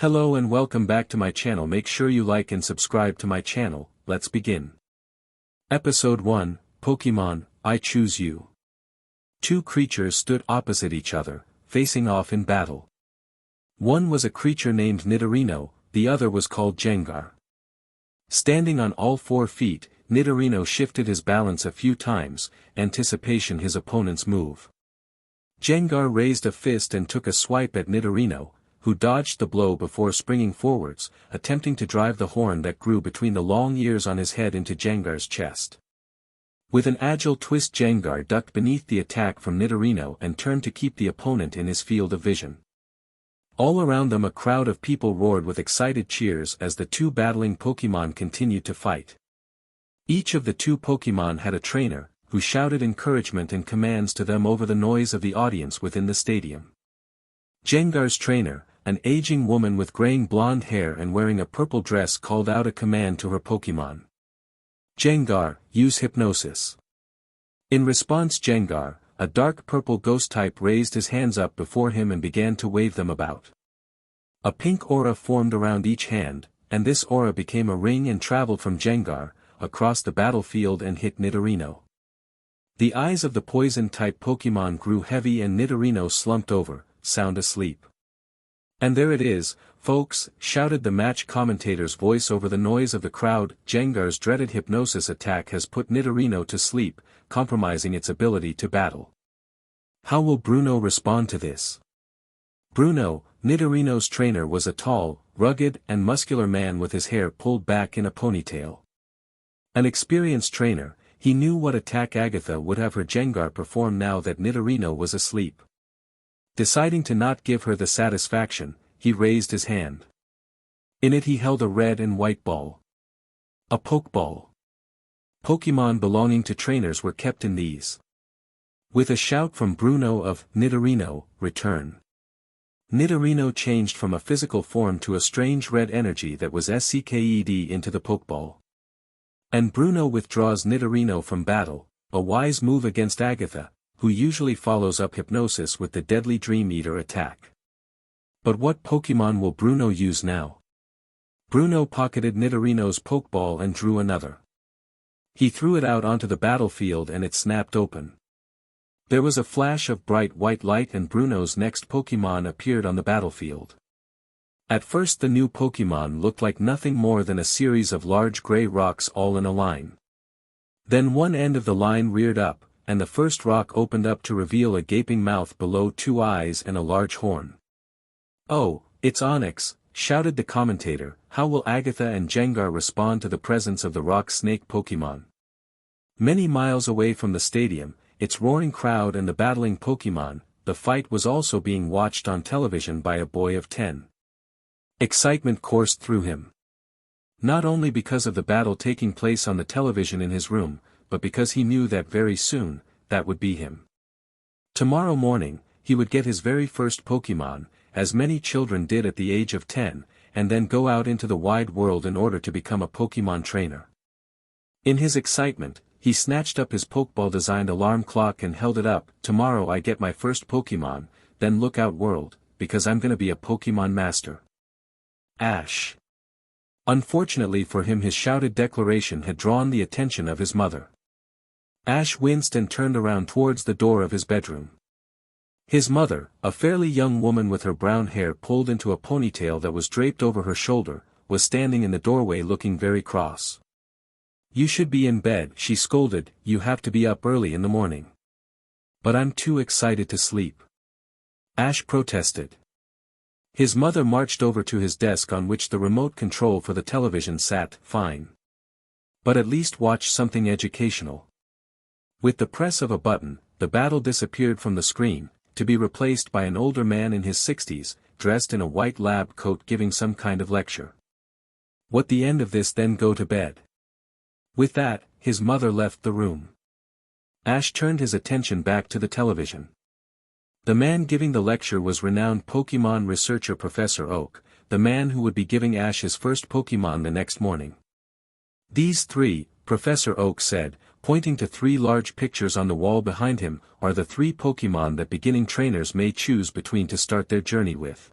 Hello and welcome back to my channel. Make sure you like and subscribe to my channel. Let's begin. Episode 1, Pokemon, I Choose You. Two creatures stood opposite each other, facing off in battle. One was a creature named Nidorino, the other was called Gengar. Standing on all 4 feet, Nidorino shifted his balance a few times, anticipation his opponent's move. Gengar raised a fist and took a swipe at Nidorino, who dodged the blow before springing forwards, attempting to drive the horn that grew between the long ears on his head into Gengar's chest. With an agile twist, Gengar ducked beneath the attack from Nidorino and turned to keep the opponent in his field of vision. All around them a crowd of people roared with excited cheers as the two battling Pokemon continued to fight. Each of the two Pokemon had a trainer, who shouted encouragement and commands to them over the noise of the audience within the stadium. Gengar's trainer, an aging woman with graying blonde hair and wearing a purple dress, called out a command to her Pokemon. Gengar, use hypnosis. In response, Gengar, a dark purple ghost type, raised his hands up before him and began to wave them about. A pink aura formed around each hand, and this aura became a ring and traveled from Gengar, across the battlefield and hit Nidorino. The eyes of the poison-type Pokemon grew heavy and Nidorino slumped over, sound asleep. And there it is, folks, shouted the match commentator's voice over the noise of the crowd. Gengar's dreaded hypnosis attack has put Nidorino to sleep, compromising its ability to battle. How will Bruno respond to this? Bruno, Nidorino's trainer, was a tall, rugged and muscular man with his hair pulled back in a ponytail. An experienced trainer, he knew what attack Agatha would have her Gengar perform now that Nidorino was asleep. Deciding to not give her the satisfaction, he raised his hand. In it he held a red and white ball. A Pokeball. Pokemon belonging to trainers were kept in these. With a shout from Bruno of, "Nidorino, return." Nidorino changed from a physical form to a strange red energy that was sucked into the Pokeball. And Bruno withdraws Nidorino from battle, a wise move against Agatha, who usually follows up hypnosis with the deadly Dream Eater attack. But what Pokemon will Bruno use now? Bruno pocketed Nidorino's Pokeball and drew another. He threw it out onto the battlefield and it snapped open. There was a flash of bright white light and Bruno's next Pokemon appeared on the battlefield. At first the new Pokemon looked like nothing more than a series of large gray rocks all in a line. Then one end of the line reared up, and the first rock opened up to reveal a gaping mouth below 2 eyes and a large horn. "Oh, it's Onix," shouted the commentator. How will Agatha and Gengar respond to the presence of the rock snake Pokemon? Many miles away from the stadium, its roaring crowd and the battling Pokemon, the fight was also being watched on television by a boy of 10. Excitement coursed through him. Not only because of the battle taking place on the television in his room, but because he knew that very soon, that would be him. Tomorrow morning, he would get his very first Pokemon, as many children did at the age of 10, and then go out into the wide world in order to become a Pokemon trainer. In his excitement, he snatched up his Pokeball-designed alarm clock and held it up. "Tomorrow I get my first Pokemon, then look out world, because I'm gonna be a Pokemon master." Ash. Unfortunately for him, his shouted declaration had drawn the attention of his mother. Ash winced and turned around towards the door of his bedroom. His mother, a fairly young woman with her brown hair pulled into a ponytail that was draped over her shoulder, was standing in the doorway looking very cross. "You should be in bed," she scolded. "You have to be up early in the morning." "But I'm too excited to sleep," Ash protested. His mother marched over to his desk on which the remote control for the television sat. "Fine. But at least watch something educational." With the press of a button, the battle disappeared from the screen, to be replaced by an older man in his 60s, dressed in a white lab coat giving some kind of lecture. "What the end of this, then go to bed." With that, his mother left the room. Ash turned his attention back to the television. The man giving the lecture was renowned Pokemon researcher Professor Oak, the man who would be giving Ash his first Pokemon the next morning. "These 3, Professor Oak said, pointing to 3 large pictures on the wall behind him, are the 3 Pokemon that beginning trainers may choose between to start their journey with.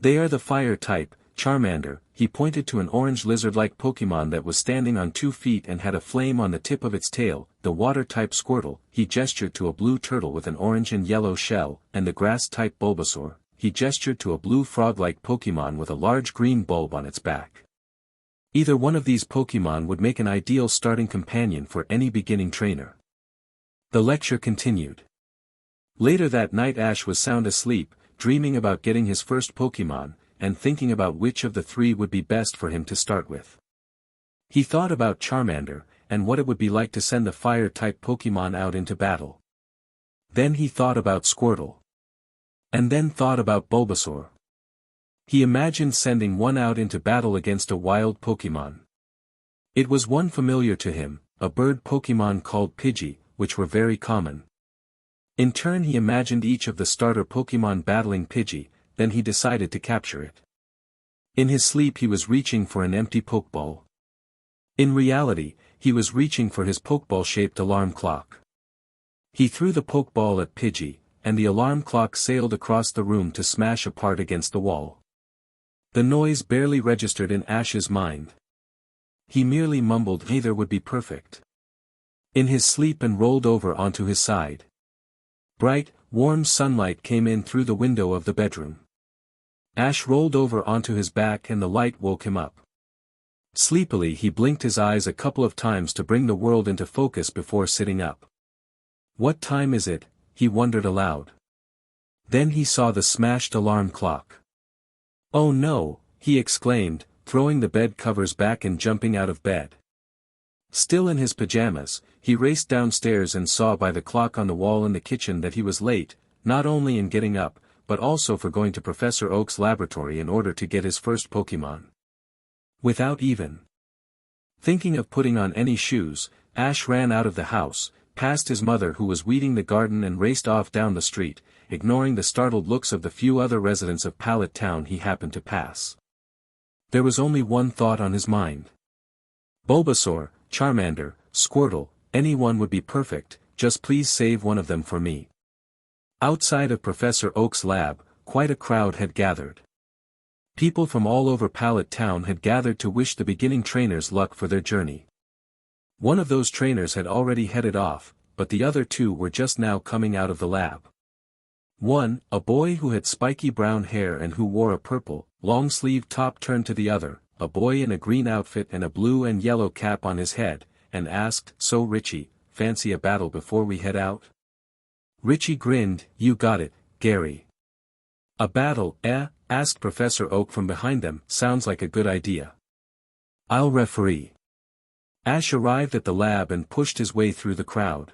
They are the fire type, Charmander. He pointed to an orange lizard-like Pokemon that was standing on 2 feet and had a flame on the tip of its tail. The water-type Squirtle. He gestured to a blue turtle with an orange and yellow shell, and the grass-type Bulbasaur. He gestured to a blue frog-like Pokemon with a large green bulb on its back. Either one of these Pokemon would make an ideal starting companion for any beginning trainer. The lecture continued. Later that night Ash was sound asleep, dreaming about getting his first Pokemon, and thinking about which of the 3 would be best for him to start with. He thought about Charmander, and what it would be like to send the fire-type Pokemon out into battle. Then he thought about Squirtle. And then thought about Bulbasaur. He imagined sending one out into battle against a wild Pokemon. It was one familiar to him, a bird Pokemon called Pidgey, which were very common. In turn he imagined each of the starter Pokemon battling Pidgey, then he decided to capture it. In his sleep he was reaching for an empty Pokeball. In reality, he was reaching for his Pokeball-shaped alarm clock. He threw the Pokeball at Pidgey, and the alarm clock sailed across the room to smash apart against the wall. The noise barely registered in Ash's mind. He merely mumbled neither would be perfect. In his sleep and rolled over onto his side. Bright, warm sunlight came in through the window of the bedroom. Ash rolled over onto his back and the light woke him up. Sleepily he blinked his eyes a couple of times to bring the world into focus before sitting up. What time is it? He wondered aloud. Then he saw the smashed alarm clock. Oh no, he exclaimed, throwing the bed covers back and jumping out of bed. Still in his pajamas, he raced downstairs and saw by the clock on the wall in the kitchen that he was late, not only in getting up, but also for going to Professor Oak's laboratory in order to get his first Pokemon. Without even thinking of putting on any shoes, Ash ran out of the house, past his mother who was weeding the garden and raced off down the street, ignoring the startled looks of the few other residents of Pallet Town he happened to pass. There was only one thought on his mind. Bulbasaur, Charmander, Squirtle, anyone would be perfect, just please save one of them for me. Outside of Professor Oak's lab, quite a crowd had gathered. People from all over Pallet Town had gathered to wish the beginning trainers luck for their journey. One of those trainers had already headed off, but the other 2 were just now coming out of the lab. One, a boy who had spiky brown hair and who wore a purple, long-sleeved top, turned to the other, a boy in a green outfit and a blue and yellow cap on his head, and asked, "So Richie, fancy a battle before we head out?" Richie grinned, "You got it, Gary." "A battle, eh?" asked Professor Oak from behind them. "Sounds like a good idea. I'll referee." Ash arrived at the lab and pushed his way through the crowd.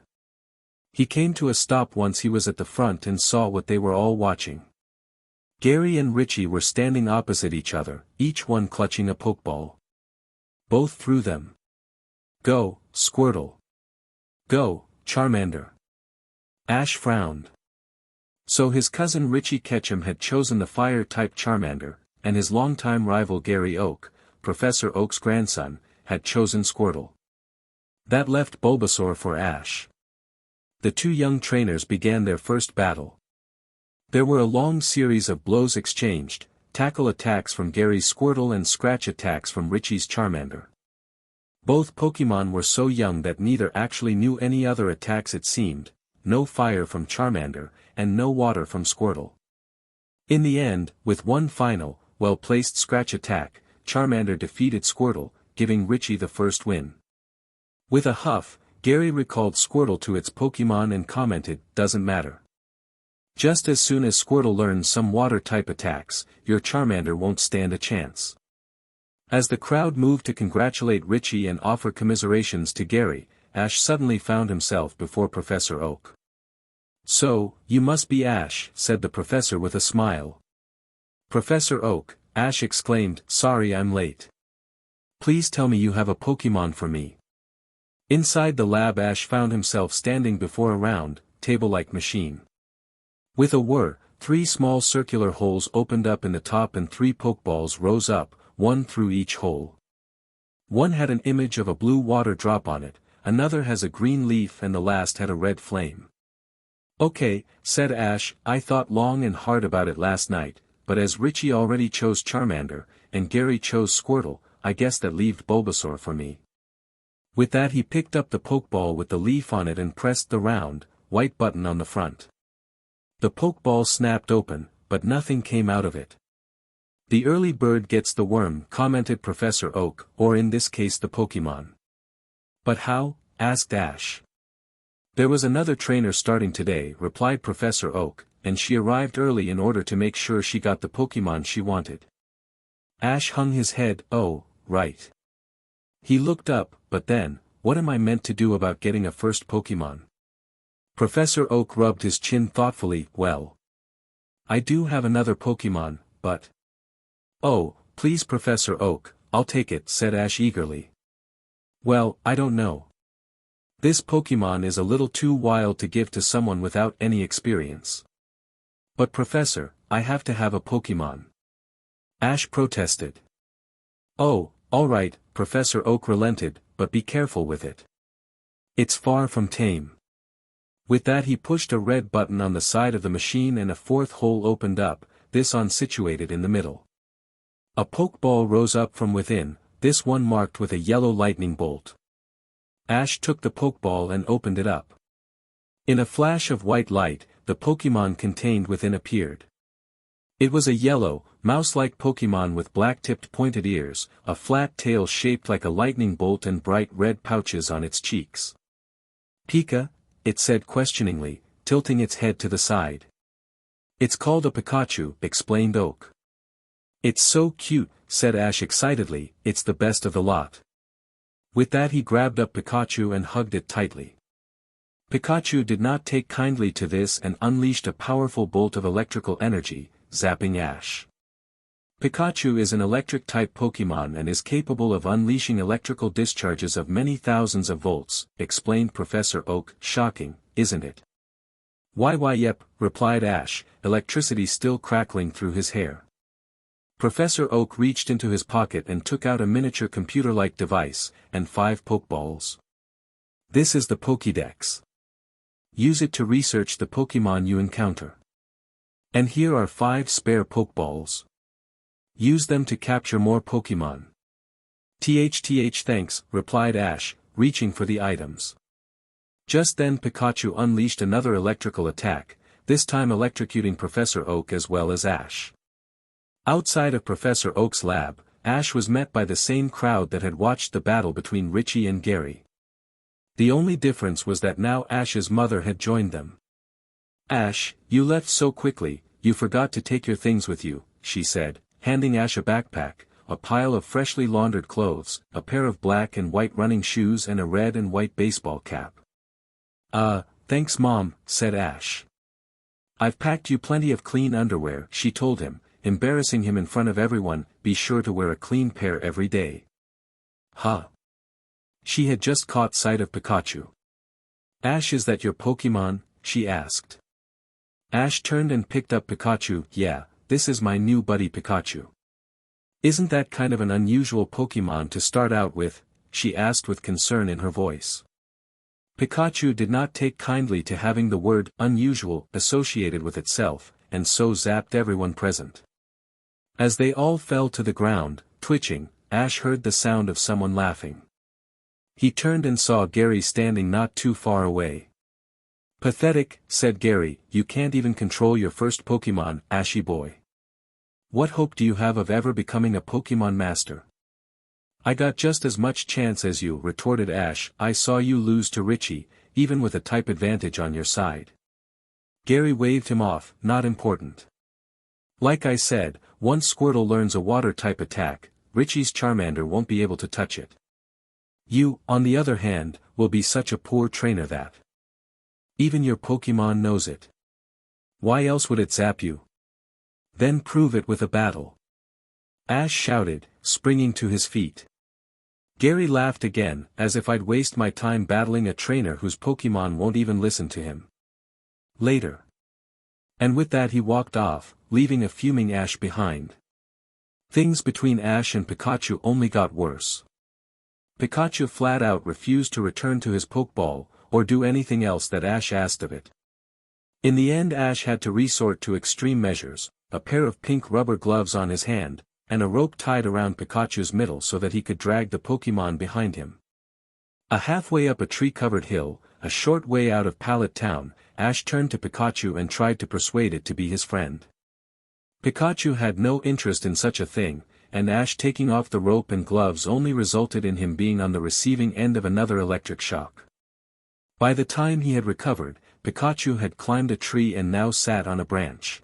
He came to a stop once he was at the front and saw what they were all watching. Gary and Richie were standing opposite each other, each one clutching a Pokeball. Both threw them. "Go, Squirtle. Go, Charmander." Ash frowned. So his cousin Richie Ketchum had chosen the fire-type Charmander, and his longtime rival Gary Oak, Professor Oak's grandson, had chosen Squirtle. That left Bulbasaur for Ash. The 2 young trainers began their first battle. There were a long series of blows exchanged, tackle attacks from Gary's Squirtle and scratch attacks from Richie's Charmander. Both Pokemon were so young that neither actually knew any other attacks it seemed, no fire from Charmander, and no water from Squirtle. In the end, with one final, well-placed scratch attack, Charmander defeated Squirtle, giving Richie the first win. With a huff, Gary recalled Squirtle to its Pokemon and commented, "Doesn't matter. Just as soon as Squirtle learns some water-type attacks, your Charmander won't stand a chance." As the crowd moved to congratulate Richie and offer commiserations to Gary, Ash suddenly found himself before Professor Oak. "So, you must be Ash," said the professor with a smile. "Professor Oak," Ash exclaimed, "sorry I'm late. Please tell me you have a Pokemon for me." Inside the lab Ash found himself standing before a round, table-like machine. With a whir, 3 small circular holes opened up in the top and 3 Pokeballs rose up, one through each hole. One had an image of a blue water drop on it, another has a green leaf and the last had a red flame. "Okay," said Ash, "I thought long and hard about it last night, but as Richie already chose Charmander, and Gary chose Squirtle, I guess that leaved Bulbasaur for me. With that he picked up the Pokeball with the leaf on it and pressed the round, white button on the front. The Pokeball snapped open, but nothing came out of it. "The early bird gets the worm," commented Professor Oak, or in this case the Pokemon. "But how?" asked Ash. "There was another trainer starting today," replied Professor Oak, "and she arrived early in order to make sure she got the Pokemon she wanted." Ash hung his head. "Oh, right." He looked up, "But then, what am I meant to do about getting a first Pokemon?" Professor Oak rubbed his chin thoughtfully. "Well, I do have another Pokemon, but—" "Oh, please Professor Oak, I'll take it," said Ash eagerly. "Well, I don't know. This Pokemon is a little too wild to give to someone without any experience." "But Professor, I have to have a Pokemon," Ash protested. "Oh, all right," Professor Oak relented, "but be careful with it. It's far from tame." With that he pushed a red button on the side of the machine and a fourth hole opened up, this one situated in the middle. A Pokeball rose up from within, this one marked with a yellow lightning bolt. Ash took the Pokeball and opened it up. In a flash of white light, the Pokemon contained within appeared. It was a yellow, mouse-like Pokemon with black-tipped pointed ears, a flat tail shaped like a lightning bolt and bright red pouches on its cheeks. "Pika?" it said questioningly, tilting its head to the side. "It's called a Pikachu," explained Oak. "It's so cute," said Ash excitedly, "it's the best of the lot." With that he grabbed up Pikachu and hugged it tightly. Pikachu did not take kindly to this and unleashed a powerful bolt of electrical energy, zapping Ash. Pikachu is an electric-type Pokemon and is capable of unleashing electrical discharges of many thousands of volts, explained Professor Oak. "Shocking, isn't it?" Why yep," replied Ash, electricity still crackling through his hair. Professor Oak reached into his pocket and took out a miniature computer-like device, and 5 Pokeballs. "This is the Pokédex. Use it to research the Pokemon you encounter. And here are 5 spare Pokeballs. Use them to capture more Pokemon." Thanks," replied Ash, reaching for the items. Just then Pikachu unleashed another electrical attack, this time electrocuting Professor Oak as well as Ash. Outside of Professor Oak's lab, Ash was met by the same crowd that had watched the battle between Richie and Gary. The only difference was that now Ash's mother had joined them. "Ash, you left so quickly, you forgot to take your things with you," she said, handing Ash a backpack, a pile of freshly laundered clothes, a pair of black and white running shoes and a red and white baseball cap. Thanks Mom," said Ash. "I've packed you plenty of clean underwear," she told him, embarrassing him in front of everyone. "Be sure to wear a clean pair every day." "Huh?" She had just caught sight of Pikachu. "Ash, is that your Pokemon?" she asked. Ash turned and picked up Pikachu. "Yeah, this is my new buddy Pikachu." "Isn't that kind of an unusual Pokemon to start out with?" she asked with concern in her voice. Pikachu did not take kindly to having the word unusual associated with itself, and so zapped everyone present. As they all fell to the ground, twitching, Ash heard the sound of someone laughing. He turned and saw Gary standing not too far away. "Pathetic," said Gary, "you can't even control your first Pokemon, Ashy boy. What hope do you have of ever becoming a Pokemon master?" "I got just as much chance as you," retorted Ash. "I saw you lose to Richie, even with a type advantage on your side." Gary waved him off. "Not important. Like I said, once Squirtle learns a water-type attack, Richie's Charmander won't be able to touch it. You, on the other hand, will be such a poor trainer that even your Pokemon knows it. Why else would it zap you? Then prove it with a battle." Ash shouted, springing to his feet. Gary laughed again, "As if I'd waste my time battling a trainer whose Pokemon won't even listen to him. Later." And with that he walked off, leaving a fuming Ash behind. Things between Ash and Pikachu only got worse. Pikachu flat out refused to return to his Pokeball, or do anything else that Ash asked of it. In the end Ash had to resort to extreme measures, a pair of pink rubber gloves on his hand, and a rope tied around Pikachu's middle so that he could drag the Pokémon behind him. Halfway up a tree-covered hill, a short way out of Pallet Town, Ash turned to Pikachu and tried to persuade it to be his friend. Pikachu had no interest in such a thing, and Ash taking off the rope and gloves only resulted in him being on the receiving end of another electric shock. By the time he had recovered, Pikachu had climbed a tree and now sat on a branch.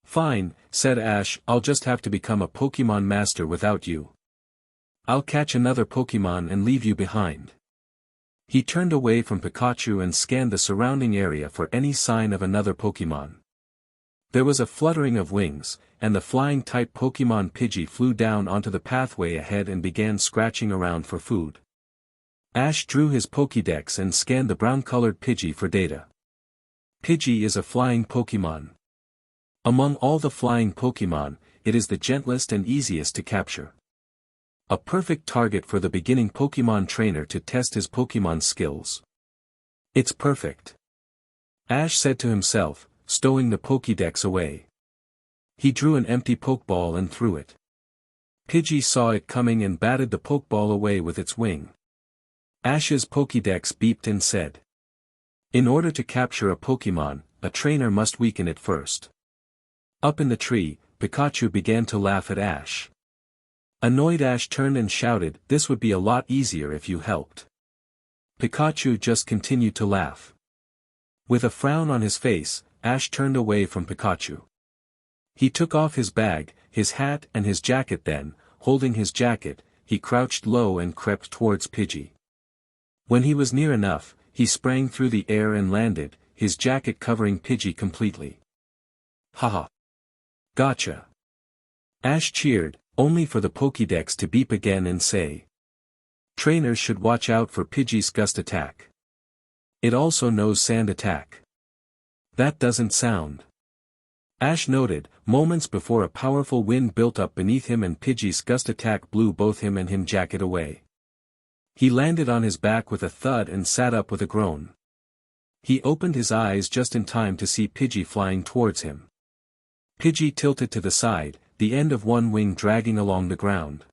"Fine," said Ash, "I'll just have to become a Pokémon master without you. I'll catch another Pokémon and leave you behind." He turned away from Pikachu and scanned the surrounding area for any sign of another Pokémon. There was a fluttering of wings, and the flying-type Pokémon Pidgey flew down onto the pathway ahead and began scratching around for food. Ash drew his Pokédex and scanned the brown-colored Pidgey for data. Pidgey is a flying Pokémon. Among all the flying Pokémon, it is the gentlest and easiest to capture. A perfect target for the beginning Pokémon trainer to test his Pokémon skills. "It's perfect," Ash said to himself, stowing the Pokédex away. He drew an empty Pokeball and threw it. Pidgey saw it coming and batted the Pokeball away with its wing. Ash's Pokédex beeped and said, "In order to capture a Pokémon, a trainer must weaken it first." Up in the tree, Pikachu began to laugh at Ash. Annoyed, Ash turned and shouted, "This would be a lot easier if you helped." Pikachu just continued to laugh. With a frown on his face, Ash turned away from Pikachu. He took off his bag, his hat and his jacket, then, holding his jacket, he crouched low and crept towards Pidgey. When he was near enough, he sprang through the air and landed, his jacket covering Pidgey completely. "Haha! Gotcha!" Ash cheered, only for the Pokédex to beep again and say, "Trainers should watch out for Pidgey's Gust attack. It also knows Sand attack." That doesn't sound. Ash noted, moments before a powerful wind built up beneath him and Pidgey's Gust attack blew both him and him jacket away. He landed on his back with a thud and sat up with a groan. He opened his eyes just in time to see Pidgey flying towards him. Pidgey tilted to the side, the end of one wing dragging along the ground.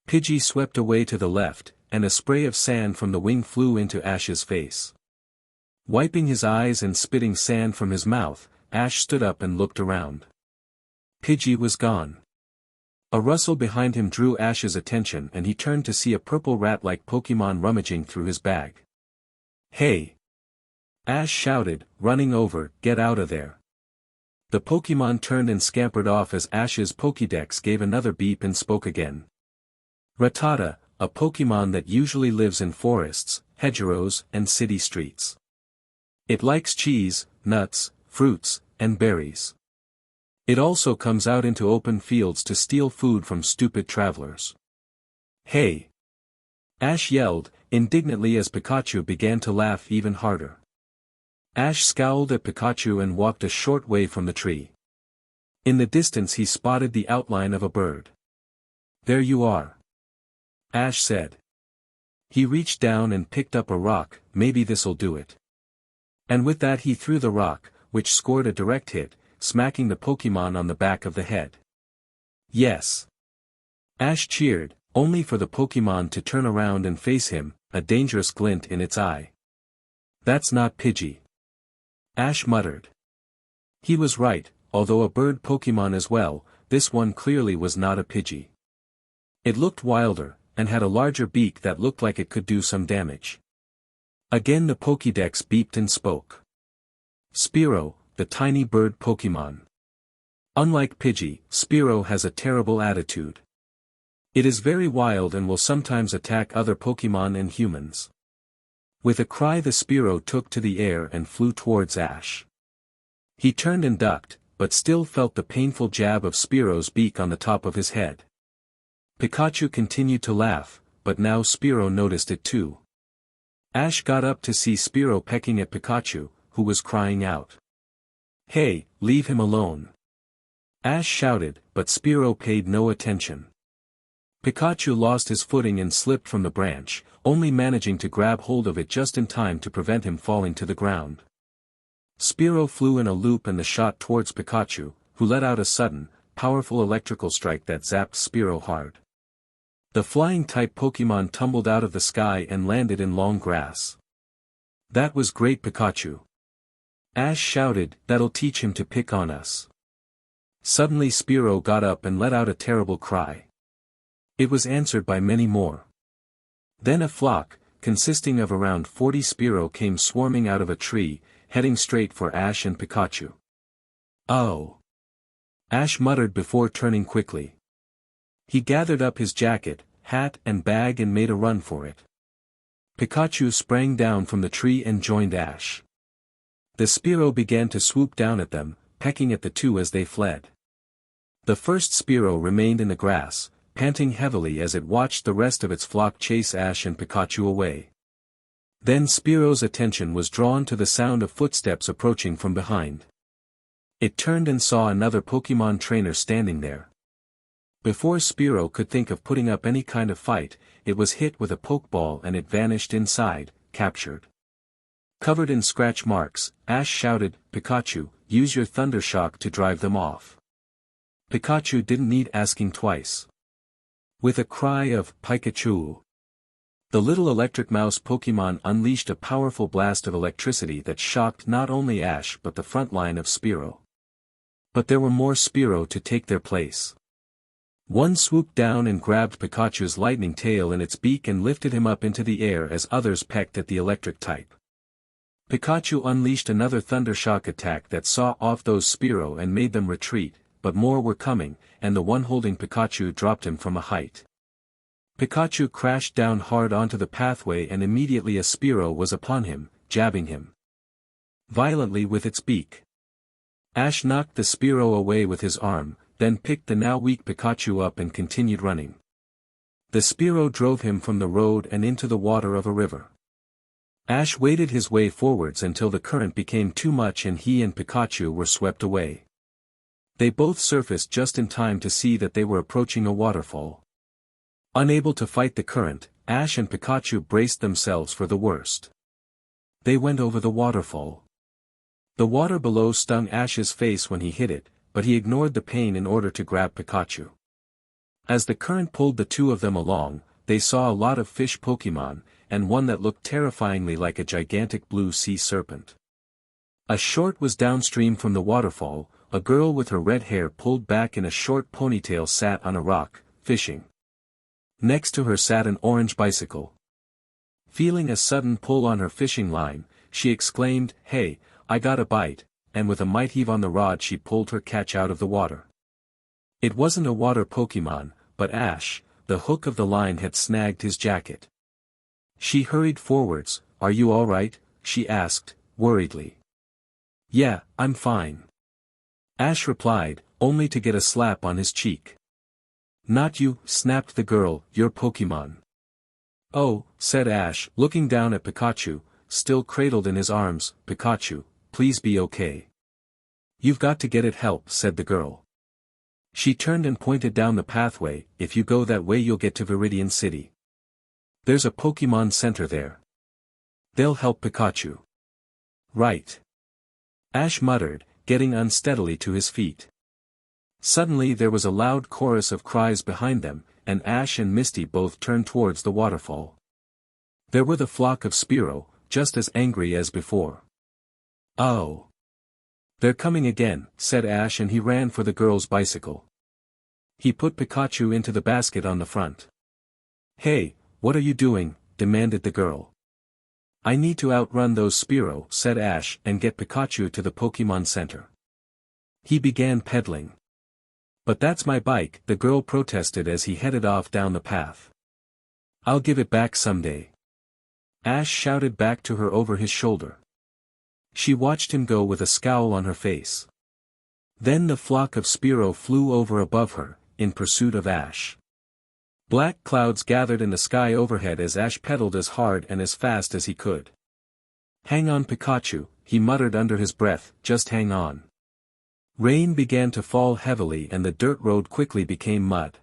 Pidgey swept away to the left, and a spray of sand from the wing flew into Ash's face. Wiping his eyes and spitting sand from his mouth, Ash stood up and looked around. Pidgey was gone. A rustle behind him drew Ash's attention and he turned to see a purple rat-like Pokémon rummaging through his bag. "Hey!" Ash shouted, running over, "Get out of there!" The Pokémon turned and scampered off as Ash's Pokédex gave another beep and spoke again. Rattata, a Pokémon that usually lives in forests, hedgerows, and city streets. It likes cheese, nuts, fruits, and berries. It also comes out into open fields to steal food from stupid travelers. "Hey!" Ash yelled, indignantly as Pikachu began to laugh even harder. Ash scowled at Pikachu and walked a short way from the tree. In the distance he spotted the outline of a bird. "There you are," Ash said. He reached down and picked up a rock, "Maybe this'll do it." And with that he threw the rock, which scored a direct hit, smacking the Pokémon on the back of the head. "Yes!" Ash cheered, only for the Pokémon to turn around and face him, a dangerous glint in its eye. "That's not Pidgey," Ash muttered. He was right, although a bird Pokémon as well, this one clearly was not a Pidgey. It looked wilder, and had a larger beak that looked like it could do some damage. Again the Pokédex beeped and spoke. Spearow, the tiny bird Pokémon. Unlike Pidgey, Spearow has a terrible attitude. It is very wild and will sometimes attack other Pokémon and humans. With a cry the Spearow took to the air and flew towards Ash. He turned and ducked, but still felt the painful jab of Spearow's beak on the top of his head. Pikachu continued to laugh, but now Spearow noticed it too. Ash got up to see Spearow pecking at Pikachu, who was crying out. "Hey, leave him alone!" Ash shouted, but Spearow paid no attention. Pikachu lost his footing and slipped from the branch, only managing to grab hold of it just in time to prevent him falling to the ground. Spearow flew in a loop and the shot towards Pikachu, who let out a sudden, powerful electrical strike that zapped Spearow hard. The flying-type Pokemon tumbled out of the sky and landed in long grass. "That was great, Pikachu!" Ash shouted, "That'll teach him to pick on us." Suddenly Spearow got up and let out a terrible cry. It was answered by many more. Then a flock, consisting of around 40 Spearow, came swarming out of a tree, heading straight for Ash and Pikachu. "Oh!" Ash muttered before turning quickly. He gathered up his jacket, hat and bag and made a run for it. Pikachu sprang down from the tree and joined Ash. The Spearow began to swoop down at them, pecking at the two as they fled. The first Spearow remained in the grass, panting heavily as it watched the rest of its flock chase Ash and Pikachu away. Then Spearow's attention was drawn to the sound of footsteps approaching from behind. It turned and saw another Pokemon trainer standing there. Before Spearow could think of putting up any kind of fight, it was hit with a Pokeball and it vanished inside, captured. Covered in scratch marks, Ash shouted, "Pikachu, use your Thundershock to drive them off." Pikachu didn't need asking twice. With a cry of "Pikachu!" the little electric mouse Pokemon unleashed a powerful blast of electricity that shocked not only Ash but the front line of Spearow. But there were more Spearow to take their place. One swooped down and grabbed Pikachu's lightning tail in its beak and lifted him up into the air as others pecked at the electric type. Pikachu unleashed another Thundershock attack that saw off those Spearow and made them retreat, but more were coming, and the one holding Pikachu dropped him from a height. Pikachu crashed down hard onto the pathway and immediately a Spearow was upon him, jabbing him violently with its beak. Ash knocked the Spearow away with his arm, then picked the now weak Pikachu up and continued running. The Spearow drove him from the road and into the water of a river. Ash waded his way forwards until the current became too much and he and Pikachu were swept away. They both surfaced just in time to see that they were approaching a waterfall. Unable to fight the current, Ash and Pikachu braced themselves for the worst. They went over the waterfall. The water below stung Ash's face when he hit it, but he ignored the pain in order to grab Pikachu. As the current pulled the two of them along, they saw a lot of fish Pokemon, and one that looked terrifyingly like a gigantic blue sea serpent. A short was downstream from the waterfall. A girl with her red hair pulled back in a short ponytail sat on a rock, fishing. Next to her sat an orange bicycle. Feeling a sudden pull on her fishing line, she exclaimed, "Hey, I got a bite," and with a might heave on the rod she pulled her catch out of the water. It wasn't a water Pokemon, but Ash. The hook of the line had snagged his jacket. She hurried forwards. "Are you all right?" she asked, worriedly. "Yeah, I'm fine," Ash replied, only to get a slap on his cheek. "Not you," snapped the girl, "you're Pokemon." "Oh," said Ash, looking down at Pikachu, still cradled in his arms. "Pikachu, please be okay." "You've got to get it help," said the girl. She turned and pointed down the pathway. "If you go that way you'll get to Viridian City. There's a Pokemon Center there. They'll help Pikachu." "Right," Ash muttered, getting unsteadily to his feet. Suddenly there was a loud chorus of cries behind them, and Ash and Misty both turned towards the waterfall. There were the flock of Spearow, just as angry as before. "Oh! They're coming again," said Ash, and he ran for the girl's bicycle. He put Pikachu into the basket on the front. "Hey, what are you doing?" demanded the girl. "I need to outrun those Spearow," said Ash, "and get Pikachu to the Pokemon Center." He began pedaling. "But that's my bike," the girl protested as he headed off down the path. "I'll give it back someday," Ash shouted back to her over his shoulder. She watched him go with a scowl on her face. Then the flock of Spearow flew over above her, in pursuit of Ash. Black clouds gathered in the sky overhead as Ash pedaled as hard and as fast as he could. "Hang on, Pikachu," he muttered under his breath, "just hang on." Rain began to fall heavily and the dirt road quickly became mud.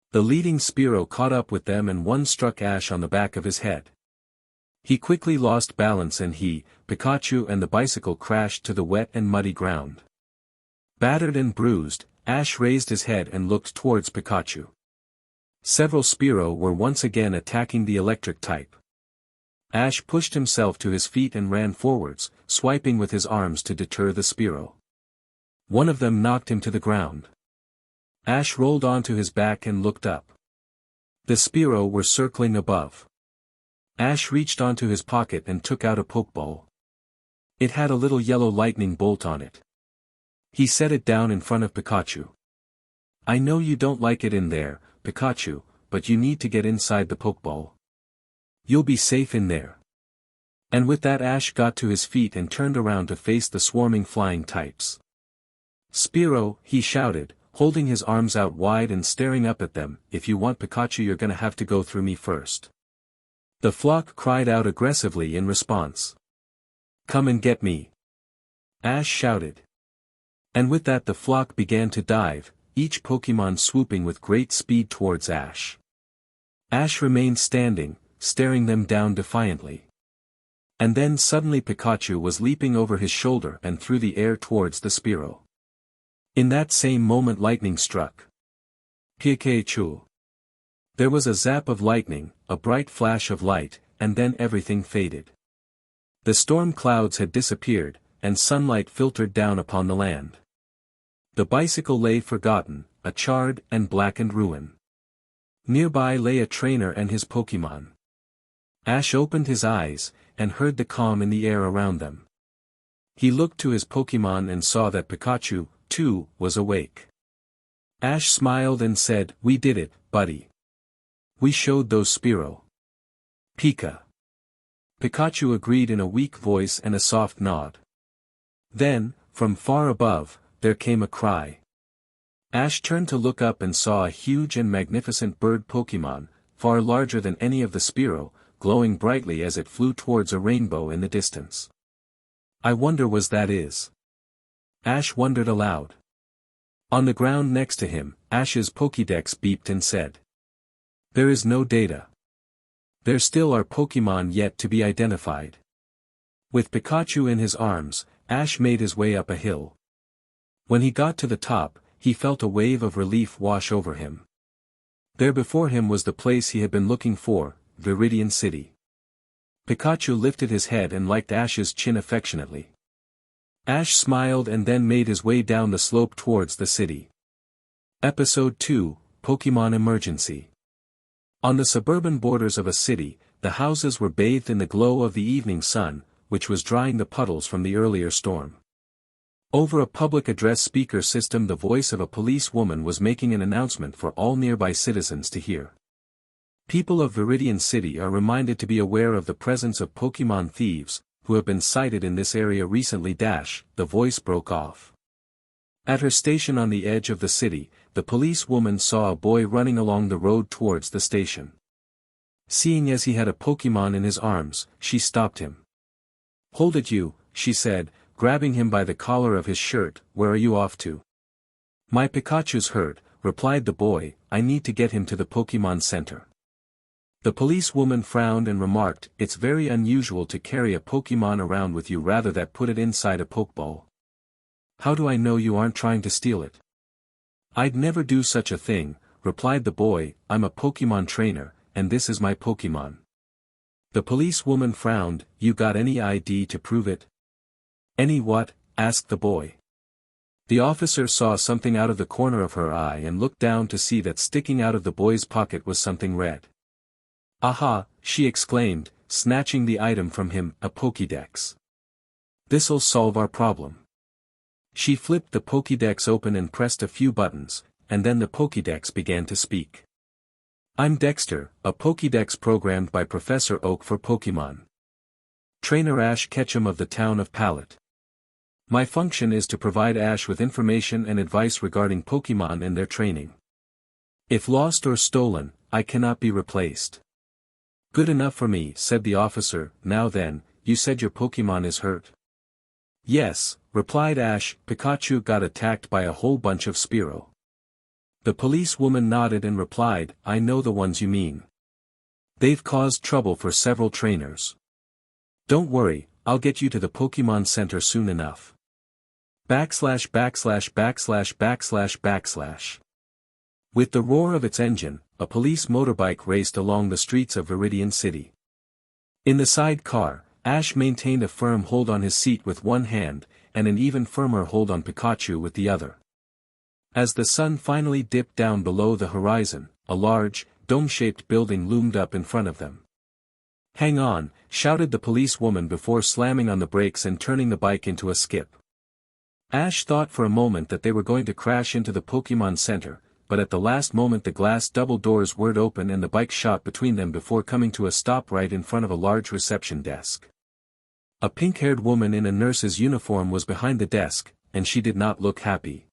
The leading Spearow caught up with them and one struck Ash on the back of his head. He quickly lost balance and he, Pikachu and the bicycle crashed to the wet and muddy ground. Battered and bruised, Ash raised his head and looked towards Pikachu. Several Spearow were once again attacking the electric type. Ash pushed himself to his feet and ran forwards, swiping with his arms to deter the Spearow. One of them knocked him to the ground. Ash rolled onto his back and looked up. The Spearow were circling above. Ash reached onto his pocket and took out a Pokeball. It had a little yellow lightning bolt on it. He set it down in front of Pikachu. "I know you don't like it in there, Pikachu, but you need to get inside the Pokeball. You'll be safe in there." And with that Ash got to his feet and turned around to face the swarming flying types. "Spearow," he shouted, holding his arms out wide and staring up at them, "if you want Pikachu you're gonna have to go through me first." The flock cried out aggressively in response. "Come and get me!" Ash shouted. And with that the flock began to dive, each Pokemon swooping with great speed towards Ash. Ash remained standing, staring them down defiantly. And then suddenly Pikachu was leaping over his shoulder and through the air towards the Spearow. In that same moment lightning struck. Pikachu. There was a zap of lightning, a bright flash of light, and then everything faded. The storm clouds had disappeared, and sunlight filtered down upon the land. The bicycle lay forgotten, a charred and blackened ruin. Nearby lay a trainer and his Pokemon. Ash opened his eyes, and heard the calm in the air around them. He looked to his Pokemon and saw that Pikachu, too, was awake. Ash smiled and said, "We did it, buddy. We showed those Spearow." "Pika." Pikachu agreed in a weak voice and a soft nod. Then, from far above, there came a cry. Ash turned to look up and saw a huge and magnificent bird Pokemon, far larger than any of the Spearow, glowing brightly as it flew towards a rainbow in the distance. "I wonder was that is." Ash wondered aloud. On the ground next to him, Ash's Pokédex beeped and said, "There is no data. There still are Pokemon yet to be identified." With Pikachu in his arms, Ash made his way up a hill. When he got to the top, he felt a wave of relief wash over him. There before him was the place he had been looking for, Viridian City. Pikachu lifted his head and licked Ash's chin affectionately. Ash smiled and then made his way down the slope towards the city. Episode 2, Pokemon Emergency. On the suburban borders of a city, the houses were bathed in the glow of the evening sun, which was drying the puddles from the earlier storm. Over a public address speaker system the voice of a policewoman was making an announcement for all nearby citizens to hear. People of Viridian City are reminded to be aware of the presence of Pokemon thieves, who have been sighted in this area recently. The voice broke off. At her station on the edge of the city, the policewoman saw a boy running along the road towards the station. Seeing as he had a Pokemon in his arms, she stopped him. "Hold it you," she said, grabbing him by the collar of his shirt. "Where are you off to?" "My Pikachu's hurt," replied the boy, "I need to get him to the Pokemon Center." The policewoman frowned and remarked, "It's very unusual to carry a Pokemon around with you rather than put it inside a Pokeball. How do I know you aren't trying to steal it?" "I'd never do such a thing," replied the boy, "I'm a Pokemon trainer, and this is my Pokemon." The policewoman frowned, "You got any ID to prove it?" "Any what?" asked the boy. The officer saw something out of the corner of her eye and looked down to see that sticking out of the boy's pocket was something red. "Aha!" she exclaimed, snatching the item from him, "a Pokédex. This'll solve our problem." She flipped the Pokédex open and pressed a few buttons, and then the Pokédex began to speak. "I'm Dexter, a Pokédex programmed by Professor Oak for Pokemon. Trainer Ash Ketchum of the town of Pallet. My function is to provide Ash with information and advice regarding Pokemon and their training. If lost or stolen, I cannot be replaced." "Good enough for me," said the officer. "Now then, you said your Pokemon is hurt." "Yes," replied Ash, "Pikachu got attacked by a whole bunch of Spearow." The policewoman nodded and replied, "I know the ones you mean. They've caused trouble for several trainers. Don't worry, I'll get you to the Pokemon Center soon enough." Backslash backslash backslash backslash backslash. With the roar of its engine, a police motorbike raced along the streets of Viridian City. In the side car, Ash maintained a firm hold on his seat with one hand, and an even firmer hold on Pikachu with the other. As the sun finally dipped down below the horizon, a large, dome-shaped building loomed up in front of them. "Hang on," shouted the policewoman before slamming on the brakes and turning the bike into a skip. Ash thought for a moment that they were going to crash into the Pokémon Center, but at the last moment the glass double doors whirred open and the bike shot between them before coming to a stop right in front of a large reception desk. A pink-haired woman in a nurse's uniform was behind the desk, and she did not look happy.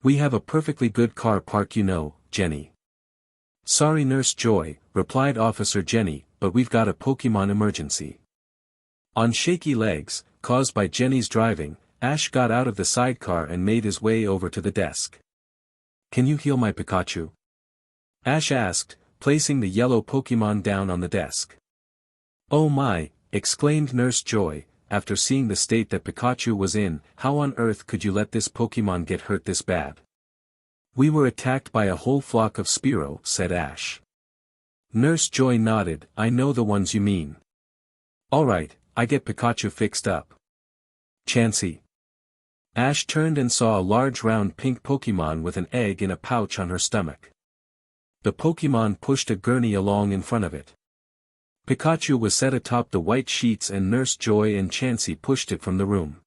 "We have a perfectly good car park, you know, Jenny." "Sorry, Nurse Joy," replied Officer Jenny, "but we've got a Pokémon emergency." On shaky legs, caused by Jenny's driving, Ash got out of the sidecar and made his way over to the desk. "Can you heal my Pikachu?" Ash asked, placing the yellow Pokémon down on the desk. "Oh my," exclaimed Nurse Joy, after seeing the state that Pikachu was in, "how on earth could you let this Pokémon get hurt this bad?" "We were attacked by a whole flock of Spearow," said Ash. Nurse Joy nodded. "I know the ones you mean. Alright, I get Pikachu fixed up. Chansey." Ash turned and saw a large round pink Pokémon with an egg in a pouch on her stomach. The Pokémon pushed a gurney along in front of it. Pikachu was set atop the white sheets and Nurse Joy and Chansey pushed it from the room.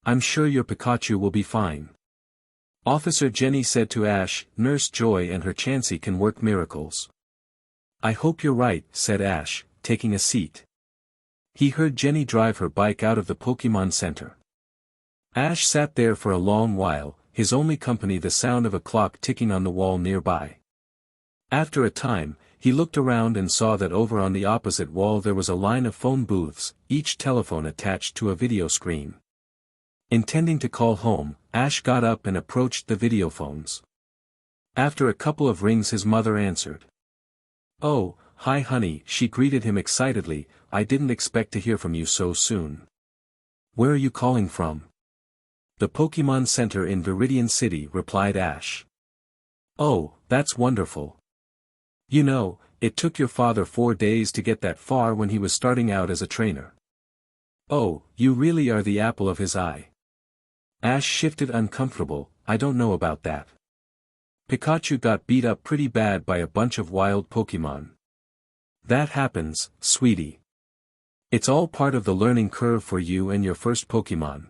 "I'm sure your Pikachu will be fine," Officer Jenny said to Ash. "Nurse Joy and her Chansey can work miracles." "I hope you're right," said Ash, taking a seat. He heard Jenny drive her bike out of the Pokémon Center. Ash sat there for a long while, his only company the sound of a clock ticking on the wall nearby. After a time, he looked around and saw that over on the opposite wall there was a line of phone booths, each telephone attached to a video screen. Intending to call home, Ash got up and approached the videophones. After a couple of rings his mother answered. "Oh, hi honey," she greeted him excitedly, "I didn't expect to hear from you so soon." "Where are you calling from?" "The Pokémon Center in Viridian City," replied Ash. "Oh, that's wonderful. You know, it took your father 4 days to get that far when he was starting out as a trainer. Oh, you really are the apple of his eye." Ash shifted uncomfortable. "I don't know about that. Pikachu got beat up pretty bad by a bunch of wild Pokémon." "That happens, sweetie. It's all part of the learning curve for you and your first Pokémon."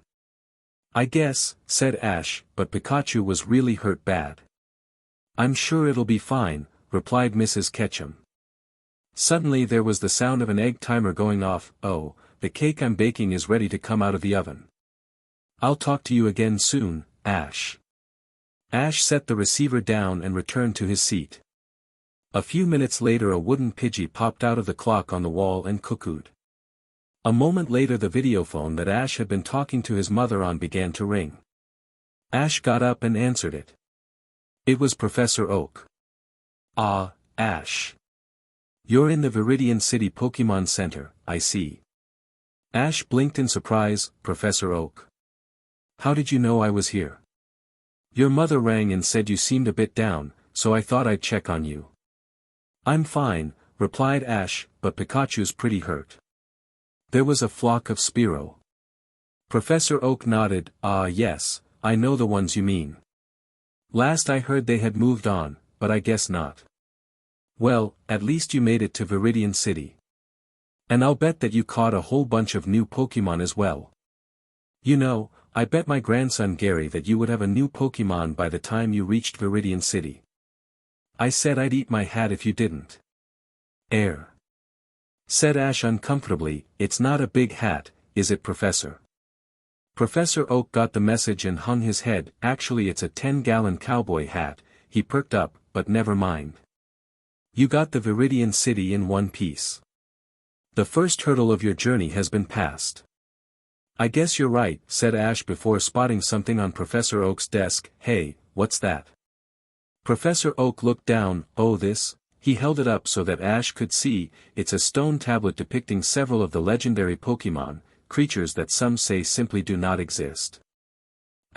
"I guess," said Ash, "but Pikachu was really hurt bad." "I'm sure it'll be fine," replied Mrs. Ketchum. Suddenly there was the sound of an egg timer going off. "Oh, the cake I'm baking is ready to come out of the oven. I'll talk to you again soon, Ash." Ash set the receiver down and returned to his seat. A few minutes later a wooden Pidgey popped out of the clock on the wall and cuckooed. A moment later the videophone that Ash had been talking to his mother on began to ring. Ash got up and answered it. It was Professor Oak. "Ah, Ash. You're in the Viridian City Pokémon Center, I see." Ash blinked in surprise. "Professor Oak. How did you know I was here?" "Your mother rang and said you seemed a bit down, so I thought I'd check on you." "I'm fine," replied Ash, "but Pikachu's pretty hurt." "There was a flock of Spearow." Professor Oak nodded. "Ah yes, I know the ones you mean. Last I heard they had moved on, but I guess not. Well, at least you made it to Viridian City. And I'll bet that you caught a whole bunch of new Pokémon as well. You know, I bet my grandson Gary that you would have a new Pokémon by the time you reached Viridian City. I said I'd eat my hat if you didn't." "Air," said Ash uncomfortably. "It's not a big hat, is it, Professor?" Professor Oak got the message and hung his head. "Actually it's a 10-gallon cowboy hat." He perked up, "but never mind. You got the Viridian City in one piece. The first hurdle of your journey has been passed." "I guess you're right," said Ash before spotting something on Professor Oak's desk. "Hey, what's that?" Professor Oak looked down. "Oh, this?" He held it up so that Ash could see. "It's a stone tablet depicting several of the legendary Pokémon, creatures that some say simply do not exist.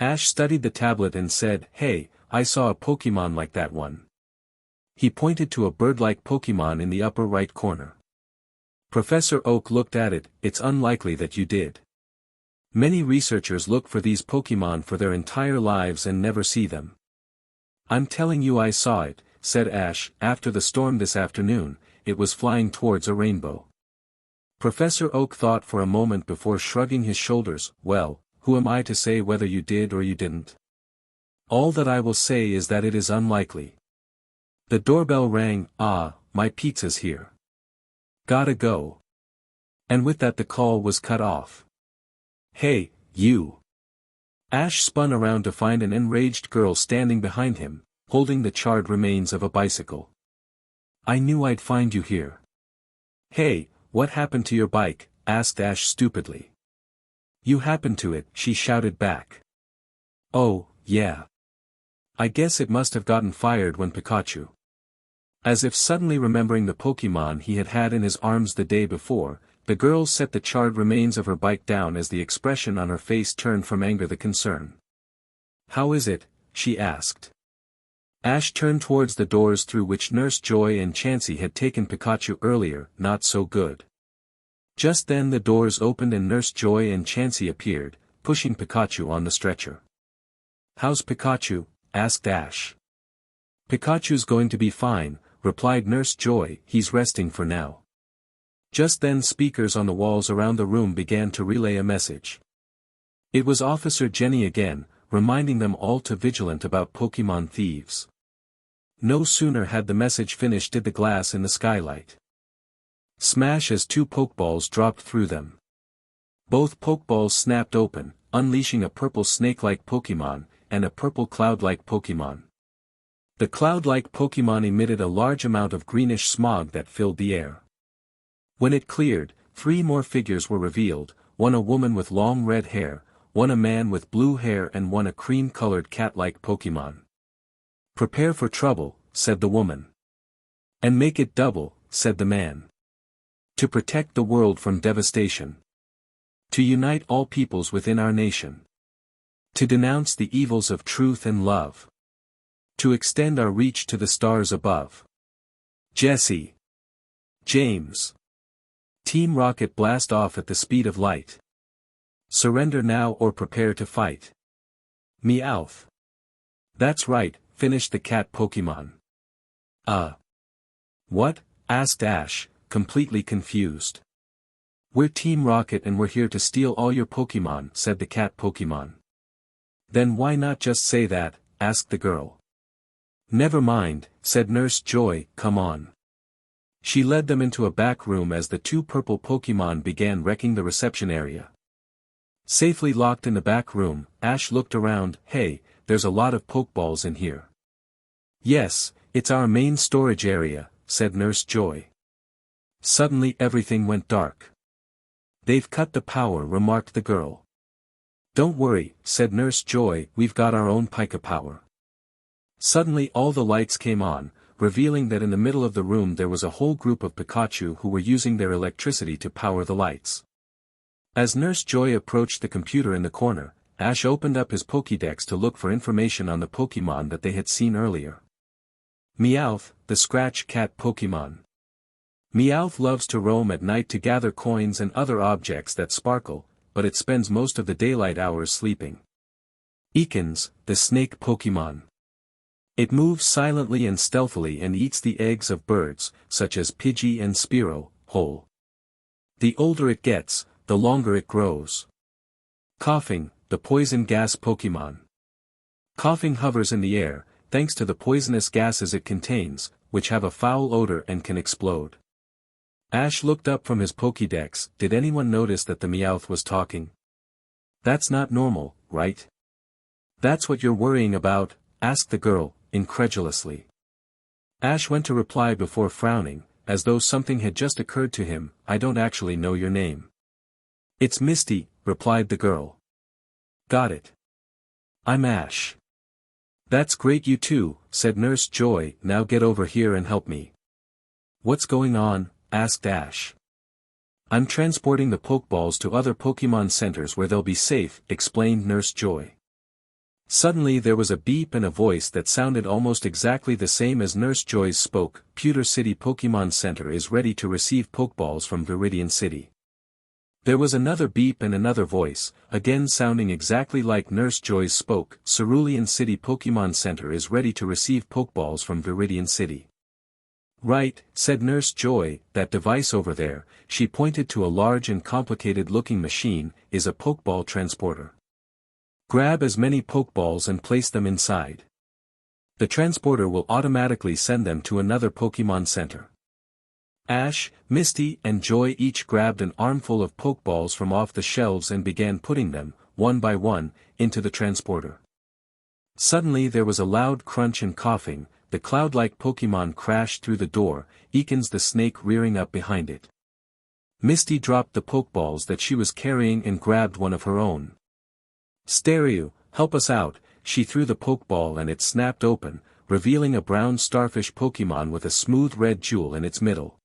Ash studied the tablet and said, "Hey, I saw a Pokemon like that one." He pointed to a bird-like Pokemon in the upper right corner. Professor Oak looked at it. "It's unlikely that you did. Many researchers look for these Pokemon for their entire lives and never see them." "I'm telling you I saw it," said Ash. "After the storm this afternoon, it was flying towards a rainbow." Professor Oak thought for a moment before shrugging his shoulders. "Well, who am I to say whether you did or you didn't? All that I will say is that it is unlikely." The doorbell rang. "Ah, my pizza's here. Gotta go." And with that the call was cut off. "Hey, you!" Ash spun around to find an enraged girl standing behind him, holding the charred remains of a bicycle. "I knew I'd find you here." "Hey, what happened to your bike?" asked Ash stupidly. "You happened to it," she shouted back. "Oh, yeah. I guess it must have gotten fired when Pikachu." As if suddenly remembering the Pokemon he had had in his arms the day before, the girl set the charred remains of her bike down as the expression on her face turned from anger to concern. "How is it?" she asked. Ash turned towards the doors through which Nurse Joy and Chansey had taken Pikachu earlier. "Not so good." Just then the doors opened and Nurse Joy and Chansey appeared, pushing Pikachu on the stretcher. "How's Pikachu?" asked Ash. "Pikachu's going to be fine," replied Nurse Joy. "He's resting for now." Just then speakers on the walls around the room began to relay a message. It was Officer Jenny again, reminding them all to be vigilant about Pokemon thieves. No sooner had the message finished did the glass in the skylight smash as two Pokeballs dropped through them. Both Pokeballs snapped open, unleashing a purple snake-like Pokemon, and a purple cloud-like Pokemon. The cloud-like Pokemon emitted a large amount of greenish smog that filled the air. When it cleared, 3 more figures were revealed, one a woman with long red hair, one a man with blue hair and one a cream-colored cat-like Pokemon. "Prepare for trouble," said the woman. "And make it double," said the man. "To protect the world from devastation. To unite all peoples within our nation. To denounce the evils of truth and love. To extend our reach to the stars above. Jesse. James. Team Rocket blast off at the speed of light. Surrender now or prepare to fight. Meowth." "That's right," finished the cat Pokemon. What?" asked Ash, completely confused. "We're Team Rocket and we're here to steal all your Pokemon," said the cat Pokemon. "Then why not just say that?" asked the girl. "Never mind," said Nurse Joy. "Come on." She led them into a back room as the 2 purple Pokemon began wrecking the reception area. Safely locked in the back room, Ash looked around. "Hey, there's a lot of Pokeballs in here." "Yes, it's our main storage area," said Nurse Joy. Suddenly everything went dark. "They've cut the power," remarked the girl. "Don't worry," said Nurse Joy, "we've got our own Pika power." Suddenly all the lights came on, revealing that in the middle of the room there was a whole group of Pikachu who were using their electricity to power the lights. As Nurse Joy approached the computer in the corner, Ash opened up his Pokédex to look for information on the Pokemon that they had seen earlier. Meowth, the Scratch Cat Pokemon. Meowth loves to roam at night to gather coins and other objects that sparkle, but it spends most of the daylight hours sleeping. Ekans, the Snake Pokemon. It moves silently and stealthily and eats the eggs of birds, such as Pidgey and Spearow, whole. The older it gets, the longer it grows. Coughing, the Poison Gas Pokemon. Coughing hovers in the air, thanks to the poisonous gases it contains, which have a foul odor and can explode. Ash looked up from his Pokédex. Did anyone notice that the Meowth was talking? "That's not normal, right?" "That's what you're worrying about?" asked the girl, incredulously. Ash went to reply before frowning, as though something had just occurred to him. "I don't actually know your name." "It's Misty," replied the girl. "Got it. I'm Ash." "That's great, you too," said Nurse Joy. "Now get over here and help me." "What's going on?" asked Ash. "I'm transporting the Pokeballs to other Pokemon centers where they'll be safe," explained Nurse Joy. Suddenly there was a beep and a voice that sounded almost exactly the same as Nurse Joy's spoke. Pewter City Pokemon Center is ready to receive Pokeballs from Viridian City. There was another beep and another voice, again sounding exactly like Nurse Joy's spoke. Cerulean City Pokemon Center is ready to receive Pokeballs from Viridian City. Right, said Nurse Joy, that device over there, she pointed to a large and complicated-looking machine, is a Pokeball transporter. Grab as many Pokeballs and place them inside. The transporter will automatically send them to another Pokemon Center. Ash, Misty, and Joy each grabbed an armful of Pokeballs from off the shelves and began putting them, one by one, into the transporter. Suddenly there was a loud crunch and coughing, the cloud-like Pokemon crashed through the door, Ekans the snake rearing up behind it. Misty dropped the Pokeballs that she was carrying and grabbed one of her own. Stereo, help us out, she threw the Pokeball and it snapped open, revealing a brown starfish Pokemon with a smooth red jewel in its middle.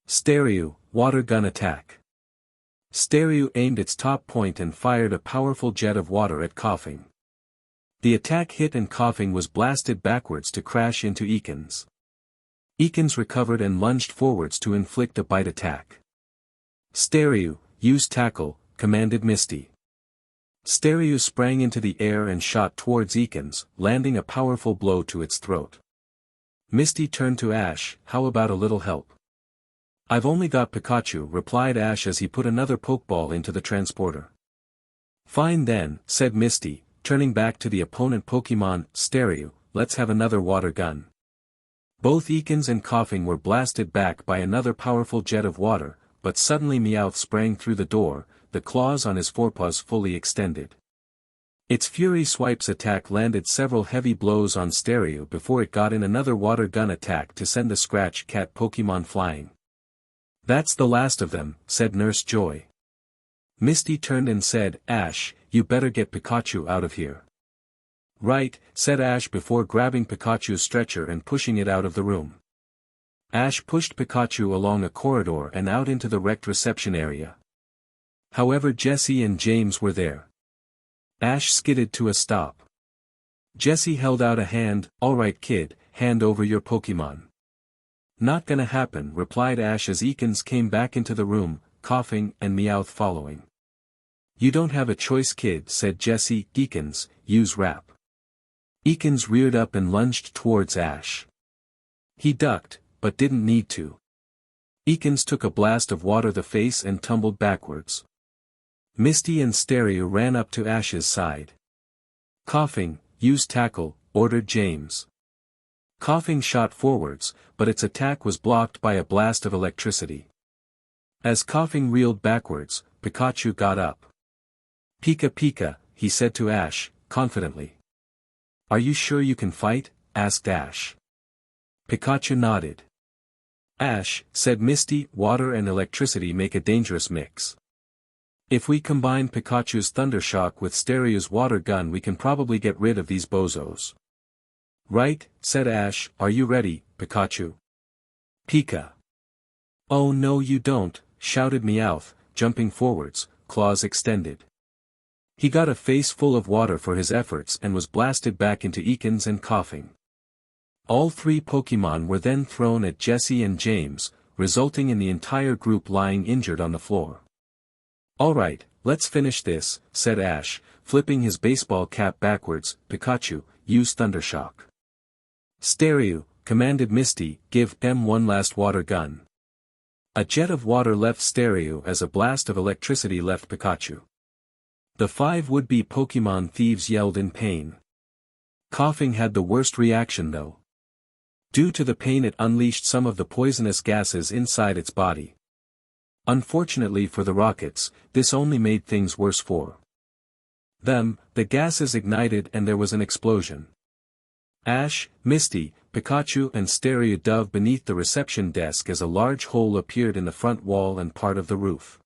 Stereo, water gun attack. Stereo aimed its top point and fired a powerful jet of water at Coughing. The attack hit and Coughing was blasted backwards to crash into Ekans. Ekans recovered and lunged forwards to inflict a bite attack. Stereo, use tackle, commanded Misty. Stereo sprang into the air and shot towards Ekans, landing a powerful blow to its throat. Misty turned to Ash, how about a little help? I've only got Pikachu, replied Ash as he put another Pokeball into the transporter. Fine then, said Misty, turning back to the opponent Pokemon. Stereo, let's have another water gun. Both Ekans and Coughing were blasted back by another powerful jet of water, but suddenly Meowth sprang through the door, the claws on his forepaws fully extended. Its Fury Swipe's attack landed several heavy blows on Stereo before it got in another water gun attack to send the Scratch Cat Pokemon flying. That's the last of them, said Nurse Joy. Misty turned and said, Ash, you better get Pikachu out of here. Right, said Ash before grabbing Pikachu's stretcher and pushing it out of the room. Ash pushed Pikachu along a corridor and out into the wrecked reception area. However, Jessie and James were there. Ash skidded to a stop. Jessie held out a hand. All right kid, hand over your Pokemon. Not gonna happen, replied Ash as Ekans came back into the room, Coughing and Meowth following. You don't have a choice kid, said Jessie. Ekans, use Wrap. Ekans reared up and lunged towards Ash. He ducked, but didn't need to. Ekans took a blast of water the face and tumbled backwards. Misty and Stereo ran up to Ash's side. Coughing, use tackle, ordered James. Coughing shot forwards, but its attack was blocked by a blast of electricity. As Coughing reeled backwards, Pikachu got up. Pika Pika, he said to Ash, confidently. Are you sure you can fight? Asked Ash. Pikachu nodded. Ash, said Misty, water and electricity make a dangerous mix. If we combine Pikachu's Thundershock with Stereo's water gun we can probably get rid of these bozos. Right, said Ash, are you ready, Pikachu? Pika. Oh no you don't, shouted Meowth, jumping forwards, claws extended. He got a face full of water for his efforts and was blasted back into Ekans and Coughing. All three Pokemon were then thrown at Jessie and James, resulting in the entire group lying injured on the floor. Alright, let's finish this, said Ash, flipping his baseball cap backwards. Pikachu, use Thundershock. Stereo, commanded Misty, give them one last water gun. A jet of water left Stereo as a blast of electricity left Pikachu. The 5 would-be Pokemon thieves yelled in pain. Coughing had the worst reaction though. Due to the pain it unleashed some of the poisonous gases inside its body. Unfortunately for the Rockets, this only made things worse for them. The gases ignited and there was an explosion. Ash, Misty, Pikachu and Stereo dove beneath the reception desk as a large hole appeared in the front wall and part of the roof.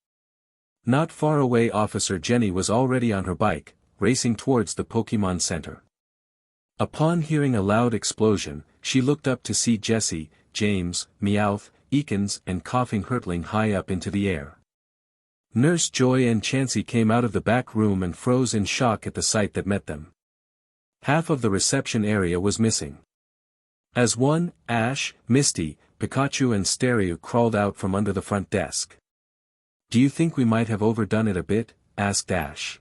Not far away Officer Jenny was already on her bike, racing towards the Pokemon Center. Upon hearing a loud explosion, she looked up to see Jessie, James, Meowth, Ekans and Coughing hurtling high up into the air. Nurse Joy and Chansey came out of the back room and froze in shock at the sight that met them. Half of the reception area was missing. As one, Ash, Misty, Pikachu and Stereo crawled out from under the front desk. "Do you think we might have overdone it a bit?" asked Ash.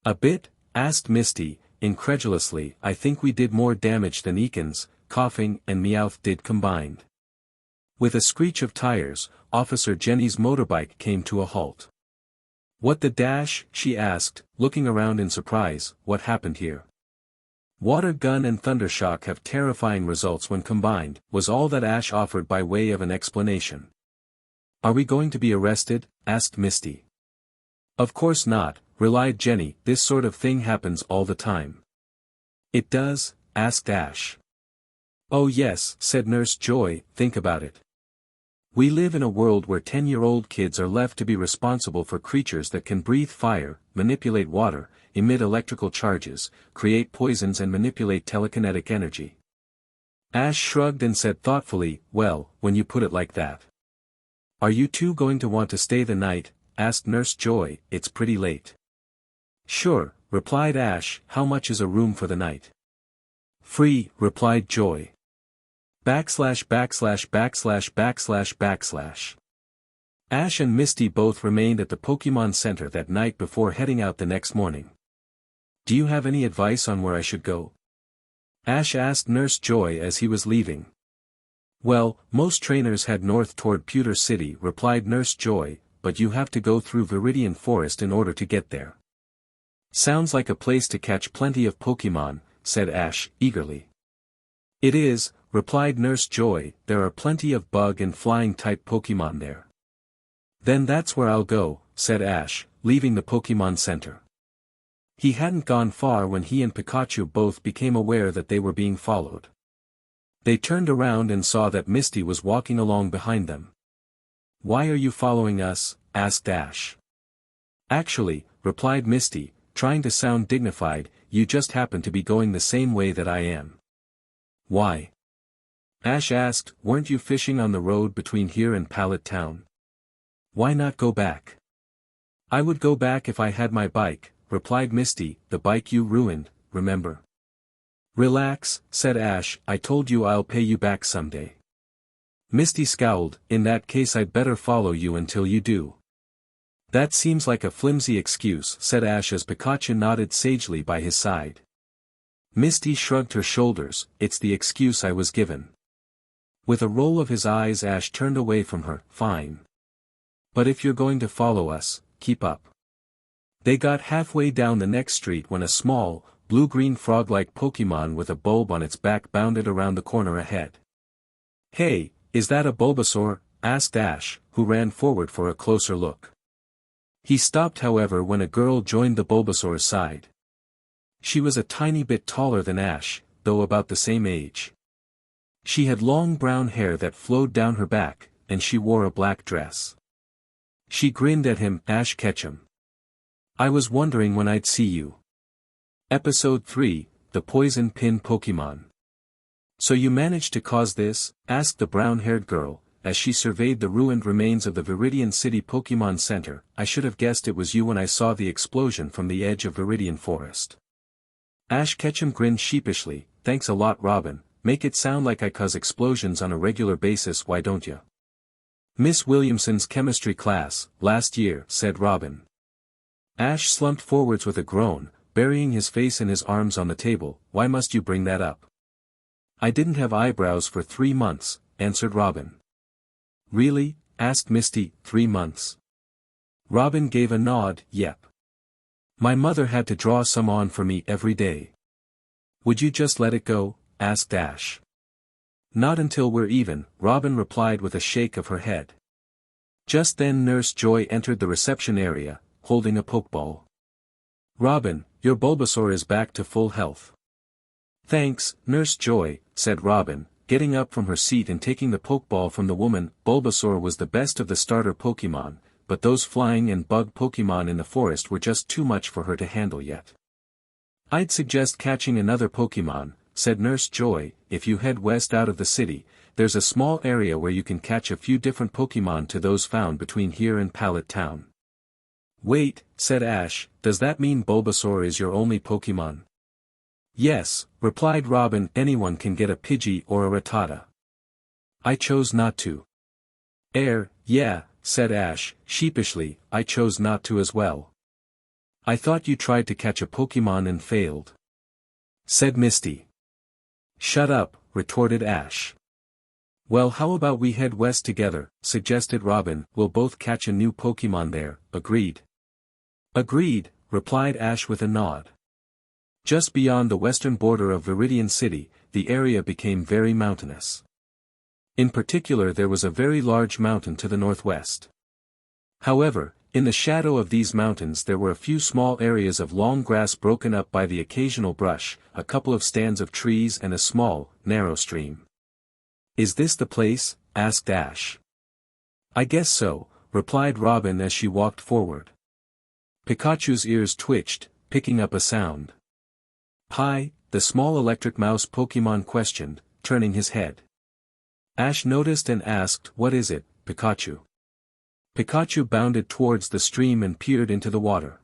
"A bit?" asked Misty, incredulously. "I think we did more damage than Eakins, Coughing and Meowth did combined." With a screech of tires, Officer Jenny's motorbike came to a halt. "What the dash?" she asked, looking around in surprise. "What happened here?" "Water gun and thundershock have terrifying results when combined," was all that Ash offered by way of an explanation. "Are we going to be arrested?" asked Misty. "Of course not," relied Jenny. "This sort of thing happens all the time." "It does?" asked Ash. "Oh yes," said Nurse Joy, "think about it. We live in a world where 10-year-old kids are left to be responsible for creatures that can breathe fire, manipulate water, emit electrical charges, create poisons and manipulate telekinetic energy." Ash shrugged and said thoughtfully, "Well, when you put it like that." "Are you two going to want to stay the night?" asked Nurse Joy. "It's pretty late." "Sure," replied Ash. "How much is a room for the night?" "Free," replied Joy. ////////. Ash and Misty both remained at the Pokemon Center that night before heading out the next morning. "Do you have any advice on where I should go?" Ash asked Nurse Joy as he was leaving. "Well, most trainers head north toward Pewter City," replied Nurse Joy, "but you have to go through Viridian Forest in order to get there." "Sounds like a place to catch plenty of Pokemon," said Ash, eagerly. "It is," replied Nurse Joy, "there are plenty of bug and flying-type Pokemon there." "Then that's where I'll go," said Ash, leaving the Pokemon Center. He hadn't gone far when he and Pikachu both became aware that they were being followed. They turned around and saw that Misty was walking along behind them. "Why are you following us?" asked Ash. "Actually," replied Misty, trying to sound dignified, "you just happen to be going the same way that I am." "Why?" Ash asked. "Weren't you fishing on the road between here and Pallet Town? Why not go back?" "I would go back if I had my bike," replied Misty. "The bike you ruined, remember?" "Relax," said Ash, "I told you I'll pay you back someday." Misty scowled. "In that case I'd better follow you until you do." "That seems like a flimsy excuse," said Ash as Pikachu nodded sagely by his side. Misty shrugged her shoulders. "It's the excuse I was given." With a roll of his eyes Ash turned away from her. "Fine. But if you're going to follow us, keep up." They got halfway down the next street when a small, blue-green frog-like Pokemon with a bulb on its back bounded around the corner ahead. "Hey, is that a Bulbasaur?" asked Ash, who ran forward for a closer look. He stopped however when a girl joined the Bulbasaur's side. She was a tiny bit taller than Ash, though about the same age. She had long brown hair that flowed down her back, and she wore a black dress. She grinned at him. "Ash Ketchum. I was wondering when I'd see you." Episode 3, The Poison Pin Pokemon. "So you managed to cause this?" asked the brown-haired girl, as she surveyed the ruined remains of the Viridian City Pokemon Center. "I should have guessed it was you when I saw the explosion from the edge of Viridian Forest." Ash Ketchum grinned sheepishly. "Thanks a lot, Robin. Make it sound like I cause explosions on a regular basis, why don't you?" "Miss Williamson's chemistry class, last year," said Robin. Ash slumped forwards with a groan, burying his face in his arms on the table. "Why must you bring that up?" "I didn't have eyebrows for 3 months, answered Robin. "Really?" asked Misty. 3 months. Robin gave a nod. "Yep. My mother had to draw some on for me every day." "Would you just let it go?" asked Ash. "Not until we're even," Robin replied with a shake of her head. Just then Nurse Joy entered the reception area, holding a Pokeball. "Robin, your Bulbasaur is back to full health." "Thanks, Nurse Joy," said Robin, getting up from her seat and taking the Pokeball from the woman. Bulbasaur was the best of the starter Pokemon, but those flying and bug Pokemon in the forest were just too much for her to handle yet. "I'd suggest catching another Pokemon," said Nurse Joy. "If you head west out of the city, there's a small area where you can catch a few different Pokemon to those found between here and Pallet Town." "Wait," said Ash, "does that mean Bulbasaur is your only Pokemon?" Yes, replied Robin, anyone can get a Pidgey or a Rattata. I chose not to. Yeah, said Ash, sheepishly, I chose not to as well. I thought you tried to catch a Pokemon and failed, said Misty. Shut up, retorted Ash. Well, how about we head west together, suggested Robin, we'll both catch a new Pokemon there, agreed. Agreed, replied Ash with a nod. Just beyond the western border of Viridian City, the area became very mountainous. In particular, there was a very large mountain to the northwest. However, in the shadow of these mountains there were a few small areas of long grass broken up by the occasional brush, a couple of stands of trees and a small, narrow stream. Is this the place? Asked Ash. I guess so, replied Robin as she walked forward. Pikachu's ears twitched, picking up a sound. Hi, the small electric mouse Pokemon questioned, turning his head. Ash noticed and asked, what is it, Pikachu? Pikachu bounded towards the stream and peered into the water.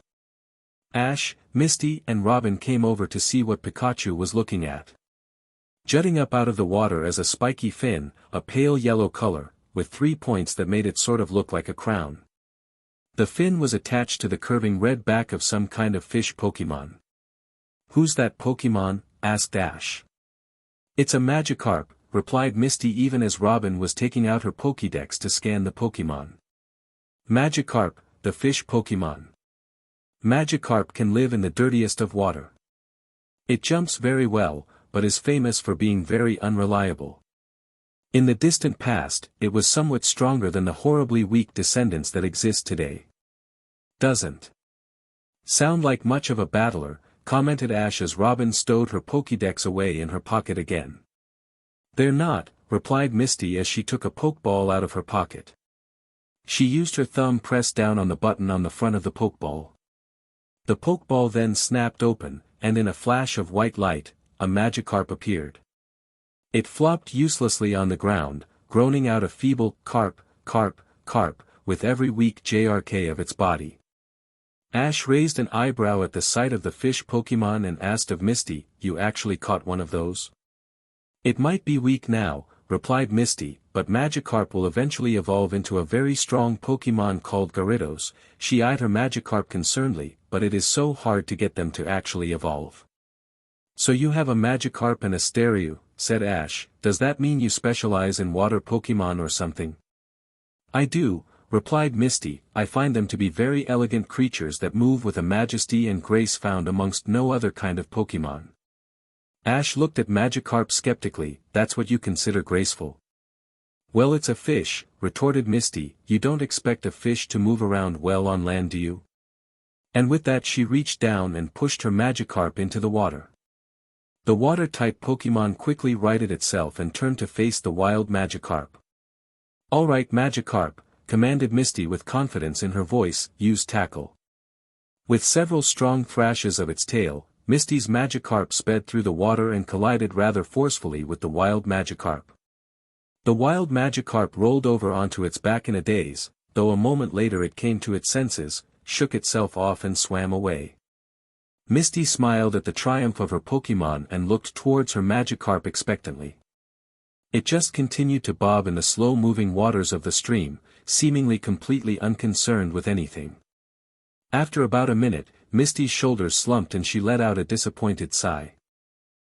Ash, Misty and Robin came over to see what Pikachu was looking at. Jutting up out of the water as a spiky fin, a pale yellow color, with 3 points that made it sort of look like a crown. The fin was attached to the curving red back of some kind of fish Pokemon. Who's that Pokemon? Asked Ash. It's a Magikarp, replied Misty even as Robin was taking out her Pokédex to scan the Pokemon. Magikarp, the fish Pokemon. Magikarp can live in the dirtiest of water. It jumps very well, but is famous for being very unreliable. In the distant past, it was somewhat stronger than the horribly weak descendants that exist today. Doesn't sound like much of a battler, commented Ash as Robin stowed her Pokédex away in her pocket again. They're not, replied Misty as she took a Pokeball out of her pocket. She used her thumb pressed down on the button on the front of the Pokeball. The Pokeball then snapped open, and in a flash of white light, a Magikarp appeared. It flopped uselessly on the ground, groaning out a feeble carp, carp, carp, with every weak JRK of its body. Ash raised an eyebrow at the sight of the fish Pokemon and asked of Misty, you actually caught one of those? It might be weak now, replied Misty, but Magikarp will eventually evolve into a very strong Pokemon called Gyarados. She eyed her Magikarp concernedly, but it is so hard to get them to actually evolve. So you have a Magikarp and a Staryu, said Ash, does that mean you specialize in water Pokemon or something? I do, replied Misty, I find them to be very elegant creatures that move with a majesty and grace found amongst no other kind of Pokemon. Ash looked at Magikarp skeptically, that's what you consider graceful? Well, it's a fish, retorted Misty, you don't expect a fish to move around well on land, do you? And with that she reached down and pushed her Magikarp into the water. The water-type Pokemon quickly righted itself and turned to face the wild Magikarp. All right, Magikarp, commanded Misty with confidence in her voice, use tackle. With several strong thrashes of its tail, Misty's Magikarp sped through the water and collided rather forcefully with the wild Magikarp. The wild Magikarp rolled over onto its back in a daze, though a moment later it came to its senses, shook itself off and swam away. Misty smiled at the triumph of her Pokemon and looked towards her Magikarp expectantly. It just continued to bob in the slow-moving waters of the stream, seemingly completely unconcerned with anything. After about a minute, Misty's shoulders slumped and she let out a disappointed sigh.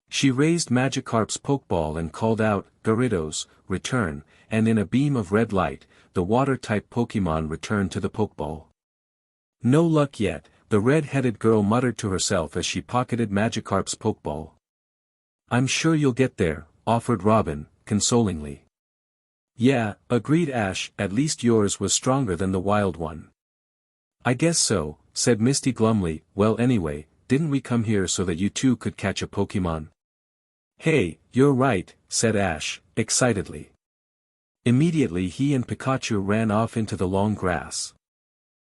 She raised Magikarp's Pokeball and called out, Gyarados, return, and in a beam of red light, the water-type Pokemon returned to the Pokeball. No luck yet, the red-headed girl muttered to herself as she pocketed Magikarp's Pokeball. I'm sure you'll get there, offered Robin, consolingly. Yeah, agreed Ash, at least yours was stronger than the wild one. I guess so, said Misty glumly, well anyway, didn't we come here so that you two could catch a Pokemon? Hey, you're right, said Ash, excitedly. Immediately he and Pikachu ran off into the long grass.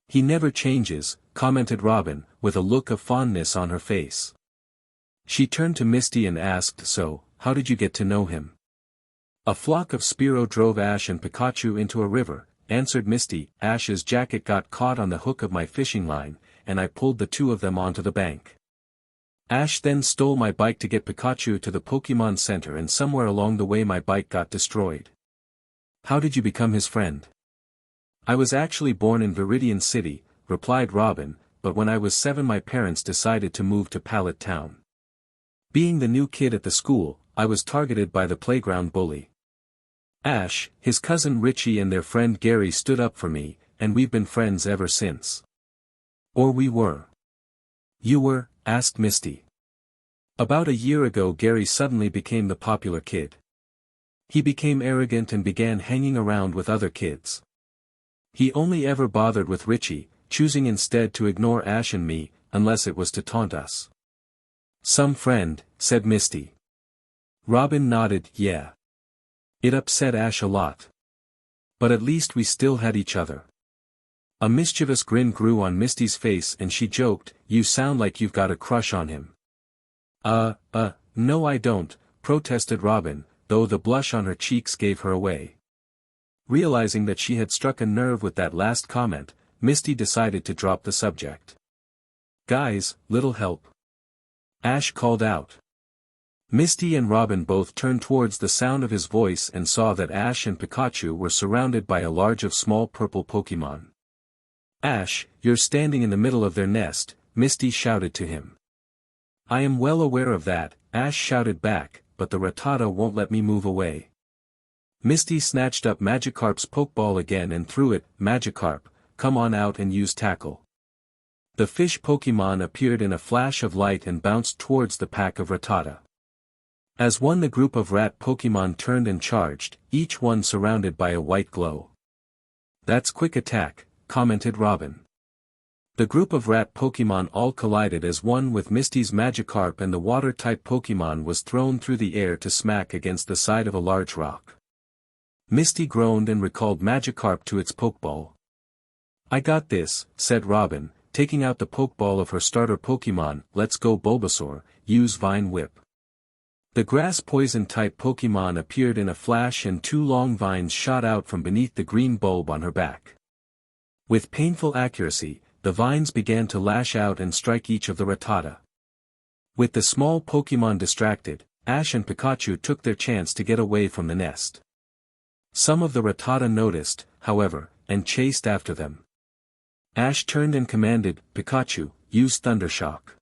He never changes, commented Robin, with a look of fondness on her face. She turned to Misty and asked, so, how did you get to know him? A flock of Spearow drove Ash and Pikachu into a river, answered Misty. Ash's jacket got caught on the hook of my fishing line, and I pulled the two of them onto the bank. Ash then stole my bike to get Pikachu to the Pokemon Center, and somewhere along the way my bike got destroyed. How did you become his friend? I was actually born in Viridian City, replied Robin, but when I was 7 my parents decided to move to Pallet Town. Being the new kid at the school, I was targeted by the playground bully. Ash, his cousin Richie and their friend Gary stood up for me, and we've been friends ever since. Or we were. You were? Asked Misty. About a year ago Gary suddenly became the popular kid. He became arrogant and began hanging around with other kids. He only ever bothered with Richie, choosing instead to ignore Ash and me, unless it was to taunt us. Some friend, said Misty. Robin nodded, yeah. It upset Ash a lot. But at least we still had each other. A mischievous grin grew on Misty's face and she joked, you sound like you've got a crush on him. No I don't, protested Robin, though the blush on her cheeks gave her away. Realizing that she had struck a nerve with that last comment, Misty decided to drop the subject. Guys, little help. Ash called out. Misty and Robin both turned towards the sound of his voice and saw that Ash and Pikachu were surrounded by a large of small purple Pokemon. Ash, you're standing in the middle of their nest, Misty shouted to him. I am well aware of that, Ash shouted back, but the Rattata won't let me move away. Misty snatched up Magikarp's Pokeball again and threw it. Magikarp, come on out and use Tackle. The fish Pokemon appeared in a flash of light and bounced towards the pack of Rattata. As one the group of rat Pokemon turned and charged, each one surrounded by a white glow. That's quick attack, commented Robin. The group of rat Pokemon all collided as one with Misty's Magikarp, and the water-type Pokemon was thrown through the air to smack against the side of a large rock. Misty groaned and recalled Magikarp to its Pokeball. I got this, said Robin, taking out the Pokeball of her starter Pokemon. Let's go Bulbasaur, use Vine Whip. The grass poison-type Pokemon appeared in a flash and 2 long vines shot out from beneath the green bulb on her back. With painful accuracy, the vines began to lash out and strike each of the Rattata. With the small Pokemon distracted, Ash and Pikachu took their chance to get away from the nest. Some of the Rattata noticed, however, and chased after them. Ash turned and commanded, Pikachu, use Thundershock.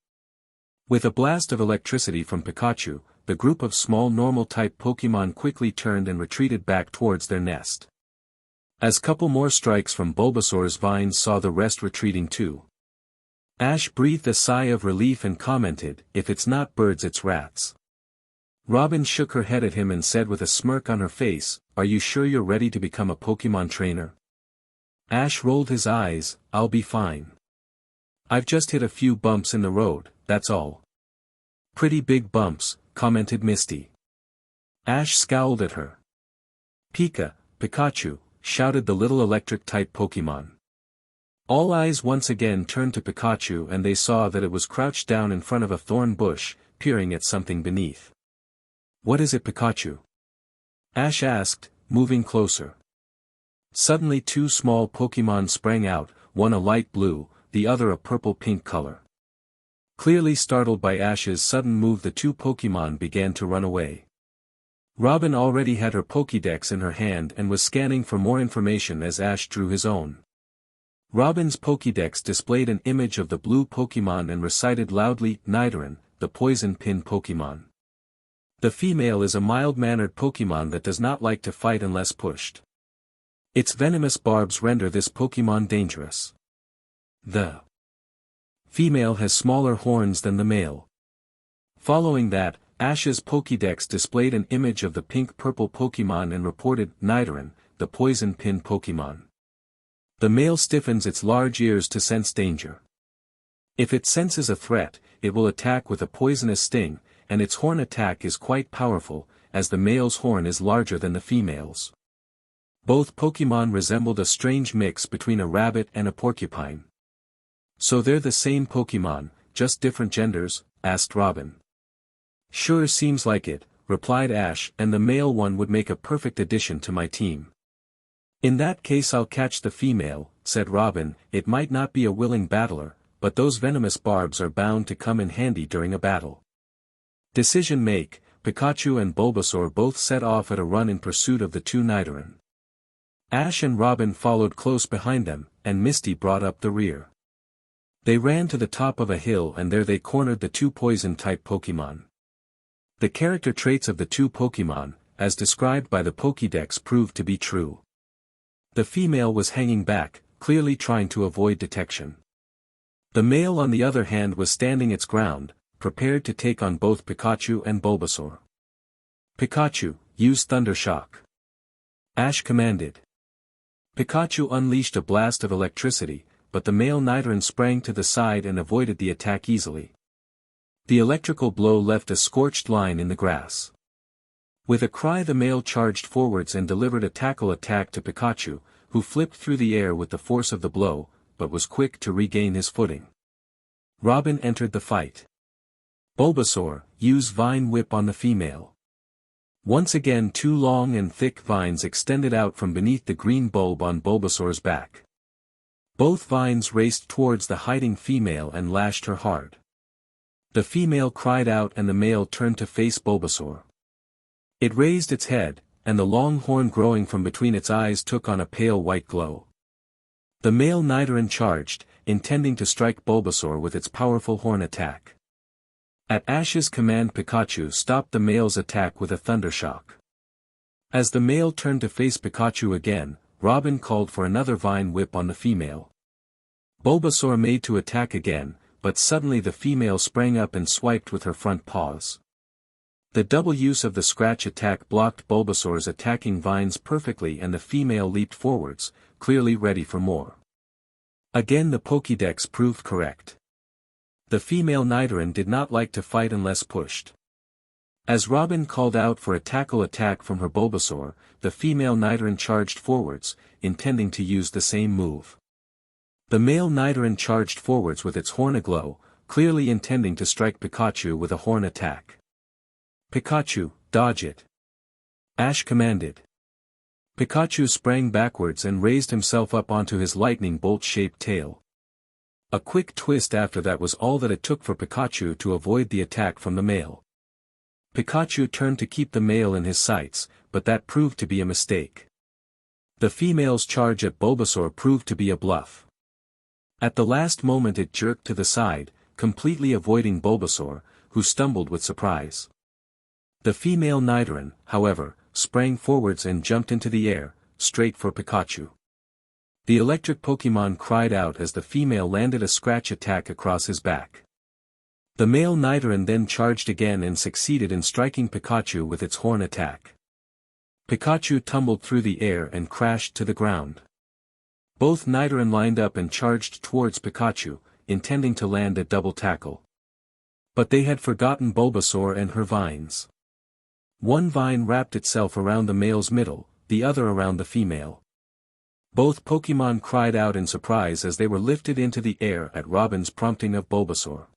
With a blast of electricity from Pikachu, the group of small normal-type Pokemon quickly turned and retreated back towards their nest. As couple more strikes from Bulbasaur's vines saw the rest retreating too. Ash breathed a sigh of relief and commented, if it's not birds it's rats. Robin shook her head at him and said with a smirk on her face, are you sure you're ready to become a Pokemon trainer? Ash rolled his eyes, I'll be fine. I've just hit a few bumps in the road, that's all. Pretty big bumps, commented Misty. Ash scowled at her. Pikachu, shouted the little electric-type Pokemon. All eyes once again turned to Pikachu and they saw that it was crouched down in front of a thorn bush, peering at something beneath. What is it, Pikachu? Ash asked, moving closer. Suddenly 2 small Pokemon sprang out, one a light blue, the other a purple-pink color. Clearly startled by Ash's sudden move, the 2 Pokemon began to run away. Robin already had her Pokédex in her hand and was scanning for more information as Ash drew his own. Robin's Pokédex displayed an image of the blue Pokemon and recited loudly, Nidoran, the poison pin Pokemon. The female is a mild-mannered Pokemon that does not like to fight unless pushed. Its venomous barbs render this Pokemon dangerous. The female has smaller horns than the male. Following that, Ash's Pokédex displayed an image of the pink-purple Pokemon and reported, Nidoran, the poison pin Pokemon. The male stiffens its large ears to sense danger. If it senses a threat, it will attack with a poisonous sting, and its horn attack is quite powerful, as the male's horn is larger than the female's. Both Pokemon resembled a strange mix between a rabbit and a porcupine. So they're the same Pokemon, just different genders? Asked Robin. Sure seems like it, replied Ash, and the male one would make a perfect addition to my team. In that case I'll catch the female, said Robin. It might not be a willing battler, but those venomous barbs are bound to come in handy during a battle. Decision make, Pikachu and Bulbasaur both set off at a run in pursuit of the two Nidoran. Ash and Robin followed close behind them, and Misty brought up the rear. They ran to the top of a hill and there they cornered the two poison-type Pokémon. The character traits of the two Pokémon, as described by the Pokédex, proved to be true. The female was hanging back, clearly trying to avoid detection. The male on the other hand was standing its ground, prepared to take on both Pikachu and Bulbasaur. "Pikachu, use Thunder Shock," Ash commanded. Pikachu unleashed a blast of electricity, but the male Nidoran sprang to the side and avoided the attack easily. The electrical blow left a scorched line in the grass. With a cry, the male charged forwards and delivered a tackle attack to Pikachu, who flipped through the air with the force of the blow, but was quick to regain his footing. Robin entered the fight. "Bulbasaur, use Vine Whip on the female." Once again two long and thick vines extended out from beneath the green bulb on Bulbasaur's back. Both vines raced towards the hiding female and lashed her hard. The female cried out and the male turned to face Bulbasaur. It raised its head, and the long horn growing from between its eyes took on a pale white glow. The male Nidoran charged, intending to strike Bulbasaur with its powerful horn attack. At Ash's command, Pikachu stopped the male's attack with a Thunder Shock. As the male turned to face Pikachu again, Robin called for another Vine Whip on the female. Bulbasaur made to attack again, but suddenly the female sprang up and swiped with her front paws. The double use of the scratch attack blocked Bulbasaur's attacking vines perfectly and the female leaped forwards, clearly ready for more. Again the Pokédex proved correct. The female Nidoran did not like to fight unless pushed. As Robin called out for a tackle attack from her Bulbasaur, the female Nidoran charged forwards, intending to use the same move. The male Nidoran charged forwards with its horn aglow, clearly intending to strike Pikachu with a horn attack. "Pikachu, dodge it," Ash commanded. Pikachu sprang backwards and raised himself up onto his lightning bolt-shaped tail. A quick twist after that was all that it took for Pikachu to avoid the attack from the male. Pikachu turned to keep the male in his sights, but that proved to be a mistake. The female's charge at Bulbasaur proved to be a bluff. At the last moment it jerked to the side, completely avoiding Bulbasaur, who stumbled with surprise. The female Nidoran, however, sprang forwards and jumped into the air, straight for Pikachu. The electric Pokémon cried out as the female landed a scratch attack across his back. The male Nidoran then charged again and succeeded in striking Pikachu with its horn attack. Pikachu tumbled through the air and crashed to the ground. Both Nidoran lined up and charged towards Pikachu, intending to land a double tackle. But they had forgotten Bulbasaur and her vines. One vine wrapped itself around the male's middle, the other around the female. Both Pokémon cried out in surprise as they were lifted into the air at Robin's prompting of Bulbasaur.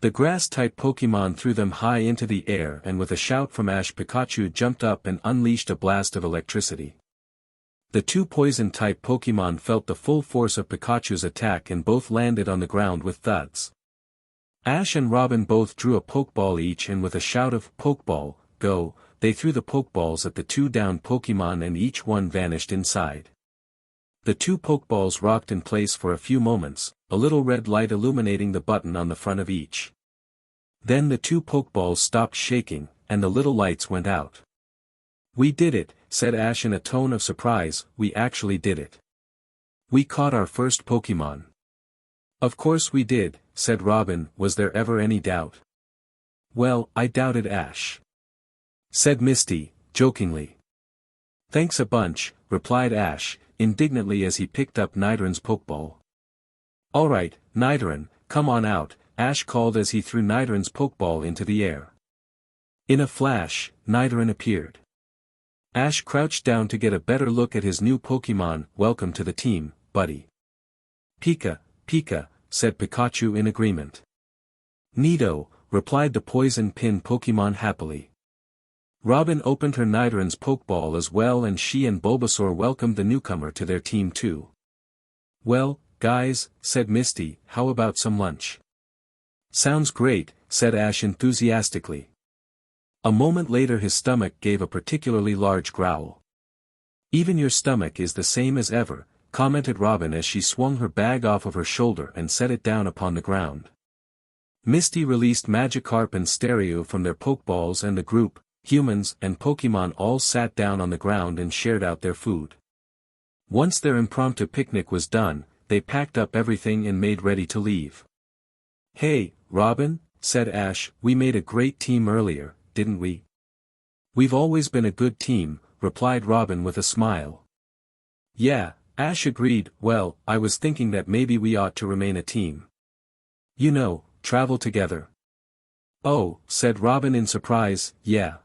The grass-type Pokémon threw them high into the air and with a shout from Ash, Pikachu jumped up and unleashed a blast of electricity. The two poison-type Pokémon felt the full force of Pikachu's attack and both landed on the ground with thuds. Ash and Robin both drew a Pokeball each and with a shout of "Pokeball, go," they threw the Pokeballs at the two downed Pokémon and each one vanished inside. The two Pokeballs rocked in place for a few moments, a little red light illuminating the button on the front of each. Then the two Pokeballs stopped shaking, and the little lights went out. "We did it," said Ash in a tone of surprise, "we actually did it. We caught our first Pokémon." "Of course we did," said Robin, "was there ever any doubt?" "Well, I doubted Ash," said Misty, jokingly. "Thanks a bunch," replied Ash, indignantly as he picked up Nidoran's Pokeball. "All right, Nidoran, come on out," Ash called as he threw Nidoran's Pokeball into the air. In a flash, Nidoran appeared. Ash crouched down to get a better look at his new Pokémon. "Welcome to the team, buddy." "Pika, Pika," said Pikachu in agreement. "Neato," replied the Poison Pin Pokémon happily. Robin opened her Nidoran's Pokeball as well and she and Bulbasaur welcomed the newcomer to their team too. "Well, guys, said Misty, how about some lunch? Sounds great, said Ash enthusiastically. A moment later his stomach gave a particularly large growl. Even your stomach is the same as ever, commented Robin as she swung her bag off of her shoulder and set it down upon the ground. Misty released Magikarp and Stereo from their Pokeballs and the group, humans and Pokemon all sat down on the ground and shared out their food. Once their impromptu picnic was done, they packed up everything and made ready to leave. Hey, Robin, said Ash, we made a great team earlier, didn't we? We've always been a good team, replied Robin with a smile. Yeah, Ash agreed, well, I was thinking that maybe we ought to remain a team. You know, travel together. Oh, said Robin in surprise, yeah,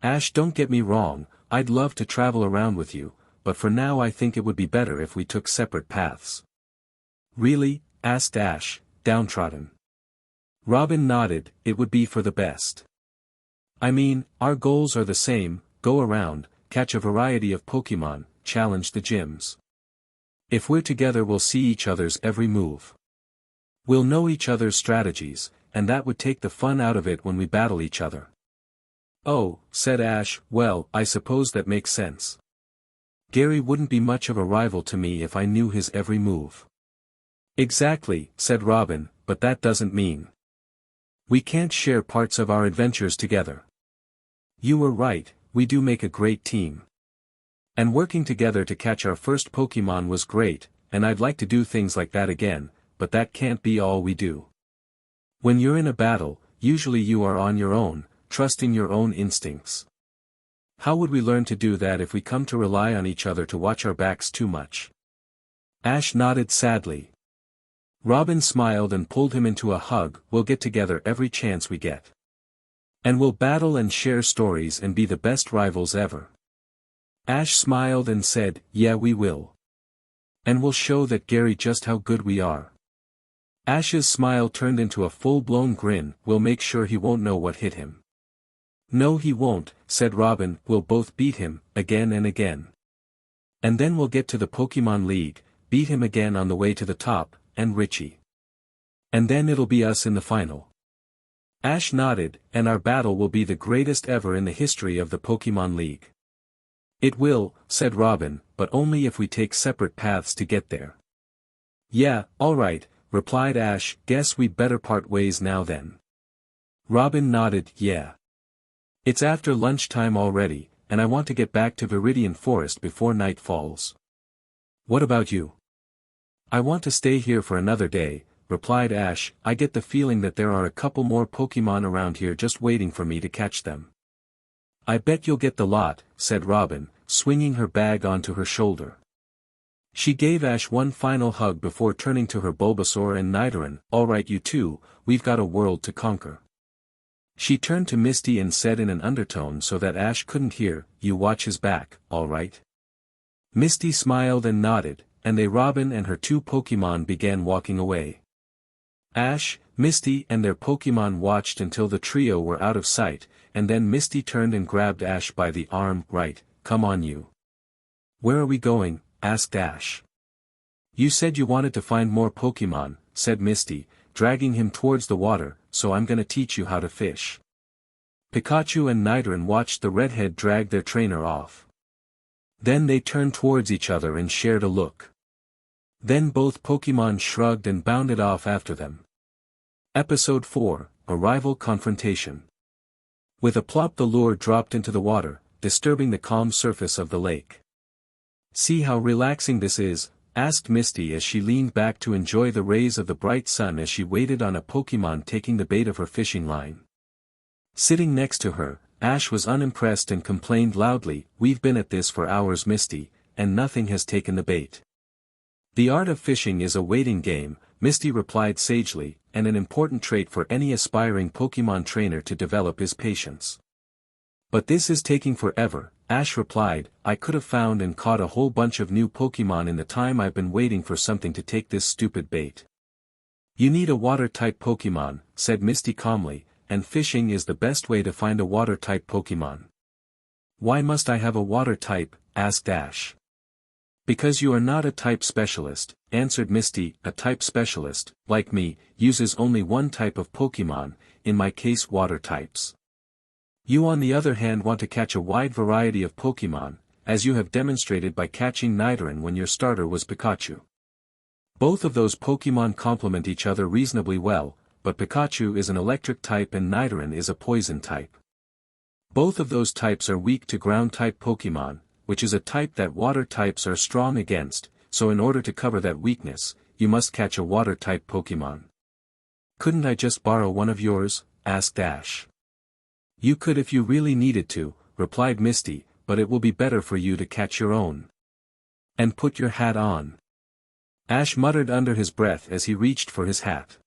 Ash, don't get me wrong, I'd love to travel around with you, but for now I think it would be better if we took separate paths. Really? Asked Ash, downtrodden. Robin nodded, it would be for the best. I mean, our goals are the same, go around, catch a variety of Pokemon, challenge the gyms. If we're together we'll see each other's every move. We'll know each other's strategies, and that would take the fun out of it when we battle each other. Oh, said Ash, well, I suppose that makes sense. Gary wouldn't be much of a rival to me if I knew his every move. Exactly, said Robin, but that doesn't mean we can't share parts of our adventures together. You were right, we do make a great team. And working together to catch our first Pokemon was great, and I'd like to do things like that again, but that can't be all we do. When you're in a battle, usually you are on your own, trusting your own instincts. How would we learn to do that if we come to rely on each other to watch our backs too much? Ash nodded sadly. Robin smiled and pulled him into a hug, we'll get together every chance we get. And we'll battle and share stories and be the best rivals ever. Ash smiled and said, yeah we will. And we'll show that Gary just how good we are. Ash's smile turned into a full-blown grin, we'll make sure he won't know what hit him. No he won't, said Robin, we'll both beat him, again and again. And then we'll get to the Pokemon League, beat him again on the way to the top, and Richie. And then it'll be us in the final. Ash nodded, and our battle will be the greatest ever in the history of the Pokemon League. It will, said Robin, but only if we take separate paths to get there. Yeah, alright, replied Ash, guess we'd better part ways now then. Robin nodded, yeah. It's after lunchtime already, and I want to get back to Viridian Forest before night falls. What about you? I want to stay here for another day, replied Ash, I get the feeling that there are a couple more Pokemon around here just waiting for me to catch them. I bet you'll get the lot, said Robin, swinging her bag onto her shoulder. She gave Ash one final hug before turning to her Bulbasaur and Nidoran, alright you two, we've got a world to conquer. She turned to Misty and said in an undertone so that Ash couldn't hear, you watch his back, alright? Misty smiled and nodded, and Robin and her two Pokemon began walking away. Ash, Misty and their Pokemon watched until the trio were out of sight, and then Misty turned and grabbed Ash by the arm, right, come on you. Where are we going? Asked Ash. You said you wanted to find more Pokemon, said Misty, dragging him towards the water, so I'm gonna teach you how to fish. Pikachu and Nidoran watched the redhead drag their trainer off. Then they turned towards each other and shared a look. Then both Pokemon shrugged and bounded off after them. Episode 4, A Rival Confrontation. With a plop the lure dropped into the water, disturbing the calm surface of the lake. See how relaxing this is, asked Misty as she leaned back to enjoy the rays of the bright sun as she waited on a Pokemon taking the bait of her fishing line. Sitting next to her, Ash was unimpressed and complained loudly, we've been at this for hours Misty, and nothing has taken the bait. The art of fishing is a waiting game, Misty replied sagely, and an important trait for any aspiring Pokemon trainer to develop is patience. But this is taking forever, Ash replied, I could have found and caught a whole bunch of new Pokemon in the time I've been waiting for something to take this stupid bait. You need a water-type Pokemon, said Misty calmly, and fishing is the best way to find a water-type Pokemon. Why must I have a water type? Asked Ash. Because you are not a type specialist, answered Misty. A type specialist, like me, uses only one type of Pokemon, in my case water types. You on the other hand want to catch a wide variety of Pokemon, as you have demonstrated by catching Nidoran when your starter was Pikachu. Both of those Pokemon complement each other reasonably well, but Pikachu is an electric type and Nidoran is a poison type. Both of those types are weak to ground-type Pokemon, which is a type that water types are strong against, so in order to cover that weakness, you must catch a water-type Pokemon. Couldn't I just borrow one of yours? Asked Ash. You could if you really needed to, replied Misty, but it will be better for you to catch your own. And put your hat on. Ash muttered under his breath as he reached for his hat.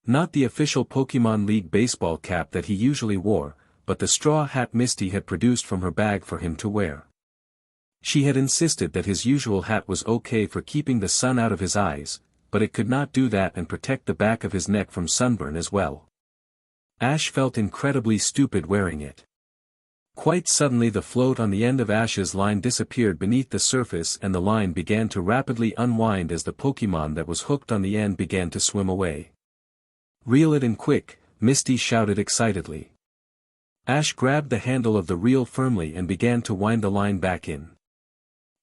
Not the official Pokemon League baseball cap that he usually wore, but the straw hat Misty had produced from her bag for him to wear. She had insisted that his usual hat was okay for keeping the sun out of his eyes, but it could not do that and protect the back of his neck from sunburn as well. Ash felt incredibly stupid wearing it. Quite suddenly the float on the end of Ash's line disappeared beneath the surface and the line began to rapidly unwind as the Pokemon that was hooked on the end began to swim away. Reel it in quick, Misty shouted excitedly. Ash grabbed the handle of the reel firmly and began to wind the line back in.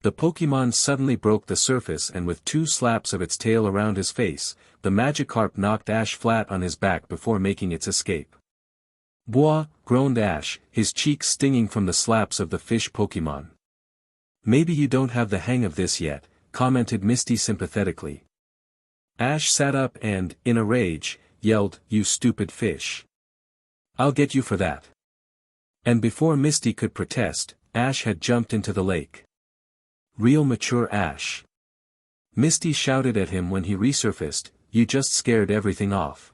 The Pokemon suddenly broke the surface and with 2 slaps of its tail around his face, the Magikarp knocked Ash flat on his back before making its escape. "Bwah," groaned Ash, his cheeks stinging from the slaps of the fish Pokemon. "Maybe you don't have the hang of this yet," commented Misty sympathetically. Ash sat up and, in a rage, yelled, "You stupid fish. I'll get you for that." And before Misty could protest, Ash had jumped into the lake. "Real mature Ash." Misty shouted at him when he resurfaced, "You just scared everything off.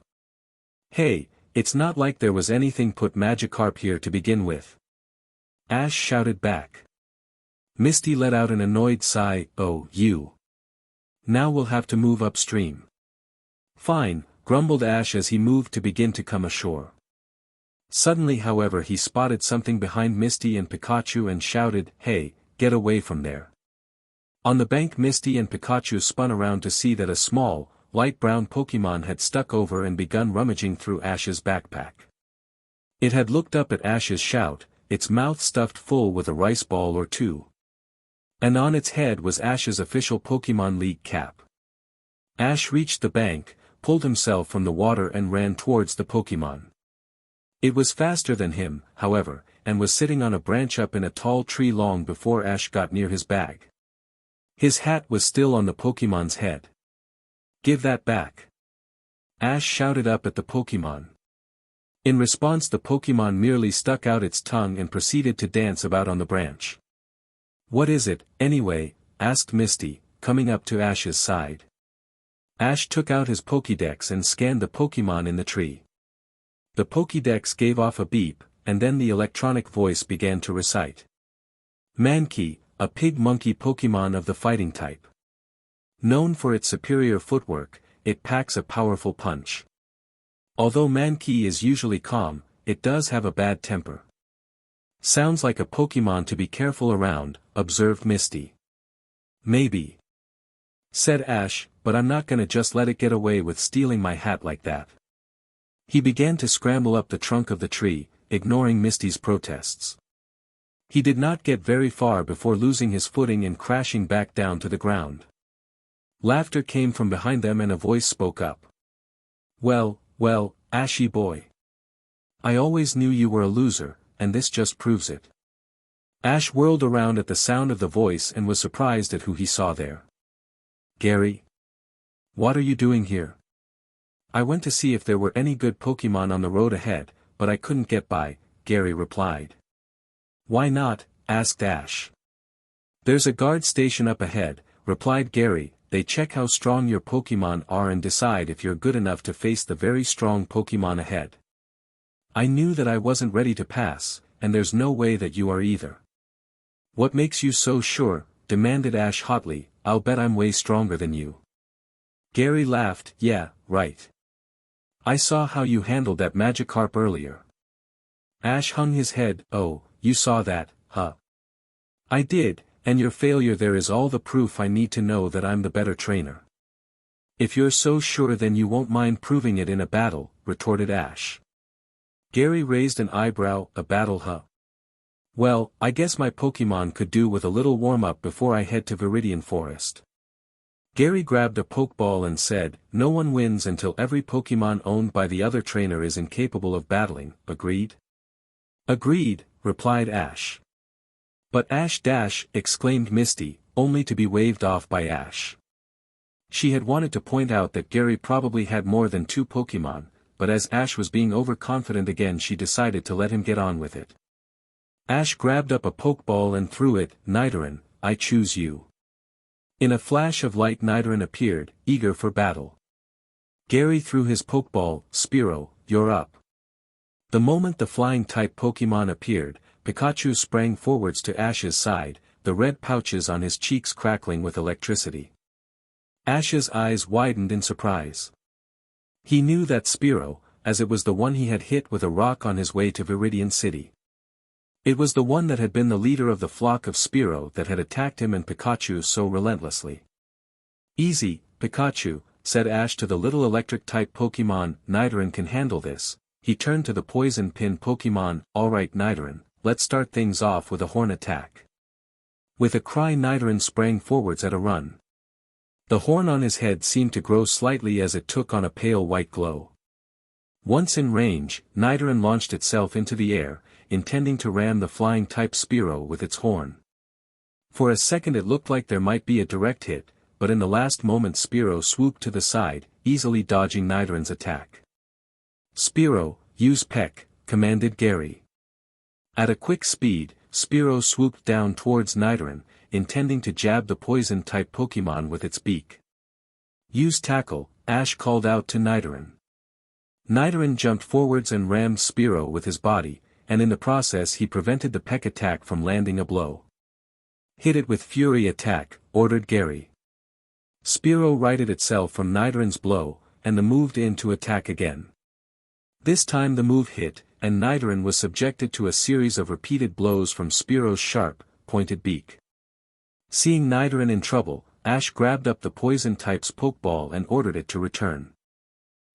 Hey, it's not like there was anything put Magikarp here to begin with." Ash shouted back. Misty let out an annoyed sigh, "Oh, you. Now we'll have to move upstream." "Fine," grumbled Ash as he moved to begin to come ashore. Suddenly however he spotted something behind Misty and Pikachu and shouted, "Hey, get away from there." On the bank Misty and Pikachu spun around to see that a small, light brown Pokemon had stuck over and begun rummaging through Ash's backpack. It had looked up at Ash's shout, its mouth stuffed full with a rice ball or two. And on its head was Ash's official Pokemon League cap. Ash reached the bank, pulled himself from the water and ran towards the Pokemon. It was faster than him, however, and was sitting on a branch up in a tall tree long before Ash got near his bag. His hat was still on the Pokemon's head. "Give that back." Ash shouted up at the Pokemon. In response the Pokemon merely stuck out its tongue and proceeded to dance about on the branch. "What is it, anyway?" asked Misty, coming up to Ash's side. Ash took out his Pokédex and scanned the Pokemon in the tree. The Pokédex gave off a beep, and then the electronic voice began to recite. Mankey, a pig-monkey Pokemon of the fighting type. Known for its superior footwork, it packs a powerful punch. Although Mankey is usually calm, it does have a bad temper. Sounds like a Pokemon to be careful around, observed Misty. "Maybe," said Ash, "but I'm not gonna just let it get away with stealing my hat like that." He began to scramble up the trunk of the tree, ignoring Misty's protests. He did not get very far before losing his footing and crashing back down to the ground. Laughter came from behind them and a voice spoke up. Well, Ashy boy. I always knew you were a loser, and this just proves it." Ash whirled around at the sound of the voice and was surprised at who he saw there. "Gary? What are you doing here?" "I went to see if there were any good Pokemon on the road ahead, but I couldn't get by," Gary replied. "Why not?" asked Ash. "There's a guard station up ahead," replied Gary. "They check how strong your Pokemon are and decide if you're good enough to face the very strong Pokemon ahead. I knew that I wasn't ready to pass, and there's no way that you are either." "What makes you so sure?" demanded Ash hotly. "I'll bet I'm way stronger than you." Gary laughed. "Yeah, right. I saw how you handled that Magikarp earlier." Ash hung his head. "Oh, you saw that, huh?" "I did, And your failure there is all the proof I need to know that I'm the better trainer. If you're so sure then you won't mind proving it in a battle, retorted Ash. Gary raised an eyebrow. A battle, huh? Well, I guess my Pokemon could do with a little warm-up before I head to Viridian Forest. Gary grabbed a Pokeball and said, no one wins until every Pokemon owned by the other trainer is incapable of battling, agreed? Agreed, replied Ash. But Ash dash, exclaimed Misty, only to be waved off by Ash. She had wanted to point out that Gary probably had more than 2 Pokemon, but as Ash was being overconfident again she decided to let him get on with it. Ash grabbed up a Pokeball and threw it. Nidoran, I choose you. In a flash of light Nidoran appeared, eager for battle. Gary threw his Pokeball. Spearow, you're up. The moment the flying-type Pokemon appeared, Pikachu sprang forwards to Ash's side, the red pouches on his cheeks crackling with electricity. Ash's eyes widened in surprise. He knew that Spearow, as it was the one he had hit with a rock on his way to Viridian City. It was the one that had been the leader of the flock of Spearow that had attacked him and Pikachu so relentlessly. Easy, Pikachu, said Ash to the little electric-type Pokemon. Nidoran can handle this. He turned to the poison pin Pokemon. Alright Nidoran, let's start things off with a horn attack. With a cry Nidoran sprang forwards at a run. The horn on his head seemed to grow slightly as it took on a pale white glow. Once in range, Nidoran launched itself into the air, intending to ram the flying-type Spearow with its horn. For a second it looked like there might be a direct hit, but in the last moment Spearow swooped to the side, easily dodging Nidoran's attack. Spearow, use Peck, commanded Gary. At a quick speed, Spearow swooped down towards Nidoran, intending to jab the poison-type Pokemon with its beak. Use Tackle, Ash called out to Nidoran. Nidoran jumped forwards and rammed Spearow with his body, and in the process he prevented the Peck attack from landing a blow. Hit it with Fury Attack, ordered Gary. Spearow righted itself from Nidoran's blow, and the moved in to attack again. This time the move hit, and Nidoran was subjected to a series of repeated blows from Spearow's sharp, pointed beak. Seeing Nidoran in trouble, Ash grabbed up the poison-type's Pokeball and ordered it to return.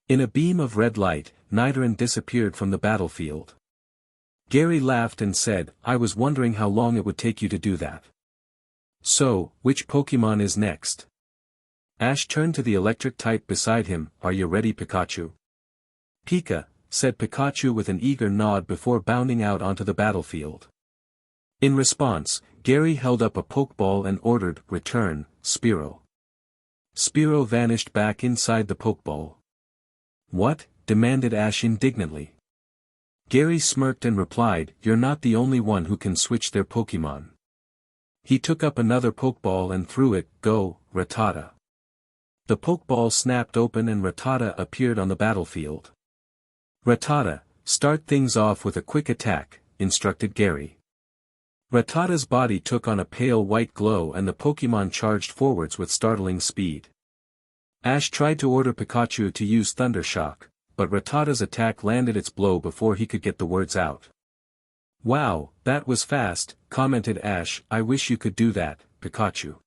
In a beam of red light, Nidoran disappeared from the battlefield. Gary laughed and said, I was wondering how long it would take you to do that. So, which Pokemon is next? Ash turned to the electric type beside him. Are you ready Pikachu? Pika, said Pikachu with an eager nod before bounding out onto the battlefield. In response, Gary held up a Pokeball and ordered, return, Spearow. Spearow vanished back inside the Pokeball. What? Demanded Ash indignantly. Gary smirked and replied, you're not the only one who can switch their Pokemon. He took up another Pokeball and threw it. Go, Rattata. The Pokeball snapped open and Rattata appeared on the battlefield. Rattata, start things off with a quick attack, instructed Gary. Rattata's body took on a pale white glow and the Pokemon charged forwards with startling speed. Ash tried to order Pikachu to use Thunder Shock, but Rattata's attack landed its blow before he could get the words out. Wow, that was fast, commented Ash. I wish you could do that, Pikachu.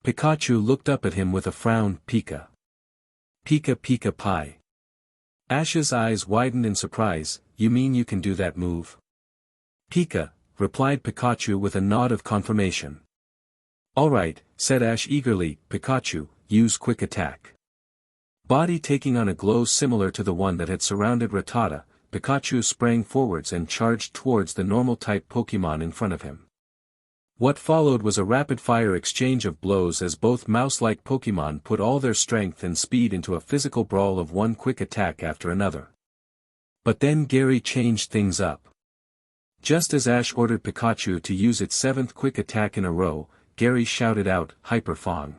Pikachu looked up at him with a frown. Pika. Pika Pika Pie. Ash's eyes widened in surprise. You mean you can do that move? Pika, replied Pikachu with a nod of confirmation. Alright, said Ash eagerly. Pikachu, use Quick Attack. Body taking on a glow similar to the one that had surrounded Rattata, Pikachu sprang forwards and charged towards the normal-type Pokemon in front of him. What followed was a rapid-fire exchange of blows as both mouse-like Pokemon put all their strength and speed into a physical brawl of one quick attack after another. But then Gary changed things up. Just as Ash ordered Pikachu to use its 7th quick attack in a row, Gary shouted out, Hyper Fang.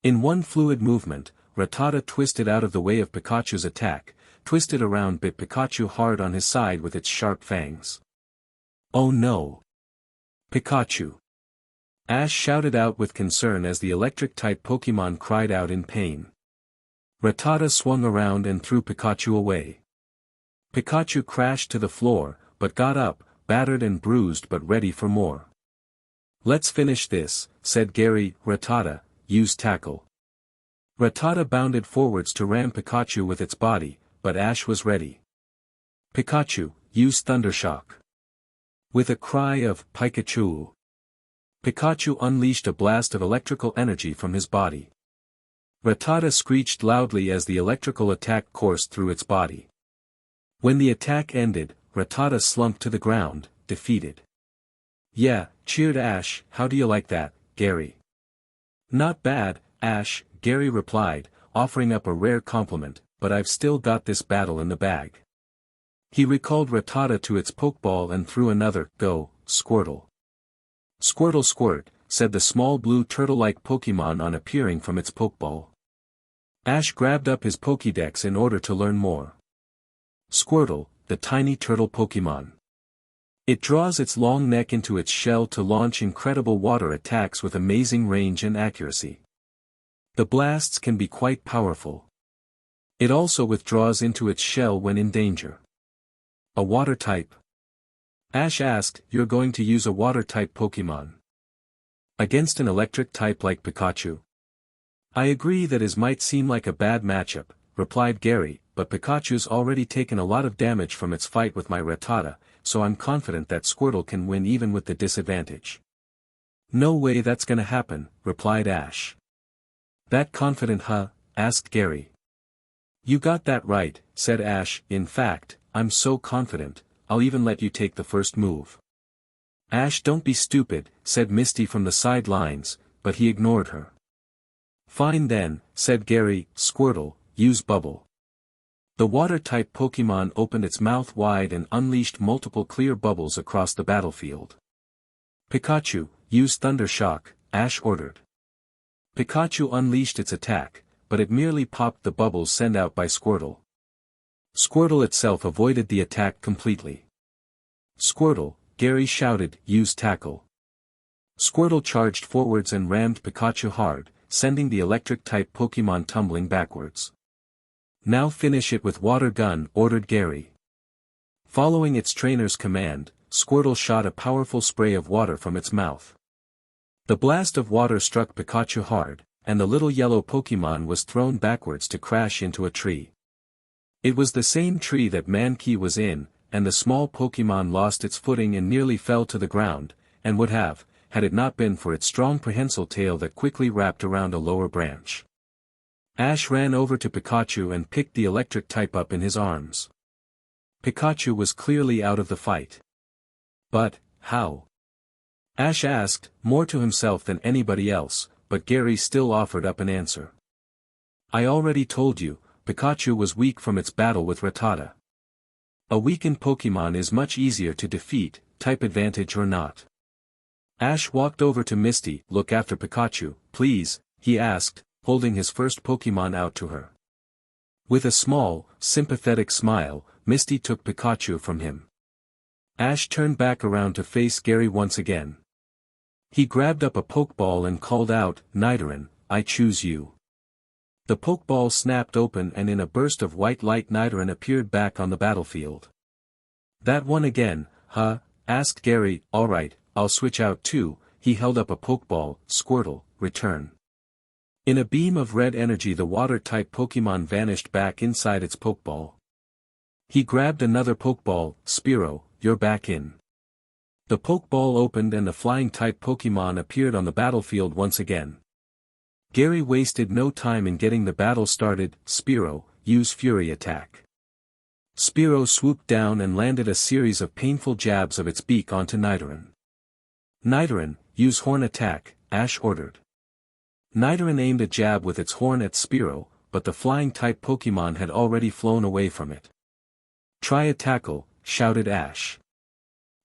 In one fluid movement, Rattata twisted out of the way of Pikachu's attack, twisted around, bit Pikachu hard on his side with its sharp fangs. Oh no! Pikachu! Ash shouted out with concern as the electric-type Pokemon cried out in pain. Rattata swung around and threw Pikachu away. Pikachu crashed to the floor, but got up, battered and bruised but ready for more. Let's finish this, said Gary. Rattata, use tackle. Rattata bounded forwards to ram Pikachu with its body, but Ash was ready. Pikachu, use Thundershock. With a cry of Pikachu, Pikachu unleashed a blast of electrical energy from his body. Rattata screeched loudly as the electrical attack coursed through its body. When the attack ended, Rattata slumped to the ground, defeated. Yeah, cheered Ash. How do you like that, Gary? Not bad, Ash, Gary replied, offering up a rare compliment, but I've still got this battle in the bag. He recalled Rattata to its Pokeball and threw another, Go, Squirtle. Squirtle squirt, said the small blue turtle-like Pokemon on appearing from its Pokeball. Ash grabbed up his Pokédex in order to learn more. Squirtle, the tiny turtle Pokemon. It draws its long neck into its shell to launch incredible water attacks with amazing range and accuracy. The blasts can be quite powerful. It also withdraws into its shell when in danger. A water type? Ash asked. You're going to use a water type Pokemon against an electric type like Pikachu? I agree that it might seem like a bad matchup, replied Gary, but Pikachu's already taken a lot of damage from its fight with my Rattata, so I'm confident that Squirtle can win even with the disadvantage. No way that's gonna happen, replied Ash. That confident, huh? Asked Gary. You got that right, said Ash. In fact, I'm so confident, I'll even let you take the first move. Ash, don't be stupid, said Misty from the sidelines, but he ignored her. Fine then, said Gary. Squirtle, use Bubble. The water-type Pokemon opened its mouth wide and unleashed multiple clear bubbles across the battlefield. Pikachu, use Thundershock, Ash ordered. Pikachu unleashed its attack, but it merely popped the bubbles sent out by Squirtle. Squirtle itself avoided the attack completely. Squirtle, Gary shouted, use Tackle. Squirtle charged forwards and rammed Pikachu hard, sending the electric-type Pokemon tumbling backwards. Now finish it with Water Gun, ordered Gary. Following its trainer's command, Squirtle shot a powerful spray of water from its mouth. The blast of water struck Pikachu hard, and the little yellow Pokemon was thrown backwards to crash into a tree. It was the same tree that Mankey was in, and the small Pokemon lost its footing and nearly fell to the ground, and would have, had it not been for its strong prehensile tail that quickly wrapped around a lower branch. Ash ran over to Pikachu and picked the electric type up in his arms. Pikachu was clearly out of the fight. But, how? Ash asked, more to himself than anybody else, but Gary still offered up an answer. I already told you, Pikachu was weak from its battle with Rattata. A weakened Pokemon is much easier to defeat, type advantage or not. Ash walked over to Misty. Look after Pikachu, please, he asked, holding his first Pokemon out to her. With a small, sympathetic smile, Misty took Pikachu from him. Ash turned back around to face Gary once again. He grabbed up a Pokeball and called out, Nidoran, I choose you. The Pokeball snapped open and in a burst of white light Nidoran appeared back on the battlefield. That one again, huh? Asked Gary. Alright, I'll switch out too. He held up a Pokeball. Squirtle, return. In a beam of red energy the water-type Pokemon vanished back inside its Pokeball. He grabbed another Pokeball. Spearow, you're back in. The Pokeball opened and the flying-type Pokemon appeared on the battlefield once again. Gary wasted no time in getting the battle started. Spearow, use Fury Attack. Spearow swooped down and landed a series of painful jabs of its beak onto Nidoran. Nidoran, use Horn Attack, Ash ordered. Nidoran aimed a jab with its horn at Spearow, but the flying-type Pokemon had already flown away from it. Try a tackle, shouted Ash.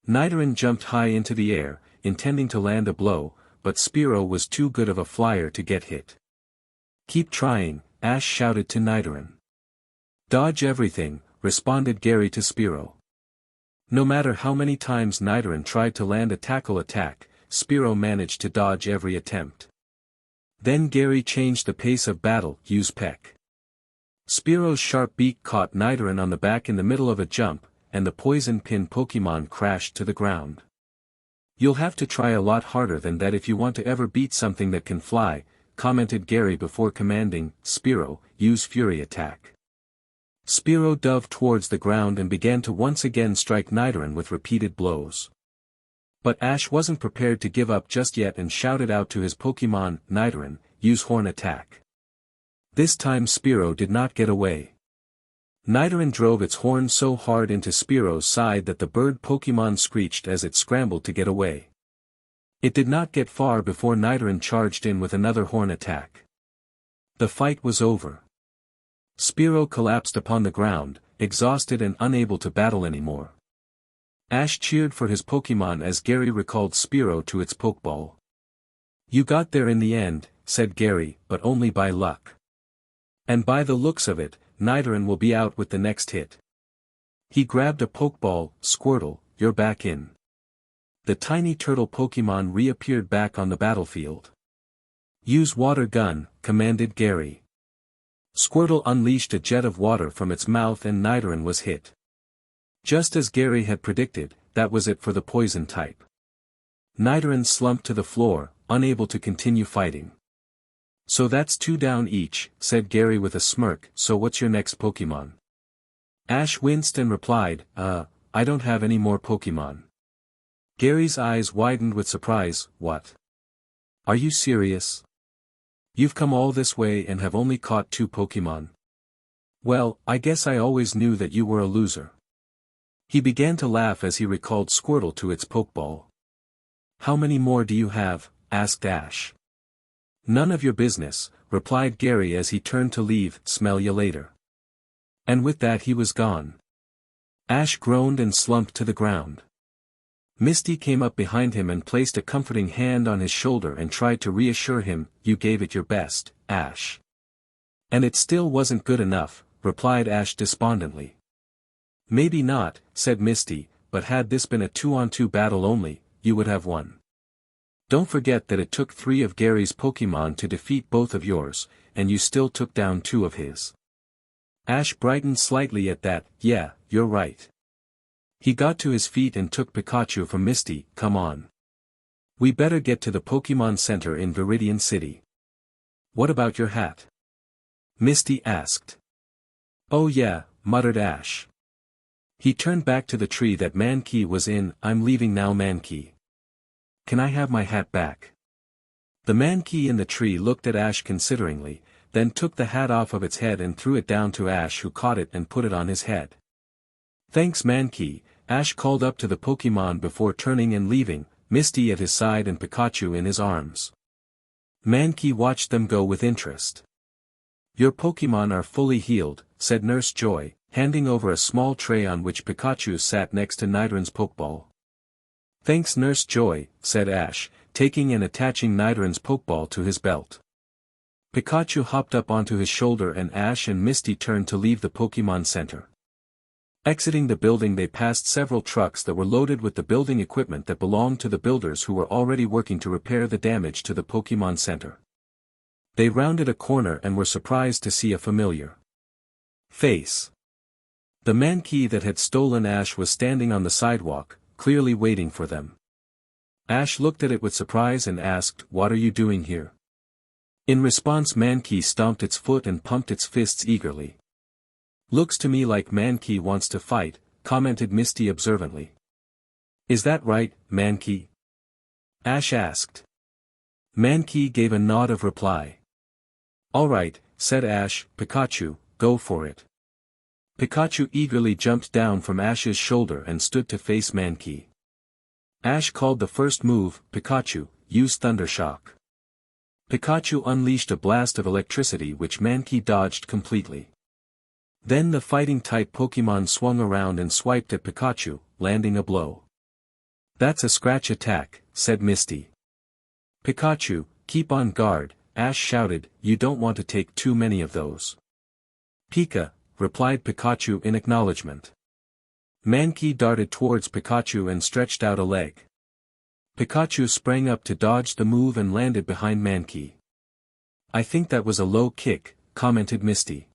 Nidoran jumped high into the air, intending to land a blow, but Spearow was too good of a flyer to get hit. Keep trying, Ash shouted to Nidoran. Dodge everything, responded Gary to Spearow. No matter how many times Nidoran tried to land a tackle attack, Spearow managed to dodge every attempt. Then Gary changed the pace of battle. Use Peck. Spearow's sharp beak caught Nidoran on the back in the middle of a jump, and the poison pin Pokemon crashed to the ground. You'll have to try a lot harder than that if you want to ever beat something that can fly, commented Gary before commanding, Spearow, use Fury Attack. Spearow dove towards the ground and began to once again strike Nidoran with repeated blows. But Ash wasn't prepared to give up just yet and shouted out to his Pokémon, Nidoran, use Horn Attack. This time Spearow did not get away. Nidoran drove its horn so hard into Spearow's side that the bird Pokémon screeched as it scrambled to get away. It did not get far before Nidoran charged in with another horn attack. The fight was over. Spearow collapsed upon the ground, exhausted and unable to battle anymore. Ash cheered for his Pokémon as Gary recalled Spearow to its Pokeball. You got there in the end, said Gary, but only by luck. And by the looks of it, Nidoran will be out with the next hit. He grabbed a Pokeball, Squirtle, you're back in. The tiny turtle Pokémon reappeared back on the battlefield. Use Water Gun, commanded Gary. Squirtle unleashed a jet of water from its mouth and Nidoran was hit. Just as Gary had predicted, that was it for the poison type. Nidoran slumped to the floor, unable to continue fighting. So that's 2 down each, said Gary with a smirk, so what's your next Pokémon? Ash winced and replied, I don't have any more Pokémon. Gary's eyes widened with surprise, what? Are you serious? You've come all this way and have only caught 2 Pokémon. Well, I guess I always knew that you were a loser. He began to laugh as he recalled Squirtle to its Pokeball. How many more do you have? Asked Ash. None of your business, replied Gary as he turned to leave, smell ya later. And with that he was gone. Ash groaned and slumped to the ground. Misty came up behind him and placed a comforting hand on his shoulder and tried to reassure him, you gave it your best, Ash. And it still wasn't good enough, replied Ash despondently. Maybe not, said Misty, but had this been a 2-on-2 battle only, you would have won. Don't forget that it took 3 of Gary's Pokémon to defeat both of yours, and you still took down 2 of his. Ash brightened slightly at that, yeah, you're right. He got to his feet and took Pikachu from Misty, come on. We better get to the Pokémon Center in Viridian City. What about your hat? Misty asked. Oh yeah, muttered Ash. He turned back to the tree that Mankey was in, I'm leaving now Mankey. Can I have my hat back? The Mankey in the tree looked at Ash consideringly, then took the hat off of its head and threw it down to Ash who caught it and put it on his head. Thanks Mankey, Ash called up to the Pokémon before turning and leaving, Misty at his side and Pikachu in his arms. Mankey watched them go with interest. Your Pokémon are fully healed, said Nurse Joy, handing over a small tray on which Pikachu sat next to Nidoran's Pokeball. Thanks Nurse Joy, said Ash, taking and attaching Nidoran's Pokeball to his belt. Pikachu hopped up onto his shoulder and Ash and Misty turned to leave the Pokémon Center. Exiting the building they passed several trucks that were loaded with the building equipment that belonged to the builders who were already working to repair the damage to the Pokémon Center. They rounded a corner and were surprised to see a familiar face. The Mankey that had stolen Ash was standing on the sidewalk, clearly waiting for them. Ash looked at it with surprise and asked, what are you doing here? In response Mankey stomped its foot and pumped its fists eagerly. Looks to me like Mankey wants to fight, commented Misty observantly. Is that right, Mankey? Ash asked. Mankey gave a nod of reply. All right, said Ash, Pikachu, go for it. Pikachu eagerly jumped down from Ash's shoulder and stood to face Mankey. Ash called the first move, Pikachu, use Thundershock. Pikachu unleashed a blast of electricity which Mankey dodged completely. Then the fighting-type Pokémon swung around and swiped at Pikachu, landing a blow. That's a scratch attack, said Misty. Pikachu, keep on guard, Ash shouted, you don't want to take too many of those. Pika, replied Pikachu in acknowledgement. Mankey darted towards Pikachu and stretched out a leg. Pikachu sprang up to dodge the move and landed behind Mankey. I think that was a low kick, commented Misty.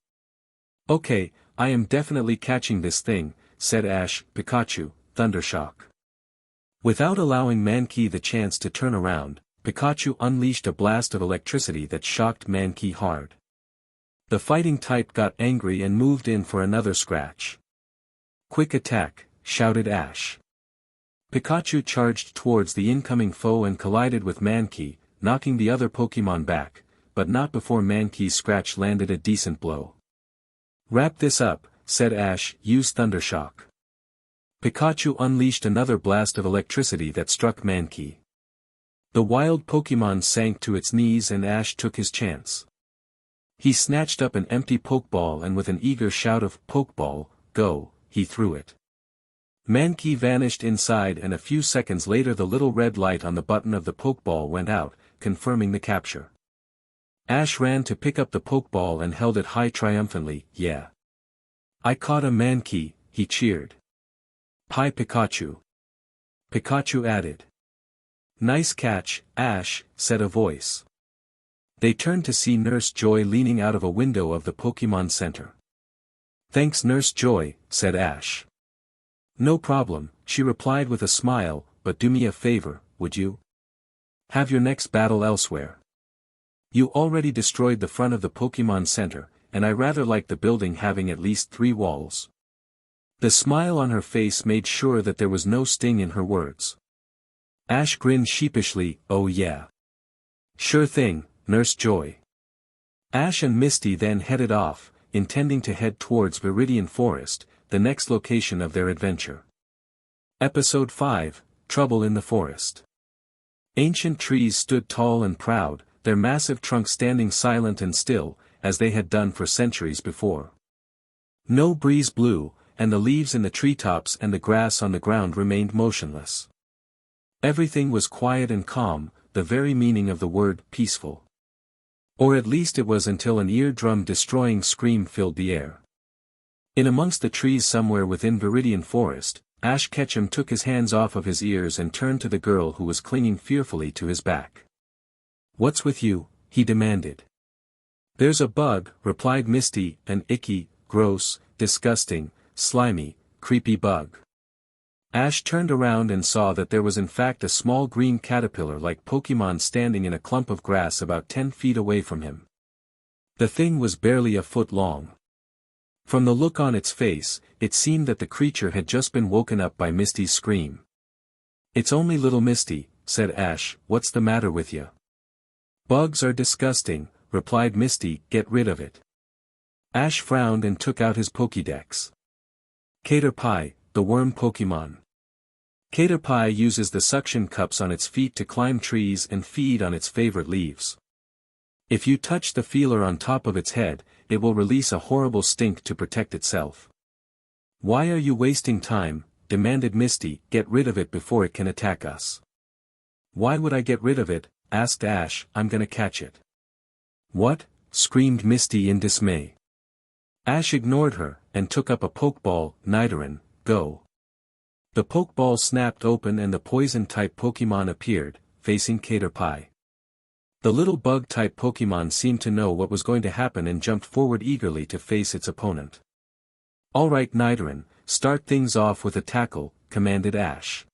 Okay, I am definitely catching this thing, said Ash, Pikachu, Thundershock. Without allowing Mankey the chance to turn around, Pikachu unleashed a blast of electricity that shocked Mankey hard. The fighting type got angry and moved in for another scratch. "Quick attack," shouted Ash. Pikachu charged towards the incoming foe and collided with Mankey, knocking the other Pokémon back, but not before Mankey's scratch landed a decent blow. "Wrap this up," said Ash, "use Thundershock." Pikachu unleashed another blast of electricity that struck Mankey. The wild Pokémon sank to its knees and Ash took his chance. He snatched up an empty Pokeball and with an eager shout of "Pokeball, go," he threw it. Mankey vanished inside and a few seconds later the little red light on the button of the Pokeball went out, confirming the capture. Ash ran to pick up the Pokeball and held it high triumphantly. "Yeah. I caught a Mankey," he cheered. "Hi Pikachu." Pikachu added. "Nice catch, Ash," said a voice. They turned to see Nurse Joy leaning out of a window of the Pokémon Center. "Thanks Nurse Joy," said Ash. "No problem," she replied with a smile, "but do me a favor, would you? Have your next battle elsewhere. You already destroyed the front of the Pokémon Center, and I rather like the building having at least 3 walls." The smile on her face made sure that there was no sting in her words. Ash grinned sheepishly. "Oh yeah. Sure thing, Nurse Joy." Ash and Misty then headed off, intending to head towards Viridian Forest, the next location of their adventure. Episode 5, Trouble in the Forest. Ancient trees stood tall and proud, their massive trunks standing silent and still, as they had done for centuries before. No breeze blew, and the leaves in the treetops and the grass on the ground remained motionless. Everything was quiet and calm, the very meaning of the word peaceful. Or at least it was until an eardrum-destroying scream filled the air. In amongst the trees somewhere within Viridian Forest, Ash Ketchum took his hands off of his ears and turned to the girl who was clinging fearfully to his back. "What's with you?" he demanded. "There's a bug," replied Misty, "an icky, gross, disgusting, slimy, creepy bug." Ash turned around and saw that there was in fact a small green caterpillar-like Pokémon standing in a clump of grass about 10 feet away from him. The thing was barely a foot long. From the look on its face, it seemed that the creature had just been woken up by Misty's scream. "It's only little Misty," said Ash, "what's the matter with you?" "Bugs are disgusting," replied Misty, "get rid of it." Ash frowned and took out his Pokédex. Caterpie, the worm Pokémon. Caterpie uses the suction cups on its feet to climb trees and feed on its favorite leaves. If you touch the feeler on top of its head, it will release a horrible stink to protect itself. "Why are you wasting time?" demanded Misty, "get rid of it before it can attack us." "Why would I get rid of it?" asked Ash, "I'm gonna catch it." "What?" screamed Misty in dismay. Ash ignored her, and took up a Pokeball. "Nidoran, go." The Pokeball snapped open and the poison-type Pokémon appeared, facing Caterpie. The little bug-type Pokémon seemed to know what was going to happen and jumped forward eagerly to face its opponent. "Alright Nidoran, start things off with a tackle," commanded Ash.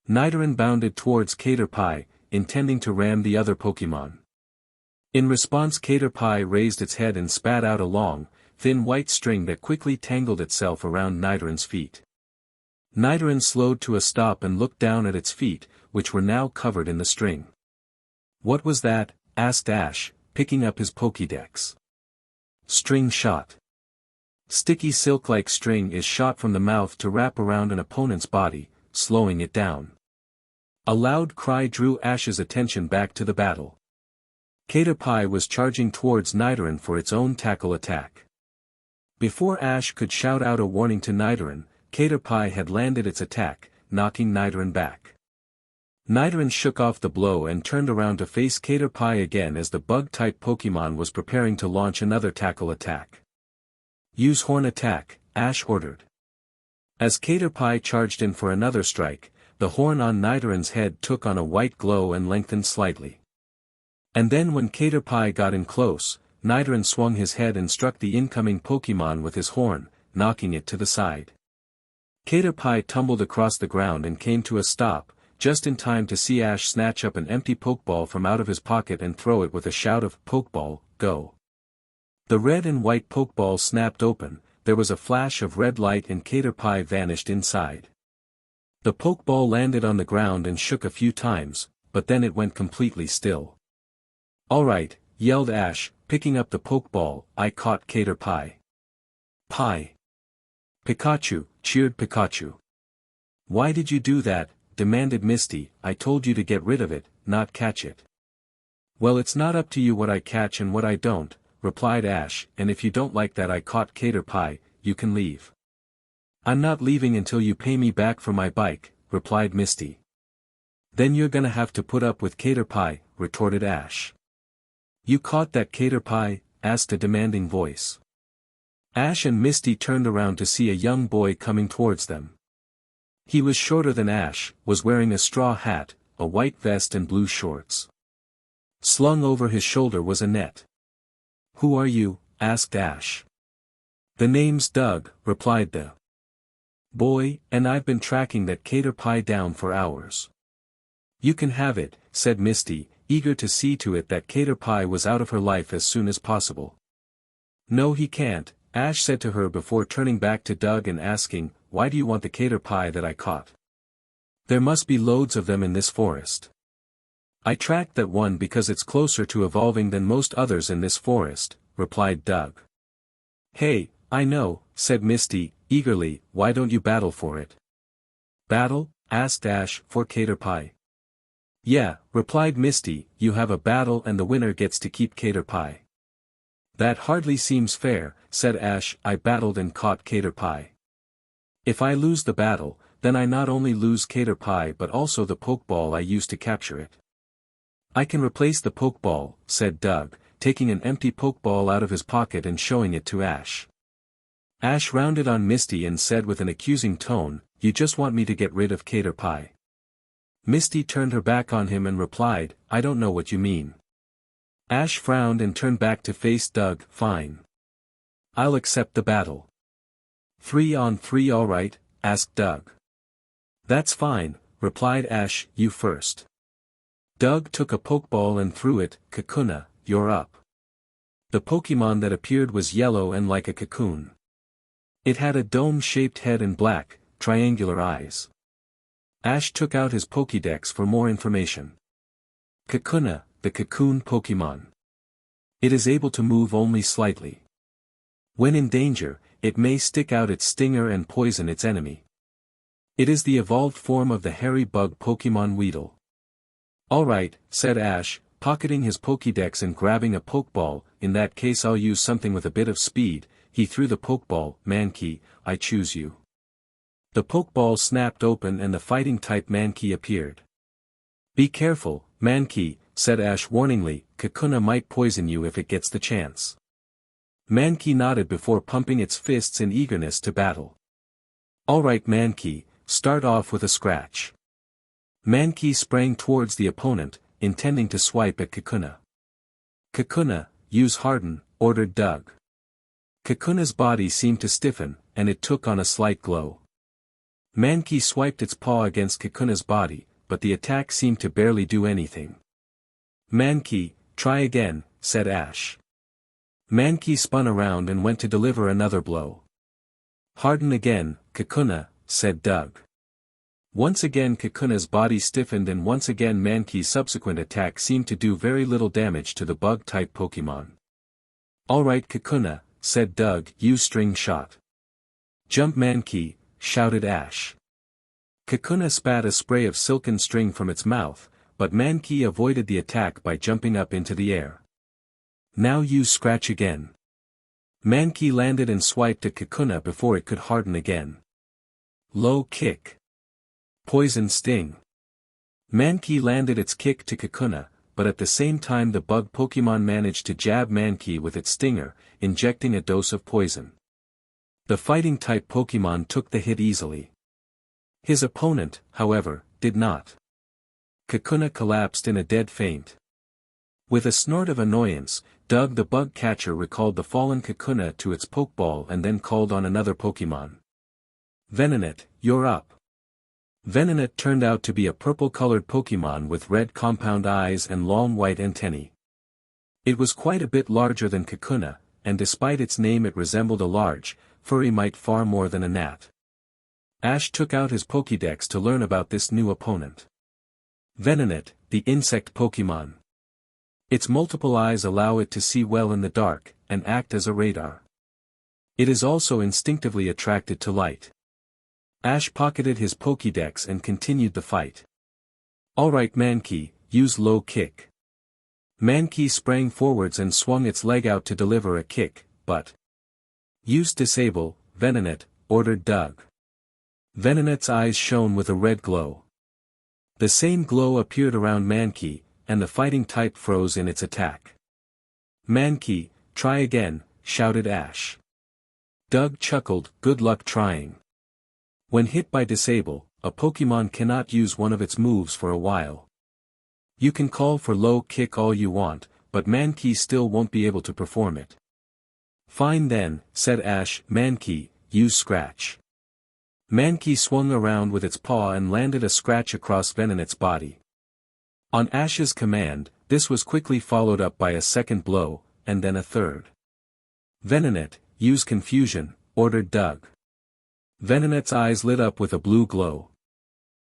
Nidoran bounded towards Caterpie, intending to ram the other Pokémon. In response Caterpie raised its head and spat out a long, thin white string that quickly tangled itself around Nidoran's feet. Nidoran slowed to a stop and looked down at its feet, which were now covered in the string. "What was that?" asked Ash, picking up his Pokédex. "String shot. Sticky silk-like string is shot from the mouth to wrap around an opponent's body, slowing it down." A loud cry drew Ash's attention back to the battle. Caterpie was charging towards Nidoran for its own tackle attack. Before Ash could shout out a warning to Nidoran, Caterpie had landed its attack, knocking Nidoran back. Nidoran shook off the blow and turned around to face Caterpie again as the bug-type Pokémon was preparing to launch another tackle attack. "Use Horn Attack," Ash ordered. As Caterpie charged in for another strike, the horn on Nidoran's head took on a white glow and lengthened slightly. And then when Caterpie got in close, Nidoran swung his head and struck the incoming Pokémon with his horn, knocking it to the side. Caterpie tumbled across the ground and came to a stop, just in time to see Ash snatch up an empty Pokeball from out of his pocket and throw it with a shout of, "Pokeball, go!" The red and white Pokeball snapped open, there was a flash of red light and Caterpie vanished inside. The Pokeball landed on the ground and shook a few times, but then it went completely still. "Alright," yelled Ash, picking up the Pokeball, "I caught Caterpie." "Pie!" "Pikachu," cheered Pikachu. "Why did you do that?" demanded Misty. "I told you to get rid of it, not catch it." "Well, it's not up to you what I catch and what I don't," replied Ash, "and if you don't like that I caught Caterpie, you can leave." "I'm not leaving until you pay me back for my bike," replied Misty. "Then you're gonna have to put up with Caterpie," retorted Ash. "You caught that Caterpie?" asked a demanding voice. Ash and Misty turned around to see a young boy coming towards them. He was shorter than Ash, was wearing a straw hat, a white vest and blue shorts. Slung over his shoulder was a net. "Who are you?" asked Ash. "The name's Doug," replied the boy, "and I've been tracking that Caterpie down for hours." "You can have it," said Misty, eager to see to it that Caterpie was out of her life as soon as possible. "No, he can't," Ash said to her before turning back to Doug and asking, "Why do you want the Caterpie that I caught? There must be loads of them in this forest." "I tracked that one because it's closer to evolving than most others in this forest," replied Doug. "Hey, I know," said Misty, eagerly, "why don't you battle for it?" "Battle?" asked Ash. "For Caterpie?" "Yeah," replied Misty, "you have a battle and the winner gets to keep Caterpie." "That hardly seems fair," said Ash. "I battled and caught Caterpie. If I lose the battle, then I not only lose Caterpie but also the Pokeball I used to capture it." "I can replace the Pokeball," said Doug, taking an empty Pokeball out of his pocket and showing it to Ash. Ash rounded on Misty and said with an accusing tone, "You just want me to get rid of Caterpie." Misty turned her back on him and replied, "I don't know what you mean." Ash frowned and turned back to face Doug. "Fine. I'll accept the battle." 3-on-3 all right? asked Doug. "That's fine," replied Ash, "you first." Doug took a Pokeball and threw it. "Kakuna, you're up." The Pokemon that appeared was yellow and like a cocoon. It had a dome-shaped head and black, triangular eyes. Ash took out his Pokédex for more information. Kakuna, the cocoon Pokemon. It is able to move only slightly. When in danger, it may stick out its stinger and poison its enemy. It is the evolved form of the hairy bug Pokemon Weedle. "Alright," said Ash, pocketing his Pokédex and grabbing a Pokeball. "In that case I'll use something with a bit of speed." He threw the Pokeball. "Mankey, I choose you." The Pokeball snapped open and the fighting-type Mankey appeared. "Be careful, Mankey," said Ash warningly, "Kakuna might poison you if it gets the chance." Mankey nodded before pumping its fists in eagerness to battle. "Alright Mankey, start off with a scratch." Mankey sprang towards the opponent, intending to swipe at Kakuna. "Kakuna, use Harden," ordered Doug. Kakuna's body seemed to stiffen, and it took on a slight glow. Mankey swiped its paw against Kakuna's body, but the attack seemed to barely do anything. "Mankey, try again," said Ash. Mankey spun around and went to deliver another blow. "Harden again, Kakuna," said Doug. Once again Kakuna's body stiffened and once again Mankey's subsequent attack seemed to do very little damage to the bug-type Pokemon. "Alright Kakuna," said Doug, "use String Shot." "Jump Mankey," shouted Ash. Kakuna spat a spray of silken string from its mouth, but Mankey avoided the attack by jumping up into the air. "Now use Scratch again." Mankey landed and swiped at Kakuna before it could harden again. Low Kick. Poison Sting. Mankey landed its kick to Kakuna, but at the same time the bug Pokemon managed to jab Mankey with its stinger, injecting a dose of poison. The fighting-type Pokemon took the hit easily. His opponent, however, did not. Kakuna collapsed in a dead faint. With a snort of annoyance, Doug the bug catcher recalled the fallen Kakuna to its Pokeball and then called on another Pokemon. Venonat, you're up. Venonat turned out to be a purple-colored Pokemon with red compound eyes and long white antennae. It was quite a bit larger than Kakuna, and despite its name it resembled a large, furry mite far more than a gnat. Ash took out his Pokédex to learn about this new opponent. Venonat, the insect Pokemon. Its multiple eyes allow it to see well in the dark, and act as a radar. It is also instinctively attracted to light. Ash pocketed his Pokédex and continued the fight. Alright Mankey, use low kick. Mankey sprang forwards and swung its leg out to deliver a kick, but use disable, Venonat, ordered Doug. Venonat's eyes shone with a red glow. The same glow appeared around Mankey, and the fighting type froze in its attack. Mankey, try again, shouted Ash. Doug chuckled, good luck trying. When hit by disable, a Pokemon cannot use one of its moves for a while. You can call for low kick all you want, but Mankey still won't be able to perform it. Fine then, said Ash. Mankey, use scratch. Mankey swung around with its paw and landed a scratch across Venonat's body. On Ash's command, this was quickly followed up by a second blow, and then a third. Venonat, use confusion, ordered Doug. Venonat's eyes lit up with a blue glow.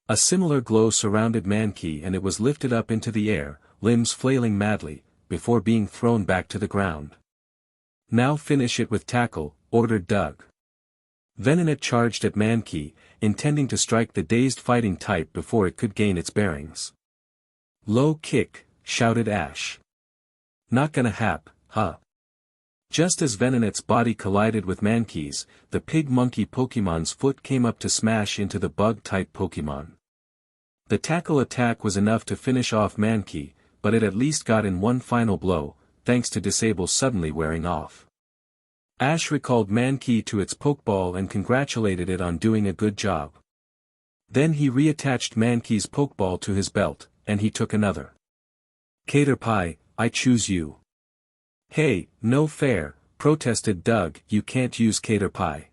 A similar glow surrounded Mankey and it was lifted up into the air, limbs flailing madly, before being thrown back to the ground. Now finish it with tackle, ordered Doug. Venonat charged at Mankey, intending to strike the dazed fighting type before it could gain its bearings. Low kick, shouted Ash. Not gonna hap, huh? Just as Venonat's body collided with Mankey's, the pig-monkey Pokemon's foot came up to smash into the bug-type Pokemon. The tackle attack was enough to finish off Mankey, but it at least got in one final blow, thanks to disable suddenly wearing off. Ash recalled Mankey to its Pokeball and congratulated it on doing a good job. Then he reattached Mankey's Pokeball to his belt, and he took another. Caterpie, I choose you. Hey, no fair, protested Doug, you can't use Caterpie.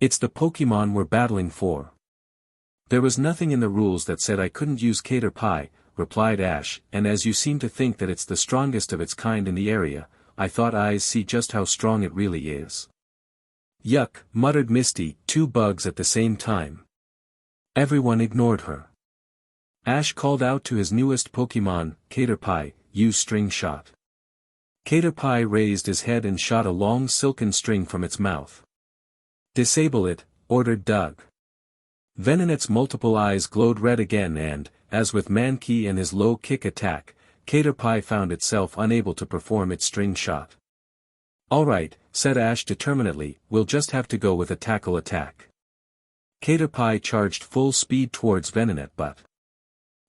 It's the Pokemon we're battling for. There was nothing in the rules that said I couldn't use Caterpie, replied Ash, and as you seem to think that it's the strongest of its kind in the area, I thought I'd see just how strong it really is. Yuck, muttered Misty, two bugs at the same time. Everyone ignored her. Ash called out to his newest Pokemon, Caterpie, use string shot. Caterpie raised his head and shot a long silken string from its mouth. Disable it, ordered Doug. Venonat's multiple eyes glowed red again and, as with Mankey and his low kick attack, Caterpie found itself unable to perform its string shot. Alright, said Ash determinedly, we'll just have to go with a tackle attack. Caterpie charged full speed towards Venonat but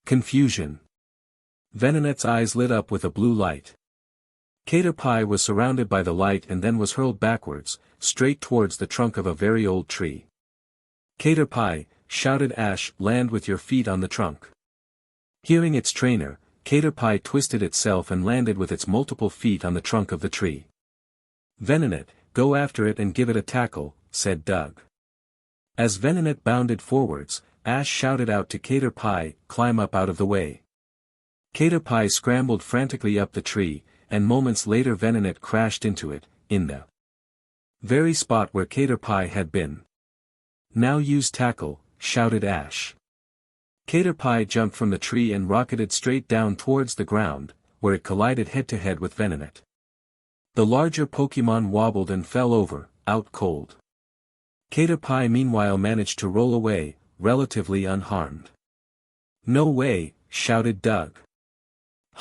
confusion. Venonat's eyes lit up with a blue light. Caterpie was surrounded by the light and then was hurled backwards, straight towards the trunk of a very old tree. Caterpie, shouted Ash, land with your feet on the trunk. Hearing its trainer, Caterpie twisted itself and landed with its multiple feet on the trunk of the tree. Venonat, go after it and give it a tackle, said Doug. As Venonat bounded forwards, Ash shouted out to Caterpie, climb up out of the way. Caterpie scrambled frantically up the tree, and moments later Venonat crashed into it, in the very spot where Caterpie had been. Now use tackle, shouted Ash. Caterpie jumped from the tree and rocketed straight down towards the ground, where it collided head-to-head with Venonat. The larger Pokemon wobbled and fell over, out cold. Caterpie meanwhile managed to roll away, relatively unharmed. No way, shouted Doug.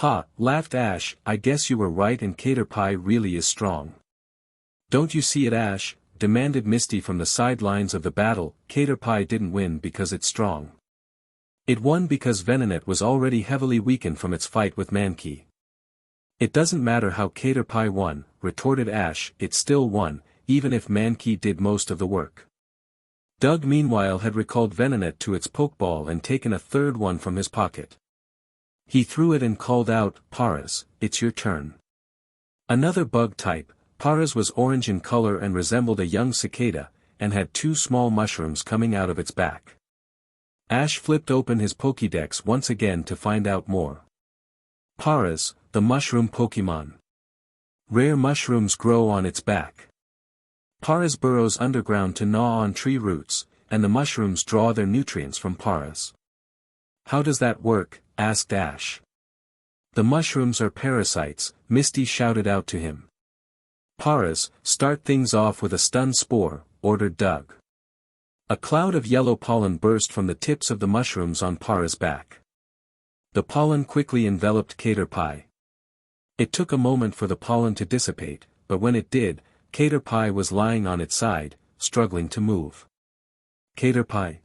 Ha, laughed Ash, I guess you were right and Caterpie really is strong. Don't you see it Ash? Demanded Misty from the sidelines of the battle. Caterpie didn't win because it's strong. It won because Venonat was already heavily weakened from its fight with Mankey. It doesn't matter how Caterpie won, retorted Ash, it still won, even if Mankey did most of the work. Doug meanwhile had recalled Venonat to its Pokeball and taken a third one from his pocket. He threw it and called out, Paras, it's your turn. Another bug type, Paras was orange in color and resembled a young cicada, and had two small mushrooms coming out of its back. Ash flipped open his Pokédex once again to find out more. Paras, the mushroom Pokémon. Rare mushrooms grow on its back. Paras burrows underground to gnaw on tree roots, and the mushrooms draw their nutrients from Paras. How does that work? Asked Ash. The mushrooms are parasites, Misty shouted out to him. Paras, start things off with a stun spore, ordered Doug. A cloud of yellow pollen burst from the tips of the mushrooms on Paras' back. The pollen quickly enveloped Caterpie. It took a moment for the pollen to dissipate, but when it did, Caterpie was lying on its side, struggling to move. Caterpie.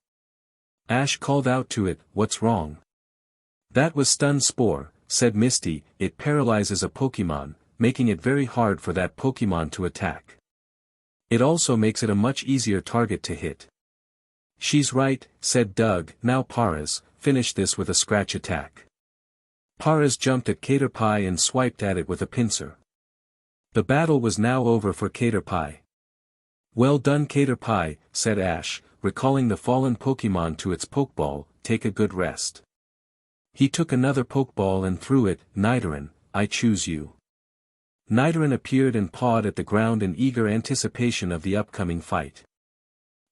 Ash called out to it, what's wrong? That was stun spore, said Misty, it paralyzes a Pokémon, making it very hard for that Pokémon to attack. It also makes it a much easier target to hit. She's right, said Doug, now Paras, finish this with a scratch attack. Paras jumped at Caterpie and swiped at it with a pincer. The battle was now over for Caterpie. Well done Caterpie, said Ash, recalling the fallen Pokémon to its Pokeball, take a good rest. He took another Pokeball and threw it, Nidoran, I choose you. Nidoran appeared and pawed at the ground in eager anticipation of the upcoming fight.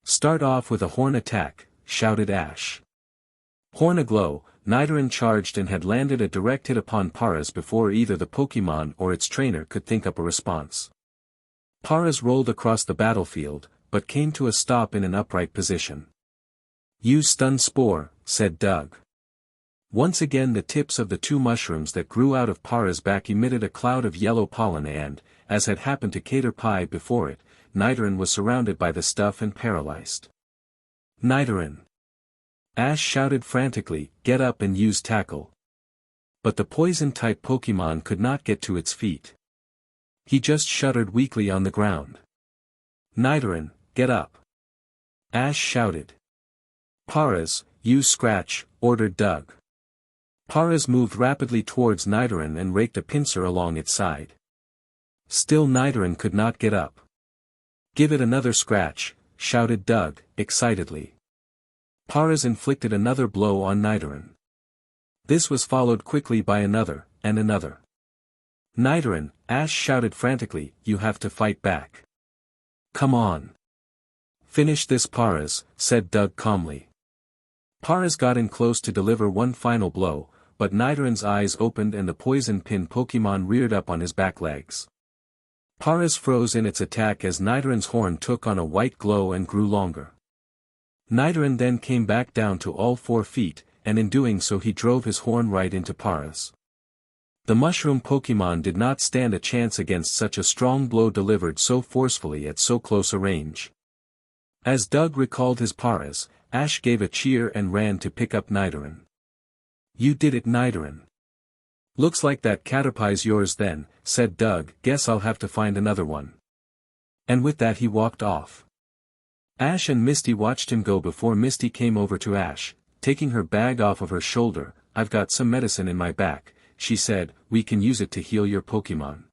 Start off with a horn attack, shouted Ash. Horn aglow, Nidoran charged and had landed a direct hit upon Paras before either the Pokémon or its trainer could think up a response. Paras rolled across the battlefield, but came to a stop in an upright position. Use stun spore, said Doug. Once again the tips of the two mushrooms that grew out of Paras' back emitted a cloud of yellow pollen and, as had happened to Caterpie before it, Nidoran was surrounded by the stuff and paralyzed. Nidoran. Ash shouted frantically, get up and use tackle. But the poison-type Pokémon could not get to its feet. He just shuddered weakly on the ground. Nidoran, get up. Ash shouted. Paras, use scratch, ordered Doug. Paras moved rapidly towards Nidoran and raked a pincer along its side. Still Nidoran could not get up. Give it another scratch, shouted Doug, excitedly. Paras inflicted another blow on Nidoran. This was followed quickly by another, and another. Nidoran, Ash shouted frantically, you have to fight back. Come on. Finish this Paras, said Doug calmly. Paras got in close to deliver one final blow, but Nidoran's eyes opened and the poison pin Pokémon reared up on his back legs. Paras froze in its attack as Nidoran's horn took on a white glow and grew longer. Nidoran then came back down to all 4 feet, and in doing so he drove his horn right into Paras. The mushroom Pokémon did not stand a chance against such a strong blow delivered so forcefully at so close a range. As Doug recalled his Paras, Ash gave a cheer and ran to pick up Nidoran. You did it Nidoran. Looks like that Caterpie's yours then, said Doug, guess I'll have to find another one. And with that he walked off. Ash and Misty watched him go before Misty came over to Ash, taking her bag off of her shoulder. I've got some medicine in my back, she said, we can use it to heal your Pokémon.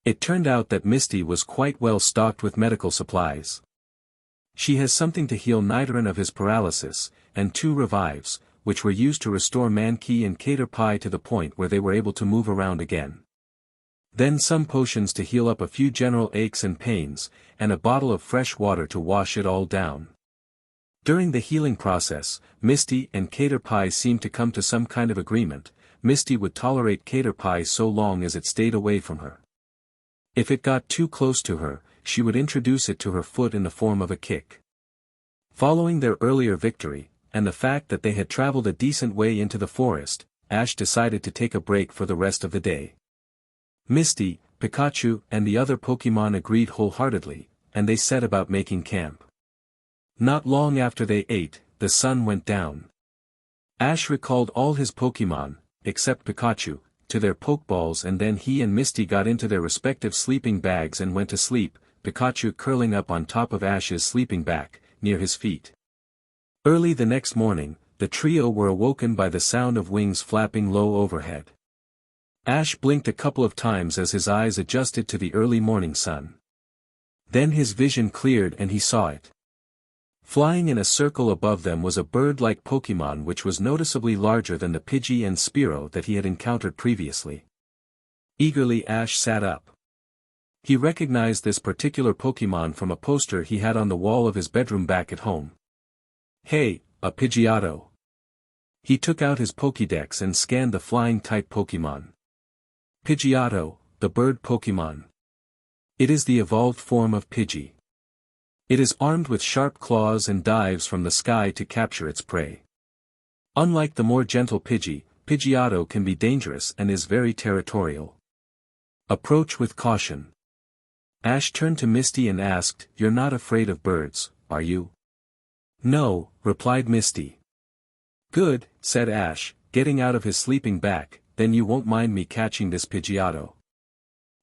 It turned out that Misty was quite well stocked with medical supplies. She has something to heal Nidoran of his paralysis, and 2 revives, which were used to restore Mankey and Caterpie to the point where they were able to move around again. Then some potions to heal up a few general aches and pains, and a bottle of fresh water to wash it all down. During the healing process, Misty and Caterpie seemed to come to some kind of agreement. Misty would tolerate Caterpie so long as it stayed away from her. If it got too close to her, she would introduce it to her foot in the form of a kick. Following their earlier victory, and the fact that they had traveled a decent way into the forest, Ash decided to take a break for the rest of the day. Misty, Pikachu, and the other Pokémon agreed wholeheartedly, and they set about making camp. Not long after they ate, the sun went down. Ash recalled all his Pokémon, except Pikachu, to their Pokeballs, and then he and Misty got into their respective sleeping bags and went to sleep, Pikachu curling up on top of Ash's sleeping bag, near his feet. Early the next morning, the trio were awoken by the sound of wings flapping low overhead. Ash blinked a couple of times as his eyes adjusted to the early morning sun. Then his vision cleared and he saw it. Flying in a circle above them was a bird-like Pokemon which was noticeably larger than the Pidgey and Spearow that he had encountered previously. Eagerly Ash sat up. He recognized this particular Pokemon from a poster he had on the wall of his bedroom back at home. Hey, a Pidgeotto. He took out his Pokédex and scanned the flying-type Pokemon. Pidgeotto, the bird Pokemon. It is the evolved form of Pidgey. It is armed with sharp claws and dives from the sky to capture its prey. Unlike the more gentle Pidgey, Pidgeotto can be dangerous and is very territorial. Approach with caution. Ash turned to Misty and asked, "You're not afraid of birds, are you?" "No," replied Misty. "Good," said Ash, getting out of his sleeping bag, "then you won't mind me catching this Pidgeotto."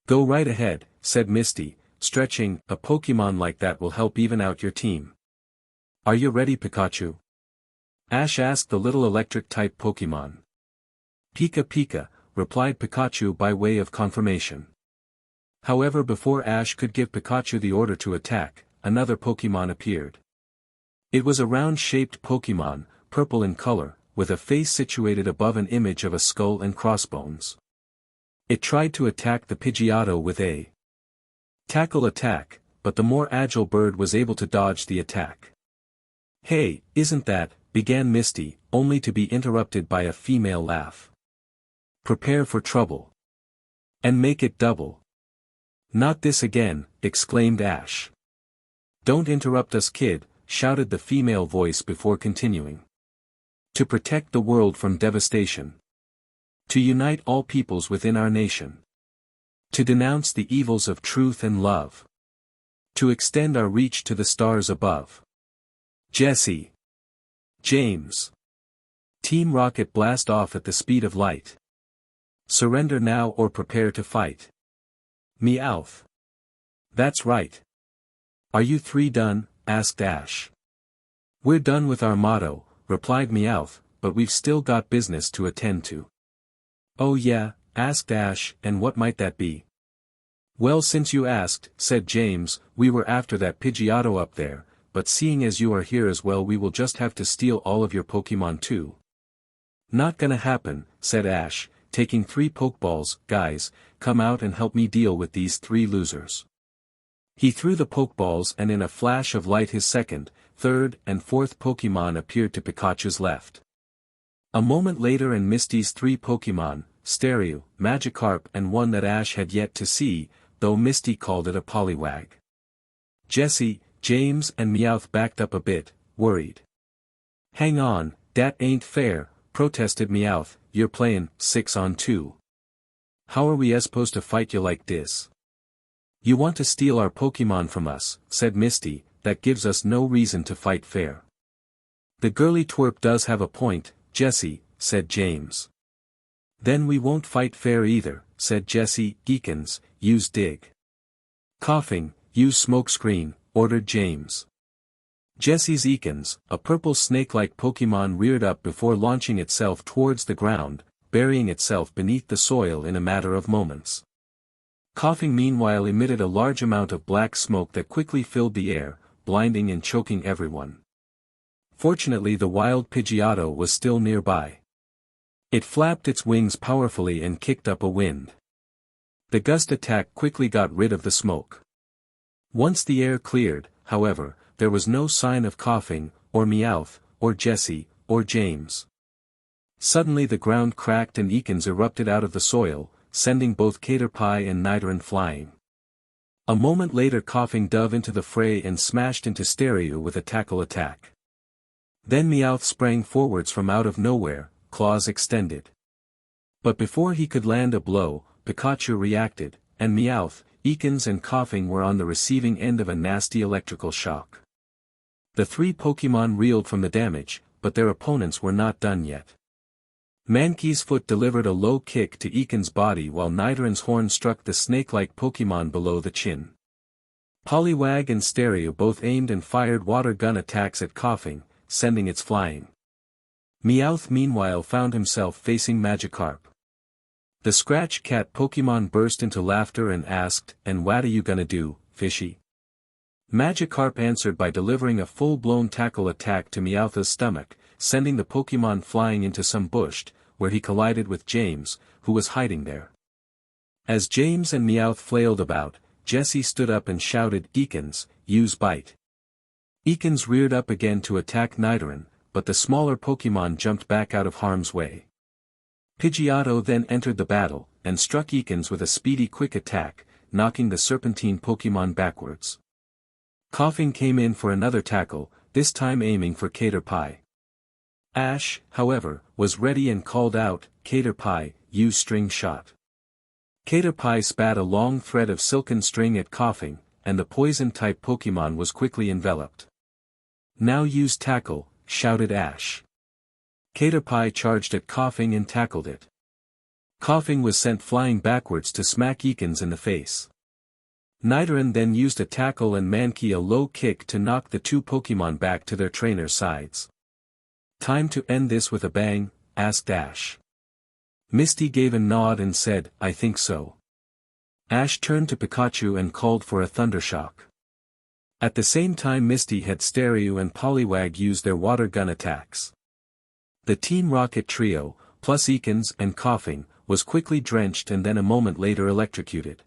"Go right ahead," said Misty, stretching. "A Pokemon like that will help even out your team." "Are you ready, Pikachu?" Ash asked the little electric-type Pokemon. "Pika Pika," replied Pikachu by way of confirmation. However, before Ash could give Pikachu the order to attack, another Pokemon appeared. It was a round-shaped Pokemon, purple in color, with a face situated above an image of a skull and crossbones. It tried to attack the Pidgeotto with a tackle attack, but the more agile bird was able to dodge the attack. "Hey, isn't that," began Misty, only to be interrupted by a female laugh. "Prepare for trouble. And make it double." "Not this again," exclaimed Ash. "Don't interrupt us, kid," shouted the female voice before continuing. "To protect the world from devastation. To unite all peoples within our nation. To denounce the evils of truth and love. To extend our reach to the stars above. Jesse. James. Team Rocket blast off at the speed of light. Surrender now or prepare to fight. Meowth." "That's right. Are you three done?" asked Ash. "We're done with our motto," replied Meowth, "but we've still got business to attend to." "Oh yeah?" asked Ash, "and what might that be?" "Well, since you asked," said James, "we were after that Pidgeotto up there, but seeing as you are here as well we will just have to steal all of your Pokemon too." "Not gonna happen," said Ash, taking 3 Pokeballs. "Guys, come out and help me deal with these 3 losers." He threw the Pokeballs and in a flash of light his second, third and fourth Pokemon appeared to Pikachu's left. A moment later and Misty's 3 Pokemon, Stereo, Magikarp and one that Ash had yet to see, though Misty called it a Poliwag. Jesse, James and Meowth backed up a bit, worried. "Hang on, dat ain't fair," protested Meowth, "you're playin' 6-on-2. How are we supposed to fight you like this?" "You want to steal our Pokemon from us," said Misty, "that gives us no reason to fight fair." "The girly twerp does have a point, Jesse," said James. "Then we won't fight fair either," said Jesse. "Geekins, use dig." "Coughing, use smokescreen," ordered James. Jesse's Ekans, a purple snake-like Pokemon reared up before launching itself towards the ground, burying itself beneath the soil in a matter of moments. Coughing meanwhile emitted a large amount of black smoke that quickly filled the air, blinding and choking everyone. Fortunately the wild Pidgeotto was still nearby. It flapped its wings powerfully and kicked up a wind. The gust attack quickly got rid of the smoke. Once the air cleared, however, there was no sign of Coughing, or Meowth, or Jesse, or James. Suddenly the ground cracked and Ekans erupted out of the soil, sending both Caterpie and Nidoran flying. A moment later Coughing dove into the fray and smashed into Stereo with a tackle attack. Then Meowth sprang forwards from out of nowhere, claws extended. But before he could land a blow, Pikachu reacted, and Meowth, Ekans and Coughing were on the receiving end of a nasty electrical shock. The 3 Pokemon reeled from the damage, but their opponents were not done yet. Mankey's foot delivered a low kick to Ekans' body while Nidoran's horn struck the snake-like Pokemon below the chin. Poliwag and Stereo both aimed and fired water gun attacks at Coughing, sending it flying. Meowth meanwhile found himself facing Magikarp. The Scratch Cat Pokemon burst into laughter and asked, "And what are you gonna do, fishy?" Magikarp answered by delivering a full-blown tackle attack to Meowth's stomach, sending the Pokémon flying into some bush, where he collided with James, who was hiding there. As James and Meowth flailed about, Jessie stood up and shouted, "Ekans, use Bite." Ekans reared up again to attack Nidoran, but the smaller Pokémon jumped back out of harm's way. Pidgeotto then entered the battle, and struck Ekans with a speedy quick attack, knocking the Serpentine Pokémon backwards. Coughing came in for another tackle, this time aiming for Caterpie. Ash, however, was ready and called out, "Caterpie, use String Shot." Caterpie spat a long thread of silken string at Coughing, and the poison-type Pokémon was quickly enveloped. "Now use Tackle," shouted Ash. Caterpie charged at Coughing and tackled it. Coughing was sent flying backwards to smack Ekans in the face. Nidoran then used a tackle and Mankey a low kick to knock the two Pokémon back to their trainers' sides. "Time to end this with a bang?" asked Ash. Misty gave a nod and said, "I think so." Ash turned to Pikachu and called for a Thundershock. At the same time Misty had Staryu and Poliwag use their water gun attacks. The Team Rocket trio, plus Ekans and Coughing, was quickly drenched and then a moment later electrocuted.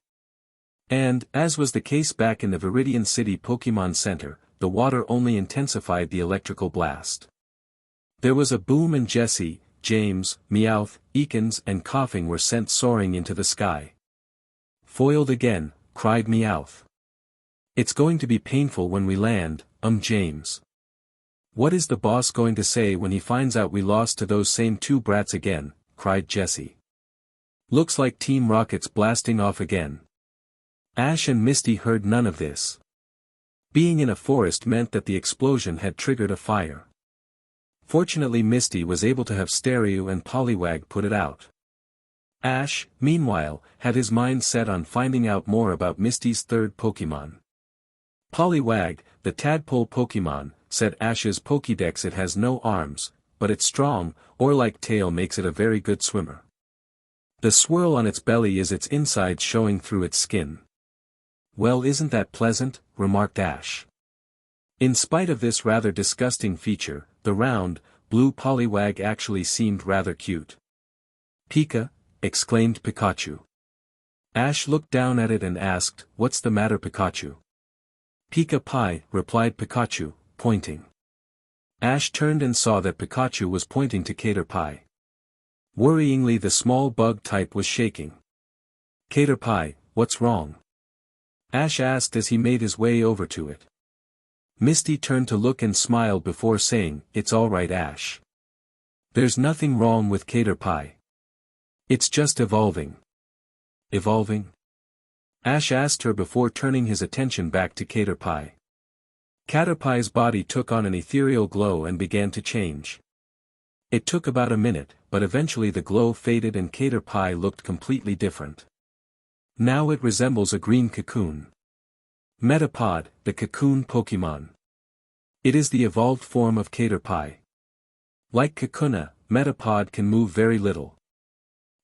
And, as was the case back in the Viridian City Pokémon Center, the water only intensified the electrical blast. There was a boom and Jessie, James, Meowth, Ekans and Coughing were sent soaring into the sky. "Foiled again," cried Meowth. "It's going to be painful when we land, James. What is the boss going to say when he finds out we lost to those same two brats again?" cried Jessie. "Looks like Team Rocket's blasting off again." Ash and Misty heard none of this. Being in a forest meant that the explosion had triggered a fire. Fortunately Misty was able to have Staryu and Poliwag put it out. Ash, meanwhile, had his mind set on finding out more about Misty's third Pokémon. Poliwag, the tadpole Pokémon, said Ash's Pokédex it has no arms, but its strong, oar-like tail makes it a very good swimmer. The swirl on its belly is its insides showing through its skin. "Well, isn't that pleasant?" remarked Ash. In spite of this rather disgusting feature, the round, blue Poliwag actually seemed rather cute. "Pika!" exclaimed Pikachu. Ash looked down at it and asked, "What's the matter, Pikachu?" "Pika Pie," replied Pikachu, pointing. Ash turned and saw that Pikachu was pointing to Caterpie. Worryingly the small bug type was shaking. "Caterpie, what's wrong?" Ash asked as he made his way over to it. Misty turned to look and smiled before saying, "It's all right, Ash. There's nothing wrong with Caterpie. It's just evolving." "Evolving?" Ash asked her before turning his attention back to Caterpie. Caterpie's body took on an ethereal glow and began to change. It took about a minute, but eventually the glow faded and Caterpie looked completely different. Now it resembles a green cocoon. Metapod, the cocoon Pokémon. It is the evolved form of Caterpie. Like Kakuna, Metapod can move very little.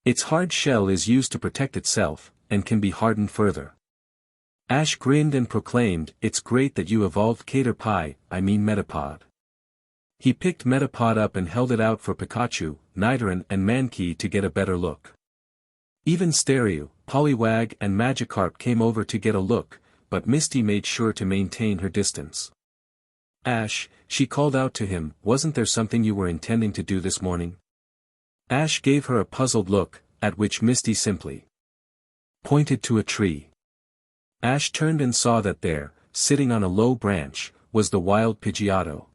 Its hard shell is used to protect itself, and can be hardened further. Ash grinned and proclaimed, "It's great that you evolved Caterpie, I mean Metapod." He picked Metapod up and held it out for Pikachu, Nidoran and Mankey to get a better look. Even Staryu, Poliwag and Magikarp came over to get a look, but Misty made sure to maintain her distance. "Ash," she called out to him, "wasn't there something you were intending to do this morning?" Ash gave her a puzzled look, at which Misty simply pointed to a tree. Ash turned and saw that there, sitting on a low branch, was the wild Pidgeotto.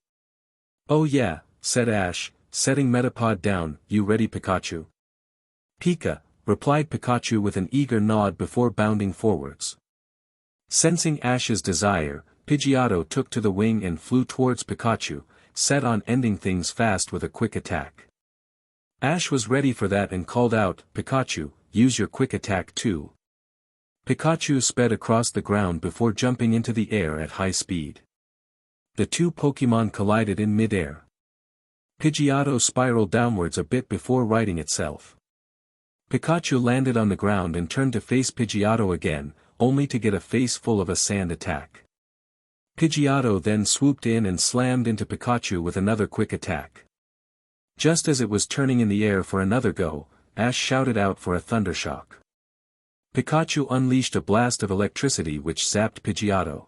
"Oh yeah," said Ash, setting Metapod down, "you ready, Pikachu?" "Pika," replied Pikachu with an eager nod before bounding forwards. Sensing Ash's desire, Pidgeotto took to the wing and flew towards Pikachu, set on ending things fast with a quick attack. Ash was ready for that and called out, "Pikachu, use your quick attack too." Pikachu sped across the ground before jumping into the air at high speed. The two Pokémon collided in mid-air. Pidgeotto spiraled downwards a bit before righting itself. Pikachu landed on the ground and turned to face Pidgeotto again, only to get a face full of a sand attack. Pidgeotto then swooped in and slammed into Pikachu with another quick attack. Just as it was turning in the air for another go, Ash shouted out for a thundershock. Pikachu unleashed a blast of electricity which zapped Pidgeotto.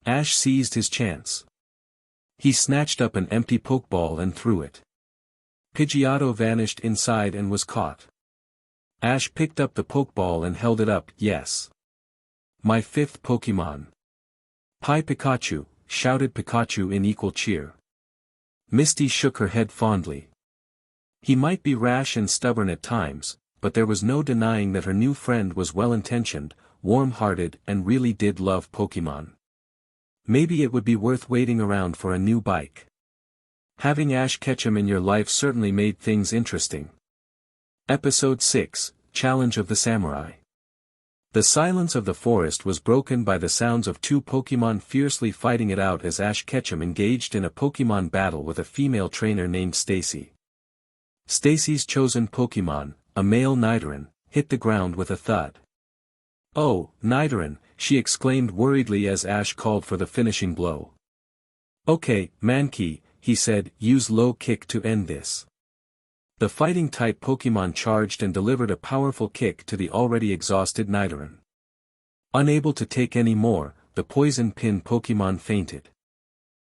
Ash seized his chance. He snatched up an empty Pokeball and threw it. Pidgeotto vanished inside and was caught. Ash picked up the Pokeball and held it up. Yes. My fifth Pokemon. Hi Pikachu, shouted Pikachu in equal cheer. Misty shook her head fondly. He might be rash and stubborn at times, but there was no denying that her new friend was well-intentioned, warm-hearted and really did love Pokemon. Maybe it would be worth waiting around for a new bike. Having Ash Ketchum in your life certainly made things interesting. Episode 6, Challenge of the Samurai. The silence of the forest was broken by the sounds of two Pokemon fiercely fighting it out as Ash Ketchum engaged in a Pokemon battle with a female trainer named Stacy. Stacy's chosen Pokemon, a male Nidoran, hit the ground with a thud. Oh, Nidoran, she exclaimed worriedly as Ash called for the finishing blow. Okay, Mankey, he said, use low kick to end this. The fighting-type Pokemon charged and delivered a powerful kick to the already exhausted Nidoran. Unable to take any more, the Poison Pin Pokemon fainted.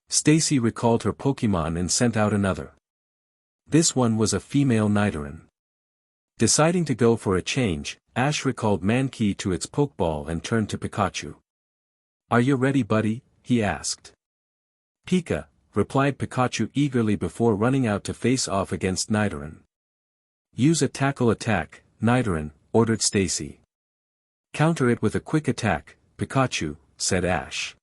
Stacy recalled her Pokemon and sent out another. This one was a female Nidoran. Deciding to go for a change, Ash recalled Mankey to its Pokeball and turned to Pikachu. Are you ready, buddy? He asked. Pika, replied Pikachu eagerly before running out to face off against Nidoran. Use a tackle attack, Nidoran, ordered Stacy. Counter it with a quick attack, Pikachu, said Ash.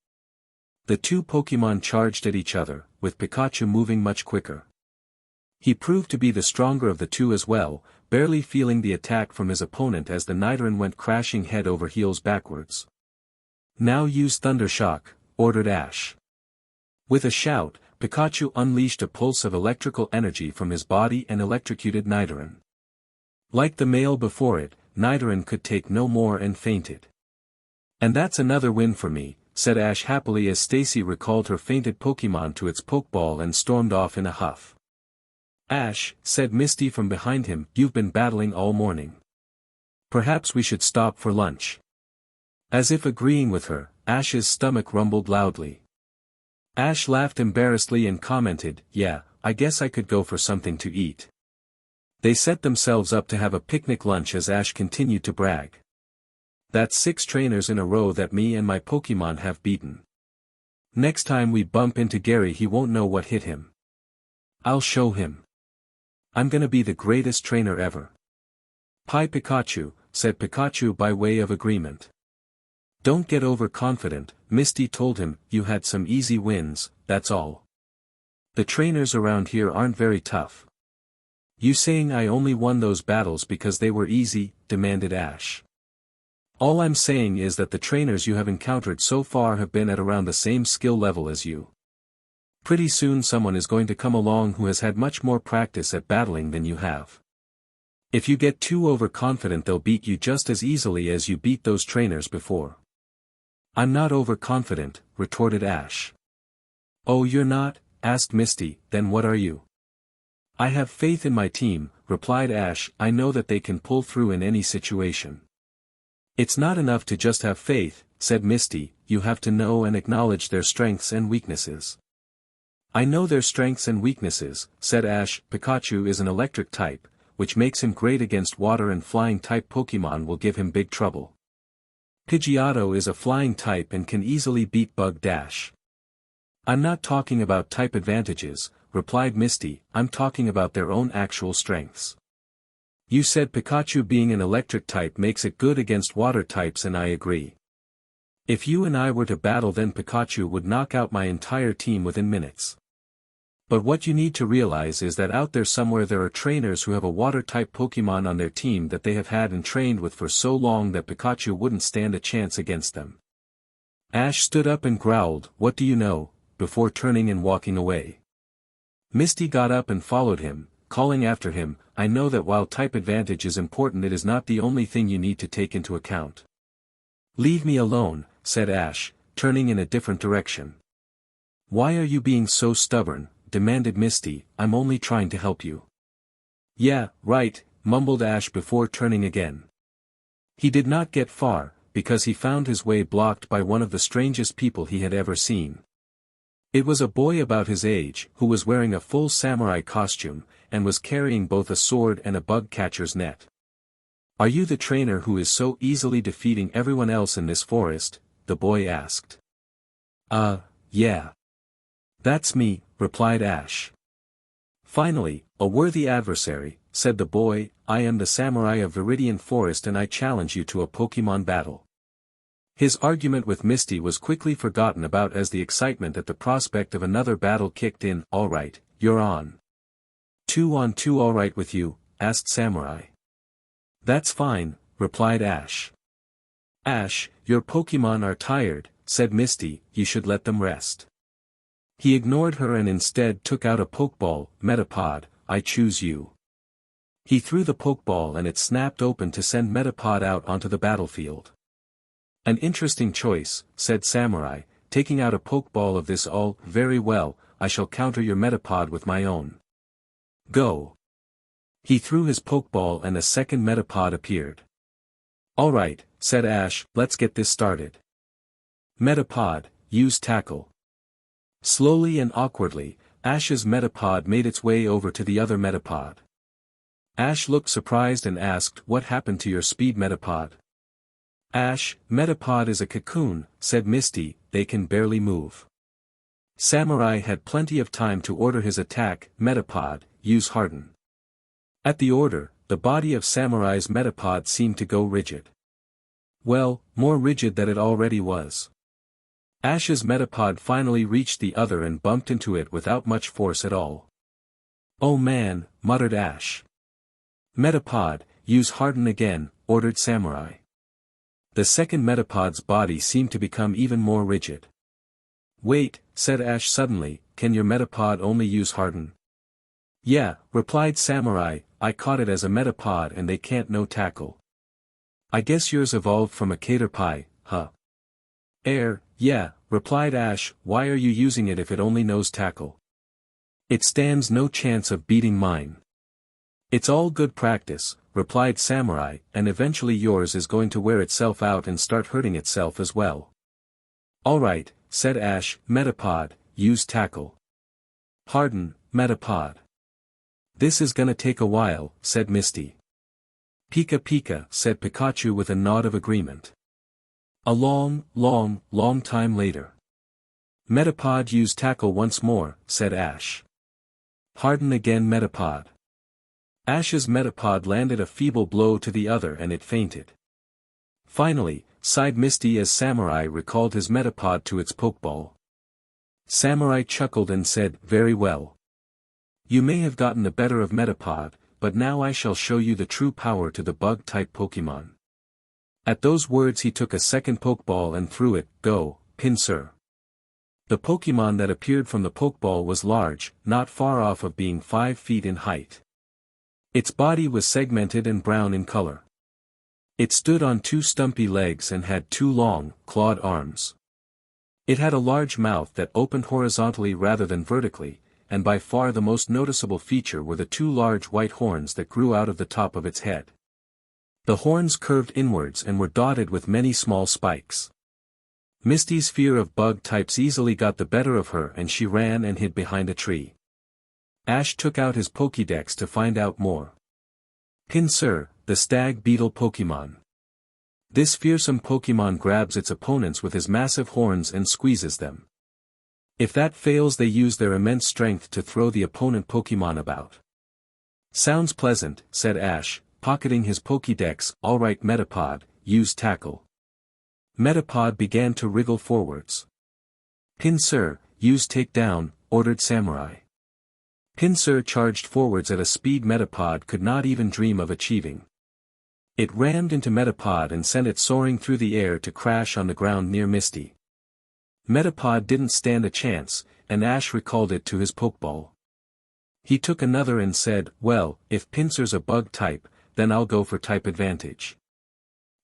The two Pokemon charged at each other, with Pikachu moving much quicker. He proved to be the stronger of the two as well, barely feeling the attack from his opponent as the Nidoran went crashing head over heels backwards. Now use Thunder Shock, ordered Ash. With a shout, Pikachu unleashed a pulse of electrical energy from his body and electrocuted Nidoran. Like the male before it, Nidoran could take no more and fainted. And that's another win for me, said Ash happily as Stacy recalled her fainted Pokemon to its Pokeball and stormed off in a huff. Ash, said Misty from behind him, you've been battling all morning. Perhaps we should stop for lunch. As if agreeing with her, Ash's stomach rumbled loudly. Ash laughed embarrassedly and commented, yeah, I guess I could go for something to eat. They set themselves up to have a picnic lunch as Ash continued to brag. That's 6 trainers in a row that me and my Pokemon have beaten. Next time we bump into Gary he won't know what hit him. I'll show him. I'm gonna be the greatest trainer ever. Hi Pikachu, said Pikachu by way of agreement. Don't get overconfident, Misty told him, you had some easy wins, that's all. The trainers around here aren't very tough. You saying I only won those battles because they were easy, demanded Ash. All I'm saying is that the trainers you have encountered so far have been at around the same skill level as you. Pretty soon someone is going to come along who has had much more practice at battling than you have. If you get too overconfident they'll beat you just as easily as you beat those trainers before. I'm not overconfident, retorted Ash. Oh you're not? Asked Misty, then what are you? I have faith in my team, replied Ash, I know that they can pull through in any situation. It's not enough to just have faith, said Misty, you have to know and acknowledge their strengths and weaknesses. I know their strengths and weaknesses, said Ash. Pikachu is an electric type, which makes him great against water and flying type Pokemon will give him big trouble. Pidgeotto is a flying type and can easily beat Bug Dash. I'm not talking about type advantages, replied Misty, I'm talking about their own actual strengths. You said Pikachu being an electric type makes it good against water types and I agree. If you and I were to battle then Pikachu would knock out my entire team within minutes. But what you need to realize is that out there somewhere there are trainers who have a water-type Pokemon on their team that they have had and trained with for so long that Pikachu wouldn't stand a chance against them. Ash stood up and growled, what do you know, before turning and walking away. Misty got up and followed him, calling after him, I know that while type advantage is important it is not the only thing you need to take into account. Leave me alone, said Ash, turning in a different direction. "Why are you being so stubborn?" demanded Misty. "I'm only trying to help you." "Yeah, right," mumbled Ash before turning again. He did not get far, because he found his way blocked by one of the strangest people he had ever seen. It was a boy about his age, who was wearing a full samurai costume, and was carrying both a sword and a bug catcher's net. "Are you the trainer who is so easily defeating everyone else in this forest?" the boy asked. Yeah. "That's me," replied Ash. "Finally, a worthy adversary," said the boy. "I am the samurai of Viridian Forest and I challenge you to a Pokemon battle." His argument with Misty was quickly forgotten about as the excitement at the prospect of another battle kicked in. "Alright, you're on." 2-on-2 alright with you?" asked Samurai. "That's fine," replied Ash. "Ash, your Pokemon are tired," said Misty. "You should let them rest." He ignored her and instead took out a Pokeball. "Metapod, I choose you." He threw the Pokeball and it snapped open to send Metapod out onto the battlefield. "An interesting choice," said Samurai, taking out a Pokeball of this. "All very well, I shall counter your Metapod with my own. Go." He threw his Pokeball and a second Metapod appeared. "Alright," said Ash, "let's get this started. Metapod, use Tackle." Slowly and awkwardly, Ash's Metapod made its way over to the other Metapod. Ash looked surprised and asked, "What happened to your speed Metapod?" "Ash, Metapod is a cocoon," said Misty. "They can barely move." Samurai had plenty of time to order his attack. "Metapod, use Harden." At the order, the body of Samurai's Metapod seemed to go rigid. Well, more rigid than it already was. Ash's Metapod finally reached the other and bumped into it without much force at all. "Oh man," muttered Ash. "Metapod, use Harden again," ordered Samurai. The second Metapod's body seemed to become even more rigid. "Wait," said Ash suddenly, "can your Metapod only use Harden?" "Yeah," replied Samurai, "I caught it as a Metapod and they can't no tackle." "I guess yours evolved from a Caterpie, huh?" Yeah," replied Ash, "why are you using it if it only knows tackle?" "It stands no chance of beating mine." "It's all good practice," replied Samurai, "and eventually yours is going to wear itself out and start hurting itself as well." "Alright," said Ash, "Metapod, use Tackle." "Harden, Metapod." "This is gonna take a while," said Misty. "Pika Pika," said Pikachu with a nod of agreement. A long time later. "Metapod use Tackle once more," said Ash. "Harden again Metapod." Ash's Metapod landed a feeble blow to the other and it fainted. "Finally," sighed Misty as Samurai recalled his Metapod to its Pokeball. Samurai chuckled and said, "Very well. You may have gotten the better of Metapod, but now I shall show you the true power to the bug-type Pokemon." At those words he took a second Pokeball and threw it. "Go, Pinsir." The Pokemon that appeared from the Pokeball was large, not far off of being 5 feet in height. Its body was segmented and brown in color. It stood on 2 stumpy legs and had 2 long, clawed arms. It had a large mouth that opened horizontally rather than vertically, and by far the most noticeable feature were the 2 large white horns that grew out of the top of its head. The horns curved inwards and were dotted with many small spikes. Misty's fear of bug types easily got the better of her and she ran and hid behind a tree. Ash took out his Pokédex to find out more. Pinsir, the stag beetle Pokemon. This fearsome Pokemon grabs its opponents with his massive horns and squeezes them. If that fails, they use their immense strength to throw the opponent Pokemon about. "Sounds pleasant," said Ash, pocketing his Pokédex. "Alright Metapod, use Tackle." Metapod began to wriggle forwards. "Pinsir, use Takedown," ordered Samurai. Pinsir charged forwards at a speed Metapod could not even dream of achieving. It rammed into Metapod and sent it soaring through the air to crash on the ground near Misty. Metapod didn't stand a chance, and Ash recalled it to his Pokeball. He took another and said, "Well, if Pinsir's a bug type, then I'll go for type advantage.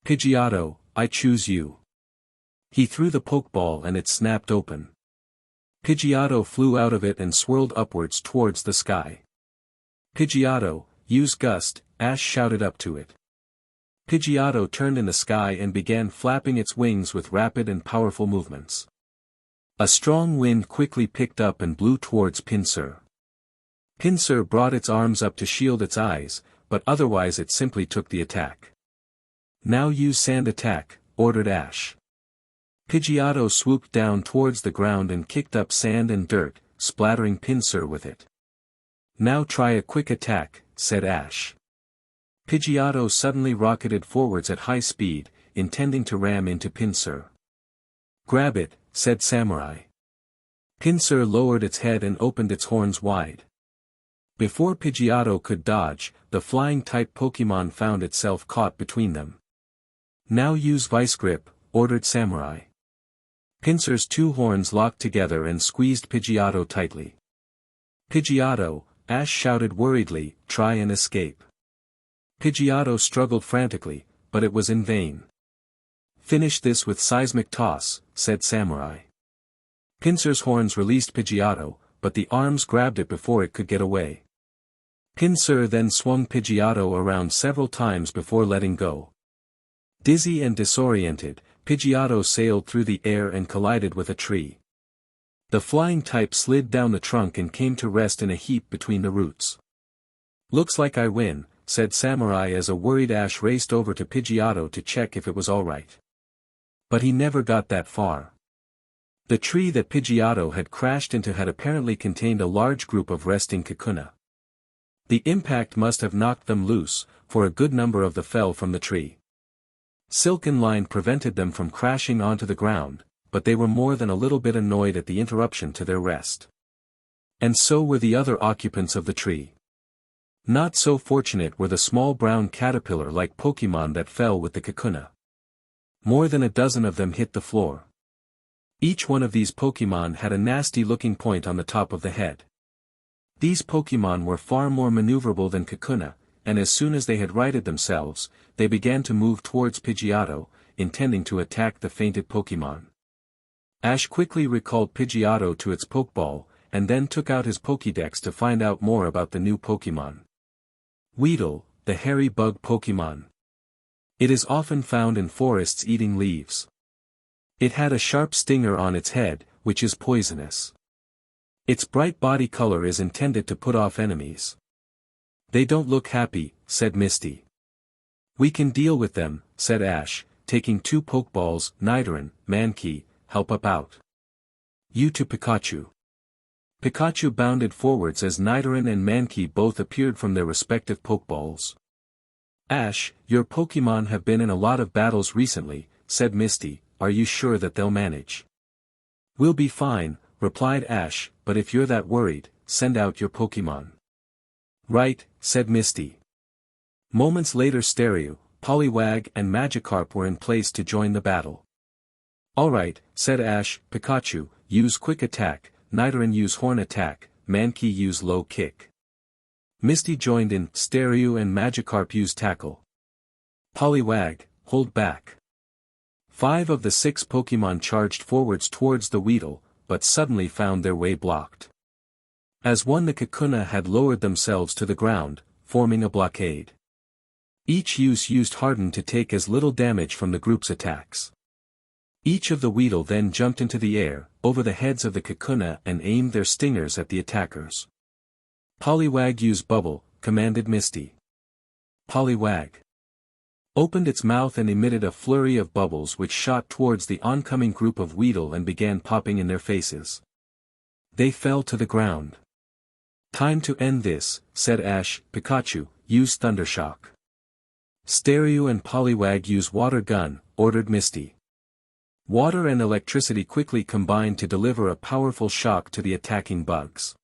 Pidgeotto, I choose you." He threw the pokeball and it snapped open. Pidgeotto flew out of it and swirled upwards towards the sky. Pidgeotto, use Gust, Ash shouted up to it. Pidgeotto turned in the sky and began flapping its wings with rapid and powerful movements. A strong wind quickly picked up and blew towards Pinsir. Pinsir brought its arms up to shield its eyes, but otherwise it simply took the attack. Now use Sand Attack, ordered Ash. Pidgeotto swooped down towards the ground and kicked up sand and dirt, splattering Pinsir with it. Now try a quick attack, said Ash. Pidgeotto suddenly rocketed forwards at high speed, intending to ram into Pinsir. Grab it, said Samurai. Pinsir lowered its head and opened its horns wide. Before Pidgeotto could dodge, the flying-type Pokémon found itself caught between them. Now use Vice Grip, ordered Samurai. Pinsir's two horns locked together and squeezed Pidgeotto tightly. Pidgeotto, Ash shouted worriedly, try and escape. Pidgeotto struggled frantically, but it was in vain. Finish this with Seismic Toss, said Samurai. Pinsir's horns released Pidgeotto, but the arms grabbed it before it could get away. Pinsir then swung Pidgeotto around several times before letting go. Dizzy and disoriented, Pidgeotto sailed through the air and collided with a tree. The flying type slid down the trunk and came to rest in a heap between the roots. Looks like I win, said Samurai as a worried Ash raced over to Pidgeotto to check if it was alright. But he never got that far. The tree that Pidgeotto had crashed into had apparently contained a large group of resting Kakuna. The impact must have knocked them loose, for a good number of them fell from the tree. Silken Line prevented them from crashing onto the ground, but they were more than a little bit annoyed at the interruption to their rest. And so were the other occupants of the tree. Not so fortunate were the small brown caterpillar-like Pokémon that fell with the Kakuna. More than a dozen of them hit the floor. Each one of these Pokémon had a nasty-looking point on the top of the head. These Pokémon were far more maneuverable than Kakuna, and as soon as they had righted themselves, they began to move towards Pidgeotto, intending to attack the fainted Pokémon. Ash quickly recalled Pidgeotto to its Pokeball, and then took out his Pokédex to find out more about the new Pokémon. Weedle, the hairy bug Pokémon. It is often found in forests eating leaves. It had a sharp stinger on its head, which is poisonous. Its bright body color is intended to put off enemies. They don't look happy, said Misty. We can deal with them, said Ash, taking two Pokeballs. Nidoran, Mankey, help up out. You to Pikachu. Pikachu bounded forwards as Nidoran and Mankey both appeared from their respective Pokeballs. Ash, your Pokémon have been in a lot of battles recently, said Misty, are you sure that they'll manage? We'll be fine, replied Ash, but if you're that worried, send out your Pokémon. Right, said Misty. Moments later Stereo, Poliwag and Magikarp were in place to join the battle. Alright, said Ash, Pikachu, use Quick Attack, Nidoran use Horn Attack, Mankey use Low Kick. Misty joined in, Stereo and Magikarp use Tackle. Poliwag, hold back. 5 of the 6 Pokémon charged forwards towards the Weedle, but suddenly found their way blocked. As one the Kakuna had lowered themselves to the ground, forming a blockade. Each use used Harden to take as little damage from the group's attacks. Each of the Weedle then jumped into the air, over the heads of the Kakuna and aimed their stingers at the attackers. Poliwag use Bubble, commanded Misty. Poliwag opened its mouth and emitted a flurry of bubbles which shot towards the oncoming group of Weedle and began popping in their faces. They fell to the ground. Time to end this, said Ash. Pikachu, use Thundershock. Stereo and Poliwag use Water Gun, ordered Misty. Water and electricity quickly combined to deliver a powerful shock to the attacking bugs.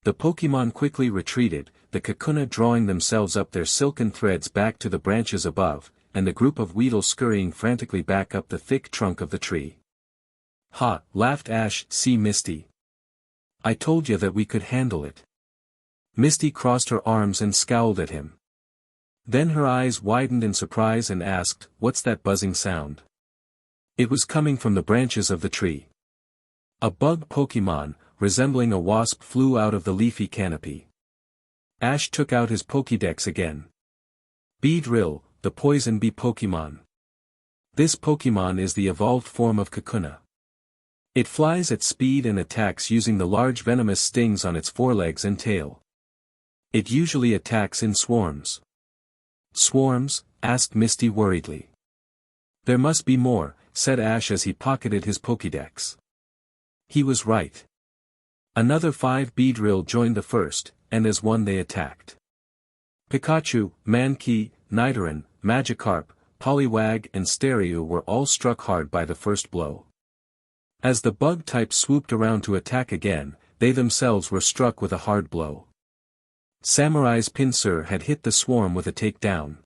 The Pokémon quickly retreated, the Kakuna drawing themselves up their silken threads back to the branches above, and the group of Weedle scurrying frantically back up the thick trunk of the tree. Ha, laughed Ash, see Misty. I told you that we could handle it. Misty crossed her arms and scowled at him. Then her eyes widened in surprise and asked, what's that buzzing sound? It was coming from the branches of the tree. A bug Pokemon, resembling a wasp, flew out of the leafy canopy. Ash took out his Pokédex again. Beedrill, the poison bee Pokemon. This Pokemon is the evolved form of Kakuna. It flies at speed and attacks using the large venomous stings on its forelegs and tail. It usually attacks in swarms. Swarms? Asked Misty worriedly. There must be more, said Ash as he pocketed his Pokédex. He was right. Another 5 Beedrill joined the first, and as one they attacked. Pikachu, Mankey, Nidoran, Magikarp, Poliwag and Staryu were all struck hard by the first blow. As the bug type swooped around to attack again, they themselves were struck with a hard blow. Samurai's pincer had hit the swarm with a takedown.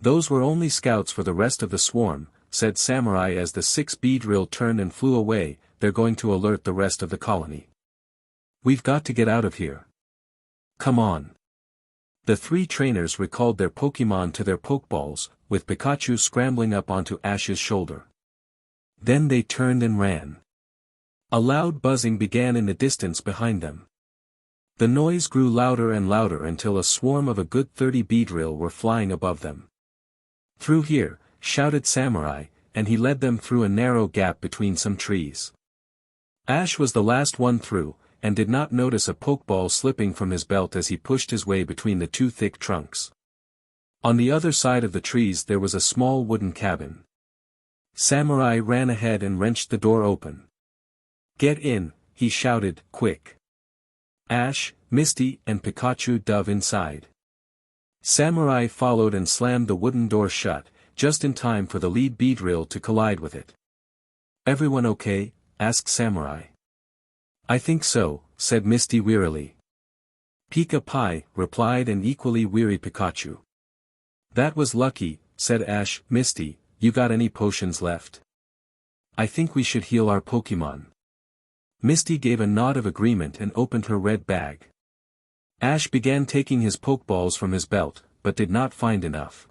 Those were only scouts for the rest of the swarm, said Samurai as the 6 Beedrill turned and flew away. They're going to alert the rest of the colony. We've got to get out of here. Come on. The 3 trainers recalled their Pokemon to their Pokeballs, with Pikachu scrambling up onto Ash's shoulder. Then they turned and ran. A loud buzzing began in the distance behind them. The noise grew louder and louder until a swarm of a good 30 Beedrill were flying above them. Through here, shouted Samurai, and he led them through a narrow gap between some trees. Ash was the last one through, and did not notice a Pokeball slipping from his belt as he pushed his way between the 2 thick trunks. On the other side of the trees there was a small wooden cabin. Samurai ran ahead and wrenched the door open. Get in, he shouted, quick. Ash, Misty and Pikachu dove inside. Samurai followed and slammed the wooden door shut, just in time for the lead Beedrill to collide with it. Everyone okay? Asked Samurai. I think so, said Misty wearily. Pika Pie, replied an equally weary Pikachu. That was lucky, said Ash. Misty, you got any potions left? I think we should heal our Pokemon. Misty gave a nod of agreement and opened her red bag. Ash began taking his Pokeballs from his belt, but did not find enough.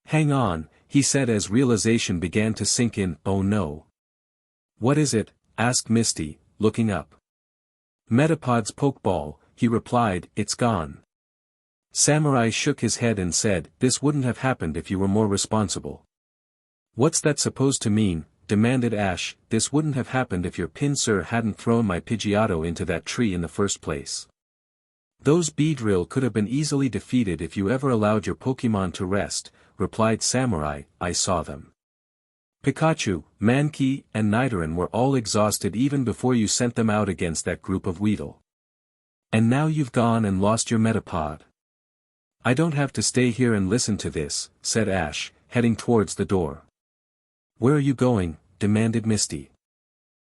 Hang on, he said as realization began to sink in. Oh no. What is it? Asked Misty, looking up. Metapod's Pokeball, he replied. It's gone. Samurai shook his head and said, this wouldn't have happened if you were more responsible. What's that supposed to mean? Demanded Ash. This wouldn't have happened if your pincer hadn't thrown my Pidgeotto into that tree in the first place. Those Beedrill could have been easily defeated if you ever allowed your Pokemon to rest, replied Samurai. I saw them. Pikachu, Mankey, and Nidoran were all exhausted even before you sent them out against that group of Weedle. And now you've gone and lost your Metapod. I don't have to stay here and listen to this, said Ash, heading towards the door. Where are you going? Demanded Misty.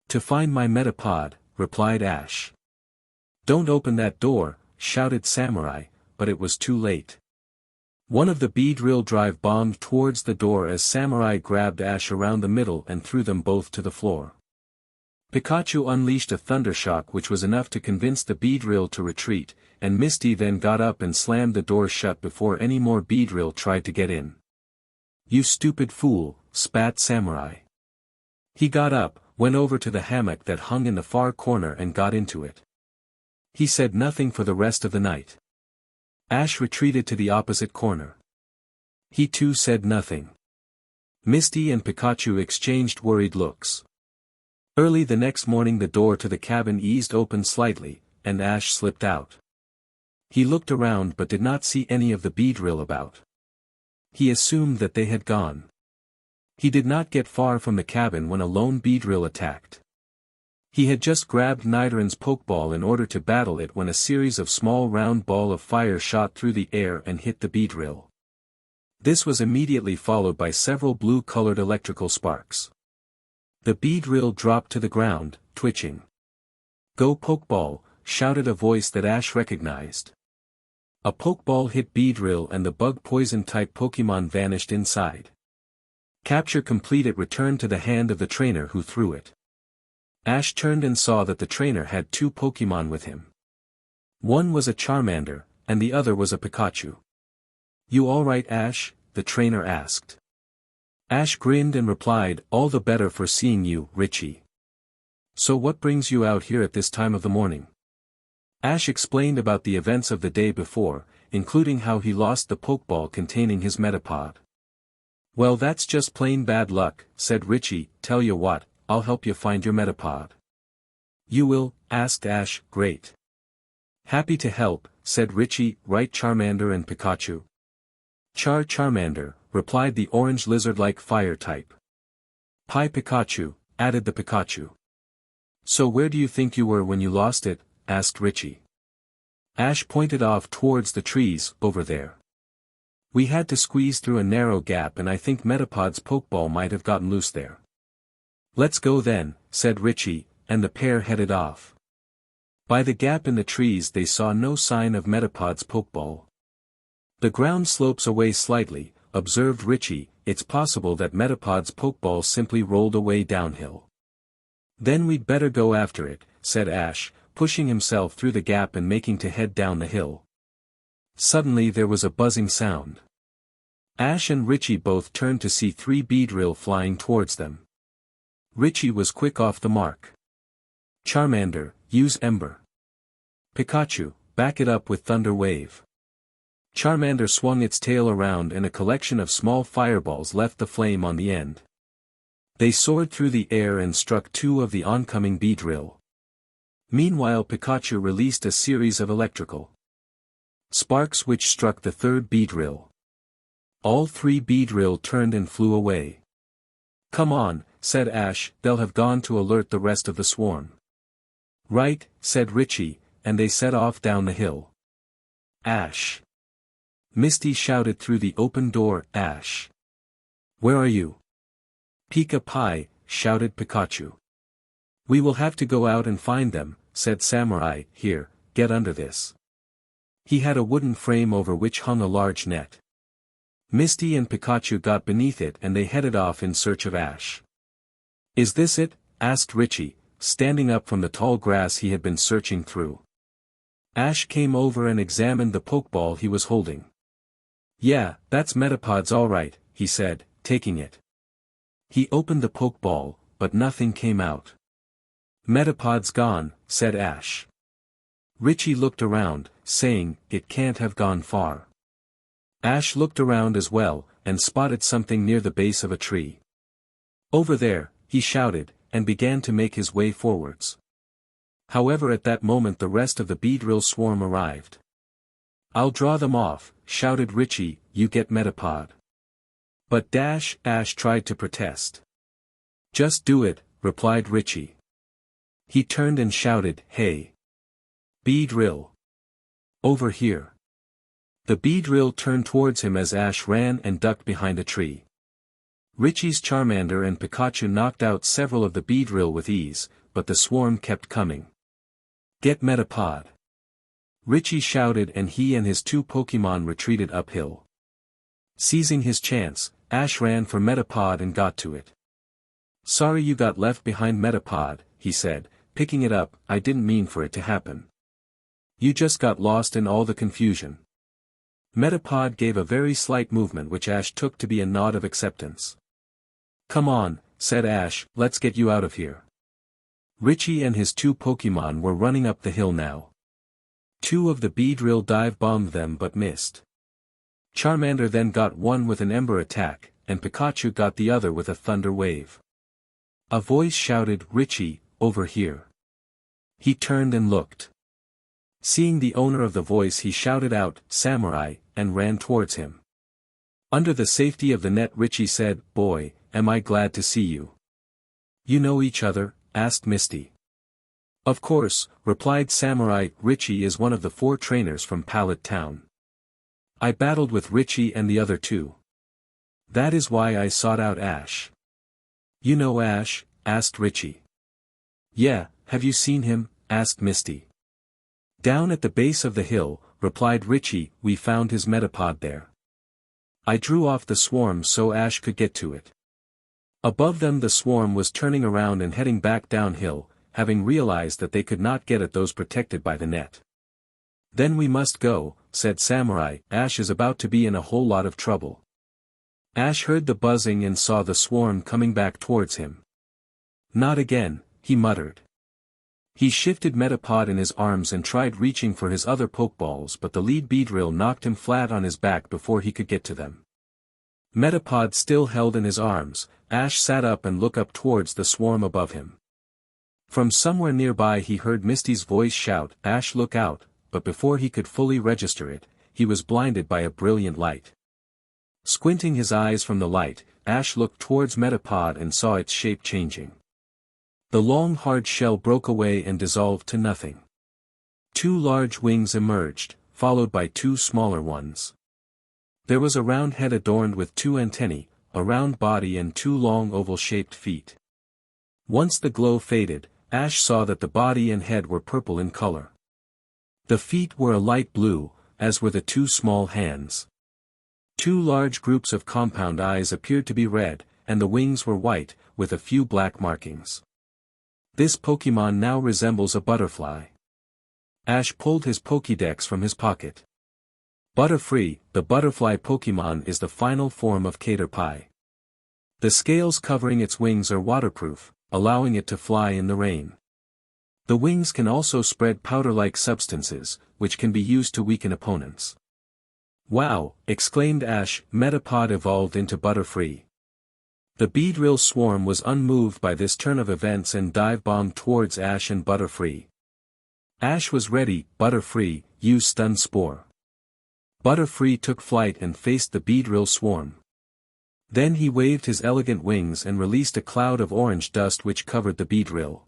To find my Metapod, replied Ash. Don't open that door, shouted Samurai, but it was too late. One of the Beedrill drive bombed towards the door as Samurai grabbed Ash around the middle and threw them both to the floor. Pikachu unleashed a thundershock which was enough to convince the Beedrill to retreat, and Misty then got up and slammed the door shut before any more Beedrill tried to get in. You stupid fool, spat Samurai. He got up, went over to the hammock that hung in the far corner and got into it. He said nothing for the rest of the night. Ash retreated to the opposite corner. He too said nothing. Misty and Pikachu exchanged worried looks. Early the next morning the door to the cabin eased open slightly, and Ash slipped out. He looked around but did not see any of the Beedrill about. He assumed that they had gone. He did not get far from the cabin when a lone Beedrill attacked. He had just grabbed Nidoran's Pokeball in order to battle it when a series of small round ball of fire shot through the air and hit the Beedrill. This was immediately followed by several blue-colored electrical sparks. The Beedrill dropped to the ground, twitching. Go Pokeball, shouted a voice that Ash recognized. A Pokeball hit Beedrill and the bug poison type Pokemon vanished inside. Capture complete. It returned to the hand of the trainer who threw it. Ash turned and saw that the trainer had 2 Pokemon with him. One was a Charmander, and the other was a Pikachu. You alright Ash? The trainer asked. Ash grinned and replied, all the better for seeing you, Richie. So what brings you out here at this time of the morning? Ash explained about the events of the day before, including how he lost the Pokeball containing his Metapod. Well, that's just plain bad luck, said Richie. Tell you what, I'll help you find your Metapod. You will? Asked Ash. Great. Happy to help, said Richie. Right, Charmander and Pikachu? Charmander, replied the orange lizard-like fire type. Hi Pikachu, added the Pikachu. So where do you think you were when you lost it? Asked Richie. Ash pointed off towards the trees, over there. We had to squeeze through a narrow gap and I think Metapod's Pokeball might have gotten loose there. Let's go then, said Richie, and the pair headed off. By the gap in the trees they saw no sign of Metapod's Pokeball. The ground slopes away slightly, observed Richie. It's possible that Metapod's Pokeball simply rolled away downhill. Then we'd better go after it, said Ash, pushing himself through the gap and making to head down the hill. Suddenly there was a buzzing sound. Ash and Richie both turned to see 3 Beedrill flying towards them. Richie was quick off the mark. Charmander, use Ember. Pikachu, back it up with Thunder Wave. Charmander swung its tail around and a collection of small fireballs left the flame on the end. They soared through the air and struck 2 of the oncoming Beedrill. Meanwhile Pikachu released a series of electrical sparks which struck the 3rd Beedrill. All 3 Beedrill turned and flew away. Come on, said Ash, they'll have gone to alert the rest of the swarm. Right, said Richie, and they set off down the hill. Ash. Misty shouted through the open door. Ash. Where are you? Pika Pie, shouted Pikachu. We will have to go out and find them, said Samurai. Here, get under this. He had a wooden frame over which hung a large net. Misty and Pikachu got beneath it and they headed off in search of Ash. Is this it? Asked Richie, standing up from the tall grass he had been searching through. Ash came over and examined the Pokeball he was holding. Yeah, that's Metapod's all right, he said, taking it. He opened the Pokeball, but nothing came out. Metapod's gone, said Ash. Richie looked around, saying, it can't have gone far. Ash looked around as well, and spotted something near the base of a tree. Over there, he shouted, and began to make his way forwards. However, at that moment the rest of the Beedrill swarm arrived. I'll draw them off, shouted Richie. You get Metapod. But Ash tried to protest. Just do it, replied Richie. He turned and shouted, hey. Beedrill. Over here. The Beedrill turned towards him as Ash ran and ducked behind a tree. Richie's Charmander and Pikachu knocked out several of the Beedrill with ease, but the swarm kept coming. Get Metapod. Richie shouted and he and his 2 Pokemon retreated uphill. Seizing his chance, Ash ran for Metapod and got to it. Sorry you got left behind Metapod, he said, picking it up. I didn't mean for it to happen. You just got lost in all the confusion. Metapod gave a very slight movement which Ash took to be a nod of acceptance. Come on, said Ash, let's get you out of here. Richie and his 2 Pokemon were running up the hill now. 2 of the Beedrill dive-bombed them but missed. Charmander then got one with an Ember attack, and Pikachu got the other with a Thunder Wave. A voice shouted, Richie, over here. He turned and looked. Seeing the owner of the voice he shouted out, Samurai, and ran towards him. Under the safety of the net Richie said, Boy, am I glad to see you. You know each other? Asked Misty. Of course, replied Samurai. Richie is one of the 4 trainers from Pallet Town. I battled with Richie and the other 2. That is why I sought out Ash. You know Ash? Asked Richie. Yeah, have you seen him? Asked Misty. Down at the base of the hill, replied Richie, we found his Metapod there. I drew off the swarm so Ash could get to it. Above them the swarm was turning around and heading back downhill, having realized that they could not get at those protected by the net. Then we must go, said Samurai. Ash is about to be in a whole lot of trouble. Ash heard the buzzing and saw the swarm coming back towards him. Not again, he muttered. He shifted Metapod in his arms and tried reaching for his other Pokeballs, but the lead Beedrill knocked him flat on his back before he could get to them. Metapod still held in his arms, Ash sat up and looked up towards the swarm above him. From somewhere nearby he heard Misty's voice shout, "Ash, look out," but before he could fully register it, he was blinded by a brilliant light. Squinting his eyes from the light, Ash looked towards Metapod and saw its shape changing. The long hard shell broke away and dissolved to nothing. Two large wings emerged, followed by two smaller ones. There was a round head adorned with two antennae, a round body and two long oval-shaped feet. Once the glow faded, Ash saw that the body and head were purple in color. The feet were a light blue, as were the two small hands. Two large groups of compound eyes appeared to be red, and the wings were white, with a few black markings. This Pokemon now resembles a butterfly. Ash pulled his Pokédex from his pocket. Butterfree, the butterfly Pokemon, is the final form of Caterpie. The scales covering its wings are waterproof, allowing it to fly in the rain. The wings can also spread powder-like substances, which can be used to weaken opponents. "Wow!" exclaimed Ash. Metapod evolved into Butterfree. The Beedrill swarm was unmoved by this turn of events and dive-bombed towards Ash and Butterfree. Ash was ready. Butterfree, use Stun Spore. Butterfree took flight and faced the Beedrill swarm. Then he waved his elegant wings and released a cloud of orange dust which covered the Beedrill.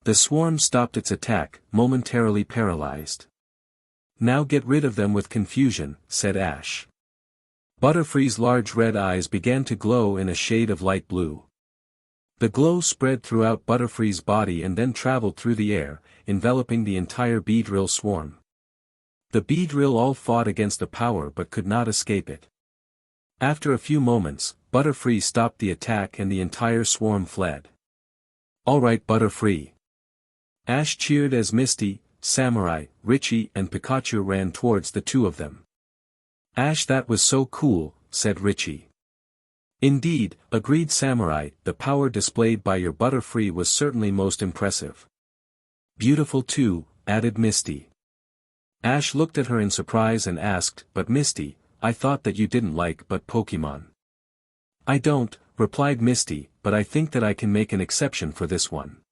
The swarm stopped its attack, momentarily paralyzed. "Now get rid of them with confusion," said Ash. Butterfree's large red eyes began to glow in a shade of light blue. The glow spread throughout Butterfree's body and then traveled through the air, enveloping the entire Beedrill swarm. The Beedrill all fought against the power but could not escape it. After a few moments, Butterfree stopped the attack and the entire swarm fled. "All right, Butterfree." Ash cheered as Misty, Samurai, Richie and Pikachu ran towards the two of them. "Ash, that was so cool," said Richie. "Indeed," agreed Samurai, "the power displayed by your Butterfree was certainly most impressive." "Beautiful too," added Misty. Ash looked at her in surprise and asked, "But Misty, I thought that you didn't like but Pokemon." "I don't," replied Misty, "but I think that I can make an exception for this one."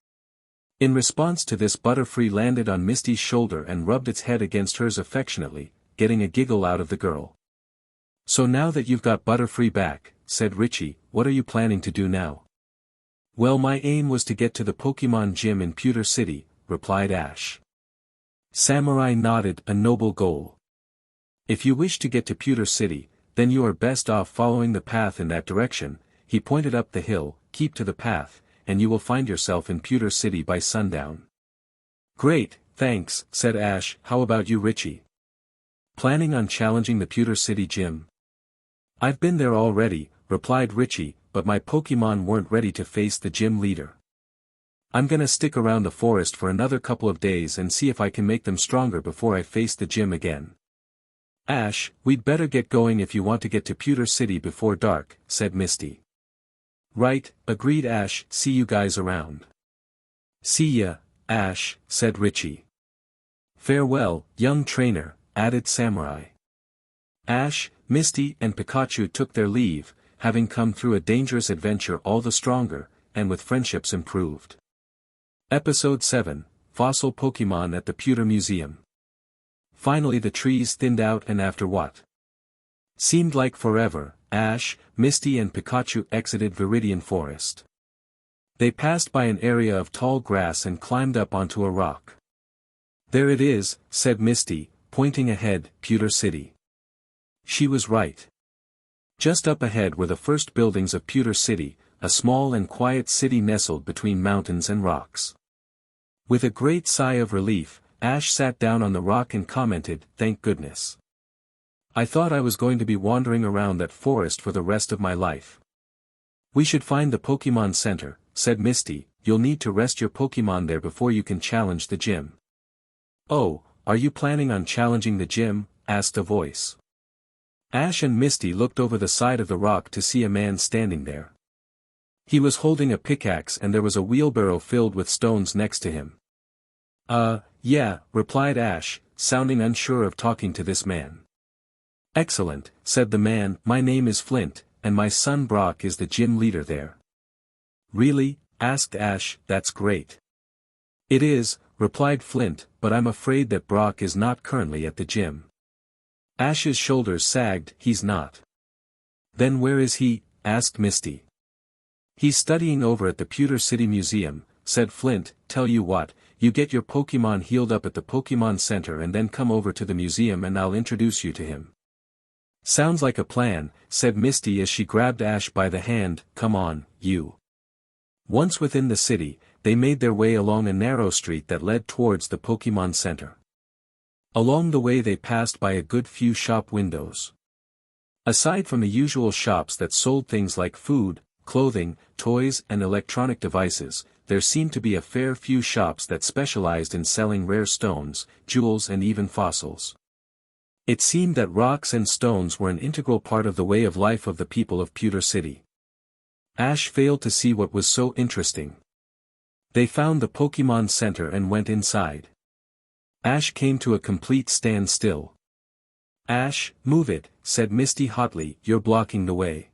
In response to this, Butterfree landed on Misty's shoulder and rubbed its head against hers affectionately, getting a giggle out of the girl. "So now that you've got Butterfree back," said Richie, "what are you planning to do now?" "Well, my aim was to get to the Pokemon Gym in Pewter City," replied Ash. Samurai nodded, "A noble goal. If you wish to get to Pewter City, then you are best off following the path in that direction." He pointed up the hill. "Keep to the path, and you will find yourself in Pewter City by sundown." "Great, thanks," said Ash. "How about you, Richie? Planning on challenging the Pewter City Gym?" "I've been there already," replied Richie, "but my Pokemon weren't ready to face the gym leader. I'm gonna stick around the forest for another couple of days and see if I can make them stronger before I face the gym again." "Ash, we'd better get going if you want to get to Pewter City before dark," said Misty. "Right," agreed Ash. "See you guys around." "See ya, Ash," said Richie. "Farewell, young trainer," added Samurai. Ash, Misty and Pikachu took their leave, having come through a dangerous adventure all the stronger, and with friendships improved. Episode 7, Fossil Pokemon at the Pewter Museum. Finally the trees thinned out and after what seemed like forever, Ash, Misty and Pikachu exited Viridian Forest. They passed by an area of tall grass and climbed up onto a rock. "There it is," said Misty, pointing ahead, "Pewter City." She was right. Just up ahead were the first buildings of Pewter City, a small and quiet city nestled between mountains and rocks. With a great sigh of relief, Ash sat down on the rock and commented, "Thank goodness. I thought I was going to be wandering around that forest for the rest of my life." "We should find the Pokemon Center," said Misty. "You'll need to rest your Pokemon there before you can challenge the gym." "Oh, are you planning on challenging the gym?" asked a voice. Ash and Misty looked over the side of the rock to see a man standing there. He was holding a pickaxe and there was a wheelbarrow filled with stones next to him. Yeah, replied Ash, sounding unsure of talking to this man. Excellent, said the man, my name is Flint, and my son Brock is the gym leader there. Really? Asked Ash, that's great. It is, replied Flint, but I'm afraid that Brock is not currently at the gym. Ash's shoulders sagged, he's not. Then where is he? Asked Misty. He's studying over at the Pewter City Museum, said Flint. Tell you what, you get your Pokemon healed up at the Pokemon Center and then come over to the museum and I'll introduce you to him. Sounds like a plan, said Misty as she grabbed Ash by the hand. Come on, you. Once within the city, they made their way along a narrow street that led towards the Pokemon Center. Along the way they passed by a good few shop windows. Aside from the usual shops that sold things like food, clothing, toys and electronic devices, there seemed to be a fair few shops that specialized in selling rare stones, jewels and even fossils. It seemed that rocks and stones were an integral part of the way of life of the people of Pewter City. Ash failed to see what was so interesting. They found the Pokemon Center and went inside. Ash came to a complete standstill. Ash, move it, said Misty hotly, you're blocking the way.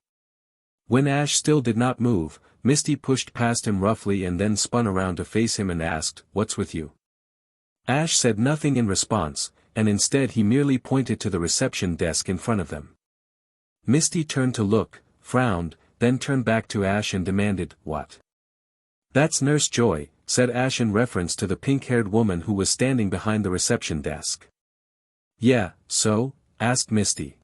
When Ash still did not move, Misty pushed past him roughly and then spun around to face him and asked, what's with you? Ash said nothing in response, and instead he merely pointed to the reception desk in front of them. Misty turned to look, frowned, then turned back to Ash and demanded, what? That's Nurse Joy, said Ash in reference to the pink-haired woman who was standing behind the reception desk. Yeah, so? Asked Misty.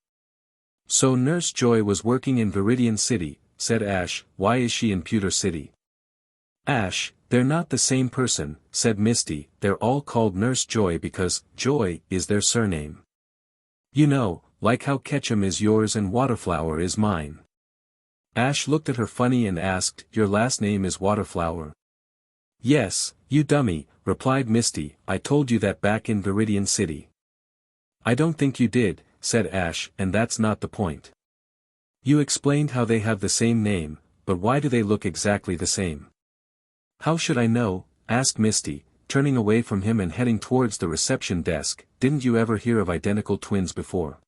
So Nurse Joy was working in Viridian City, said Ash. Why is she in Pewter City? Ash, they're not the same person, said Misty. They're all called Nurse Joy because Joy is their surname. You know, like how Ketchum is yours and Waterflower is mine. Ash looked at her funny and asked, your last name is Waterflower? Yes, you dummy, replied Misty, I told you that back in Viridian City. I don't think you did, said Ash, and that's not the point. You explained how they have the same name, but why do they look exactly the same? How should I know? Asked Misty, turning away from him and heading towards the reception desk. Didn't you ever hear of identical twins before?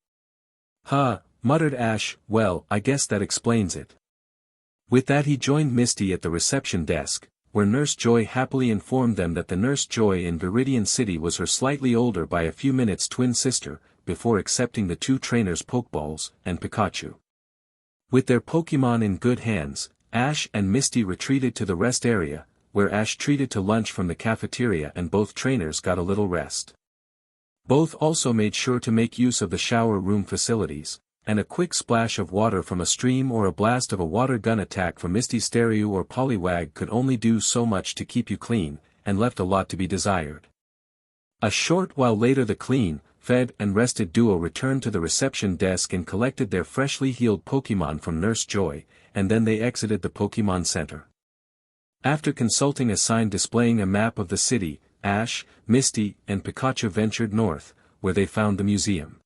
Huh, muttered Ash, well, I guess that explains it. With that he joined Misty at the reception desk, where Nurse Joy happily informed them that the Nurse Joy in Viridian City was her slightly older by a few minutes twin sister, before accepting the two trainers' Pokeballs and Pikachu. With their Pokemon in good hands, Ash and Misty retreated to the rest area, where Ash treated to lunch from the cafeteria and both trainers got a little rest. Both also made sure to make use of the shower room facilities, and a quick splash of water from a stream or a blast of a water gun attack from Misty Stereo or Poliwag could only do so much to keep you clean, and left a lot to be desired. A short while later the clean, fed and rested duo returned to the reception desk and collected their freshly healed Pokemon from Nurse Joy, and then they exited the Pokemon Center. After consulting a sign displaying a map of the city, Ash, Misty, and Pikachu ventured north, where they found the museum.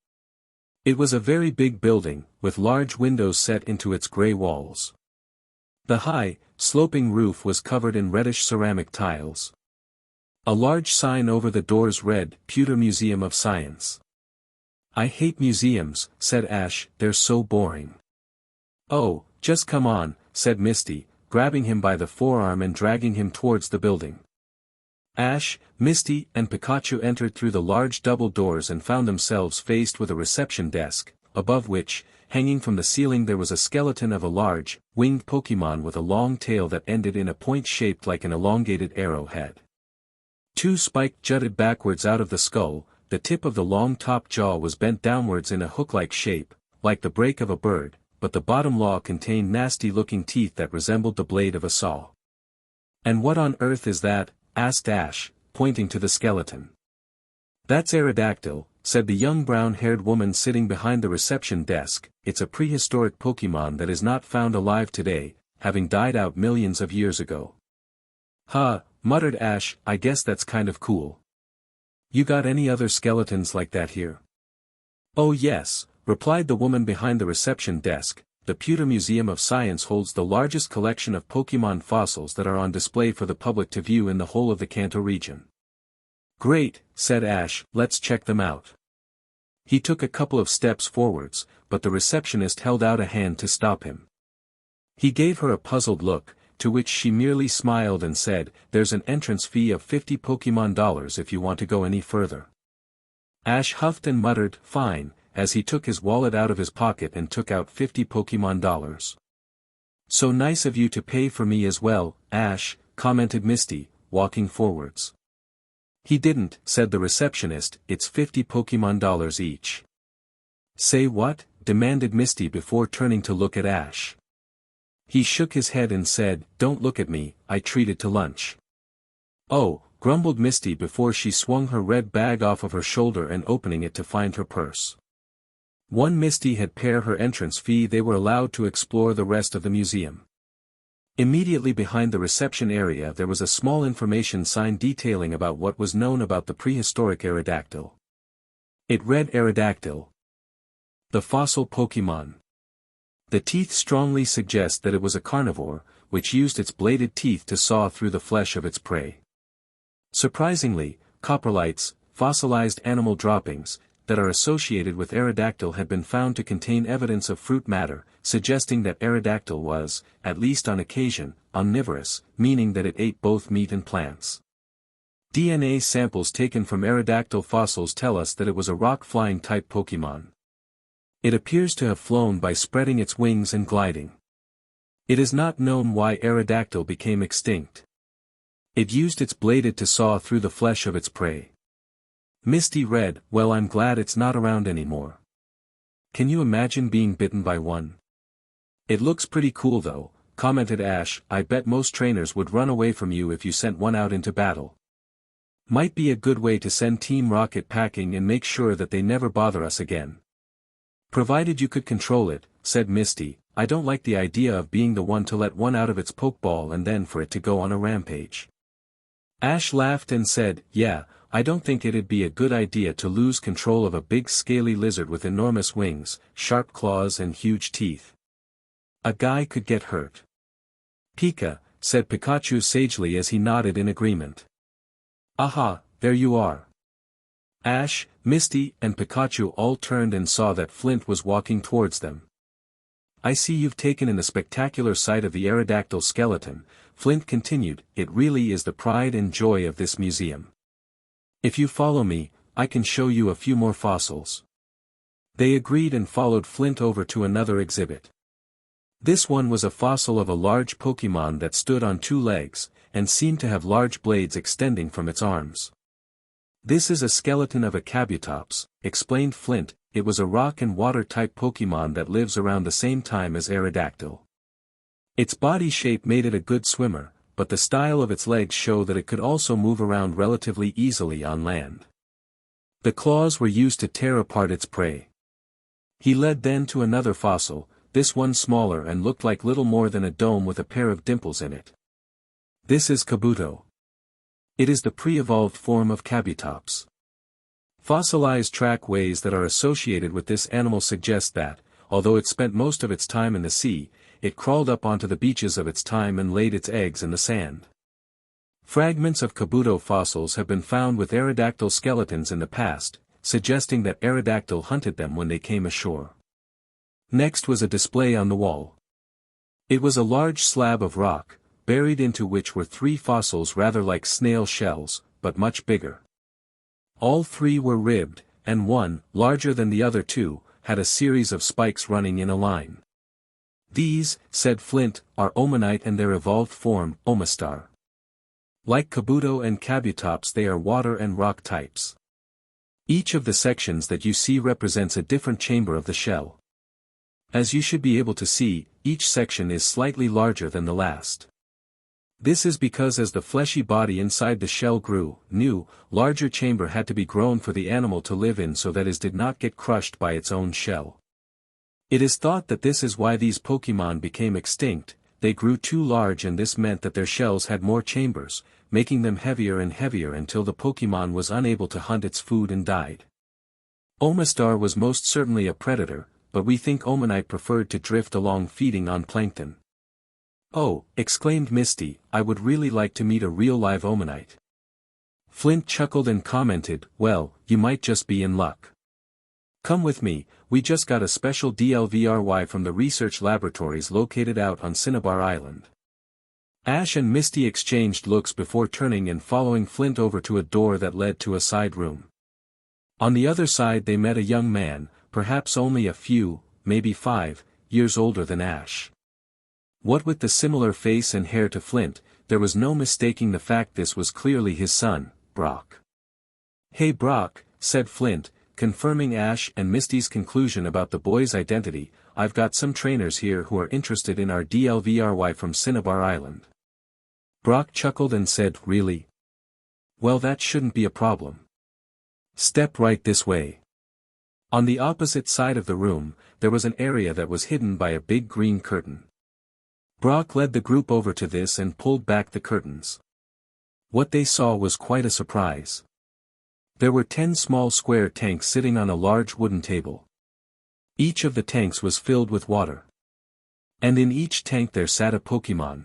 It was a very big building, with large windows set into its gray walls. The high, sloping roof was covered in reddish ceramic tiles. A large sign over the doors read, Pewter Museum of Science. I hate museums, said Ash, they're so boring. Oh, just come on, said Misty, grabbing him by the forearm and dragging him towards the building. Ash, Misty, and Pikachu entered through the large double doors and found themselves faced with a reception desk, above which, hanging from the ceiling there was a skeleton of a large, winged Pokemon with a long tail that ended in a point shaped like an elongated arrowhead. Two spikes jutted backwards out of the skull, the tip of the long top jaw was bent downwards in a hook-like shape, like the break of a bird, but the bottom jaw contained nasty-looking teeth that resembled the blade of a saw. And what on earth is that? Asked Ash, pointing to the skeleton. That's Aerodactyl, said the young brown-haired woman sitting behind the reception desk. It's a prehistoric Pokemon that is not found alive today, having died out millions of years ago. Huh, muttered Ash, I guess that's kind of cool. You got any other skeletons like that here? Oh yes, replied the woman behind the reception desk. The Pewter Museum of Science holds the largest collection of Pokemon fossils that are on display for the public to view in the whole of the Kanto region. Great, said Ash, let's check them out. He took a couple of steps forwards, but the receptionist held out a hand to stop him. He gave her a puzzled look, to which she merely smiled and said, "There's an entrance fee of $50 Pokemon if you want to go any further." Ash huffed and muttered, "Fine," as he took his wallet out of his pocket and took out $50 Pokemon. "So nice of you to pay for me as well, Ash," commented Misty, walking forwards. "He didn't," said the receptionist, "it's $50 Pokemon each." "Say what?" demanded Misty before turning to look at Ash. He shook his head and said, "Don't look at me, I treated to lunch." "Oh," grumbled Misty before she swung her red bag off of her shoulder and opening it to find her purse. One Misty had paid her entrance fee. They were allowed to explore the rest of the museum. Immediately behind the reception area there was a small information sign detailing about what was known about the prehistoric Aerodactyl. It read Aerodactyl, the fossil Pokemon. The teeth strongly suggest that it was a carnivore, which used its bladed teeth to saw through the flesh of its prey. Surprisingly, coprolites, fossilized animal droppings, that are associated with Aerodactyl had been found to contain evidence of fruit matter, suggesting that Aerodactyl was, at least on occasion, omnivorous, meaning that it ate both meat and plants. DNA samples taken from Aerodactyl fossils tell us that it was a rock-flying type Pokemon. It appears to have flown by spreading its wings and gliding. It is not known why Aerodactyl became extinct. It used its bladed to saw through the flesh of its prey. Misty read, "Well, I'm glad it's not around anymore. Can you imagine being bitten by one?" "It looks pretty cool though," commented Ash. "I bet most trainers would run away from you if you sent one out into battle. Might be a good way to send Team Rocket packing and make sure that they never bother us again." "Provided you could control it," said Misty. "I don't like the idea of being the one to let one out of its Pokeball and then for it to go on a rampage." Ash laughed and said, "Yeah, I don't think it'd be a good idea to lose control of a big scaly lizard with enormous wings, sharp claws and huge teeth. A guy could get hurt." "Pika," said Pikachu sagely as he nodded in agreement. "Aha, there you are." Ash, Misty, and Pikachu all turned and saw that Flint was walking towards them. "I see you've taken in the spectacular sight of the Aerodactyl skeleton," Flint continued. "It really is the pride and joy of this museum. If you follow me, I can show you a few more fossils." They agreed and followed Flint over to another exhibit. This one was a fossil of a large Pokemon that stood on two legs, and seemed to have large blades extending from its arms. "This is a skeleton of a Kabutops," explained Flint. "It was a rock and water type Pokemon that lives around the same time as Aerodactyl. Its body shape made it a good swimmer, but the style of its legs show that it could also move around relatively easily on land. The claws were used to tear apart its prey." He led then to another fossil, this one smaller and looked like little more than a dome with a pair of dimples in it. "This is Kabuto. It is the pre-evolved form of Kabutops. Fossilized trackways that are associated with this animal suggest that, although it spent most of its time in the sea, it crawled up onto the beaches of its time and laid its eggs in the sand. Fragments of Kabuto fossils have been found with Aerodactyl skeletons in the past, suggesting that Aerodactyl hunted them when they came ashore." Next was a display on the wall. It was a large slab of rock, buried into which were three fossils rather like snail shells, but much bigger. All three were ribbed, and one, larger than the other two, had a series of spikes running in a line. "These," said Flint, "are Omanite and their evolved form, Omastar. Like Kabuto and Kabutops, they are water and rock types. Each of the sections that you see represents a different chamber of the shell. As you should be able to see, each section is slightly larger than the last. This is because as the fleshy body inside the shell grew, new, larger chamber had to be grown for the animal to live in so that it did not get crushed by its own shell. It is thought that this is why these Pokemon became extinct. They grew too large and this meant that their shells had more chambers, making them heavier and heavier until the Pokemon was unable to hunt its food and died." Omastar was most certainly a predator, but we think Omanite preferred to drift along feeding on plankton. Oh, exclaimed Misty, I would really like to meet a real live Omanite. Flint chuckled and commented, well, you might just be in luck. Come with me, we just got a special DLVRY from the research laboratories located out on Cinnabar Island. Ash and Misty exchanged looks before turning and following Flint over to a door that led to a side room. On the other side they met a young man, perhaps only a few, maybe 5, years older than Ash. What with the similar face and hair to Flint, there was no mistaking the fact this was clearly his son, Brock. Hey Brock, said Flint, confirming Ash and Misty's conclusion about the boy's identity, I've got some trainers here who are interested in our DLVRY from Cinnabar Island. Brock chuckled and said, really? Well, that shouldn't be a problem. Step right this way. On the opposite side of the room, there was an area that was hidden by a big green curtain. Brock led the group over to this and pulled back the curtains. What they saw was quite a surprise. There were 10 small square tanks sitting on a large wooden table. Each of the tanks was filled with water. And in each tank there sat a Pokemon.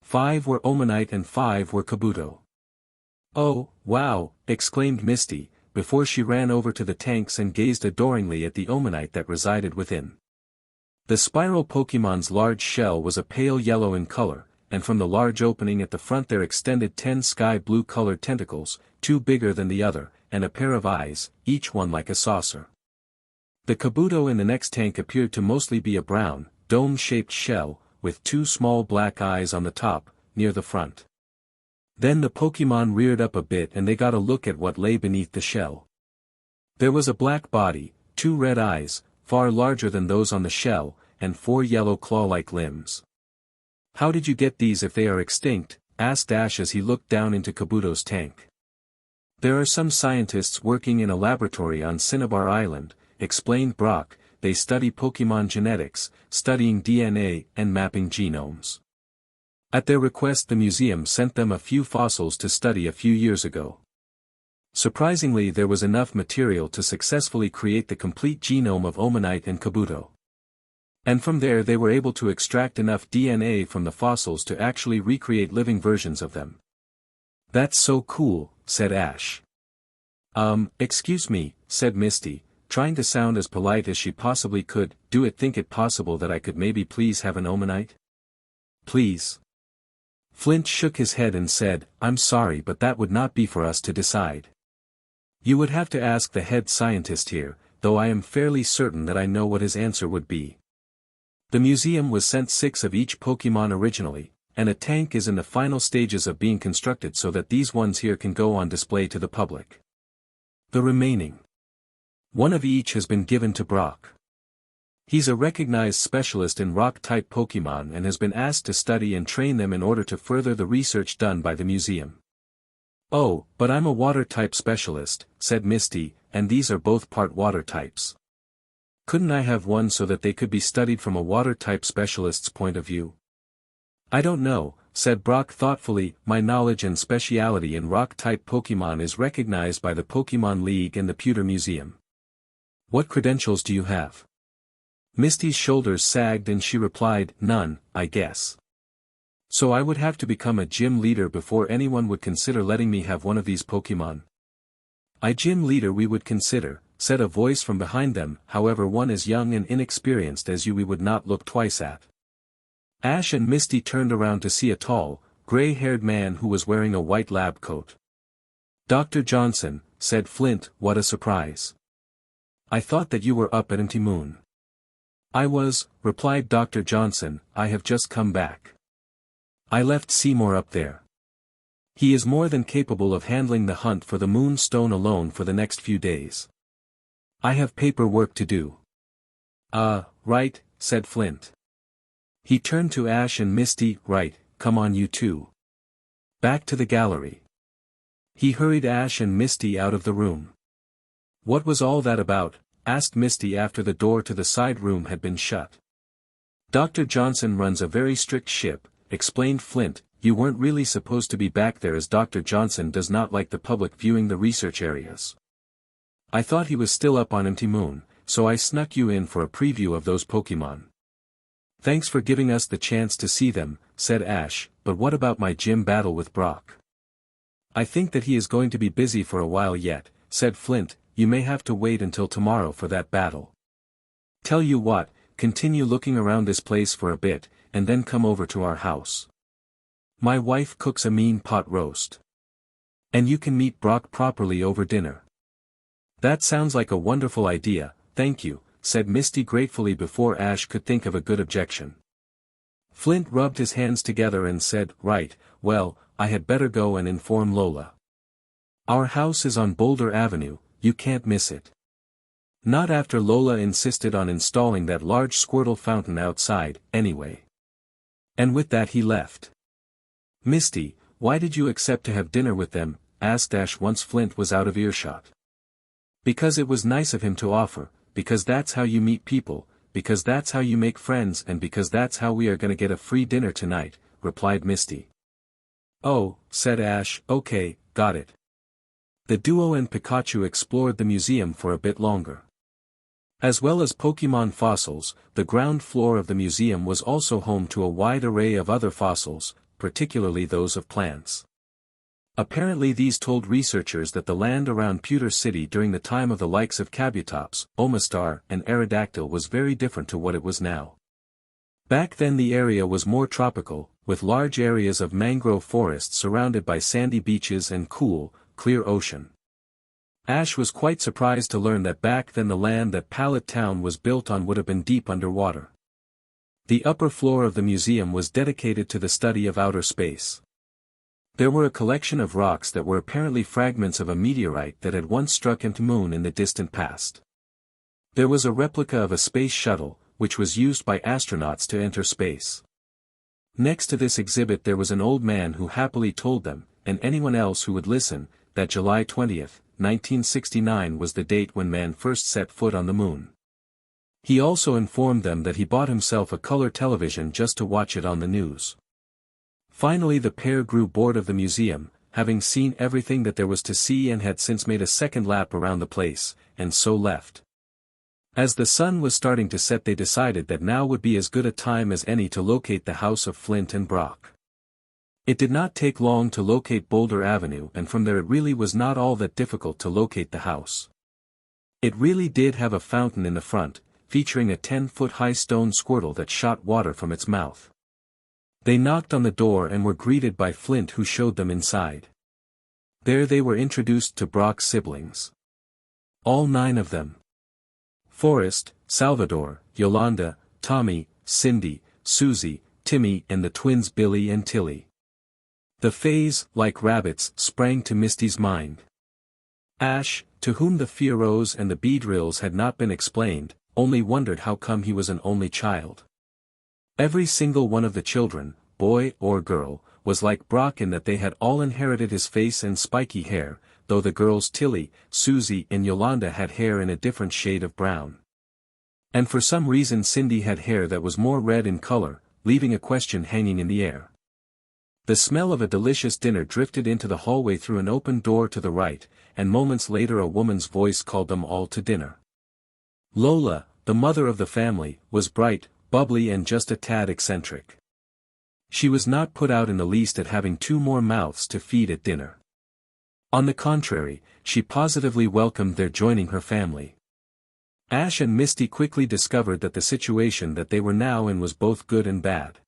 5 were Omanite and 5 were Kabuto. Oh, wow, exclaimed Misty, before she ran over to the tanks and gazed adoringly at the Omanite that resided within. The spiral Pokemon's large shell was a pale yellow in color, and from the large opening at the front there extended 10 sky blue colored tentacles, 2 bigger than the other, and a pair of eyes, each one like a saucer. The Kabuto in the next tank appeared to mostly be a brown, dome-shaped shell, with 2 small black eyes on the top, near the front. Then the Pokemon reared up a bit and they got a look at what lay beneath the shell. There was a black body, 2 red eyes, far larger than those on the shell, and 4 yellow claw-like limbs. How did you get these if they are extinct? Asked Ash as he looked down into Kabuto's tank. There are some scientists working in a laboratory on Cinnabar Island, explained Brock. They study Pokemon genetics, studying DNA and mapping genomes. At their request the museum sent them a few fossils to study a few years ago. Surprisingly there was enough material to successfully create the complete genome of Omanite and Kabuto. And from there they were able to extract enough DNA from the fossils to actually recreate living versions of them. That's so cool, said Ash. Excuse me, said Misty, trying to sound as polite as she possibly could, do it think it possible that I could maybe please have an Omanite? Please. Flint shook his head and said, I'm sorry but that would not be for us to decide. You would have to ask the head scientist here, though I am fairly certain that I know what his answer would be. The museum was sent 6 of each Pokemon originally, and a tank is in the final stages of being constructed so that these ones here can go on display to the public. The remaining 1 of each has been given to Brock. He's a recognized specialist in rock-type Pokemon and has been asked to study and train them in order to further the research done by the museum. Oh, but I'm a water-type specialist, said Misty, and these are both part water types. Couldn't I have one so that they could be studied from a water-type specialist's point of view? I don't know, said Brock thoughtfully, my knowledge and speciality in rock-type Pokemon is recognized by the Pokemon League and the Pewter Museum. What credentials do you have? Misty's shoulders sagged and she replied, none, I guess. So I would have to become a gym leader before anyone would consider letting me have one of these Pokemon. A gym leader we would consider, said a voice from behind them, however one as young and inexperienced as you we would not look twice at. Ash and Misty turned around to see a tall, gray-haired man who was wearing a white lab coat. Dr. Johnson, said Flint, what a surprise. I thought that you were up at Empty Moon. I was, replied Dr. Johnson, I have just come back. I left Seymour up there. He is more than capable of handling the hunt for the Moonstone alone for the next few days. I have paperwork to do. Right, said Flint. He turned to Ash and Misty, right, come on you two. Back to the gallery. He hurried Ash and Misty out of the room. What was all that about? Asked Misty after the door to the side room had been shut. Dr. Johnson runs a very strict ship, explained Flint, you weren't really supposed to be back there as Dr. Johnson does not like the public viewing the research areas. I thought he was still up on Empty Moon, so I snuck you in for a preview of those Pokemon. Thanks for giving us the chance to see them, said Ash, but what about my gym battle with Brock? I think that he is going to be busy for a while yet, said Flint. You may have to wait until tomorrow for that battle. Tell you what, continue looking around this place for a bit, and then come over to our house. My wife cooks a mean pot roast. And you can meet Brock properly over dinner. That sounds like a wonderful idea, thank you, said Misty gratefully before Ash could think of a good objection. Flint rubbed his hands together and said, right, well, I had better go and inform Lola. Our house is on Boulder Avenue, you can't miss it. Not after Lola insisted on installing that large Squirtle fountain outside, anyway. And with that he left. Misty, why did you accept to have dinner with them? Asked Ash once Flint was out of earshot. Because it was nice of him to offer, because that's how you meet people, because that's how you make friends, and because that's how we are gonna get a free dinner tonight, replied Misty. Oh, said Ash, okay, got it. The duo and Pikachu explored the museum for a bit longer. As well as Pokemon fossils, the ground floor of the museum was also home to a wide array of other fossils, particularly those of plants. Apparently these told researchers that the land around Pewter City during the time of the likes of Kabutops, Omastar, and Aerodactyl was very different to what it was now. Back then the area was more tropical, with large areas of mangrove forests surrounded by sandy beaches and cool, clear ocean. Ash was quite surprised to learn that back then the land that Pallet Town was built on would have been deep underwater. The upper floor of the museum was dedicated to the study of outer space. There were a collection of rocks that were apparently fragments of a meteorite that had once struck Empty Moon in the distant past. There was a replica of a space shuttle, which was used by astronauts to enter space. Next to this exhibit there was an old man who happily told them, and anyone else who would listen, that July 20th, 1969 was the date when man first set foot on the moon. He also informed them that he bought himself a color television just to watch it on the news. Finally the pair grew bored of the museum, having seen everything that there was to see, and had since made a second lap around the place, and so left. As the sun was starting to set they decided that now would be as good a time as any to locate the house of Flint and Brock. It did not take long to locate Boulder Avenue, and from there it really was not all that difficult to locate the house. It really did have a fountain in the front, featuring a 10-foot-high stone Squirtle that shot water from its mouth. They knocked on the door and were greeted by Flint, who showed them inside. There they were introduced to Brock's siblings. All 9 of them. Forrest, Salvador, Yolanda, Tommy, Cindy, Susie, Timmy, and the twins Billy and Tilly. The Fays, like rabbits, sprang to Misty's mind. Ash, to whom the Fieros and the Beedrills had not been explained, only wondered how come he was an only child. Every single one of the children, boy or girl, was like Brock in that they had all inherited his face and spiky hair, though the girls Tilly, Susie, and Yolanda had hair in a different shade of brown. And for some reason Cindy had hair that was more red in color, leaving a question hanging in the air. The smell of a delicious dinner drifted into the hallway through an open door to the right, and moments later a woman's voice called them all to dinner. Lola, the mother of the family, was bright, bubbly, and just a tad eccentric. She was not put out in the least at having 2 more mouths to feed at dinner. On the contrary, she positively welcomed their joining her family. Ash and Misty quickly discovered that the situation that they were now in was both good and bad.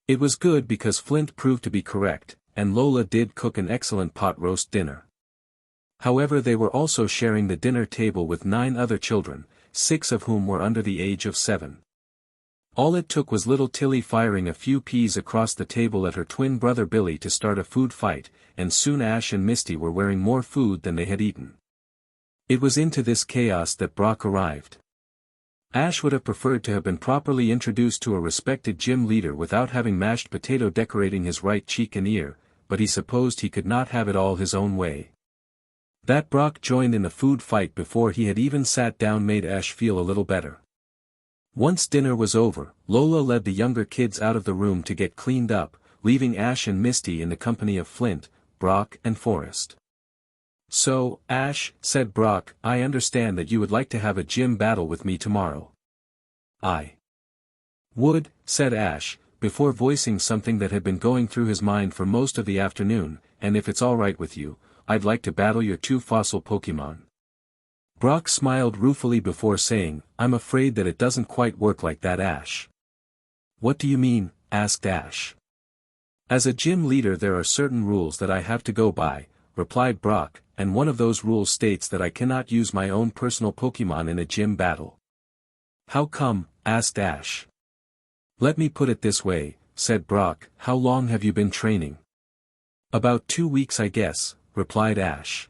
It was good because Flint proved to be correct, and Lola did cook an excellent pot roast dinner. However, they were also sharing the dinner table with 9 other children, 6 of whom were under the age of 7. All it took was little Tilly firing a few peas across the table at her twin brother Billy to start a food fight, and soon Ash and Misty were wearing more food than they had eaten. It was into this chaos that Brock arrived. Ash would have preferred to have been properly introduced to a respected gym leader without having mashed potato decorating his right cheek and ear, but he supposed he could not have it all his own way. That Brock joined in the food fight before he had even sat down made Ash feel a little better. Once dinner was over, Lola led the younger kids out of the room to get cleaned up, leaving Ash and Misty in the company of Flint, Brock, and Forrest. So, Ash, said Brock, I understand that you would like to have a gym battle with me tomorrow. I would, said Ash, before voicing something that had been going through his mind for most of the afternoon, and if it's alright with you, I'd like to battle your two fossil Pokemon. Brock smiled ruefully before saying, I'm afraid that it doesn't quite work like that, Ash. What do you mean? Asked Ash. As a gym leader there are certain rules that I have to go by, replied Brock, and one of those rules states that I cannot use my own personal Pokemon in a gym battle. How come? Asked Ash. Let me put it this way, said Brock, how long have you been training? About 2 weeks I guess, replied Ash.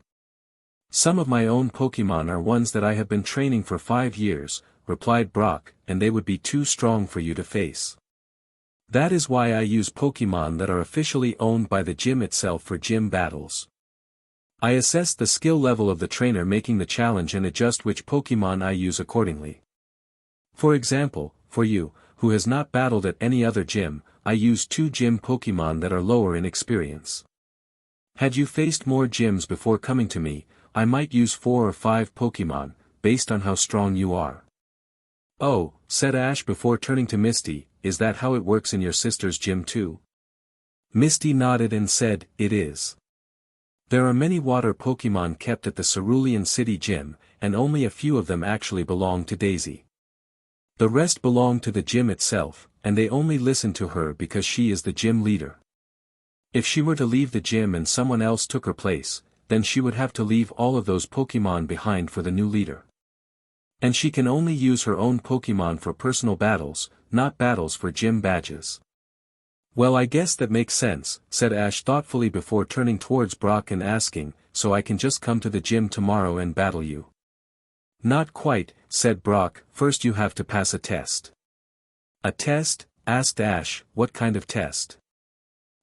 Some of my own Pokemon are ones that I have been training for 5 years, replied Brock, and they would be too strong for you to face. That is why I use Pokemon that are officially owned by the gym itself for gym battles. I assess the skill level of the trainer making the challenge and adjust which Pokemon I use accordingly. For example, for you, who has not battled at any other gym, I use 2 gym Pokemon that are lower in experience. Had you faced more gyms before coming to me, I might use 4 or 5 Pokemon, based on how strong you are. Oh, said Ash before turning to Misty, is that how it works in your sister's gym too? Misty nodded and said, it is. There are many water Pokemon kept at the Cerulean City Gym, and only a few of them actually belong to Daisy. The rest belong to the gym itself, and they only listen to her because she is the gym leader. If she were to leave the gym and someone else took her place, then she would have to leave all of those Pokemon behind for the new leader. And she can only use her own Pokemon for personal battles, not battles for gym badges. Well, I guess that makes sense, said Ash thoughtfully before turning towards Brock and asking, so I can just come to the gym tomorrow and battle you? Not quite, said Brock, first you have to pass a test. A test? Asked Ash, what kind of test?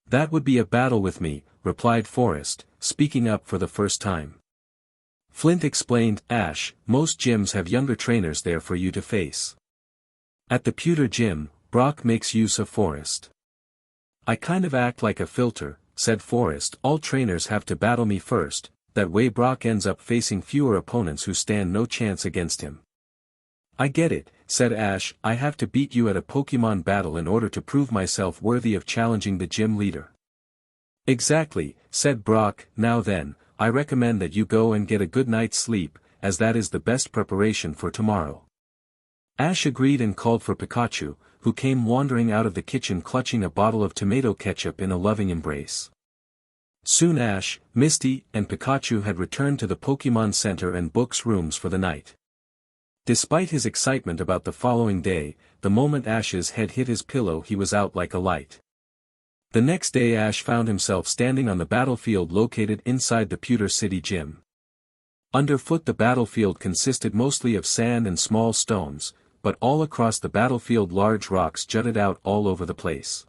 That would be a battle with me, replied Forrest, speaking up for the first time. Flint explained, Ash, most gyms have younger trainers there for you to face. At the Pewter Gym, Brock makes use of Forrest. I kind of act like a filter, said Forrest, all trainers have to battle me first, that way Brock ends up facing fewer opponents who stand no chance against him. I get it, said Ash, I have to beat you at a Pokemon battle in order to prove myself worthy of challenging the gym leader. Exactly, said Brock, now then, I recommend that you go and get a good night's sleep, as that is the best preparation for tomorrow. Ash agreed and called for Pikachu, who came wandering out of the kitchen clutching a bottle of tomato ketchup in a loving embrace. Soon Ash, Misty, and Pikachu had returned to the Pokemon Center and Book's rooms for the night. Despite his excitement about the following day, the moment Ash's head hit his pillow he was out like a light. The next day Ash found himself standing on the battlefield located inside the Pewter City Gym. Underfoot the battlefield consisted mostly of sand and small stones, but all across the battlefield large rocks jutted out all over the place.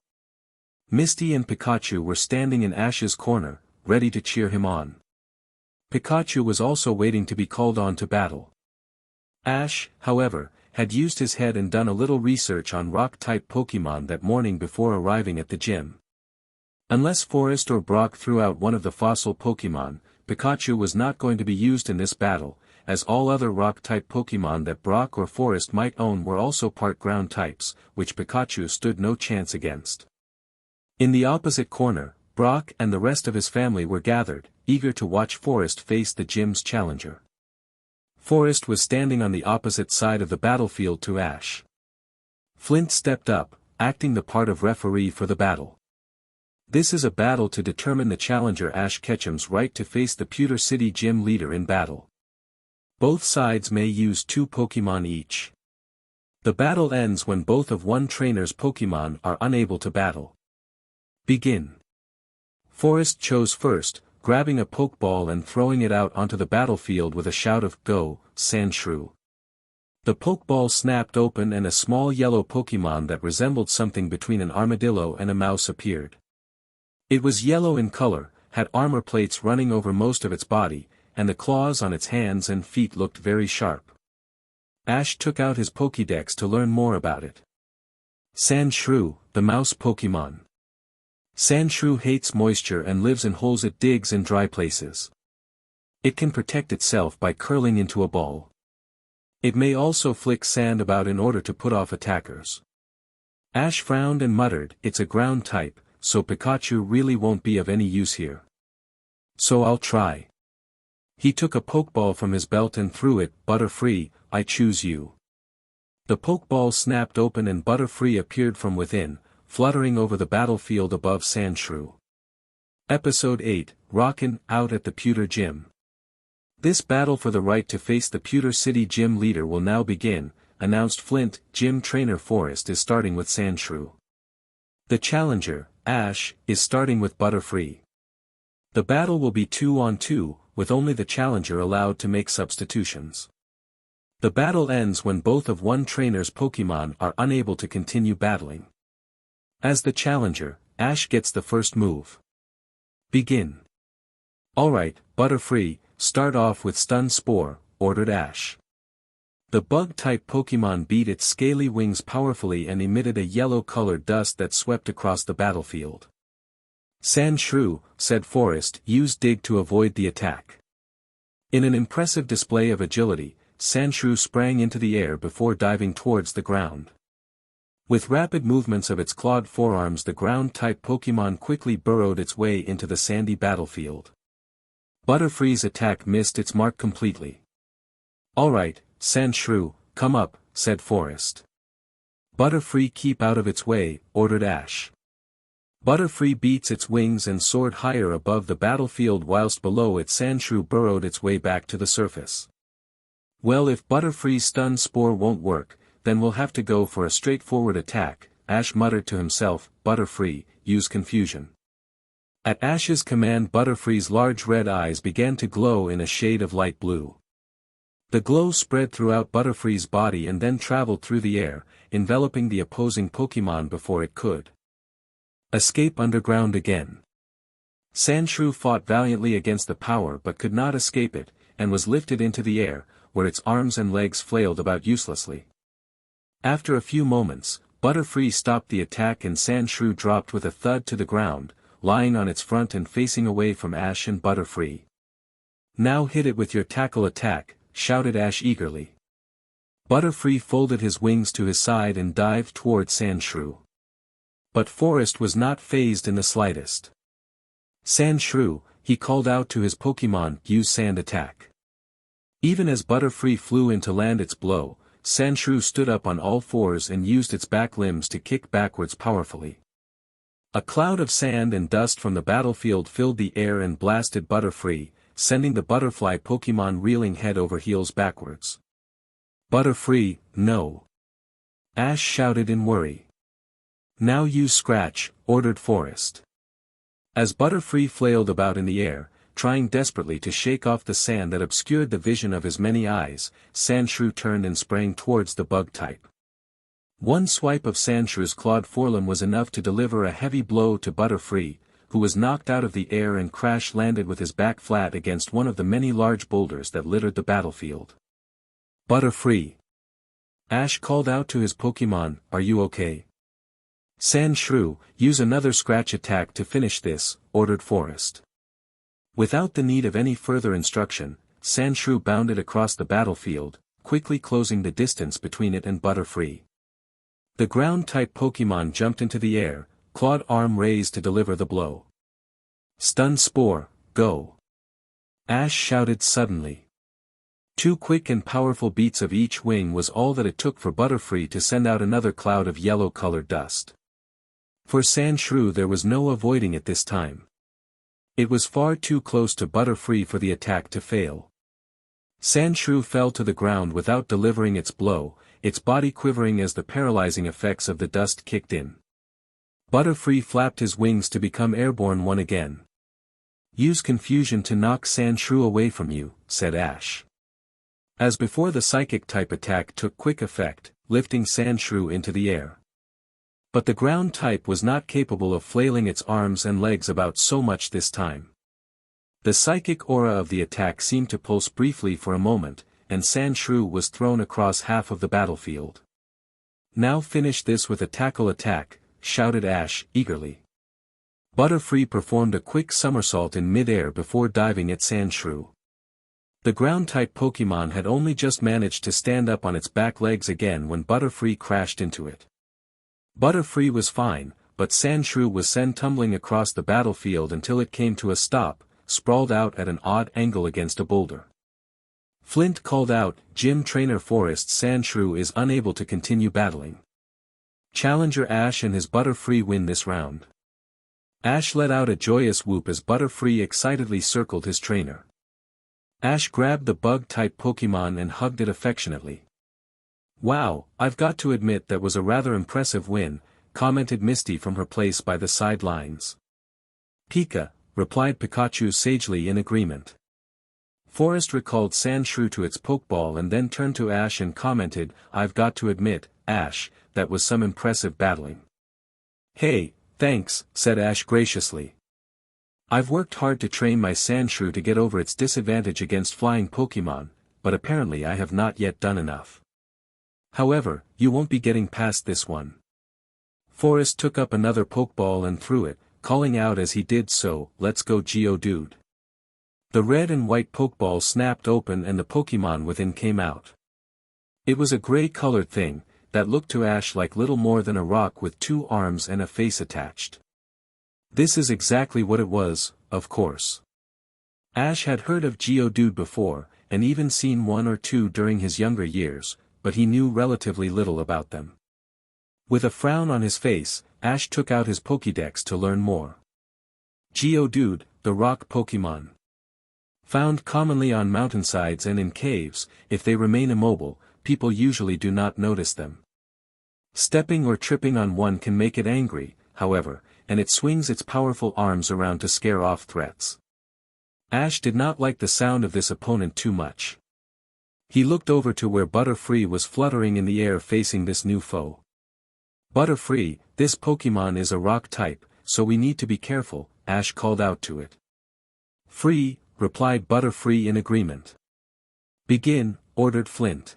Misty and Pikachu were standing in Ash's corner, ready to cheer him on. Pikachu was also waiting to be called on to battle. Ash, however, had used his head and done a little research on rock-type Pokemon that morning before arriving at the gym. Unless Forrest or Brock threw out one of the fossil Pokemon, Pikachu was not going to be used in this battle, as all other rock-type Pokemon that Brock or Forrest might own were also part ground types, which Pikachu stood no chance against. In the opposite corner, Brock and the rest of his family were gathered, eager to watch Forrest face the gym's challenger. Forrest was standing on the opposite side of the battlefield to Ash. Flint stepped up, acting the part of referee for the battle. This is a battle to determine the challenger Ash Ketchum's right to face the Pewter City Gym leader in battle. Both sides may use 2 Pokemon each. The battle ends when both of one trainer's Pokemon are unable to battle. Begin. Forrest chose first, grabbing a Pokeball and throwing it out onto the battlefield with a shout of, "Go, Sandshrew." The Pokeball snapped open and a small yellow Pokemon that resembled something between an armadillo and a mouse appeared. It was yellow in color, had armor plates running over most of its body, and the claws on its hands and feet looked very sharp. Ash took out his Pokédex to learn more about it. Sandshrew, the mouse Pokemon. Sandshrew hates moisture and lives in holes it digs in dry places. It can protect itself by curling into a ball. It may also flick sand about in order to put off attackers. Ash frowned and muttered, "It's a ground type, so Pikachu really won't be of any use here. So I'll try." He took a pokeball from his belt and threw it. "Butterfree, I choose you." The pokeball snapped open and Butterfree appeared from within, fluttering over the battlefield above Sandshrew. Episode 8, Rockin' Out at the Pewter Gym. This battle for the right to face the Pewter City gym leader will now begin, announced Flint. Gym trainer Forest is starting with Sandshrew. The challenger, Ash, is starting with Butterfree. The battle will be 2-on-2, with only the challenger allowed to make substitutions. The battle ends when both of one trainer's Pokémon are unable to continue battling. As the challenger, Ash gets the first move. Begin. "Alright, Butterfree, start off with Stun Spore," ordered Ash. The bug-type Pokémon beat its scaly wings powerfully and emitted a yellow-colored dust that swept across the battlefield. "Sandshrew," said Forest, "use Dig to avoid the attack." In an impressive display of agility, Sandshrew sprang into the air before diving towards the ground. With rapid movements of its clawed forearms, the ground-type Pokémon quickly burrowed its way into the sandy battlefield. Butterfree's attack missed its mark completely. "Alright, Sandshrew, come up," said Forest. "Butterfree, keep out of its way," ordered Ash. Butterfree beats its wings and soared higher above the battlefield whilst below it Sandshrew burrowed its way back to the surface. "Well, if Butterfree's Stun Spore won't work, then we'll have to go for a straightforward attack," Ash muttered to himself. "Butterfree, use Confusion." At Ash's command, Butterfree's large red eyes began to glow in a shade of light blue. The glow spread throughout Butterfree's body and then traveled through the air, enveloping the opposing Pokémon before it could escape underground again. Sandshrew fought valiantly against the power but could not escape it, and was lifted into the air, where its arms and legs flailed about uselessly. After a few moments, Butterfree stopped the attack and Sandshrew dropped with a thud to the ground, lying on its front and facing away from Ash and Butterfree. "Now hit it with your tackle attack," shouted Ash eagerly. Butterfree folded his wings to his side and dived toward Sandshrew. But Forest was not fazed in the slightest. "Sandshrew," he called out to his Pokémon, "use Sand Attack." Even as Butterfree flew in to land its blow, Sandshrew stood up on all fours and used its back limbs to kick backwards powerfully. A cloud of sand and dust from the battlefield filled the air and blasted Butterfree, sending the butterfly Pokémon reeling head over heels backwards. "Butterfree, no!" Ash shouted in worry. "Now use Scratch," ordered Forest. As Butterfree flailed about in the air, trying desperately to shake off the sand that obscured the vision of his many eyes, Sandshrew turned and sprang towards the bug type. One swipe of Sandshrew's clawed forelimb was enough to deliver a heavy blow to Butterfree, who was knocked out of the air and crash-landed with his back flat against one of the many large boulders that littered the battlefield. "Butterfree!" Ash called out to his Pokémon, "Are you okay?" "Sandshrew, use another Scratch attack to finish this," ordered Forest. Without the need of any further instruction, Sandshrew bounded across the battlefield, quickly closing the distance between it and Butterfree. The ground-type Pokémon jumped into the air, clawed arm raised to deliver the blow. "Stun Spore, go!" Ash shouted suddenly. 2 quick and powerful beats of each wing was all that it took for Butterfree to send out another cloud of yellow-colored dust. For Sandshrew there was no avoiding it this time. It was far too close to Butterfree for the attack to fail. Sandshrew fell to the ground without delivering its blow, its body quivering as the paralyzing effects of the dust kicked in. Butterfree flapped his wings to become airborne once again. "Use Confusion to knock Sandshrew away from you," said Ash. As before, the Psychic-type attack took quick effect, lifting Sandshrew into the air. But the ground type was not capable of flailing its arms and legs about so much this time. The psychic aura of the attack seemed to pulse briefly for a moment, and Sandshrew was thrown across half of the battlefield. "Now finish this with a tackle attack," shouted Ash eagerly. Butterfree performed a quick somersault in mid-air before diving at Sandshrew. The ground-type Pokemon had only just managed to stand up on its back legs again when Butterfree crashed into it. Butterfree was fine, but Sandshrew was sent tumbling across the battlefield until it came to a stop, sprawled out at an odd angle against a boulder. Flint called out, "Gym Trainer Forest Sandshrew is unable to continue battling. Challenger Ash and his Butterfree win this round." Ash let out a joyous whoop as Butterfree excitedly circled his trainer. Ash grabbed the bug-type Pokemon and hugged it affectionately. "Wow, I've got to admit that was a rather impressive win," commented Misty from her place by the sidelines. "Pika," replied Pikachu sagely in agreement. Forest recalled Sandshrew to its Pokeball and then turned to Ash and commented, "I've got to admit, Ash, that was some impressive battling." "Hey, thanks," said Ash graciously. "I've worked hard to train my Sandshrew to get over its disadvantage against flying Pokemon, but apparently I have not yet done enough. However, you won't be getting past this one." Forest took up another Pokeball and threw it, calling out as he did so, "Let's go Geodude." The red and white Pokeball snapped open and the Pokemon within came out. It was a gray-colored thing, that looked to Ash like little more than a rock with two arms and a face attached. This is exactly what it was, of course. Ash had heard of Geodude before, and even seen one or two during his younger years, but he knew relatively little about them. With a frown on his face, Ash took out his Pokédex to learn more. Geodude, the rock Pokemon. Found commonly on mountainsides and in caves, if they remain immobile, people usually do not notice them. Stepping or tripping on one can make it angry, however, and it swings its powerful arms around to scare off threats. Ash did not like the sound of this opponent too much. He looked over to where Butterfree was fluttering in the air facing this new foe. "Butterfree, this Pokemon is a rock type, so we need to be careful," Ash called out to it. "Free," replied Butterfree in agreement. "Begin," ordered Flint.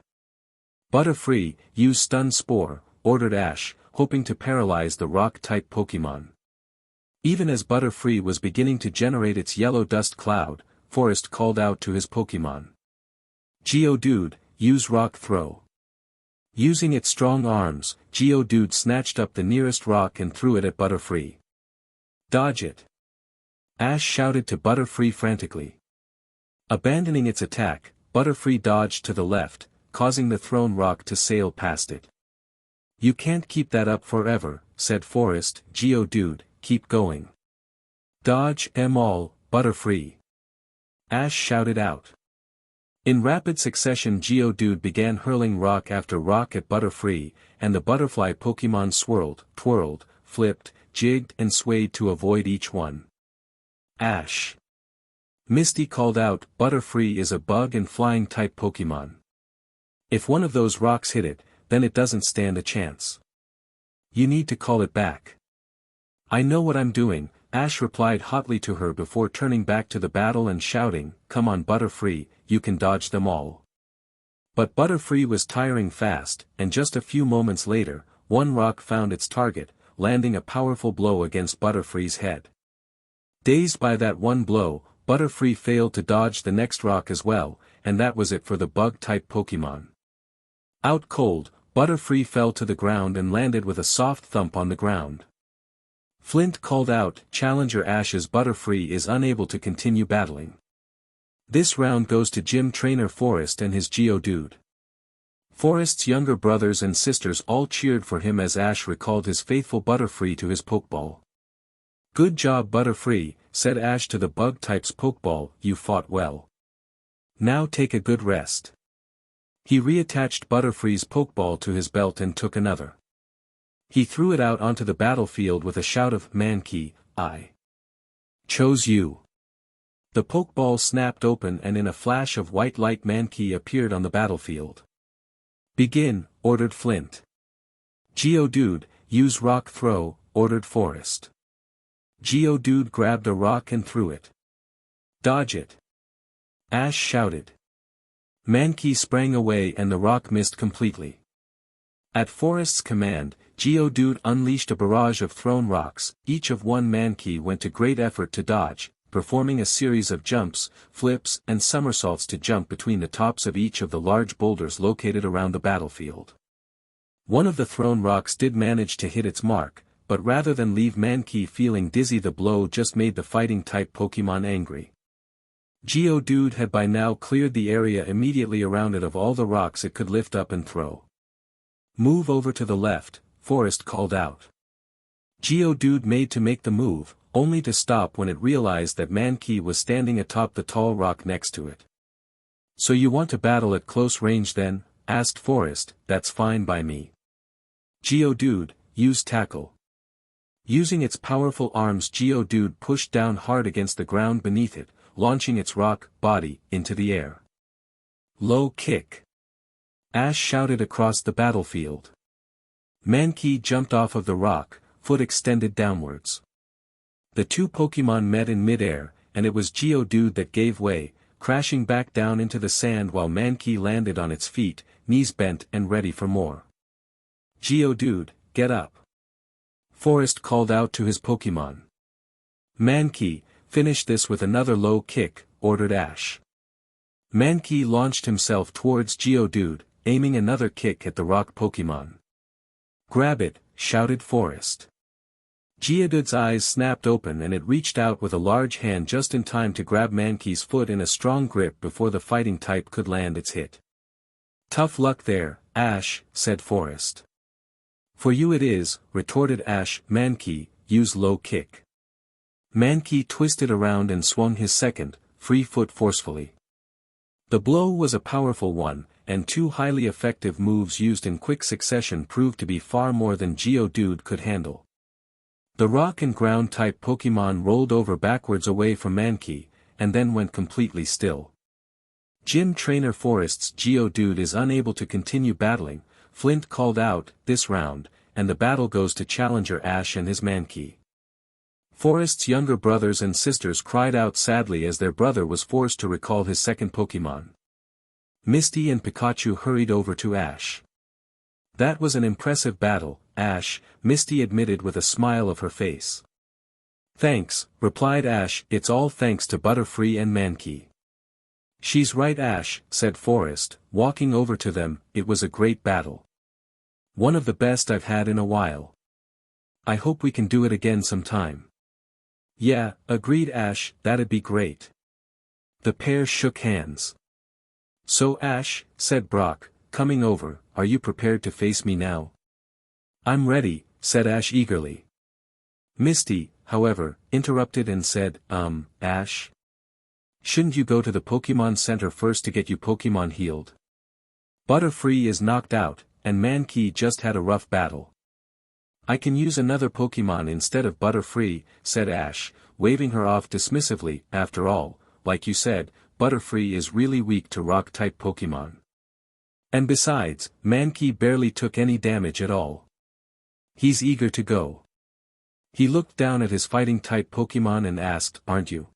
"Butterfree, use Stun Spore," ordered Ash, hoping to paralyze the rock-type Pokemon. Even as Butterfree was beginning to generate its yellow dust cloud, Forest called out to his Pokemon. "Geodude, use Rock Throw." Using its strong arms, Geodude snatched up the nearest rock and threw it at Butterfree. "Dodge it!" Ash shouted to Butterfree frantically. Abandoning its attack, Butterfree dodged to the left, causing the thrown rock to sail past it. "You can't keep that up forever," said Forest. "Geodude, keep going." "Dodge 'em all, Butterfree!" Ash shouted out. In rapid succession Geodude began hurling rock after rock at Butterfree, and the butterfly Pokemon swirled, twirled, flipped, jigged and swayed to avoid each one. "Ash!" Misty called out, "Butterfree is a bug and flying type Pokemon. If one of those rocks hit it, then it doesn't stand a chance. You need to call it back." "I know what I'm doing," Ash replied hotly to her before turning back to the battle and shouting, "Come on Butterfree, you can dodge them all." But Butterfree was tiring fast, and just a few moments later, one rock found its target, landing a powerful blow against Butterfree's head. Dazed by that one blow, Butterfree failed to dodge the next rock as well, and that was it for the bug-type Pokemon. Out cold, Butterfree fell to the ground and landed with a soft thump on the ground. Flint called out, "Challenger Ash's Butterfree is unable to continue battling. This round goes to Gym Trainer Forest and his Geodude." Forest's younger brothers and sisters all cheered for him as Ash recalled his faithful Butterfree to his Pokeball. "Good job Butterfree," said Ash to the bug-type's Pokeball, "you fought well. Now take a good rest." He reattached Butterfree's Pokeball to his belt and took another. He threw it out onto the battlefield with a shout of, "Mankey, I chose you." The Pokeball snapped open and in a flash of white light Mankey appeared on the battlefield. "Begin," ordered Flint. "Geodude, use Rock Throw," ordered Forest. Geodude grabbed a rock and threw it. "Dodge it!" Ash shouted. Mankey sprang away and the rock missed completely. At Forest's command, Geodude unleashed a barrage of thrown rocks, each of one Mankey went to great effort to dodge, performing a series of jumps, flips and somersaults to jump between the tops of each of the large boulders located around the battlefield. One of the thrown rocks did manage to hit its mark, but rather than leave Mankey feeling dizzy, the blow just made the fighting-type Pokemon angry. Geodude had by now cleared the area immediately around it of all the rocks it could lift up and throw. "Move over to the left," Forest called out. Geodude made to make the move, only to stop when it realized that Mankey was standing atop the tall rock next to it. "So you want to battle at close range then?" asked Forest. "That's fine by me." Geodude, use tackle. Using its powerful arms, Geodude pushed down hard against the ground beneath it, launching its rock body into the air. Low kick. Ash shouted across the battlefield. Mankey jumped off of the rock, foot extended downwards. The two Pokemon met in mid-air, and it was Geodude that gave way, crashing back down into the sand while Mankey landed on its feet, knees bent and ready for more. "Geodude, get up!" Forest called out to his Pokemon. "Mankey, finish this with another low kick," ordered Ash. Mankey launched himself towards Geodude, aiming another kick at the rock Pokemon. "Grab it," shouted Forest. Geodude's eyes snapped open and it reached out with a large hand just in time to grab Mankey's foot in a strong grip before the fighting type could land its hit. "Tough luck there, Ash," said Forest. "For you it is," retorted Ash. "Mankey, use low kick." Mankey twisted around and swung his second, free foot forcefully. The blow was a powerful one, and two highly effective moves used in quick succession proved to be far more than Geodude could handle. The rock and ground type Pokemon rolled over backwards away from Mankey, and then went completely still. Gym Trainer Forest's Geodude is unable to continue battling, Flint called out, "This round, and the battle goes to challenger Ash and his Mankey." Forest's younger brothers and sisters cried out sadly as their brother was forced to recall his second Pokemon. Misty and Pikachu hurried over to Ash. "That was an impressive battle, Ash," Misty admitted with a smile of her face. "Thanks," replied Ash, "it's all thanks to Butterfree and Mankey." "She's right, Ash," said Forest, walking over to them. "It was a great battle. One of the best I've had in a while. I hope we can do it again sometime." "Yeah," agreed Ash, "that'd be great." The pair shook hands. "So Ash," said Brock, coming over, "are you prepared to face me now?" "I'm ready," said Ash eagerly. Misty, however, interrupted and said, Ash? Shouldn't you go to the Pokemon Center first to get you Pokemon healed? Butterfree is knocked out, and Mankey just had a rough battle." "I can use another Pokemon instead of Butterfree," said Ash, waving her off dismissively. "After all, like you said, Butterfree is really weak to rock-type Pokemon. And besides, Mankey barely took any damage at all. He's eager to go." He looked down at his fighting-type Pokemon and asked, "Aren't you?"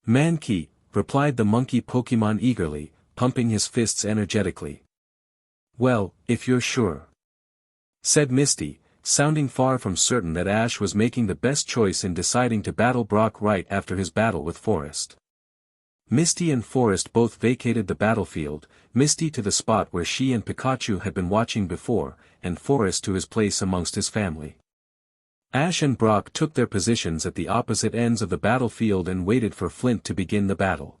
"Mankey," replied the monkey Pokemon eagerly, pumping his fists energetically. "Well, if you're sure," said Misty, sounding far from certain that Ash was making the best choice in deciding to battle Brock right after his battle with Forest. Misty and Forest both vacated the battlefield, Misty to the spot where she and Pikachu had been watching before, and Forest to his place amongst his family. Ash and Brock took their positions at the opposite ends of the battlefield and waited for Flint to begin the battle.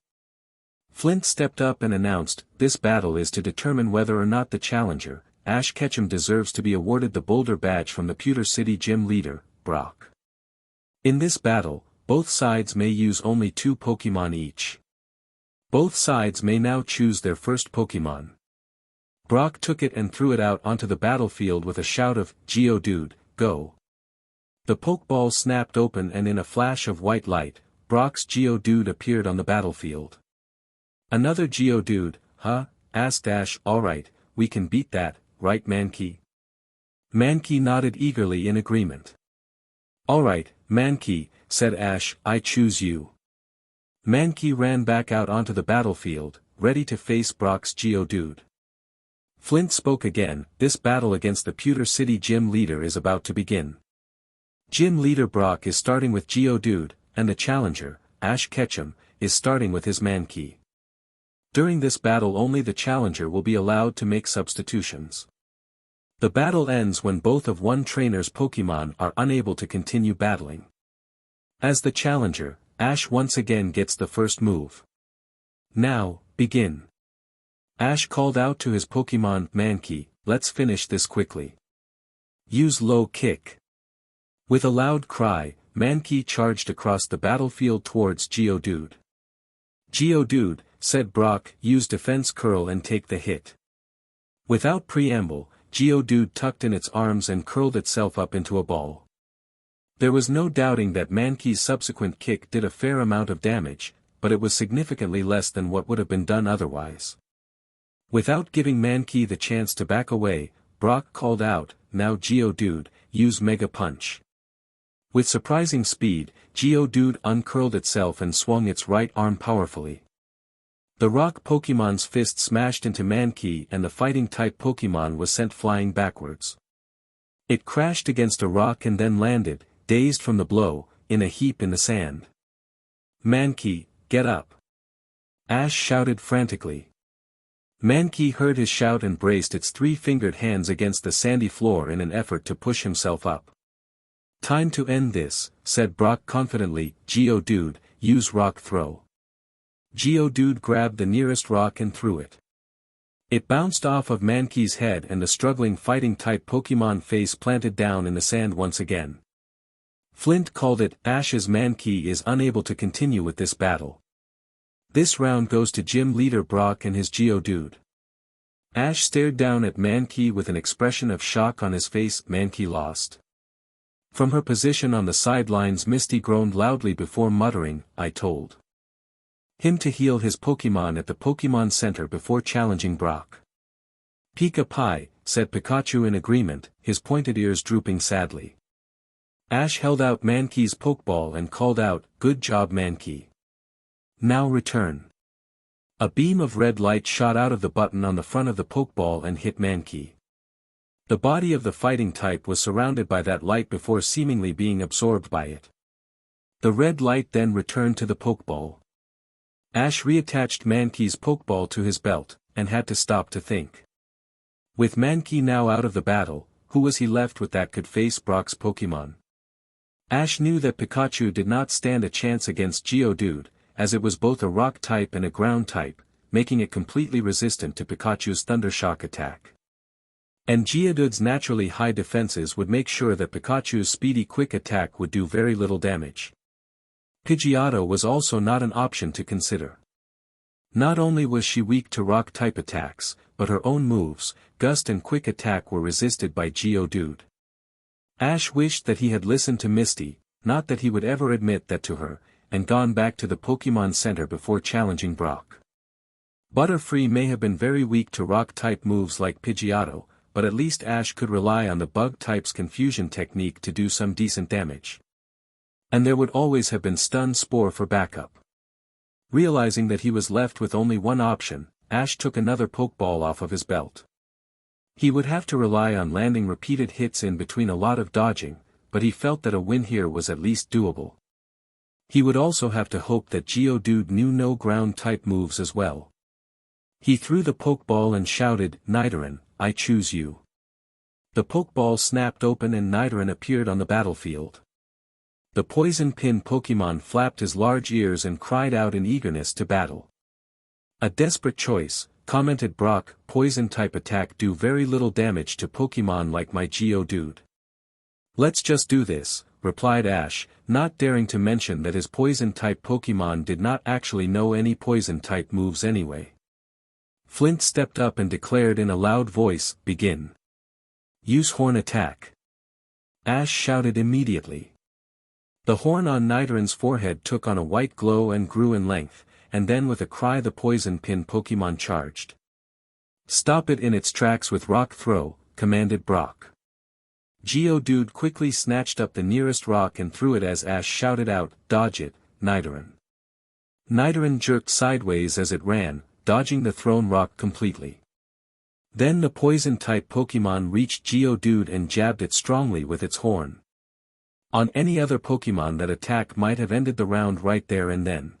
Flint stepped up and announced, "This battle is to determine whether or not the challenger, Ash Ketchum, deserves to be awarded the Boulder Badge from the Pewter City Gym leader, Brock. In this battle, both sides may use only 2 Pokemon each. Both sides may now choose their first Pokemon." Brock took it and threw it out onto the battlefield with a shout of, "Geodude, go!" The Pokeball snapped open and in a flash of white light, Brock's Geodude appeared on the battlefield. "Another Geodude, huh?" asked Ash. "Alright, we can beat that, right Mankey?" Mankey nodded eagerly in agreement. "Alright, Mankey," said Ash, "I choose you." Mankey ran back out onto the battlefield, ready to face Brock's Geodude. Flint spoke again, "This battle against the Pewter City Gym leader is about to begin. Gym leader Brock is starting with Geodude, and the challenger, Ash Ketchum, is starting with his Mankey. During this battle only the challenger will be allowed to make substitutions. The battle ends when both of one trainer's Pokémon are unable to continue battling. As the challenger, Ash once again gets the first move. Now, begin. Ash called out to his Pokémon Mankey, let's finish this quickly. Use low kick. With a loud cry, Mankey charged across the battlefield towards Geodude. Geodude, said Brock, use defense curl and take the hit. Without preamble, Geodude tucked in its arms and curled itself up into a ball. There was no doubting that Mankey's subsequent kick did a fair amount of damage, but it was significantly less than what would have been done otherwise. Without giving Mankey the chance to back away, Brock called out, now Geodude, use Mega Punch. With surprising speed, Geodude uncurled itself and swung its right arm powerfully. The rock Pokémon's fist smashed into Mankey and the fighting-type Pokémon was sent flying backwards. It crashed against a rock and then landed, dazed from the blow, in a heap in the sand. Mankey, get up! Ash shouted frantically. Mankey heard his shout and braced its three-fingered hands against the sandy floor in an effort to push himself up. Time to end this, said Brock confidently, Geodude, use Rock Throw. Geodude grabbed the nearest rock and threw it. It bounced off of Mankey's head and the struggling fighting-type Pokémon face planted down in the sand once again. Flint called it, Ash's Mankey is unable to continue with this battle. This round goes to gym leader Brock and his Geodude. Ash stared down at Mankey with an expression of shock on his face. Mankey lost. From her position on the sidelines Misty groaned loudly before muttering, I told him to heal his Pokémon at the Pokémon Center before challenging Brock. Pika Pie, said Pikachu in agreement, his pointed ears drooping sadly. Ash held out Mankey's Pokeball and called out, good job Mankey. Now return. A beam of red light shot out of the button on the front of the Pokeball and hit Mankey. The body of the fighting type was surrounded by that light before seemingly being absorbed by it. The red light then returned to the Pokeball. Ash reattached Mankey's Pokeball to his belt, and had to stop to think. With Mankey now out of the battle, who was he left with that could face Brock's Pokémon? Ash knew that Pikachu did not stand a chance against Geodude, as it was both a rock type and a ground type, making it completely resistant to Pikachu's Thundershock attack. And Geodude's naturally high defenses would make sure that Pikachu's speedy quick attack would do very little damage. Pidgeotto was also not an option to consider. Not only was she weak to rock-type attacks, but her own moves, Gust and Quick Attack were resisted by Geodude. Ash wished that he had listened to Misty, not that he would ever admit that to her, and gone back to the Pokémon Center before challenging Brock. Butterfree may have been very weak to rock-type moves like Pidgeotto, but at least Ash could rely on the bug-type's confusion technique to do some decent damage. And there would always have been Stun Spore for backup. Realizing that he was left with only one option, Ash took another Pokeball off of his belt. He would have to rely on landing repeated hits in between a lot of dodging, but he felt that a win here was at least doable. He would also have to hope that Geodude knew no ground-type moves as well. He threw the Pokeball and shouted, Nidoran, I choose you. The Pokeball snapped open and Nidoran appeared on the battlefield. The Poison Pin Pokémon flapped his large ears and cried out in eagerness to battle. A desperate choice, commented Brock, Poison-type attack do very little damage to Pokémon like my Geodude. Let's just do this, replied Ash, not daring to mention that his Poison-type Pokémon did not actually know any Poison-type moves anyway. Flint stepped up and declared in a loud voice, begin. Use Horn Attack. Ash shouted immediately. The horn on Nidoran's forehead took on a white glow and grew in length, and then with a cry the Poison Pin Pokémon charged. Stop it in its tracks with Rock Throw, commanded Brock. Geodude quickly snatched up the nearest rock and threw it as Ash shouted out, dodge it, Nidoran. Nidoran jerked sideways as it ran, dodging the thrown rock completely. Then the Poison-type Pokémon reached Geodude and jabbed it strongly with its horn. On any other Pokemon that attack might have ended the round right there and then.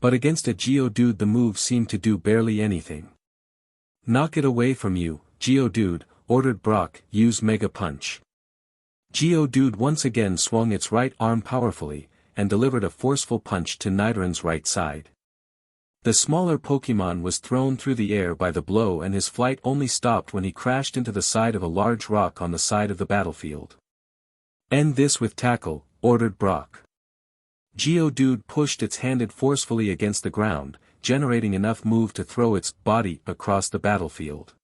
But against a Geodude the move seemed to do barely anything. "Knock it away from you, Geodude," ordered Brock. "Use Mega Punch." Geodude once again swung its right arm powerfully, and delivered a forceful punch to Nidorann's right side. The smaller Pokemon was thrown through the air by the blow, and his flight only stopped when he crashed into the side of a large rock on the side of the battlefield. "End this with Tackle," ordered Brock. Geodude pushed its hand forcefully against the ground, generating enough move to throw its body across the battlefield.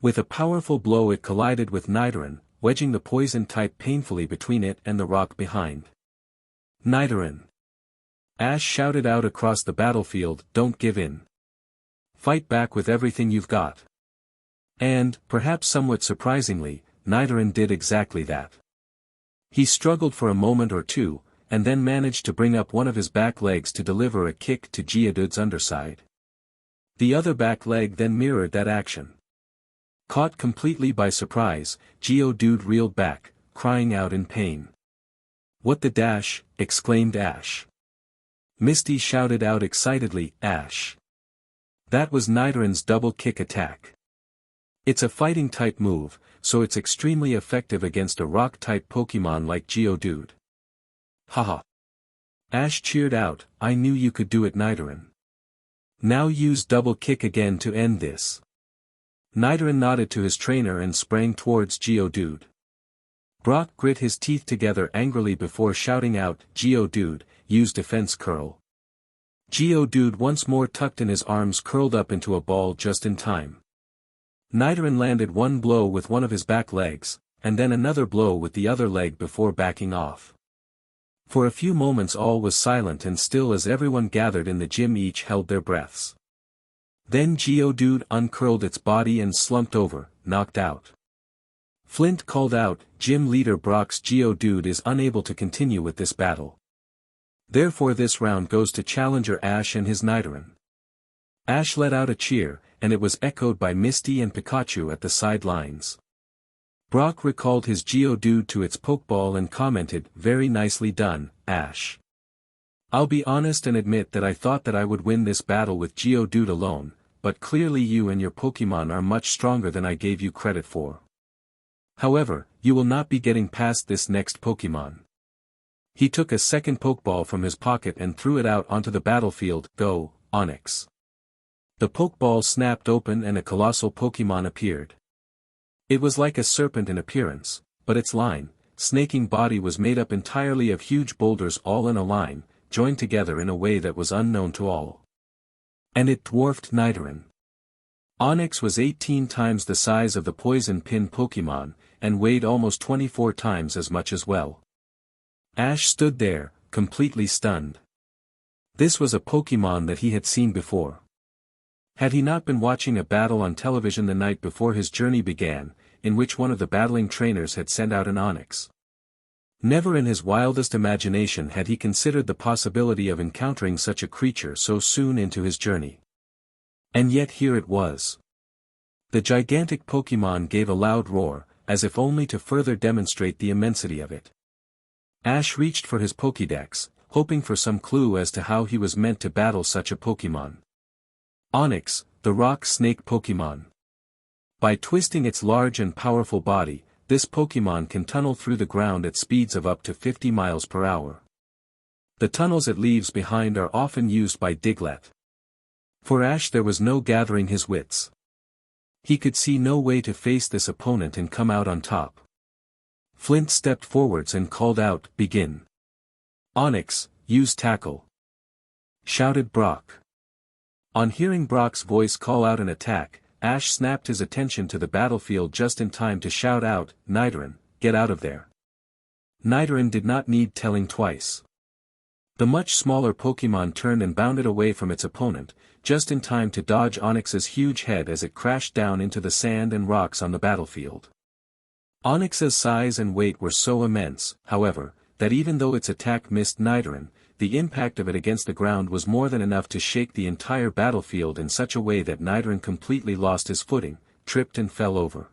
With a powerful blow it collided with Nidoran, wedging the poison type painfully between it and the rock behind. "Nidoran!" Ash shouted out across the battlefield, "Don't give in. Fight back with everything you've got." And, perhaps somewhat surprisingly, Nidoran did exactly that. He struggled for a moment or two, and then managed to bring up one of his back legs to deliver a kick to Geodude's underside. The other back leg then mirrored that action. Caught completely by surprise, Geodude reeled back, crying out in pain. "What the dash!" exclaimed Ash. Misty shouted out excitedly, "Ash! That was Nidoran's double kick attack. It's a fighting-type move, so it's extremely effective against a rock-type Pokemon like Geodude." "Haha!" Ash cheered out, "I knew you could do it, Nidoran. Now use double kick again to end this." Nidoran nodded to his trainer and sprang towards Geodude. Brock grit his teeth together angrily before shouting out, "Geodude, use Defense Curl." Geodude once more tucked in his arms, curled up into a ball just in time. Nidoran landed one blow with one of his back legs, and then another blow with the other leg before backing off. For a few moments all was silent and still as everyone gathered in the gym each held their breaths. Then Geodude uncurled its body and slumped over, knocked out. Flint called out, "Gym leader Brock's Geodude is unable to continue with this battle. Therefore this round goes to challenger Ash and his Nidoran." Ash let out a cheer, and it was echoed by Misty and Pikachu at the sidelines. Brock recalled his Geodude to its Pokeball and commented, "Very nicely done, Ash. I'll be honest and admit that I thought that I would win this battle with Geodude alone, but clearly you and your Pokemon are much stronger than I gave you credit for. However, you will not be getting past this next Pokemon." He took a second Pokeball from his pocket and threw it out onto the battlefield. "Go, Onix." The Pokeball snapped open and a colossal Pokemon appeared. It was like a serpent in appearance, but its snaking body was made up entirely of huge boulders all in a line, joined together in a way that was unknown to all. And it dwarfed Nidoran. Onix was 18 times the size of the Poison Pin Pokemon, and weighed almost 24 times as much as well. Ash stood there, completely stunned. This was a Pokemon that he had seen before. Had he not been watching a battle on television the night before his journey began, in which one of the battling trainers had sent out an Onix? Never in his wildest imagination had he considered the possibility of encountering such a creature so soon into his journey. And yet here it was. The gigantic Pokemon gave a loud roar, as if only to further demonstrate the immensity of it. Ash reached for his Pokédex, hoping for some clue as to how he was meant to battle such a Pokemon. Onix, the rock snake Pokemon. By twisting its large and powerful body, this Pokemon can tunnel through the ground at speeds of up to 50 miles per hour. The tunnels it leaves behind are often used by Diglett. For Ash there was no gathering his wits. He could see no way to face this opponent and come out on top. Flint stepped forwards and called out, "Begin." "Onix, use Tackle," shouted Brock. On hearing Brock's voice call out an attack, Ash snapped his attention to the battlefield just in time to shout out, "Nidoran, get out of there." Nidoran did not need telling twice. The much smaller Pokemon turned and bounded away from its opponent, just in time to dodge Onix's huge head as it crashed down into the sand and rocks on the battlefield. Onix's size and weight were so immense, however, that even though its attack missed Nidoran, the impact of it against the ground was more than enough to shake the entire battlefield in such a way that Nidoran completely lost his footing, tripped and fell over.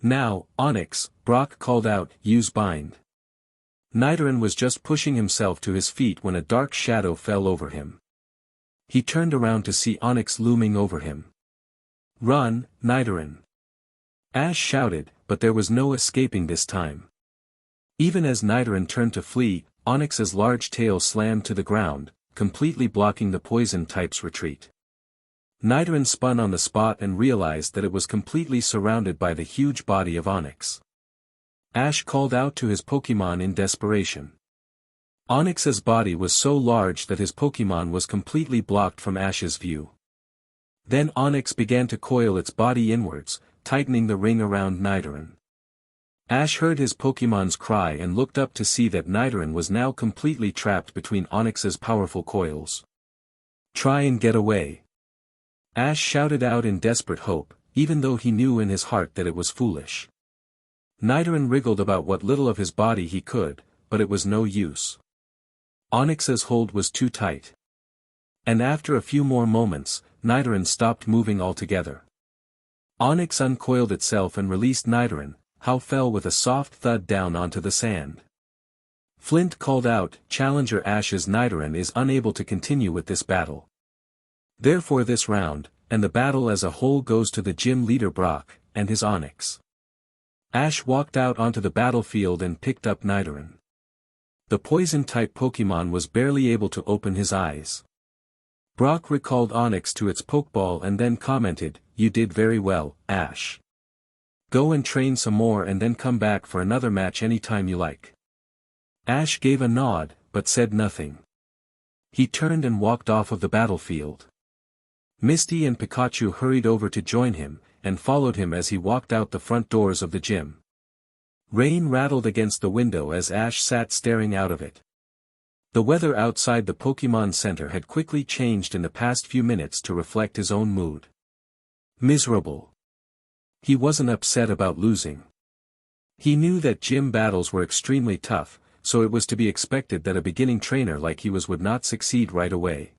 "Now, Onix," Brock called out, "use Bind." Nidoran was just pushing himself to his feet when a dark shadow fell over him. He turned around to see Onix looming over him. "Run, Nidoran!" Ash shouted, but there was no escaping this time. Even as Nidoran turned to flee, Onix's large tail slammed to the ground, completely blocking the poison type's retreat. Nidoran spun on the spot and realized that it was completely surrounded by the huge body of Onix. Ash called out to his Pokémon in desperation. Onix's body was so large that his Pokémon was completely blocked from Ash's view. Then Onix began to coil its body inwards, tightening the ring around Nidoran. Ash heard his Pokémon's cry and looked up to see that Nidoran was now completely trapped between Onix's powerful coils. "Try and get away!" Ash shouted out in desperate hope, even though he knew in his heart that it was foolish. Nidoran wriggled about what little of his body he could, but it was no use. Onix's hold was too tight. And after a few more moments, Nidoran stopped moving altogether. Onix uncoiled itself and released Nidoran, who fell with a soft thud down onto the sand. Flint called out, "Challenger Ash's Nidoran is unable to continue with this battle. Therefore this round, and the battle as a whole goes to the gym leader Brock, and his Onix." Ash walked out onto the battlefield and picked up Nidoran. The poison-type Pokémon was barely able to open his eyes. Brock recalled Onix to its Pokeball and then commented, "You did very well, Ash. Go and train some more and then come back for another match anytime you like." Ash gave a nod, but said nothing. He turned and walked off of the battlefield. Misty and Pikachu hurried over to join him, and followed him as he walked out the front doors of the gym. Rain rattled against the window as Ash sat staring out of it. The weather outside the Pokémon Center had quickly changed in the past few minutes to reflect his own mood. Miserable. He wasn't upset about losing. He knew that gym battles were extremely tough, so it was to be expected that a beginning trainer like he was would not succeed right away.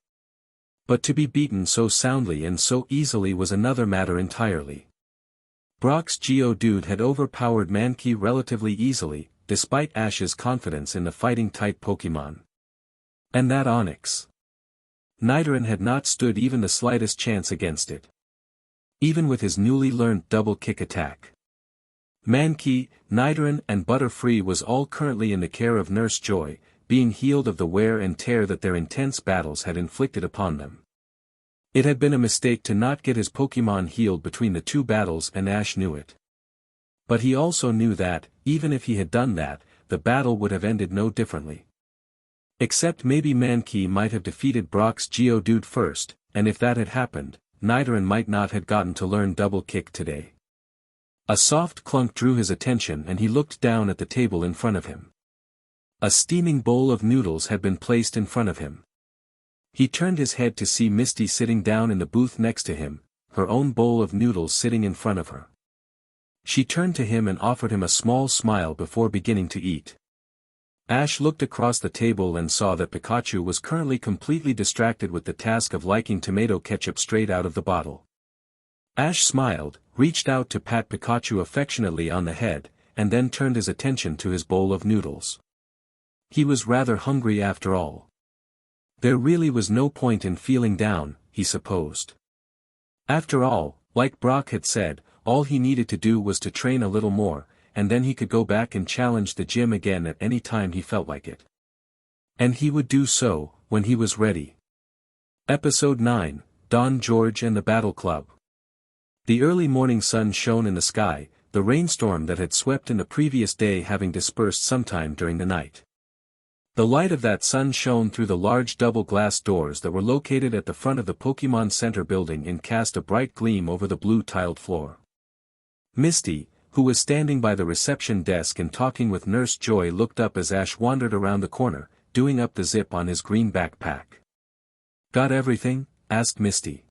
But to be beaten so soundly and so easily was another matter entirely. Brock's Geodude had overpowered Mankey relatively easily, despite Ash's confidence in the fighting-type Pokémon. And that Onix. Nidoran had not stood even the slightest chance against it. Even with his newly learned double-kick attack. Mankey, Nidoran and Butterfree was all currently in the care of Nurse Joy, being healed of the wear and tear that their intense battles had inflicted upon them. It had been a mistake to not get his Pokémon healed between the two battles and Ash knew it. But he also knew that, even if he had done that, the battle would have ended no differently. Except maybe Mankey might have defeated Brock's Geodude first, and if that had happened, Nidoran might not have gotten to learn double kick today. A soft clunk drew his attention and he looked down at the table in front of him. A steaming bowl of noodles had been placed in front of him. He turned his head to see Misty sitting down in the booth next to him, her own bowl of noodles sitting in front of her. She turned to him and offered him a small smile before beginning to eat. Ash looked across the table and saw that Pikachu was currently completely distracted with the task of liking tomato ketchup straight out of the bottle. Ash smiled, reached out to pat Pikachu affectionately on the head, and then turned his attention to his bowl of noodles. He was rather hungry after all. There really was no point in feeling down, he supposed. After all, like Brock had said, all he needed to do was to train a little more, and then he could go back and challenge the gym again at any time he felt like it. And he would do so, when he was ready. Episode 9, Don George and the Battle Club. The early morning sun shone in the sky, the rainstorm that had swept in the previous day having dispersed sometime during the night. The light of that sun shone through the large double glass doors that were located at the front of the Pokémon Center building and cast a bright gleam over the blue tiled floor. Misty, who was standing by the reception desk and talking with Nurse Joy, looked up as Ash wandered around the corner, doing up the zip on his green backpack. "Got everything?" asked Misty.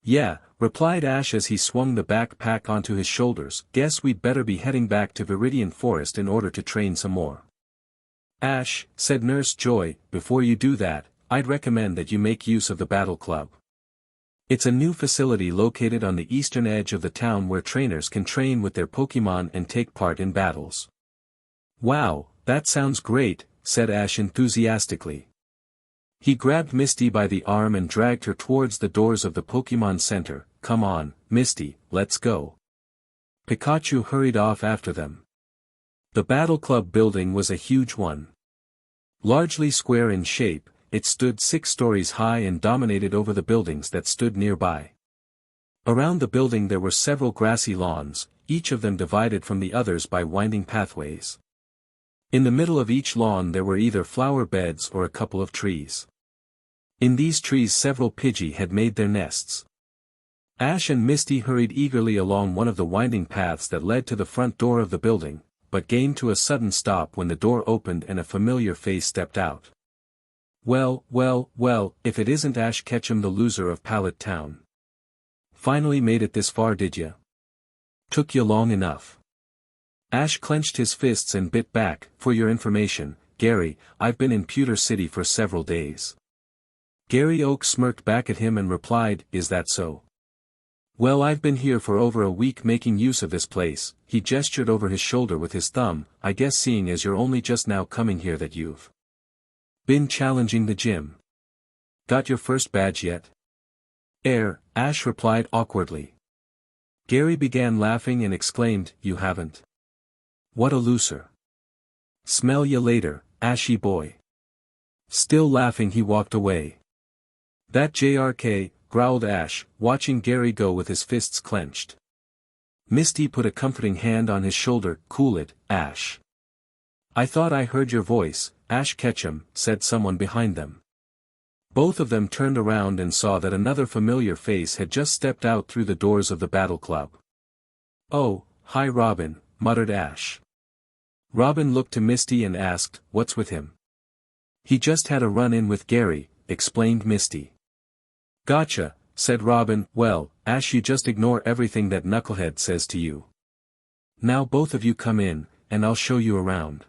"Yeah," replied Ash as he swung the backpack onto his shoulders. "Guess we'd better be heading back to Viridian Forest in order to train some more." "Ash," said Nurse Joy, "before you do that, I'd recommend that you make use of the Battle Club. It's a new facility located on the eastern edge of the town where trainers can train with their Pokémon and take part in battles." "Wow," that sounds great, said Ash enthusiastically. He grabbed Misty by the arm and dragged her towards the doors of the Pokemon Center. Come on, Misty, let's go. Pikachu hurried off after them. The Battle Club building was a huge one. Largely square in shape, it stood 6 stories high and dominated over the buildings that stood nearby. Around the building there were several grassy lawns, each of them divided from the others by winding pathways. In the middle of each lawn there were either flower beds or a couple of trees. In these trees several Pidgey had made their nests. Ash and Misty hurried eagerly along one of the winding paths that led to the front door of the building, but came to a sudden stop when the door opened and a familiar face stepped out. Well, if it isn't Ash Ketchum, the loser of Pallet Town. Finally made it this far, did ya? Took you long enough. Ash clenched his fists and bit back. For your information, Gary, I've been in Pewter City for several days. Gary Oak smirked back at him and replied, is that so? Well, I've been here for over a week making use of this place. He gestured over his shoulder with his thumb. I guess seeing as you're only just now coming here that you've been challenging the gym. Got your first badge yet? Ash replied awkwardly. Gary began laughing and exclaimed, you haven't? What a loser. Smell ya later, Ashy boy. Still laughing he walked away. That JRK, growled Ash, watching Gary go with his fists clenched. Misty put a comforting hand on his shoulder. Cool it, Ash. I thought I heard your voice, Ash Ketchum, said someone behind them. Both of them turned around and saw that another familiar face had just stepped out through the doors of the Battle Club. Oh, hi Robin, muttered Ash. Robin looked to Misty and asked, what's with him? He just had a run-in with Gary, explained Misty. Gotcha, said Robin. Well, Ash, you just ignore everything that Knucklehead says to you. Now both of you come in, and I'll show you around.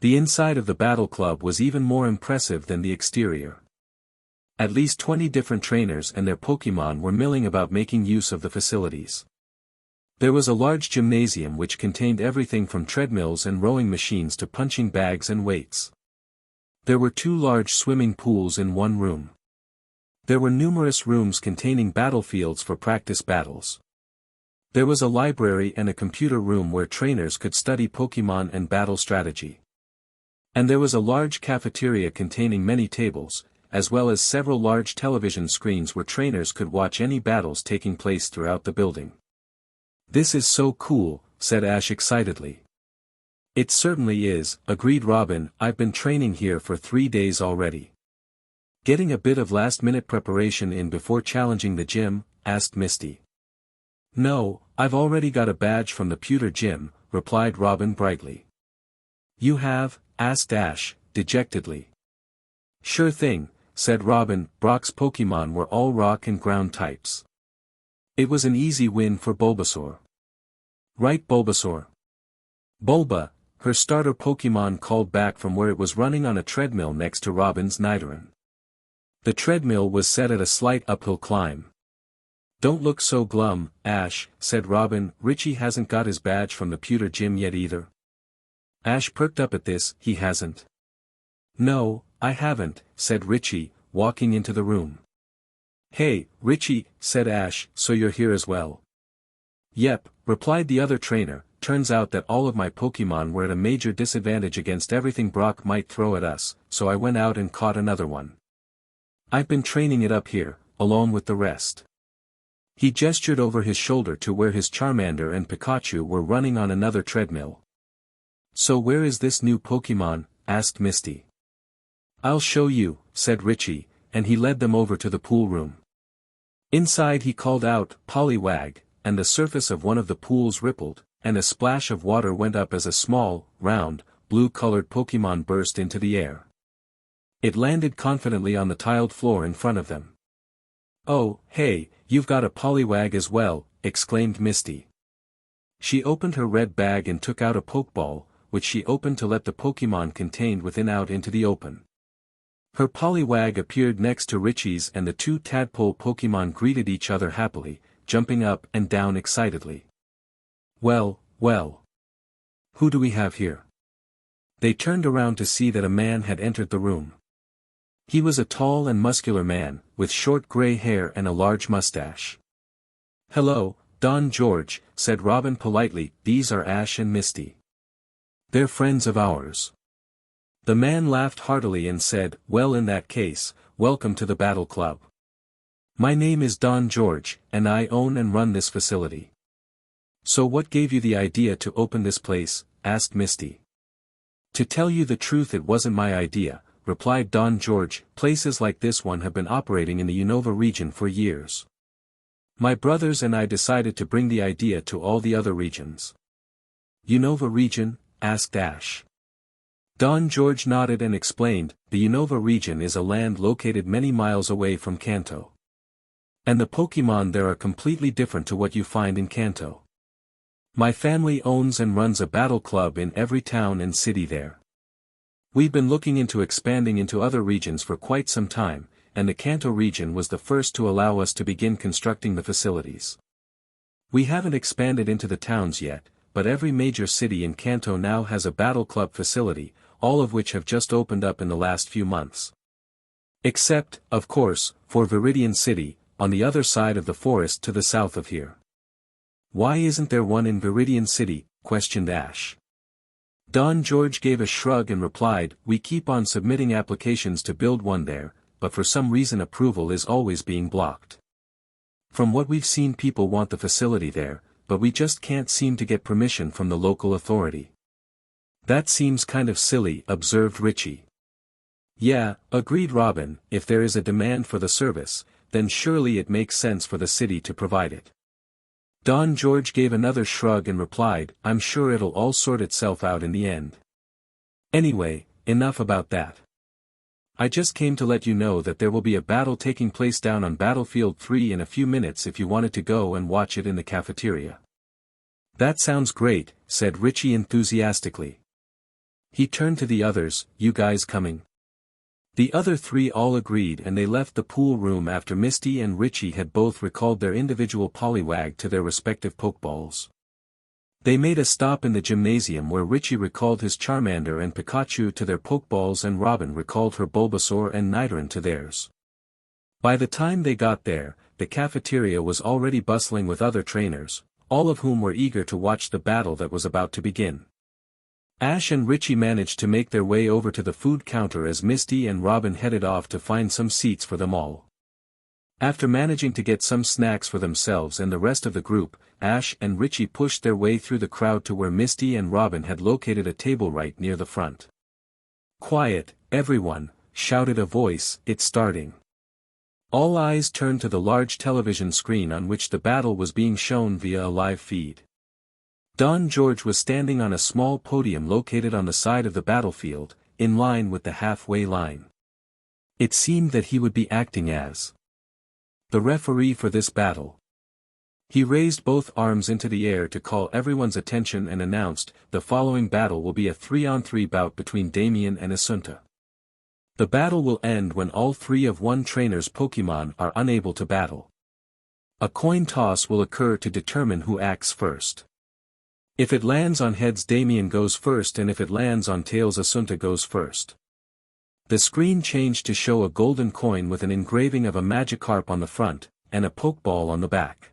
The inside of the Battle Club was even more impressive than the exterior. At least 20 different trainers and their Pokemon were milling about making use of the facilities. There was a large gymnasium which contained everything from treadmills and rowing machines to punching bags and weights. There were 2 large swimming pools in one room. There were numerous rooms containing battlefields for practice battles. There was a library and a computer room where trainers could study Pokemon and battle strategy. And there was a large cafeteria containing many tables, as well as several large television screens where trainers could watch any battles taking place throughout the building. This is so cool, said Ash excitedly. It certainly is, agreed Robin. I've been training here for 3 days already. Getting a bit of last-minute preparation in before challenging the gym? Asked Misty. No, I've already got a badge from the Pewter Gym, replied Robin brightly. You have? Asked Ash, dejectedly. Sure thing, said Robin. Brock's Pokemon were all rock and ground types. It was an easy win for Bulbasaur. Right, Bulbasaur? Bulba, her starter Pokemon, called back from where it was running on a treadmill next to Robin's Nidoran. The treadmill was set at a slight uphill climb. Don't look so glum, Ash, said Robin. Richie hasn't got his badge from the Pewter Gym yet either. Ash perked up at this. He hasn't? No, I haven't, said Richie, walking into the room. Hey, Richie, said Ash, so you're here as well? Yep, replied the other trainer. Turns out that all of my Pokemon were at a major disadvantage against everything Brock might throw at us, so I went out and caught another one. I've been training it up here, along with the rest. He gestured over his shoulder to where his Charmander and Pikachu were running on another treadmill. So where is this new Pokemon? Asked Misty. I'll show you, said Richie, and he led them over to the pool room. Inside he called out, Poliwag, and the surface of one of the pools rippled, and a splash of water went up as a small, round, blue-colored Pokemon burst into the air. It landed confidently on the tiled floor in front of them. Oh, hey, you've got a Poliwag as well, exclaimed Misty. She opened her red bag and took out a Pokeball, which she opened to let the Pokemon contained within out into the open. Her Poliwag appeared next to Richie's and the 2 tadpole Pokemon greeted each other happily, jumping up and down excitedly. Well. Who do we have here? They turned around to see that a man had entered the room. He was a tall and muscular man, with short gray hair and a large mustache. "Hello, Don George," said Robin politely. "These are Ash and Misty. They're friends of ours." The man laughed heartily and said, "Well, in that case, welcome to the Battle Club. My name is Don George, and I own and run this facility." "So what gave you the idea to open this place?" asked Misty. "To tell you the truth, it wasn't my idea," replied Don George. "Places like this one have been operating in the Unova region for years. My brothers and I decided to bring the idea to all the other regions." "Unova region?" asked Ash. Don George nodded and explained, "The Unova region is a land located many miles away from Kanto. And the Pokémon there are completely different to what you find in Kanto. My family owns and runs a battle club in every town and city there. We've been looking into expanding into other regions for quite some time, and the Kanto region was the first to allow us to begin constructing the facilities. We haven't expanded into the towns yet, but every major city in Kanto now has a battle club facility, all of which have just opened up in the last few months. Except, of course, for Viridian City, on the other side of the forest to the south of here." "Why isn't there one in Viridian City?" questioned Ash. Don George gave a shrug and replied, "We keep on submitting applications to build one there, but for some reason approval is always being blocked. From what we've seen, people want the facility there, but we just can't seem to get permission from the local authority." "That seems kind of silly," observed Richie. "Yeah," agreed Robin, "if there is a demand for the service, then surely it makes sense for the city to provide it." Don George gave another shrug and replied, "I'm sure it'll all sort itself out in the end. Anyway, enough about that. I just came to let you know that there will be a battle taking place down on Battlefield 3 in a few minutes if you wanted to go and watch it in the cafeteria." "That sounds great," said Richie enthusiastically. He turned to the others, "You guys coming?" The other three all agreed, and they left the pool room after Misty and Richie had both recalled their individual Poliwag to their respective Pokeballs. They made a stop in the gymnasium where Richie recalled his Charmander and Pikachu to their Pokeballs and Robin recalled her Bulbasaur and Nidoran to theirs. By the time they got there, the cafeteria was already bustling with other trainers, all of whom were eager to watch the battle that was about to begin. Ash and Richie managed to make their way over to the food counter as Misty and Robin headed off to find some seats for them all. After managing to get some snacks for themselves and the rest of the group, Ash and Richie pushed their way through the crowd to where Misty and Robin had located a table right near the front. "Quiet, everyone," shouted a voice, "it's starting." All eyes turned to the large television screen on which the battle was being shown via a live feed. Don George was standing on a small podium located on the side of the battlefield, in line with the halfway line. It seemed that he would be acting as the referee for this battle. He raised both arms into the air to call everyone's attention and announced, "The following battle will be a 3-on-3 bout between Damien and Asunta. The battle will end when all three of one trainer's Pokémon are unable to battle. A coin toss will occur to determine who acts first. If it lands on heads, Damien goes first, and if it lands on tails, Asunta goes first." The screen changed to show a golden coin with an engraving of a Magikarp on the front, and a Pokeball on the back.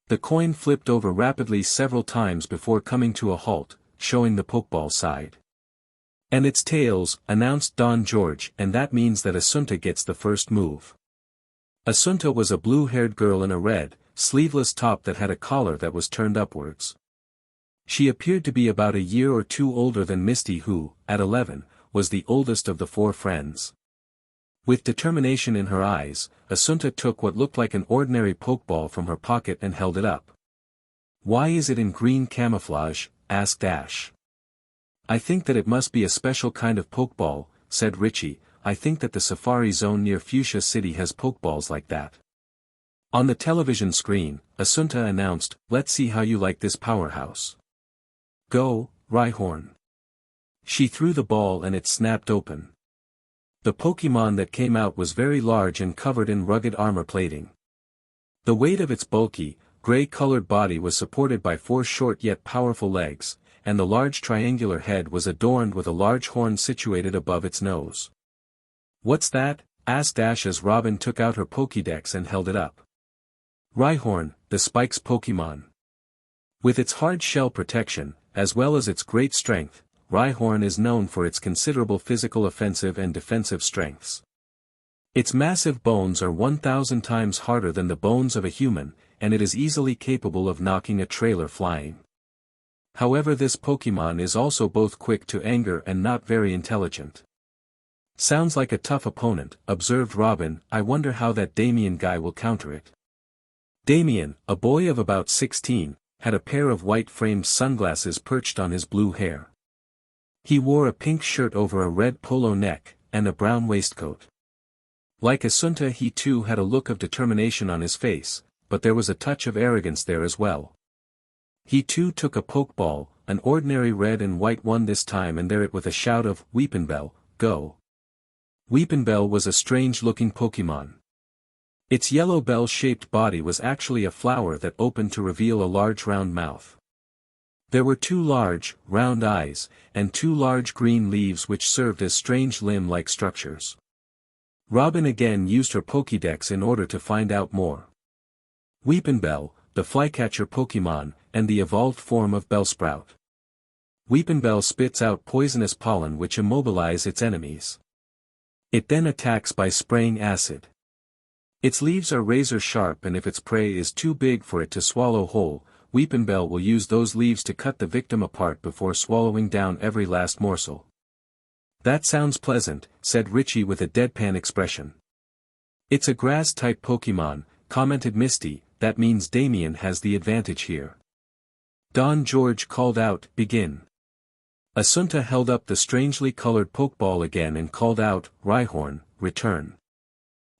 The coin flipped over rapidly several times before coming to a halt, showing the Pokeball side. "And it's tails," announced Don George, "and that means that Asunta gets the first move." Asunta was a blue-haired girl in a red, sleeveless top that had a collar that was turned upwards. She appeared to be about a year or two older than Misty, who, at 11, was the oldest of the four friends. With determination in her eyes, Asunta took what looked like an ordinary Pokeball from her pocket and held it up. "Why is it in green camouflage?" asked Ash. "I think that it must be a special kind of Pokeball," said Richie. "I think that the Safari Zone near Fuchsia City has Pokeballs like that." On the television screen, Asunta announced, "Let's see how you like this powerhouse. Go, Rhyhorn." She threw the ball and it snapped open. The Pokémon that came out was very large and covered in rugged armor plating. The weight of its bulky, gray-colored body was supported by 4 short yet powerful legs, and the large triangular head was adorned with a large horn situated above its nose. "What's that?" asked Ash as Robin took out her Pokédex and held it up. Rhyhorn, the Spike's Pokémon. With its hard shell protection, as well as its great strength, Rhyhorn is known for its considerable physical offensive and defensive strengths. Its massive bones are 1,000 times harder than the bones of a human, and it is easily capable of knocking a trailer flying. However, this Pokémon is also both quick to anger and not very intelligent. "Sounds like a tough opponent," observed Robin. "I wonder how that Damien guy will counter it." Damien, a boy of about 16, had a pair of white-framed sunglasses perched on his blue hair. He wore a pink shirt over a red polo neck, and a brown waistcoat. Like Assunta, he too had a look of determination on his face, but there was a touch of arrogance there as well. He too took a Pokeball, an ordinary red and white one this time, and there it with a shout of, "Weepinbell, go!" Weepinbell was a strange-looking Pokémon. Its yellow bell-shaped body was actually a flower that opened to reveal a large round mouth. There were 2 large, round eyes, and 2 large green leaves which served as strange limb-like structures. Robin again used her Pokédex in order to find out more. Weepinbell, the flycatcher Pokémon, and the evolved form of Bellsprout. Weepinbell spits out poisonous pollen which immobilize its enemies. It then attacks by spraying acid. Its leaves are razor sharp, and if its prey is too big for it to swallow whole, Weepinbell will use those leaves to cut the victim apart before swallowing down every last morsel. "That sounds pleasant," said Richie with a deadpan expression. "It's a grass-type Pokémon," commented Misty. "That means Damien has the advantage here." Don George called out, "Begin." Assunta held up the strangely colored Pokeball again and called out, "Rhyhorn, return."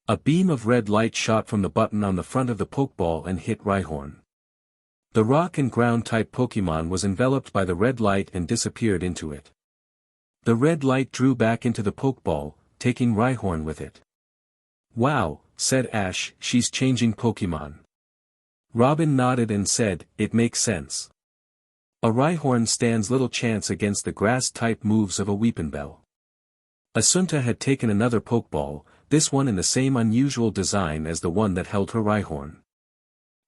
A beam of red light shot from the button on the front of the Pokeball and hit Rhyhorn. The rock and ground type Pokémon was enveloped by the red light and disappeared into it. The red light drew back into the Pokeball, taking Rhyhorn with it. "Wow," said Ash, "she's changing Pokémon." Robin nodded and said, "It makes sense. A Rhyhorn stands little chance against the grass-type moves of a Weepinbell." Assunta had taken another Pokeball, this one in the same unusual design as the one that held her Rhyhorn.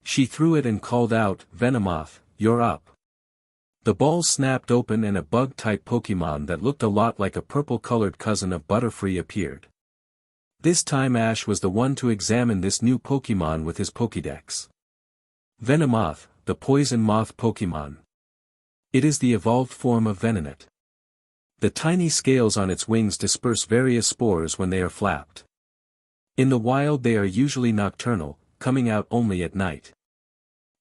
She threw it and called out, "Venomoth, you're up." The ball snapped open and a bug-type Pokémon that looked a lot like a purple-colored cousin of Butterfree appeared. This time Ash was the one to examine this new Pokémon with his Pokédex. Venomoth, the poison moth Pokémon. It is the evolved form of Venonat. The tiny scales on its wings disperse various spores when they are flapped. In the wild they are usually nocturnal, coming out only at night.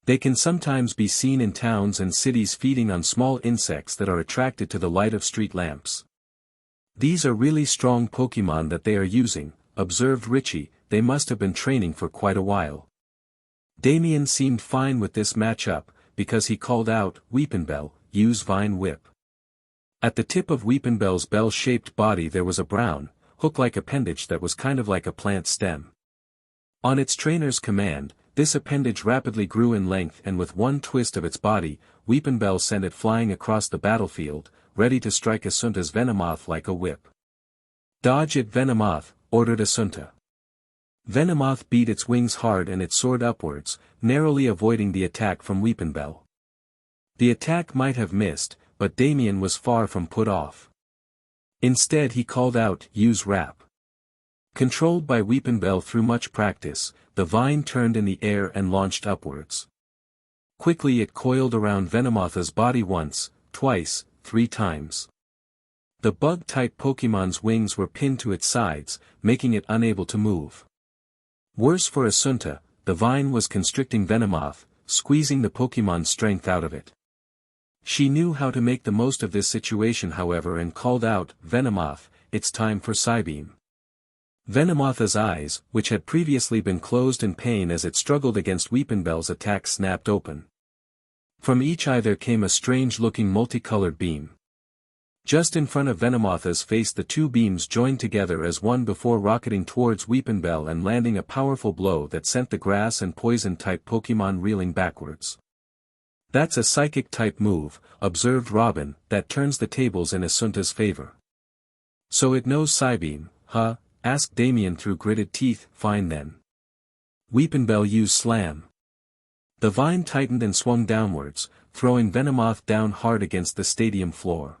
They can sometimes be seen in towns and cities feeding on small insects that are attracted to the light of street lamps. "These are really strong Pokémon that they are using," observed Richie. "They must have been training for quite a while." Damien seemed fine with this matchup, because he called out, "Weepinbell, use Vine Whip." At the tip of Weepinbell's bell-shaped body there was a brown, hook-like appendage that was kind of like a plant stem. On its trainer's command, this appendage rapidly grew in length, and with one twist of its body, Weepinbell sent it flying across the battlefield, ready to strike Assunta's Venomoth like a whip. "Dodge it, Venomoth," ordered Assunta. Venomoth beat its wings hard and it soared upwards, narrowly avoiding the attack from Weepinbell. The attack might have missed, but Damien was far from put off. Instead he called out, "Use Wrap." Controlled by Weepinbell through much practice, the vine turned in the air and launched upwards. Quickly it coiled around Venomoth's body once, twice, 3 times. The bug-type Pokémon's wings were pinned to its sides, making it unable to move. Worse for Assunta, the vine was constricting Venomoth, squeezing the Pokémon's strength out of it. She knew how to make the most of this situation however and called out, "Venomoth, it's time for Psybeam." Venomoth's eyes, which had previously been closed in pain as it struggled against Weepinbell's attack, snapped open. From each eye there came a strange-looking multicolored beam. Just in front of Venomoth's face the 2 beams joined together as one before rocketing towards Weepinbell and landing a powerful blow that sent the grass and poison-type Pokémon reeling backwards. That's a psychic-type move, observed Robin, that turns the tables in Asunta's favor. So it knows Psybeam, huh? Asked Damien through gritted teeth. Fine then. Weepinbell use Slam. The vine tightened and swung downwards, throwing Venomoth down hard against the stadium floor.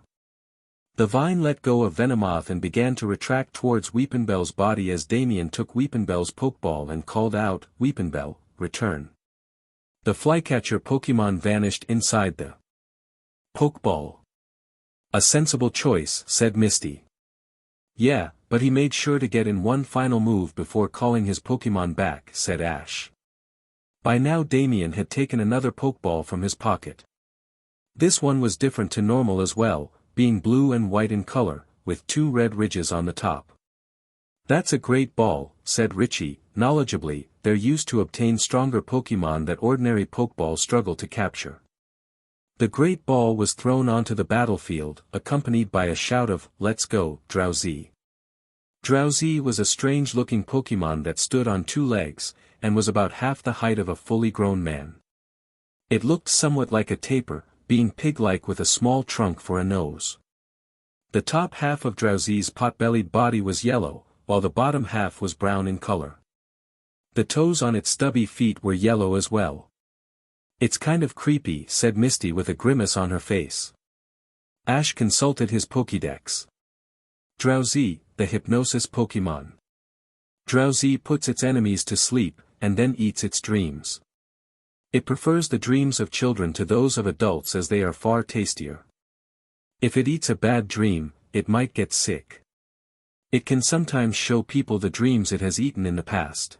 The vine let go of Venomoth and began to retract towards Weepinbell's body as Damien took Weepinbell's Pokeball and called out, Weepinbell, return. The flycatcher Pokemon vanished inside the Pokeball. A sensible choice, said Misty. Yeah, but he made sure to get in one final move before calling his Pokemon back, said Ash. By now Damien had taken another Pokeball from his pocket. This one was different to normal as well, being blue and white in color, with 2 red ridges on the top. That's a great ball, said Richie, knowledgeably. They're used to obtain stronger Pokemon that ordinary Pokeballs struggle to capture. The great ball was thrown onto the battlefield, accompanied by a shout of, Let's go, Drowzee. Drowzee was a strange-looking Pokemon that stood on 2 legs, and was about half the height of a fully grown man. It looked somewhat like a tapir, being pig-like with a small trunk for a nose. The top half of Drowzee's pot-bellied body was yellow, while the bottom half was brown in color. The toes on its stubby feet were yellow as well. It's kind of creepy, said Misty with a grimace on her face. Ash consulted his Pokédex. Drowzee, the hypnosis Pokemon. Drowzee puts its enemies to sleep, and then eats its dreams. It prefers the dreams of children to those of adults as they are far tastier. If it eats a bad dream, it might get sick. It can sometimes show people the dreams it has eaten in the past.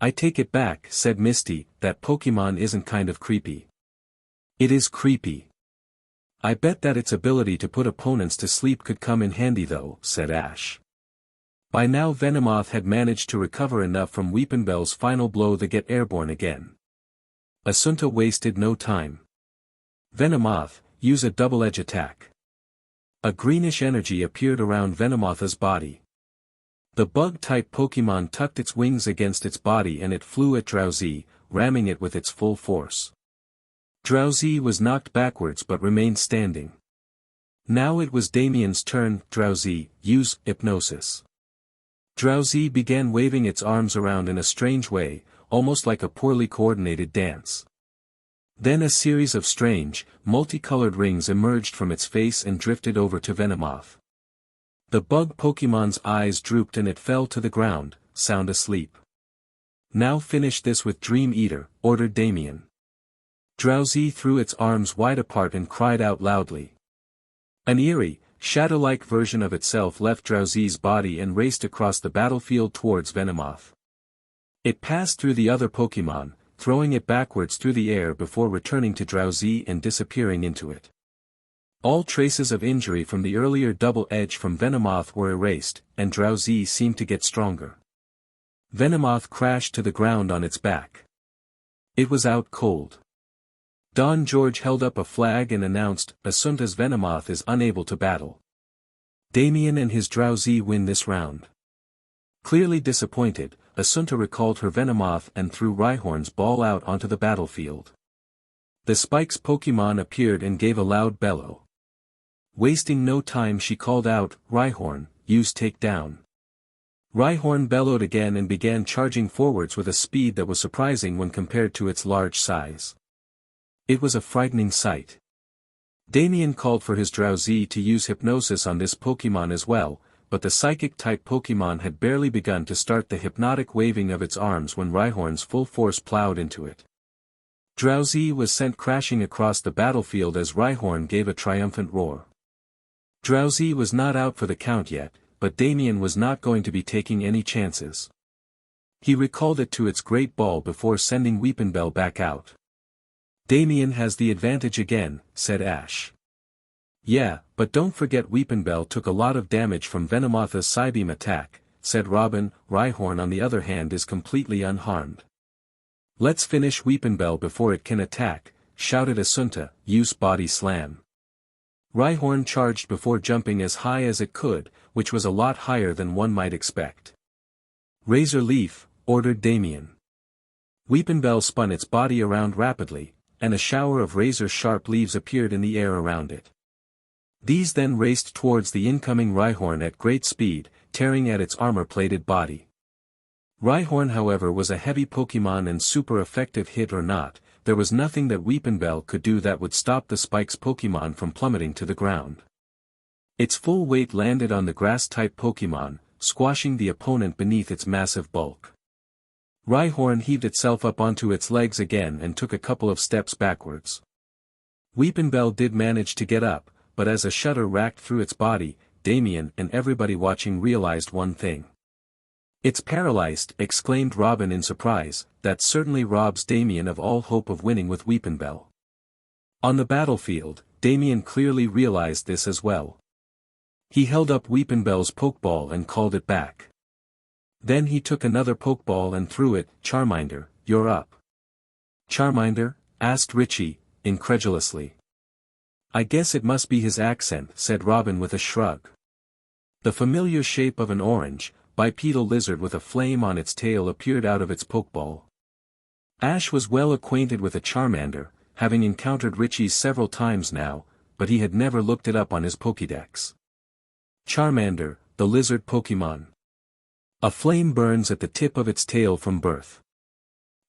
I take it back, said Misty, that Pokemon isn't kind of creepy. It is creepy. I bet that its ability to put opponents to sleep could come in handy though, said Ash. By now Venomoth had managed to recover enough from Weepinbell's final blow to get airborne again. Asunta wasted no time. Venomoth, use a double-edge attack. A greenish energy appeared around Venomoth's body. The bug-type Pokemon tucked its wings against its body and it flew at Drowzee, ramming it with its full force. Drowzee was knocked backwards but remained standing. Now it was Damien's turn. Drowzee, use Hypnosis. Drowzee began waving its arms around in a strange way, almost like a poorly coordinated dance. Then a series of strange, multicolored rings emerged from its face and drifted over to Venomoth. The bug Pokemon's eyes drooped and it fell to the ground, sound asleep. Now finish this with Dream Eater, ordered Damien. Drowzee threw its arms wide apart and cried out loudly. An eerie, shadow-like version of itself left Drowzee's body and raced across the battlefield towards Venomoth. It passed through the other Pokemon, throwing it backwards through the air before returning to Drowzee and disappearing into it. All traces of injury from the earlier double edge from Venomoth were erased, and Drowzee seemed to get stronger. Venomoth crashed to the ground on its back. It was out cold. Don George held up a flag and announced, Asunta's Venomoth is unable to battle. Damien and his Drowzee win this round. Clearly disappointed, Asunta recalled her Venomoth and threw Rhyhorn's ball out onto the battlefield. The Spikes Pokemon appeared and gave a loud bellow. Wasting no time she called out, Rhyhorn, use Takedown. Rhyhorn bellowed again and began charging forwards with a speed that was surprising when compared to its large size. It was a frightening sight. Damien called for his Drowzee to use Hypnosis on this Pokemon as well, but the Psychic-type Pokemon had barely begun to start the hypnotic waving of its arms when Rhyhorn's full force plowed into it. Drowzee was sent crashing across the battlefield as Rhyhorn gave a triumphant roar. Drowzee was not out for the count yet, but Damien was not going to be taking any chances. He recalled it to its great ball before sending Weepinbell back out. Damien has the advantage again, said Ash. Yeah, but don't forget Weepinbell took a lot of damage from Venomoth's Psybeam attack, said Robin. Rhyhorn on the other hand is completely unharmed. Let's finish Weepinbell before it can attack, shouted Asunta, use Body Slam. Rhyhorn charged before jumping as high as it could, which was a lot higher than one might expect. Razor Leaf, ordered Damien. Weepinbell spun its body around rapidly, and a shower of razor-sharp leaves appeared in the air around it. These then raced towards the incoming Rhyhorn at great speed, tearing at its armor-plated body. Rhyhorn however was a heavy Pokémon and super effective hit or not, there was nothing that Weepinbell could do that would stop the Spikes Pokémon from plummeting to the ground. Its full weight landed on the grass-type Pokémon, squashing the opponent beneath its massive bulk. Rhyhorn heaved itself up onto its legs again and took a couple of steps backwards. Weepinbell did manage to get up, but as a shudder racked through its body, Damien and everybody watching realized one thing. "It's paralyzed," exclaimed Robin in surprise, "that certainly robs Damien of all hope of winning with Weepinbell." On the battlefield, Damien clearly realized this as well. He held up Weepinbell's Pokeball and called it back. Then he took another Pokeball and threw it. "Charmander, you're up." "Charmander?" asked Richie, incredulously. "I guess it must be his accent," said Robin with a shrug. The familiar shape of an orange, bipedal lizard with a flame on its tail appeared out of its Pokeball. Ash was well acquainted with a Charmander, having encountered Richie's several times now, but he had never looked it up on his Pokédex. Charmander, the lizard Pokémon. A flame burns at the tip of its tail from birth.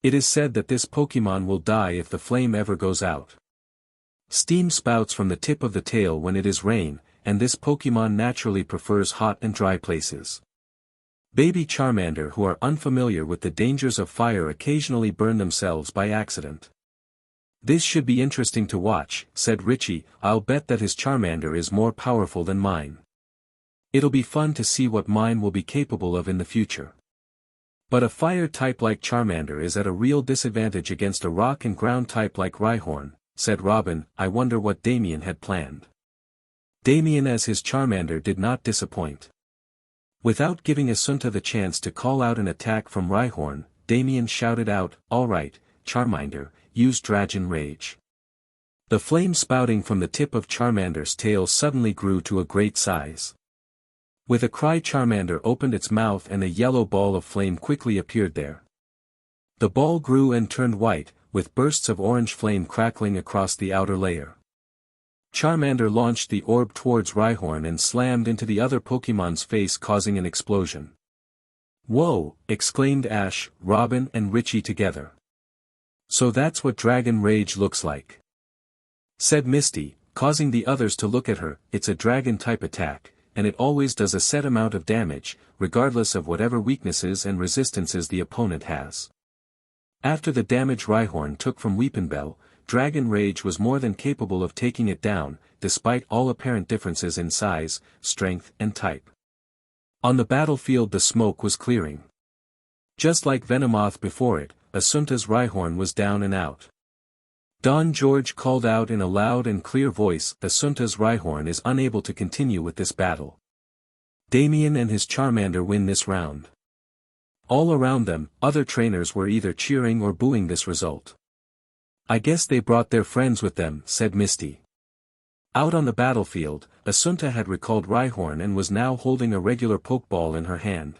It is said that this Pokémon will die if the flame ever goes out. Steam spouts from the tip of the tail when it is rain, and this Pokémon naturally prefers hot and dry places. Baby Charmander who are unfamiliar with the dangers of fire occasionally burn themselves by accident. "This should be interesting to watch," said Richie. "I'll bet that his Charmander is more powerful than mine. It'll be fun to see what mine will be capable of in the future." "But a fire type like Charmander is at a real disadvantage against a rock and ground type like Rhyhorn," said Robin. "I wonder what Damien had planned." Damien as his Charmander did not disappoint. Without giving Assunta the chance to call out an attack from Rhyhorn, Damien shouted out, "All right, Charmander, use Dragon Rage." The flame spouting from the tip of Charmander's tail suddenly grew to a great size. With a cry Charmander opened its mouth and a yellow ball of flame quickly appeared there. The ball grew and turned white, with bursts of orange flame crackling across the outer layer. Charmander launched the orb towards Rhyhorn and slammed into the other Pokémon's face causing an explosion. "Whoa!" exclaimed Ash, Robin and Richie together. "So that's what Dragon Rage looks like," said Misty, causing the others to look at her. "It's a dragon-type attack, and it always does a set amount of damage, regardless of whatever weaknesses and resistances the opponent has." After the damage Rhyhorn took from Weepinbell, Dragon Rage was more than capable of taking it down, despite all apparent differences in size, strength and type. On the battlefield the smoke was clearing. Just like Venomoth before it, Assunta's Rhyhorn was down and out. Don George called out in a loud and clear voice, "Assunta's Rhyhorn is unable to continue with this battle. Damien and his Charmander win this round." All around them, other trainers were either cheering or booing this result. "I guess they brought their friends with them," said Misty. Out on the battlefield, Assunta had recalled Rhyhorn and was now holding a regular Pokeball in her hand.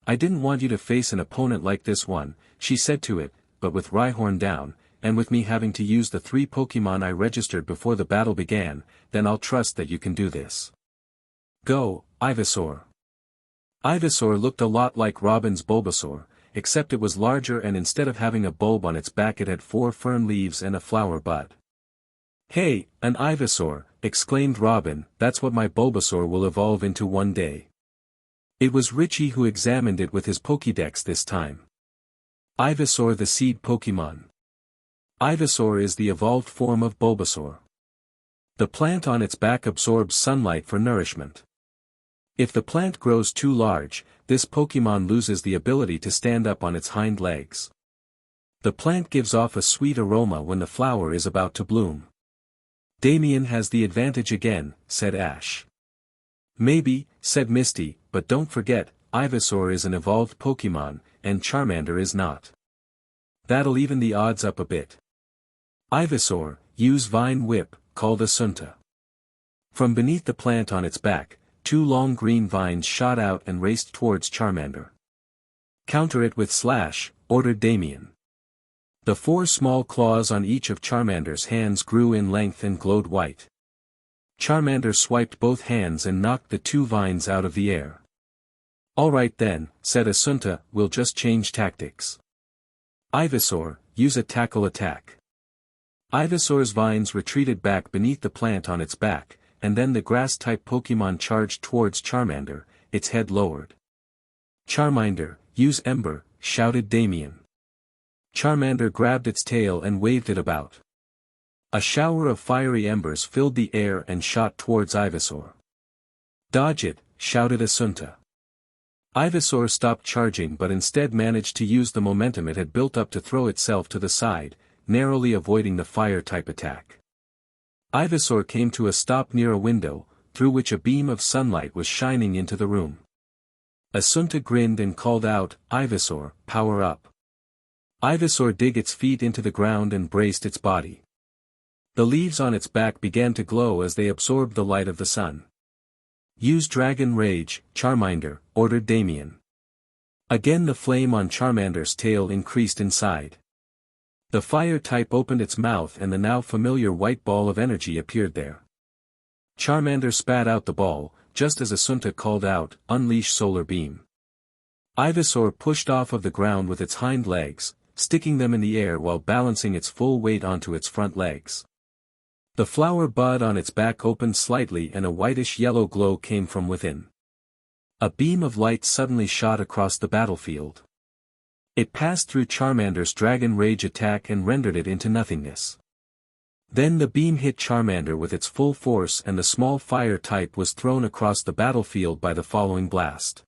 "I didn't want you to face an opponent like this one," she said to it, "but with Rhyhorn down, and with me having to use the 3 Pokémon I registered before the battle began, then I'll trust that you can do this. Go, Ivysaur." Ivysaur looked a lot like Robin's Bulbasaur, except it was larger and instead of having a bulb on its back it had 4 fern leaves and a flower bud. "Hey, an Ivysaur," exclaimed Robin, "that's what my Bulbasaur will evolve into one day." It was Richie who examined it with his Pokédex this time. Ivysaur the seed Pokémon. Ivysaur is the evolved form of Bulbasaur. The plant on its back absorbs sunlight for nourishment. If the plant grows too large, this Pokémon loses the ability to stand up on its hind legs. The plant gives off a sweet aroma when the flower is about to bloom. "Damien has the advantage again," said Ash. "Maybe," said Misty, "but don't forget, Ivysaur is an evolved Pokémon, and Charmander is not. That'll even the odds up a bit." "Ivysaur, use Vine Whip," called Assunta. From beneath the plant on its back, 2 long green vines shot out and raced towards Charmander. "Counter it with Slash," ordered Damien. The 4 small claws on each of Charmander's hands grew in length and glowed white. Charmander swiped both hands and knocked the 2 vines out of the air. "Alright then," said Asunta, "we'll just change tactics. Ivysaur, use a tackle attack." Ivysaur's vines retreated back beneath the plant on its back, and then the grass-type Pokémon charged towards Charmander, its head lowered. "Charmander, use Ember," shouted Damien. Charmander grabbed its tail and waved it about. A shower of fiery embers filled the air and shot towards Ivysaur. "Dodge it," shouted Asunta. Ivysaur stopped charging but instead managed to use the momentum it had built up to throw itself to the side, narrowly avoiding the fire-type attack. Ivysaur came to a stop near a window, through which a beam of sunlight was shining into the room. Asunta grinned and called out, "Ivysaur, power up." Ivysaur dug its feet into the ground and braced its body. The leaves on its back began to glow as they absorbed the light of the sun. "Use Dragon Rage, Charmander," ordered Damien. Again the flame on Charmander's tail increased inside. The fire type opened its mouth and the now familiar white ball of energy appeared there. Charmander spat out the ball, just as Asunta called out, "Unleash Solar Beam." Ivysaur pushed off of the ground with its hind legs, sticking them in the air while balancing its full weight onto its front legs. The flower bud on its back opened slightly and a whitish-yellow glow came from within. A beam of light suddenly shot across the battlefield. It passed through Charmander's Dragon Rage attack and rendered it into nothingness. Then the beam hit Charmander with its full force and the small fire type was thrown across the battlefield by the following blast.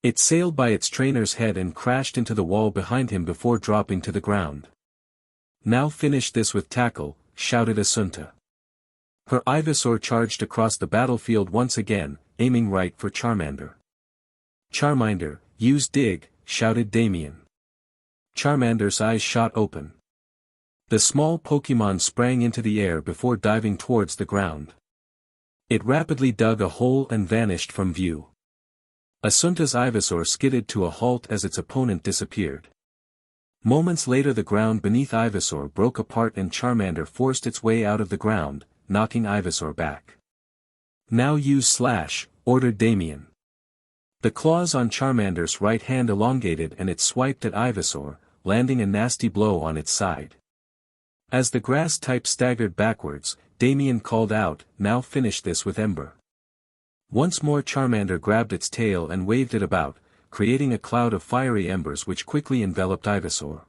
It sailed by its trainer's head and crashed into the wall behind him before dropping to the ground. "Now finish this with tackle," shouted Asunta. Her Ivysaur charged across the battlefield once again, aiming right for Charmander. "Charmander, use Dig," shouted Damien. Charmander's eyes shot open. The small Pokémon sprang into the air before diving towards the ground. It rapidly dug a hole and vanished from view. Asunta's Ivysaur skidded to a halt as its opponent disappeared. Moments later the ground beneath Ivysaur broke apart and Charmander forced its way out of the ground, knocking Ivysaur back. "Now use Slash," ordered Damien. The claws on Charmander's right hand elongated and it swiped at Ivysaur, landing a nasty blow on its side. As the grass type staggered backwards, Damien called out, "Now finish this with Ember." Once more Charmander grabbed its tail and waved it about, creating a cloud of fiery embers which quickly enveloped Ivysaur.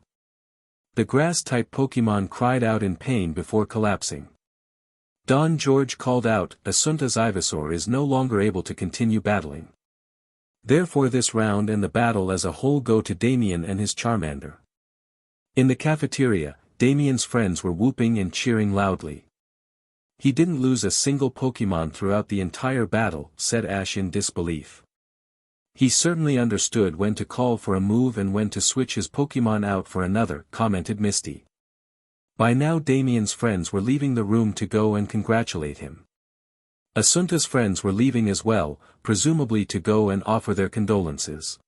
The grass-type Pokémon cried out in pain before collapsing. Don George called out, "Asunta's Ivysaur is no longer able to continue battling. Therefore this round and the battle as a whole go to Damien and his Charmander." In the cafeteria, Damien's friends were whooping and cheering loudly. "He didn't lose a single Pokémon throughout the entire battle," said Ash in disbelief. "He certainly understood when to call for a move and when to switch his Pokémon out for another," commented Misty. By now Damien's friends were leaving the room to go and congratulate him. Asunta's friends were leaving as well, presumably to go and offer their condolences.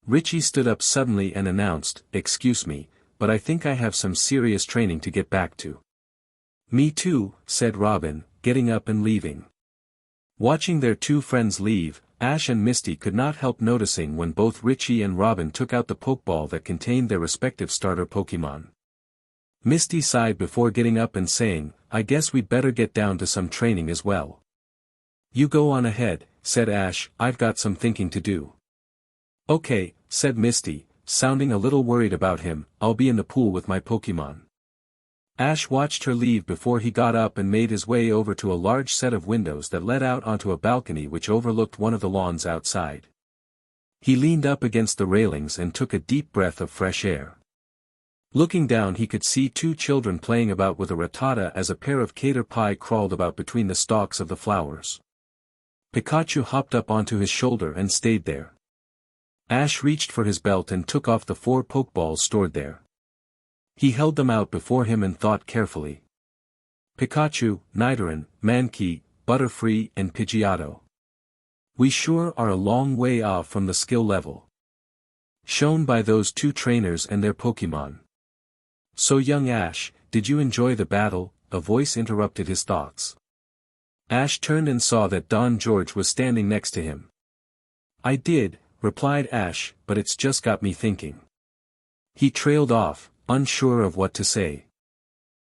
Richie stood up suddenly and announced, "Excuse me, but I think I have some serious training to get back to." "Me too," said Robin, getting up and leaving. Watching their 2 friends leave, Ash and Misty could not help noticing when both Richie and Robin took out the Pokeball that contained their respective starter Pokémon. Misty sighed before getting up and saying, "I guess we'd better get down to some training as well." "You go on ahead," said Ash, "I've got some thinking to do." "Okay," said Misty, sounding a little worried about him, "I'll be in the pool with my Pokémon." Ash watched her leave before he got up and made his way over to a large set of windows that led out onto a balcony which overlooked one of the lawns outside. He leaned up against the railings and took a deep breath of fresh air. Looking down he could see 2 children playing about with a Rattata as a pair of caterpie crawled about between the stalks of the flowers. Pikachu hopped up onto his shoulder and stayed there. Ash reached for his belt and took off the 4 Pokeballs stored there. He held them out before him and thought carefully. "Pikachu, Nidoran, Mankey, Butterfree and Pidgeotto. We sure are a long way off from the skill level shown by those 2 trainers and their Pokémon. So young Ash, did you enjoy the battle? A voice interrupted his thoughts. Ash turned and saw that Don George was standing next to him. I did, replied Ash, but it's just got me thinking. He trailed off, unsure of what to say.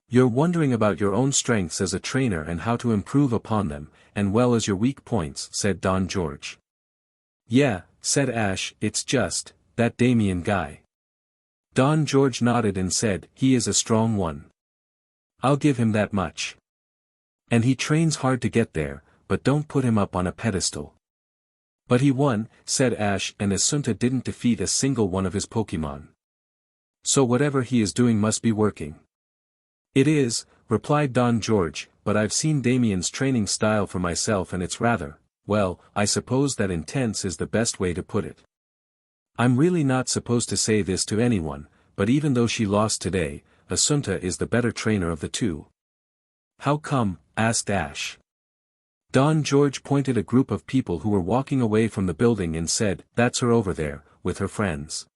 You're wondering about your own strengths as a trainer and how to improve upon them, and well as your weak points, said Don George. Yeah, said Ash, it's just, that Damien guy. Don George nodded and said, he is a strong one. I'll give him that much. And he trains hard to get there, but don't put him up on a pedestal. But he won, said Ash, and Asunta didn't defeat a single one of his Pokémon. So whatever he is doing must be working. It is, replied Don George, but I've seen Damien's training style for myself and it's rather, well, I suppose that intense is the best way to put it. I'm really not supposed to say this to anyone, but even though she lost today, Asunta is the better trainer of the two. How come? Asked Ash. Don George pointed a group of people who were walking away from the building and said, that's her over there, with her friends.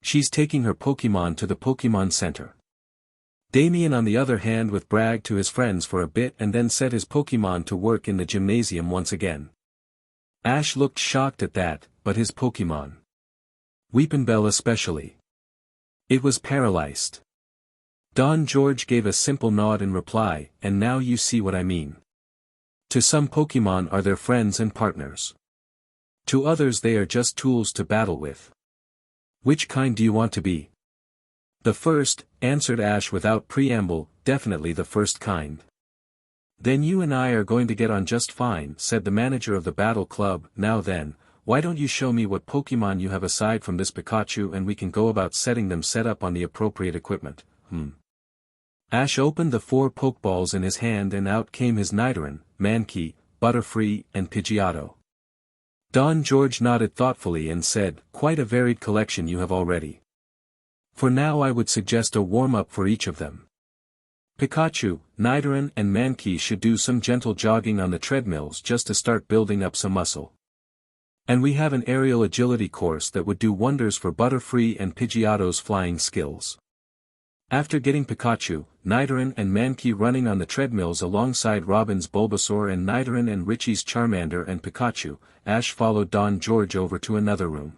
She's taking her Pokémon to the Pokémon Center. Damien on the other hand with bragged to his friends for a bit and then set his Pokémon to work in the gymnasium once again. Ash looked shocked at that, but his Pokémon. Weepinbell especially. It was paralyzed. Don George gave a simple nod in reply, and now you see what I mean. To some Pokémon are their friends and partners. To others they are just tools to battle with. Which kind do you want to be? The first, answered Ash without preamble, definitely the first kind. Then you and I are going to get on just fine, said the manager of the battle club. Now then, why don't you show me what Pokémon you have aside from this Pikachu and we can go about setting them set up on the appropriate equipment. Ash opened the 4 Pokeballs in his hand and out came his Nidoran, Mankey, Butterfree, and Pidgeotto. Don George nodded thoughtfully and said, quite a varied collection you have already. For now I would suggest a warm-up for each of them. Pikachu, Nidoran and Mankey should do some gentle jogging on the treadmills just to start building up some muscle. And we have an aerial agility course that would do wonders for Butterfree and Pidgeotto's flying skills. After getting Pikachu, Nidoran and Mankey running on the treadmills alongside Robin's Bulbasaur and Nidoran and Richie's Charmander and Pikachu, Ash followed Don George over to another room.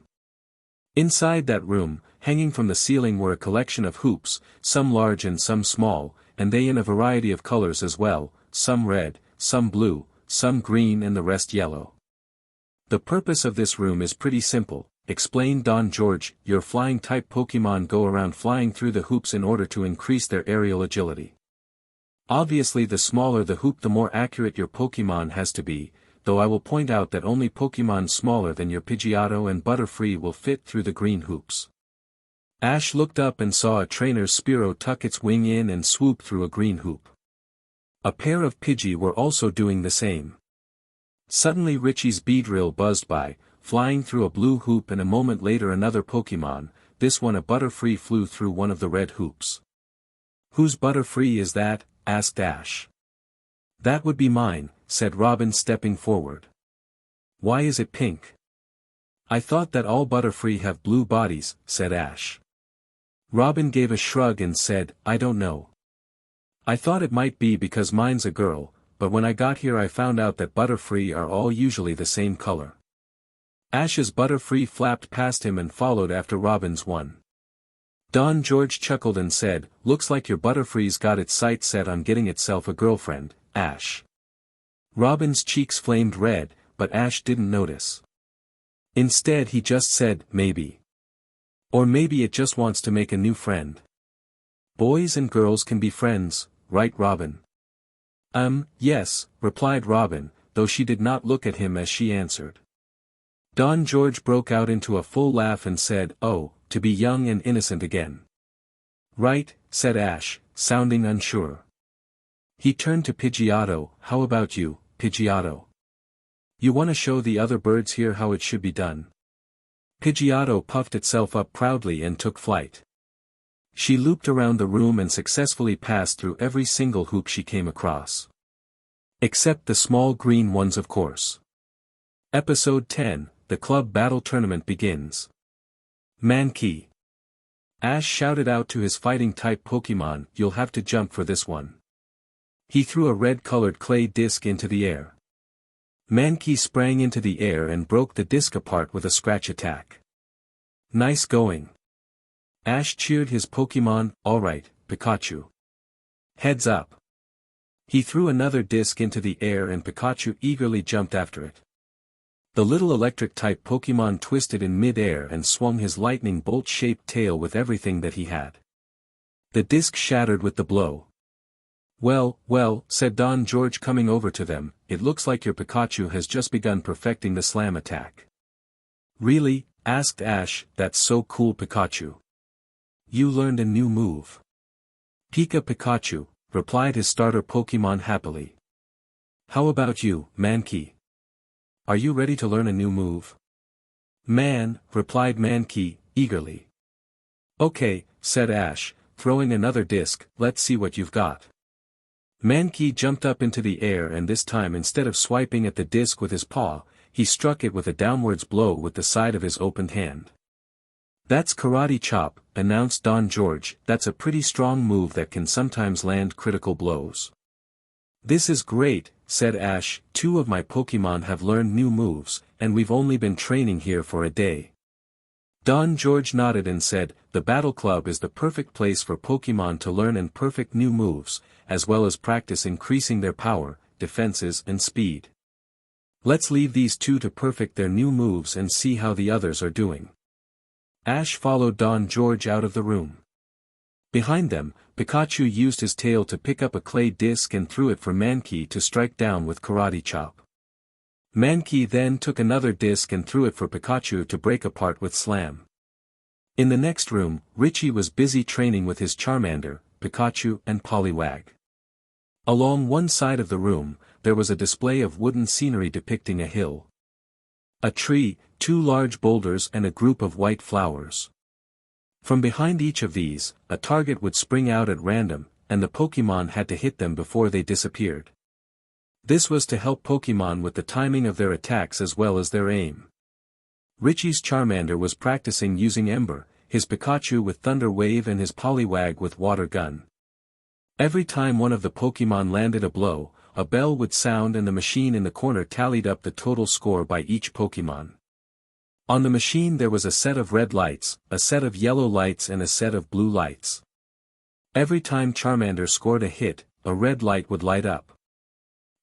Inside that room, hanging from the ceiling were a collection of hoops, some large and some small, and they in a variety of colors as well, some red, some blue, some green and the rest yellow. The purpose of this room is pretty simple, explained Don George. Your flying-type Pokémon go around flying through the hoops in order to increase their aerial agility. Obviously the smaller the hoop the more accurate your Pokémon has to be, though I will point out that only Pokémon smaller than your Pidgeotto and Butterfree will fit through the green hoops. Ash looked up and saw a trainer's Spearow tuck its wing in and swoop through a green hoop. A pair of Pidgey were also doing the same. Suddenly Richie's Beedrill buzzed by, flying through a blue hoop, and a moment later another Pokémon, this one a Butterfree, flew through one of the red hoops. Whose Butterfree is that? Asked Ash. That would be mine, said Robin stepping forward. Why is it pink? I thought that all Butterfree have blue bodies, said Ash. Robin gave a shrug and said, I don't know. I thought it might be because mine's a girl, but when I got here I found out that Butterfree are all usually the same color. Ash's Butterfree flapped past him and followed after Robin's one. Don George chuckled and said, looks like your Butterfree's got its sights set on getting itself a girlfriend, Ash. Robin's cheeks flamed red, but Ash didn't notice. Instead he just said, maybe. Or maybe it just wants to make a new friend. Boys and girls can be friends, right Robin? Yes, replied Robin, though she did not look at him as she answered. Don George broke out into a full laugh and said, oh, to be young and innocent again. Right, said Ash, sounding unsure. He turned to Pidgeotto, how about you, Pidgeotto? You want to show the other birds here how it should be done? Pidgeotto puffed itself up proudly and took flight. She looped around the room and successfully passed through every single hoop she came across. Except the small green ones, of course. Episode 10, The Club Battle Tournament begins. Mankey. Ash shouted out to his fighting-type Pokemon, "You'll have to jump for this one." He threw a red-colored clay disc into the air. Mankey sprang into the air and broke the disc apart with a scratch attack. "Nice going." Ash cheered his Pokemon. "Alright, Pikachu. Heads up." He threw another disc into the air and Pikachu eagerly jumped after it. The little electric-type Pokemon twisted in mid-air and swung his lightning bolt-shaped tail with everything that he had. The disc shattered with the blow. Well, said Don George coming over to them, "it looks like your Pikachu has just begun perfecting the slam attack." "Really?" asked Ash. "That's so cool, Pikachu. You learned a new move." Pikachu," replied his starter Pokemon happily. "How about you, Mankey? Are you ready to learn a new move?" "Man," replied Mankey, eagerly. "Okay," said Ash, throwing another disc, "let's see what you've got." Mankey jumped up into the air and this time instead of swiping at the disc with his paw, he struck it with a downwards blow with the side of his opened hand. "That's Karate Chop," announced Don George. "That's a pretty strong move that can sometimes land critical blows." "This is great," said Ash. "Two of my Pokemon have learned new moves, and we've only been training here for a day." Don George nodded and said, "The Battle Club is the perfect place for Pokemon to learn and perfect new moves, as well as practice increasing their power, defenses and speed. Let's leave these two to perfect their new moves and see how the others are doing." Ash followed Don George out of the room. Behind them, Pikachu used his tail to pick up a clay disc and threw it for Mankey to strike down with Karate Chop. Mankey then took another disc and threw it for Pikachu to break apart with Slam. In the next room, Richie was busy training with his Charmander, Pikachu and Poliwag. Along one side of the room, there was a display of wooden scenery depicting a hill, a tree, two large boulders and a group of white flowers. From behind each of these, a target would spring out at random, and the Pokemon had to hit them before they disappeared. This was to help Pokemon with the timing of their attacks as well as their aim. Richie's Charmander was practicing using Ember, his Pikachu with Thunder Wave and his Poliwag with Water Gun. Every time one of the Pokemon landed a blow, a bell would sound and the machine in the corner tallied up the total score by each Pokemon. On the machine there was a set of red lights, a set of yellow lights and a set of blue lights. Every time Charmander scored a hit, a red light would light up.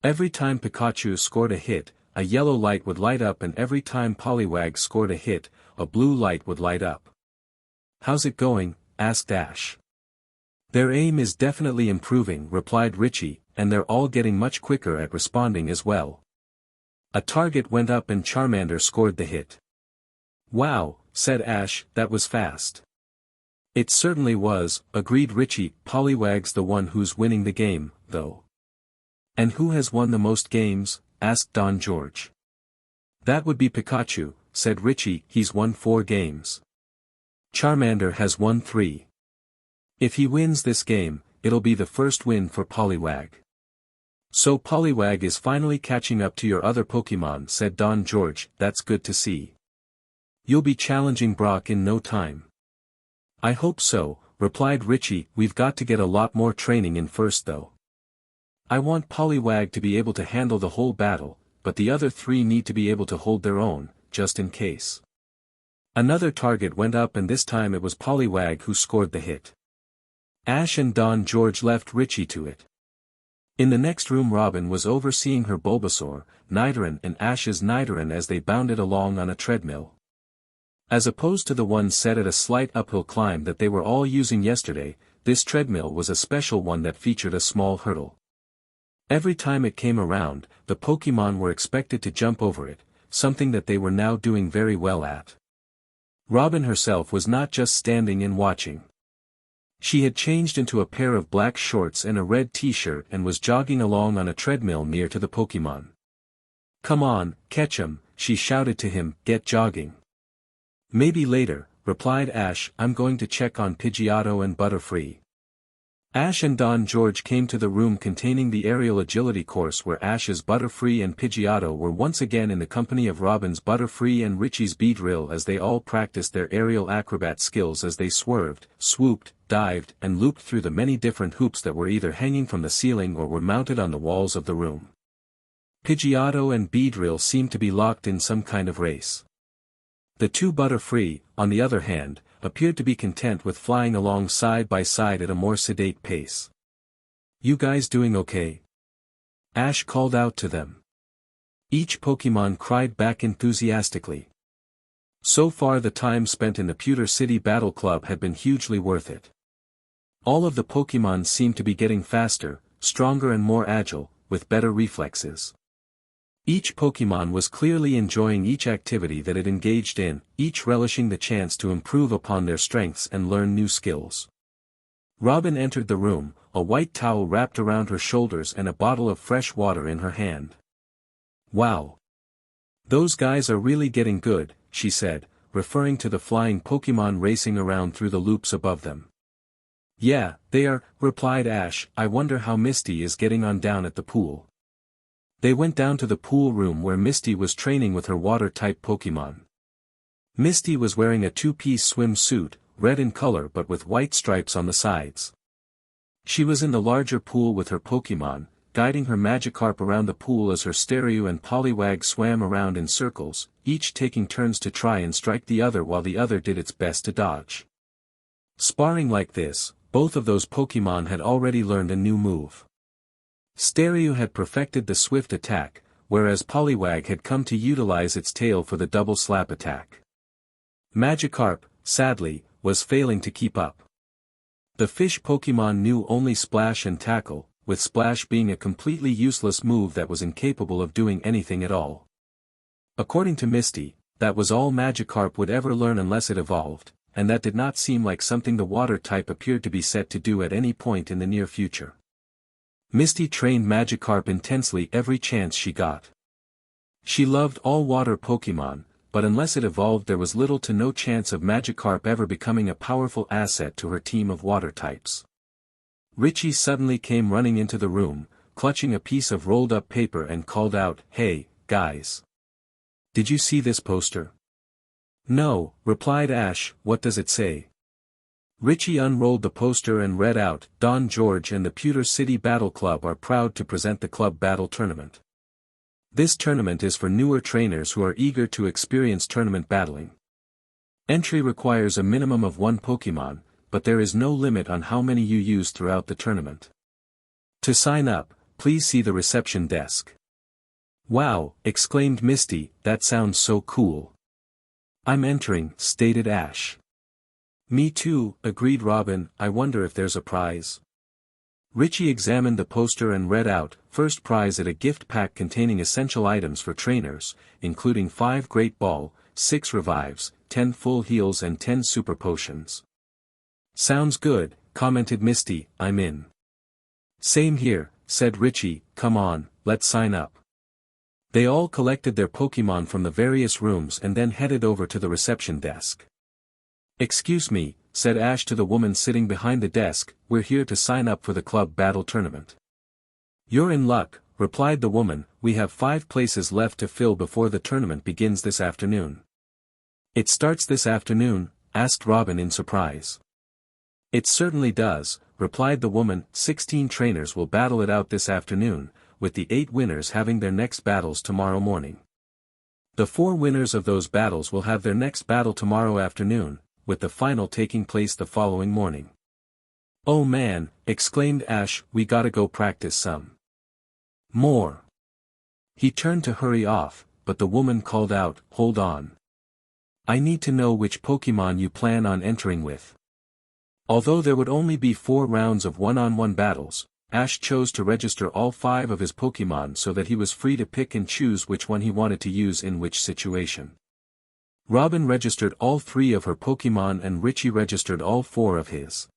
Every time Pikachu scored a hit, a yellow light would light up, and every time Poliwag scored a hit, a blue light would light up. "How's it going?" asked Ash. "Their aim is definitely improving," replied Richie, "and they're all getting much quicker at responding as well." A target went up and Charmander scored the hit. "Wow," said Ash, "that was fast." "It certainly was," agreed Richie. "Poliwag's the one who's winning the game, though." "And who has won the most games?" asked Don George. "That would be Pikachu," said Richie. "He's won 4 games. Charmander has won 3. If he wins this game, it'll be the first win for Poliwag." "So Poliwag is finally catching up to your other Pokemon," said Don George. "That's good to see. You'll be challenging Brock in no time." "I hope so," replied Richie. "We've got to get a lot more training in first though. I want Poliwag to be able to handle the whole battle, but the other 3 need to be able to hold their own, just in case." Another target went up and this time it was Poliwag who scored the hit. Ash and Don George left Richie to it. In the next room Robin was overseeing her Bulbasaur, Nidoran and Ash's Nidoran as they bounded along on a treadmill. As opposed to the one set at a slight uphill climb that they were all using yesterday, this treadmill was a special one that featured a small hurdle. Every time it came around, the Pokemon were expected to jump over it, something that they were now doing very well at. Robin herself was not just standing and watching. She had changed into a pair of black shorts and a red t-shirt and was jogging along on a treadmill near to the Pokemon. "Come on, catch 'em," she shouted to him. "Get jogging." "Maybe later," replied Ash. "I'm going to check on Pidgeotto and Butterfree." Ash and Don George came to the room containing the aerial agility course where Ash's Butterfree and Pidgeotto were once again in the company of Robin's Butterfree and Richie's Beedrill as they all practiced their aerial acrobat skills as they swerved, swooped, dived, and looped through the many different hoops that were either hanging from the ceiling or were mounted on the walls of the room. Pidgeotto and Beedrill seemed to be locked in some kind of race. The two Butterfree, on the other hand, appeared to be content with flying along side by side at a more sedate pace. "You guys doing okay?" Ash called out to them. Each Pokémon cried back enthusiastically. So far the time spent in the Pewter City Battle Club had been hugely worth it. All of the Pokémon seemed to be getting faster, stronger and more agile, with better reflexes. Each Pokémon was clearly enjoying each activity that it engaged in, each relishing the chance to improve upon their strengths and learn new skills. Robin entered the room, a white towel wrapped around her shoulders and a bottle of fresh water in her hand. "Wow! Those guys are really getting good," she said, referring to the flying Pokémon racing around through the loops above them. "Yeah, they are," replied Ash. "I wonder how Misty is getting on down at the pool." They went down to the pool room where Misty was training with her water-type Pokémon. Misty was wearing a two-piece swim suit, red in color but with white stripes on the sides. She was in the larger pool with her Pokémon, guiding her Magikarp around the pool as her Stereo and Poliwag swam around in circles, each taking turns to try and strike the other while the other did its best to dodge. Sparring like this, both of those Pokémon had already learned a new move. Stereo had perfected the swift attack, whereas Poliwag had come to utilize its tail for the double slap attack. Magikarp, sadly, was failing to keep up. The fish Pokémon knew only Splash and Tackle, with Splash being a completely useless move that was incapable of doing anything at all. According to Misty, that was all Magikarp would ever learn unless it evolved, and that did not seem like something the water type appeared to be set to do at any point in the near future. Misty trained Magikarp intensely every chance she got. She loved all water Pokémon, but unless it evolved there was little to no chance of Magikarp ever becoming a powerful asset to her team of water types. Richie suddenly came running into the room, clutching a piece of rolled-up paper and called out, "Hey, guys! Did you see this poster?" "No," replied Ash. "What does it say?" Richie unrolled the poster and read out, "Don George and the Pewter City Battle Club are proud to present the Club Battle Tournament. This tournament is for newer trainers who are eager to experience tournament battling. Entry requires a minimum of 1 Pokémon, but there is no limit on how many you use throughout the tournament. To sign up, please see the reception desk." "Wow," exclaimed Misty, "that sounds so cool." "I'm entering," stated Ash. "Me too," agreed Robin. "I wonder if there's a prize." Richie examined the poster and read out, "First prize at a gift pack containing essential items for trainers, including 5 Great Ball, 6 Revives, 10 Full Heals and 10 Super Potions." "Sounds good," commented Misty. "I'm in." "Same here," said Richie. "Come on, let's sign up." They all collected their Pokémon from the various rooms and then headed over to the reception desk. "Excuse me," said Ash to the woman sitting behind the desk, "we're here to sign up for the Club Battle Tournament." "You're in luck," replied the woman, "we have 5 places left to fill before the tournament begins this afternoon." "It starts this afternoon?" asked Robin in surprise. "It certainly does," replied the woman. 16 trainers will battle it out this afternoon, with the 8 winners having their next battles tomorrow morning. The 4 winners of those battles will have their next battle tomorrow afternoon, with the final taking place the following morning. "Oh man," exclaimed Ash, "we gotta go practice some more." He turned to hurry off, but the woman called out, "Hold on. I need to know which Pokémon you plan on entering with." Although there would only be 4 rounds of one-on-one battles, Ash chose to register all 5 of his Pokémon so that he was free to pick and choose which one he wanted to use in which situation. Robin registered all 3 of her Pokémon and Richie registered all 4 of his.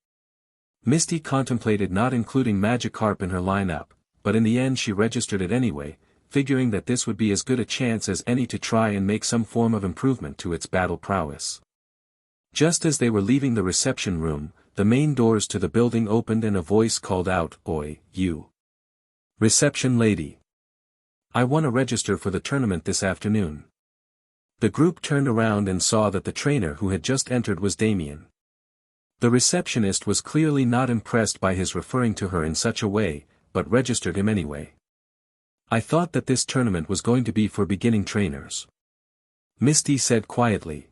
Misty contemplated not including Magikarp in her lineup, but in the end she registered it anyway, figuring that this would be as good a chance as any to try and make some form of improvement to its battle prowess. Just as they were leaving the reception room, the main doors to the building opened and a voice called out, "Oi, you. Reception lady. I want to register for the tournament this afternoon." The group turned around and saw that the trainer who had just entered was Damien. The receptionist was clearly not impressed by his referring to her in such a way, but registered him anyway. "I thought that this tournament was going to be for beginning trainers," Misty said quietly.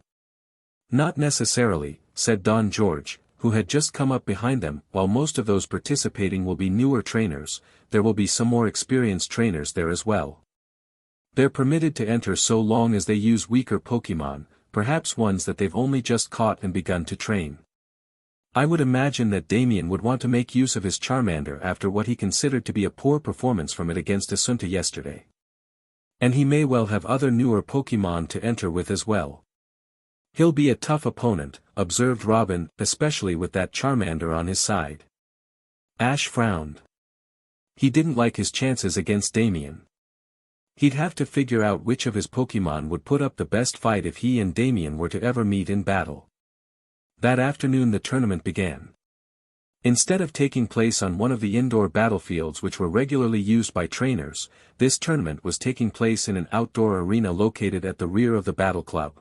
"Not necessarily," said Don George, who had just come up behind them. "While most of those participating will be newer trainers, there will be some more experienced trainers there as well. They're permitted to enter so long as they use weaker Pokemon, perhaps ones that they've only just caught and begun to train. I would imagine that Damien would want to make use of his Charmander after what he considered to be a poor performance from it against Asunta yesterday. And he may well have other newer Pokemon to enter with as well. He'll be a tough opponent," observed Robin, "especially with that Charmander on his side." Ash frowned. He didn't like his chances against Damien. He'd have to figure out which of his Pokemon would put up the best fight if he and Damien were to ever meet in battle. That afternoon the tournament began. Instead of taking place on one of the indoor battlefields which were regularly used by trainers, this tournament was taking place in an outdoor arena located at the rear of the Battle Club.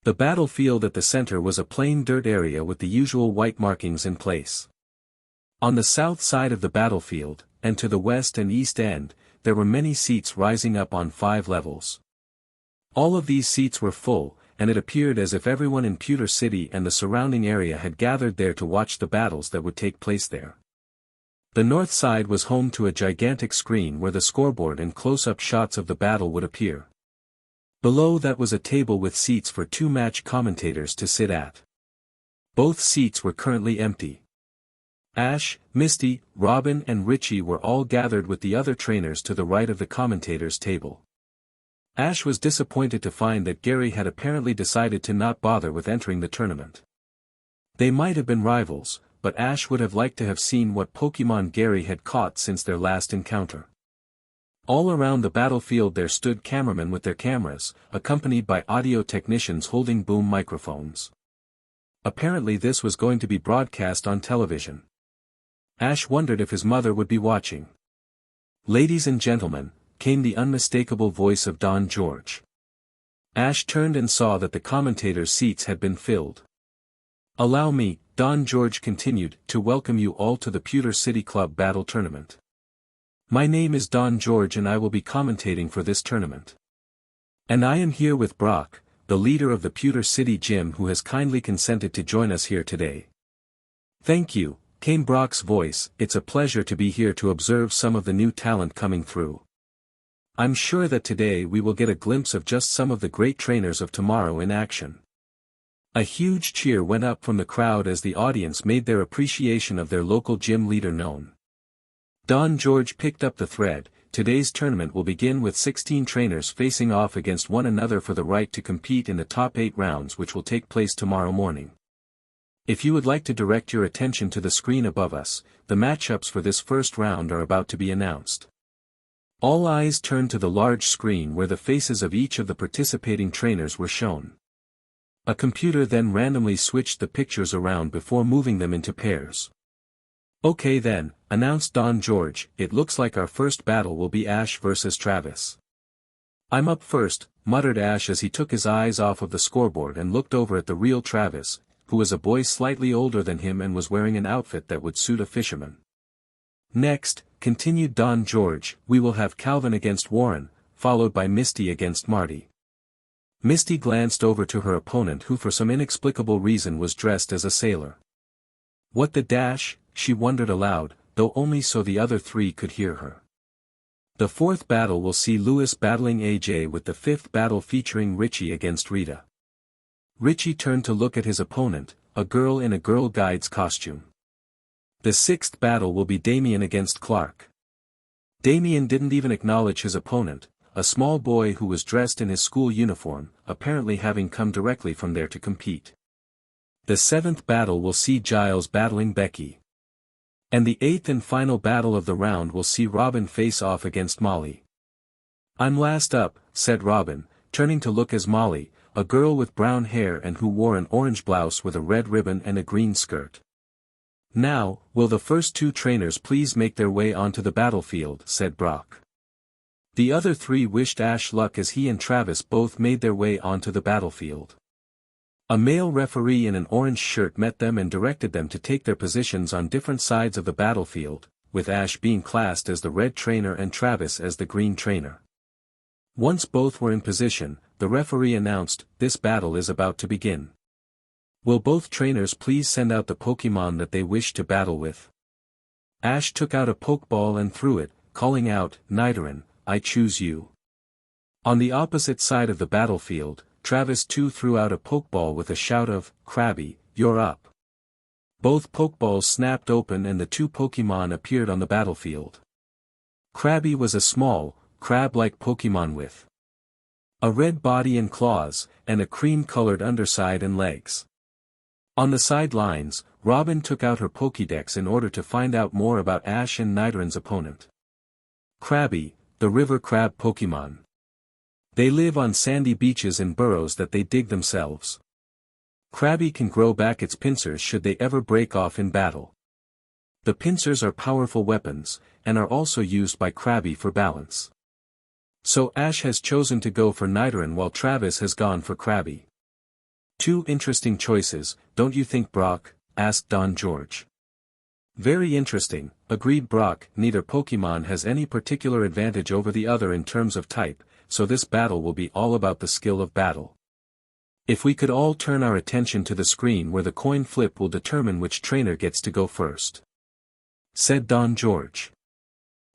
The battlefield at the center was a plain dirt area with the usual white markings in place. On the south side of the battlefield, and to the west and east end, there were many seats rising up on 5 levels. All of these seats were full, and it appeared as if everyone in Pewter City and the surrounding area had gathered there to watch the battles that would take place there. The north side was home to a gigantic screen where the scoreboard and close-up shots of the battle would appear. Below that was a table with seats for 2 match commentators to sit at. Both seats were currently empty. Ash, Misty, Robin and Richie were all gathered with the other trainers to the right of the commentators' table. Ash was disappointed to find that Gary had apparently decided to not bother with entering the tournament. They might have been rivals, but Ash would have liked to have seen what Pokemon Gary had caught since their last encounter. All around the battlefield there stood cameramen with their cameras, accompanied by audio technicians holding boom microphones. Apparently this was going to be broadcast on television. Ash wondered if his mother would be watching. "Ladies and gentlemen," came the unmistakable voice of Don George. Ash turned and saw that the commentators' seats had been filled. "Allow me," Don George continued, "to welcome you all to the Pewter City Club Battle Tournament. My name is Don George and I will be commentating for this tournament. And I am here with Brock, the leader of the Pewter City Gym, who has kindly consented to join us here today." "Thank you," came Brock's voice. "It's a pleasure to be here to observe some of the new talent coming through. I'm sure that today we will get a glimpse of just some of the great trainers of tomorrow in action." A huge cheer went up from the crowd as the audience made their appreciation of their local gym leader known. Don George picked up the thread. "Today's tournament will begin with 16 trainers facing off against one another for the right to compete in the top 8 rounds, which will take place tomorrow morning. If you would like to direct your attention to the screen above us, the matchups for this first round are about to be announced." All eyes turned to the large screen where the faces of each of the participating trainers were shown. A computer then randomly switched the pictures around before moving them into pairs. "Okay then," announced Don George, "it looks like our first battle will be Ash versus Travis." "I'm up first," muttered Ash as he took his eyes off of the scoreboard and looked over at the real Travis, who was a boy slightly older than him and was wearing an outfit that would suit a fisherman. "Next," continued Don George, "we will have Calvin against Warren, followed by Misty against Marty." Misty glanced over to her opponent, who for some inexplicable reason was dressed as a sailor. "What the dash?" she wondered aloud, though only so the other 3 could hear her. The 4th battle will see Lewis battling AJ, with the 5th battle featuring Richie against Rita. Richie turned to look at his opponent, a girl in a Girl Guides costume. The 6th battle will be Damien against Clark. Damien didn't even acknowledge his opponent, a small boy who was dressed in his school uniform, apparently having come directly from there to compete. The 7th battle will see Giles battling Becky. And the 8th and final battle of the round will see Robin face off against Molly. "I'm last up," said Robin, turning to look as Molly, a girl with brown hair and who wore an orange blouse with a red ribbon and a green skirt. Now, will the first two trainers please make their way onto the battlefield, said Brock. The other three wished Ash luck as he and Travis both made their way onto the battlefield. A male referee in an orange shirt met them and directed them to take their positions on different sides of the battlefield, with Ash being classed as the red trainer and Travis as the green trainer. Once both were in position, the referee announced, "This battle is about to begin. Will both trainers please send out the Pokémon that they wish to battle with?" Ash took out a Pokeball and threw it, calling out, "Nidoran, I choose you." On the opposite side of the battlefield, Travis too threw out a Pokeball with a shout of, "Krabby, you're up." Both Pokeballs snapped open and the two Pokémon appeared on the battlefield. Krabby was a small, crab-like Pokémon with a red body and claws, and a cream-colored underside and legs. On the sidelines, Robin took out her Pokédex in order to find out more about Ash and Nidoran's opponent. Krabby, the river crab Pokémon. They live on sandy beaches in burrows that they dig themselves. Krabby can grow back its pincers should they ever break off in battle. The pincers are powerful weapons, and are also used by Krabby for balance. So Ash has chosen to go for Nidoran while Travis has gone for Krabby. Two interesting choices, don't you think, Brock? Asked Don George. Very interesting, agreed Brock. Neither Pokémon has any particular advantage over the other in terms of type, so this battle will be all about the skill of battle. If we could all turn our attention to the screen where the coin flip will determine which trainer gets to go first, said Don George.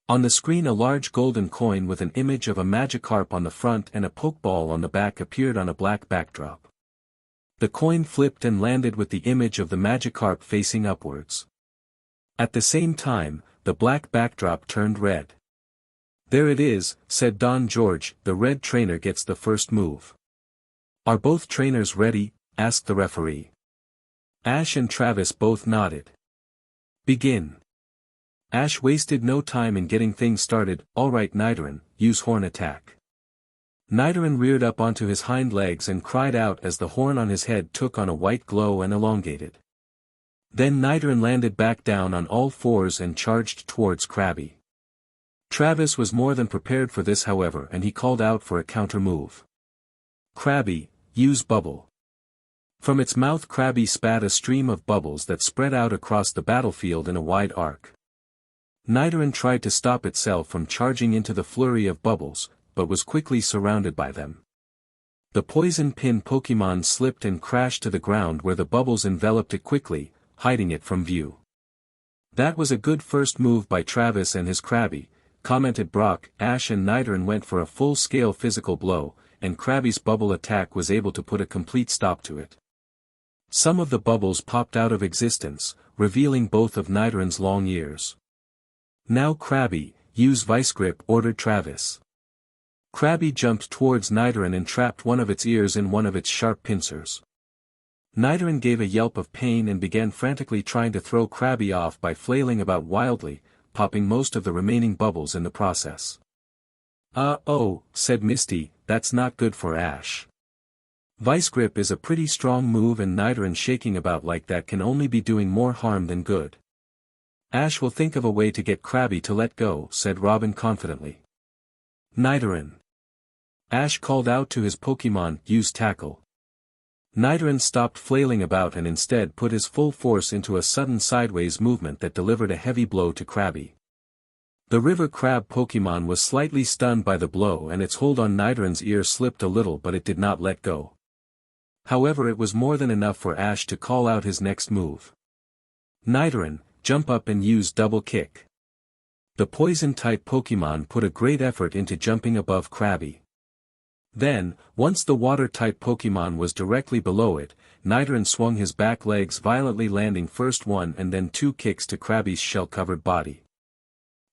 On the screen a large golden coin with an image of a Magikarp on the front and a Pokeball on the back appeared on a black backdrop. The coin flipped and landed with the image of the Magikarp facing upwards. At the same time, the black backdrop turned red. "There it is," said Don George, "the red trainer gets the first move." "Are both trainers ready?" asked the referee. Ash and Travis both nodded. "Begin." Ash wasted no time in getting things started. "All right, Nidoran, use horn attack." Nidoran reared up onto his hind legs and cried out as the horn on his head took on a white glow and elongated. Then Nidoran landed back down on all fours and charged towards Krabby. Travis was more than prepared for this, however, and he called out for a counter move. "Krabby, use bubble." From its mouth Krabby spat a stream of bubbles that spread out across the battlefield in a wide arc. Nidoran tried to stop itself from charging into the flurry of bubbles, but was quickly surrounded by them. The poison pin Pokémon slipped and crashed to the ground where the bubbles enveloped it quickly, hiding it from view. "That was a good first move by Travis and his Krabby," commented Brock. Ash and Nidoran went for a full-scale physical blow, and Krabby's bubble attack was able to put a complete stop to it. Some of the bubbles popped out of existence, revealing both of Nidoran's long ears. "Now Krabby, use Vice Grip," ordered Travis. Krabby jumped towards Nidoran and trapped one of its ears in one of its sharp pincers. Nidoran gave a yelp of pain and began frantically trying to throw Krabby off by flailing about wildly, popping most of the remaining bubbles in the process. Oh," said Misty, "that's not good for Ash. Vice Grip is a pretty strong move and Nidoran shaking about like that can only be doing more harm than good." "Ash will think of a way to get Krabby to let go," said Robin confidently. "Nidoran." Ash called out to his Pokémon, "Use Tackle." Nidoran stopped flailing about and instead put his full force into a sudden sideways movement that delivered a heavy blow to Krabby. The river crab Pokémon was slightly stunned by the blow and its hold on Nidoran's ear slipped a little, but it did not let go. However, it was more than enough for Ash to call out his next move. "Nidoran, jump up and use Double Kick." The poison-type Pokémon put a great effort into jumping above Krabby. Then, once the water-type Pokémon was directly below it, Nidoran swung his back legs violently, landing first one and then two kicks to Krabby's shell-covered body.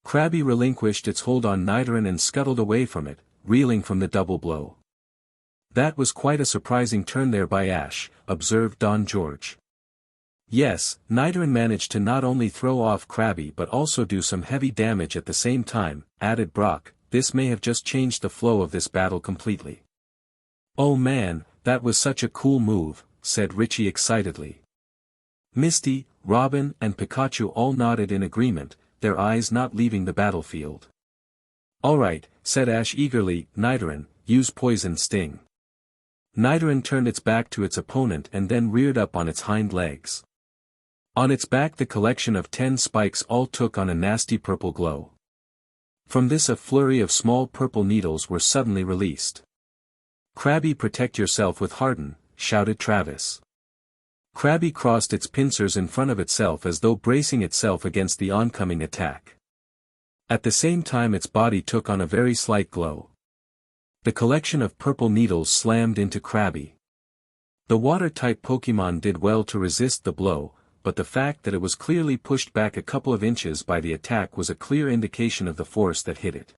Krabby relinquished its hold on Nidoran and scuttled away from it, reeling from the double blow. "That was quite a surprising turn there by Ash," observed Don George. "Yes, Nidoran managed to not only throw off Krabby but also do some heavy damage at the same time," added Brock. "This may have just changed the flow of this battle completely." "Oh man, that was such a cool move," said Richie excitedly. Misty, Robin and Pikachu all nodded in agreement, their eyes not leaving the battlefield. "Alright," said Ash eagerly, "Nidoran, use Poison Sting." Nidoran turned its back to its opponent and then reared up on its hind legs. On its back the collection of 10 spikes all took on a nasty purple glow. From this a flurry of small purple needles were suddenly released. "Krabby, protect yourself with Harden," shouted Travis. Krabby crossed its pincers in front of itself as though bracing itself against the oncoming attack. At the same time its body took on a very slight glow. The collection of purple needles slammed into Krabby. The water-type Pokémon did well to resist the blow, but the fact that it was clearly pushed back a couple of inches by the attack was a clear indication of the force that hit it.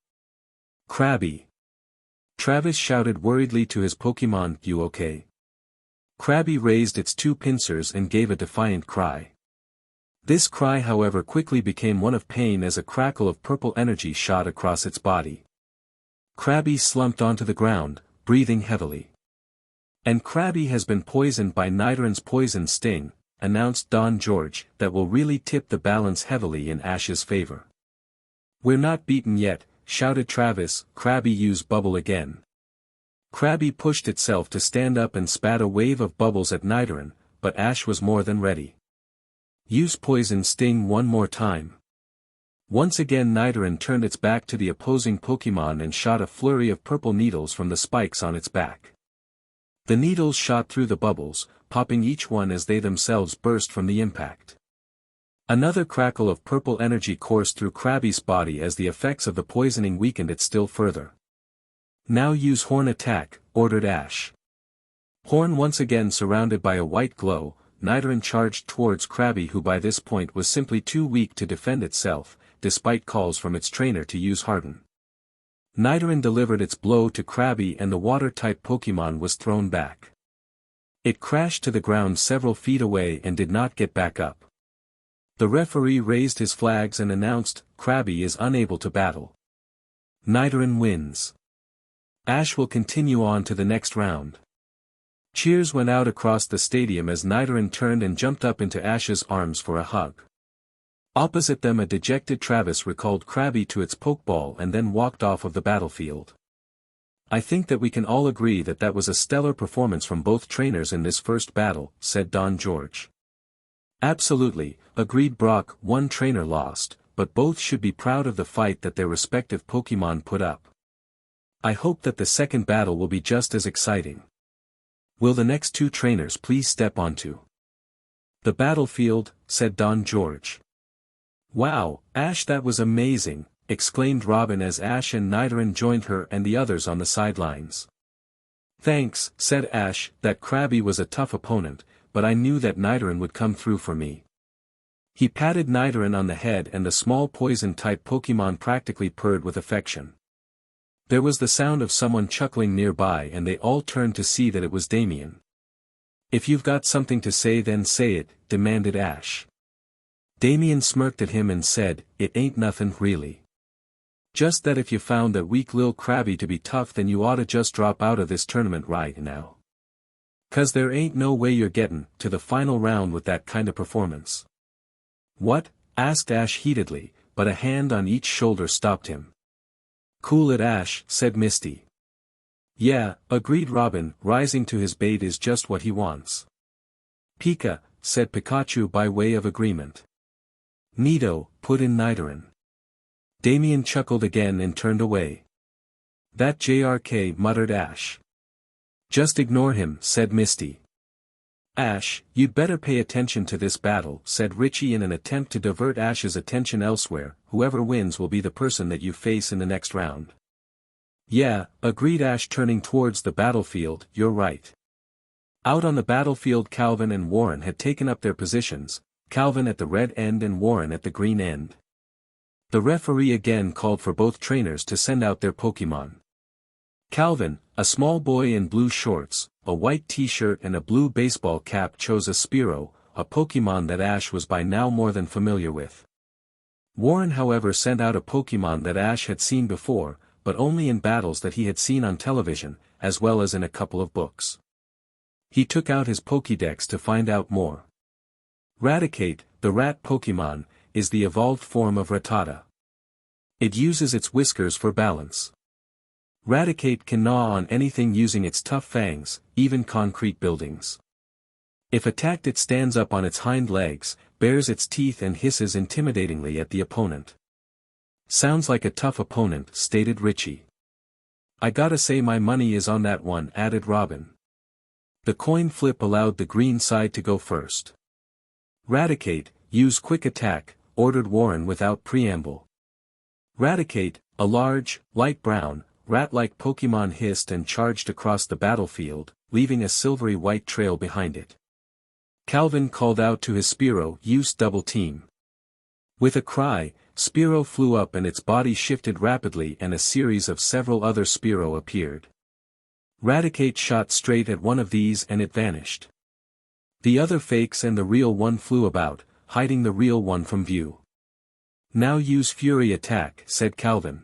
"Krabby!" Travis shouted worriedly to his Pokémon, "You okay?" Krabby raised its 2 pincers and gave a defiant cry. This cry however quickly became one of pain as a crackle of purple energy shot across its body. Krabby slumped onto the ground, breathing heavily. "And Krabby has been poisoned by Nidoran's Poison Sting," announced Don George, "that will really tip the balance heavily in Ash's favor." "We're not beaten yet," shouted Travis. "Krabby, use Bubble again." Krabby pushed itself to stand up and spat a wave of bubbles at Nidoran, but Ash was more than ready. "Use Poison Sting one more time." Once again Nidoran turned its back to the opposing Pokémon and shot a flurry of purple needles from the spikes on its back. The needles shot through the bubbles, popping each one as they themselves burst from the impact. Another crackle of purple energy coursed through Krabby's body as the effects of the poisoning weakened it still further. "Now use Horn Attack," ordered Ash. Horn once again surrounded by a white glow, Nidoran charged towards Krabby, who by this point was simply too weak to defend itself, despite calls from its trainer to use Harden. Nidoran delivered its blow to Krabby and the water-type Pokémon was thrown back. It crashed to the ground several feet away and did not get back up. The referee raised his flags and announced, "Krabby is unable to battle. Nidoran wins. Ash will continue on to the next round." Cheers went out across the stadium as Nidoran turned and jumped up into Ash's arms for a hug. Opposite them a dejected Travis recalled Krabby to its Pokeball and then walked off of the battlefield. "I think that we can all agree that that was a stellar performance from both trainers in this first battle," said Don George. "Absolutely," agreed Brock. "One trainer lost, but both should be proud of the fight that their respective Pokémon put up. I hope that the second battle will be just as exciting. Will the next 2 trainers please step onto the battlefield," said Don George. "Wow, Ash, that was amazing," exclaimed Robin as Ash and Nidoran joined her and the others on the sidelines. "Thanks," said Ash, "that Krabby was a tough opponent, but I knew that Nidoran would come through for me." He patted Nidoran on the head and the small poison-type Pokémon practically purred with affection. There was the sound of someone chuckling nearby and they all turned to see that it was Damien. "If you've got something to say then say it," demanded Ash. Damien smirked at him and said, "It ain't nothin' really. Just that if you found that weak lil Krabby to be tough then you oughta just drop out of this tournament right now. 'Cause there ain't no way you're gettin' to the final round with that kinda performance." "What?" asked Ash heatedly, but a hand on each shoulder stopped him. "Cool it, Ash," said Misty. "Yeah," agreed Robin, rising to his bait is just what he wants. "Pika," said Pikachu by way of agreement. "Neato," put in Nidoran. Damien chuckled again and turned away. "That JRK," muttered Ash. "Just ignore him," said Misty. "Ash, you'd better pay attention to this battle," said Richie in an attempt to divert Ash's attention elsewhere. "Whoever wins will be the person that you face in the next round." "Yeah," agreed Ash turning towards the battlefield, "you're right." Out on the battlefield Calvin and Warren had taken up their positions, Calvin at the red end and Warren at the green end. The referee again called for both trainers to send out their Pokémon. Calvin, a small boy in blue shorts, a white t-shirt and a blue baseball cap, chose a Spearow, a Pokémon that Ash was by now more than familiar with. Warren however sent out a Pokémon that Ash had seen before, but only in battles that he had seen on television, as well as in a couple of books. He took out his Pokédex to find out more. Raticate, the rat Pokemon, is the evolved form of Rattata. It uses its whiskers for balance. Raticate can gnaw on anything using its tough fangs, even concrete buildings. If attacked, it stands up on its hind legs, bares its teeth and hisses intimidatingly at the opponent. Sounds like a tough opponent, stated Richie. I gotta say my money is on that one, added Robin. The coin flip allowed the green side to go first. Raticate, use quick attack, ordered Warren without preamble. Raticate, a large, light brown, rat-like Pokemon hissed and charged across the battlefield, leaving a silvery white trail behind it. Calvin called out to his Spearow, use double team. With a cry, Spearow flew up and its body shifted rapidly and a series of several other Spearow appeared. Raticate shot straight at one of these and it vanished. The other fakes and the real one flew about, hiding the real one from view. Now use Fury attack, said Calvin.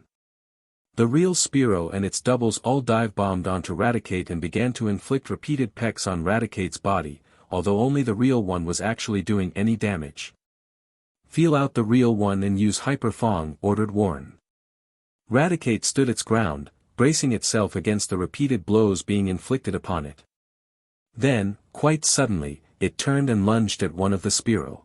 The real Spearow and its doubles all dive-bombed onto Raticate and began to inflict repeated pecks on Raticate's body, although only the real one was actually doing any damage. Feel out the real one and use Hyper Fong, ordered Warren. Raticate stood its ground, bracing itself against the repeated blows being inflicted upon it. Then, quite suddenly, it turned and lunged at one of the Spearow.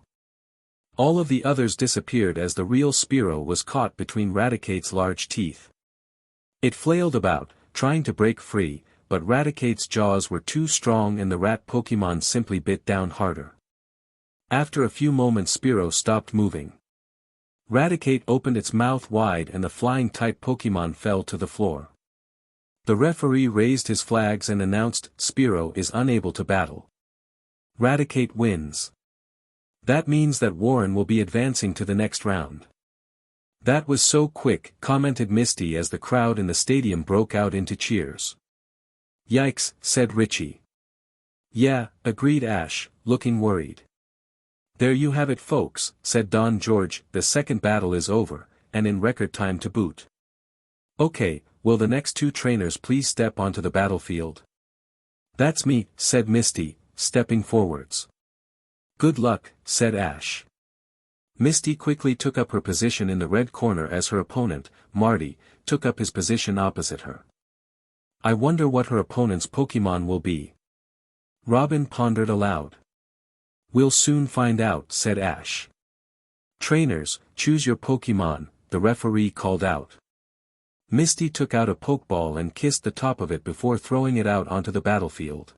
All of the others disappeared as the real Spearow was caught between Raticate's large teeth. It flailed about, trying to break free, but Raticate's jaws were too strong and the rat Pokemon simply bit down harder. After a few moments Spearow stopped moving. Raticate opened its mouth wide and the flying-type Pokemon fell to the floor. The referee raised his flags and announced, Spearow is unable to battle. Raticate wins. That means that Warren will be advancing to the next round. That was so quick, commented Misty as the crowd in the stadium broke out into cheers. Yikes, said Richie. Yeah, agreed Ash, looking worried. There you have it folks, said Don George, the second battle is over, and in record time to boot. Okay, will the next two trainers please step onto the battlefield? That's me, said Misty, stepping forwards. Good luck, said Ash. Misty quickly took up her position in the red corner as her opponent, Marty, took up his position opposite her. I wonder what her opponent's Pokemon will be. Robin pondered aloud. We'll soon find out, said Ash. Trainers, choose your Pokemon, the referee called out. Misty took out a Pokeball and kissed the top of it before throwing it out onto the battlefield.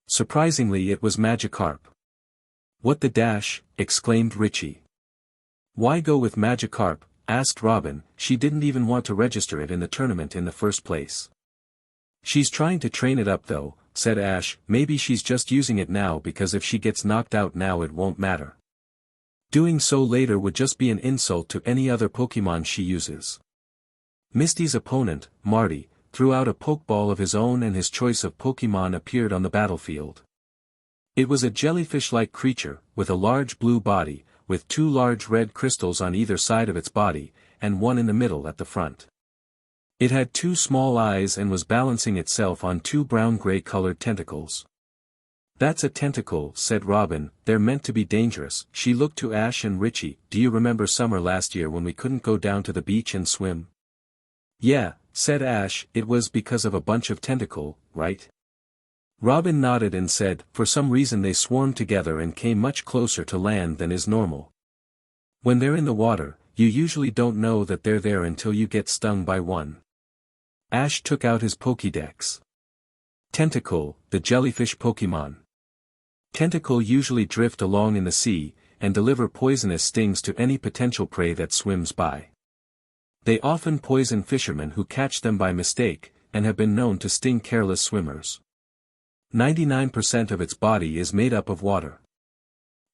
Surprisingly it was Magikarp. What the dash, exclaimed Richie. Why go with Magikarp, asked Robin, she didn't even want to register it in the tournament in the first place. She's trying to train it up though, said Ash, maybe she's just using it now because if she gets knocked out now it won't matter. Doing so later would just be an insult to any other Pokemon she uses. Misty's opponent, Marty, threw out a Pokeball of his own and his choice of Pokemon appeared on the battlefield. It was a jellyfish-like creature, with a large blue body, with two large red crystals on either side of its body, and one in the middle at the front. It had two small eyes and was balancing itself on two brown-gray colored tentacles. That's a tentacle, said Robin, they're meant to be dangerous. She looked to Ash and Richie, do you remember summer last year when we couldn't go down to the beach and swim? Yeah, said Ash, it was because of a bunch of tentacle, right? Robin nodded and said, for some reason they swarmed together and came much closer to land than is normal. When they're in the water, you usually don't know that they're there until you get stung by one. Ash took out his Pokédex. Tentacle, the jellyfish Pokemon. Tentacle usually drift along in the sea, and deliver poisonous stings to any potential prey that swims by. They often poison fishermen who catch them by mistake, and have been known to sting careless swimmers. 99% of its body is made up of water.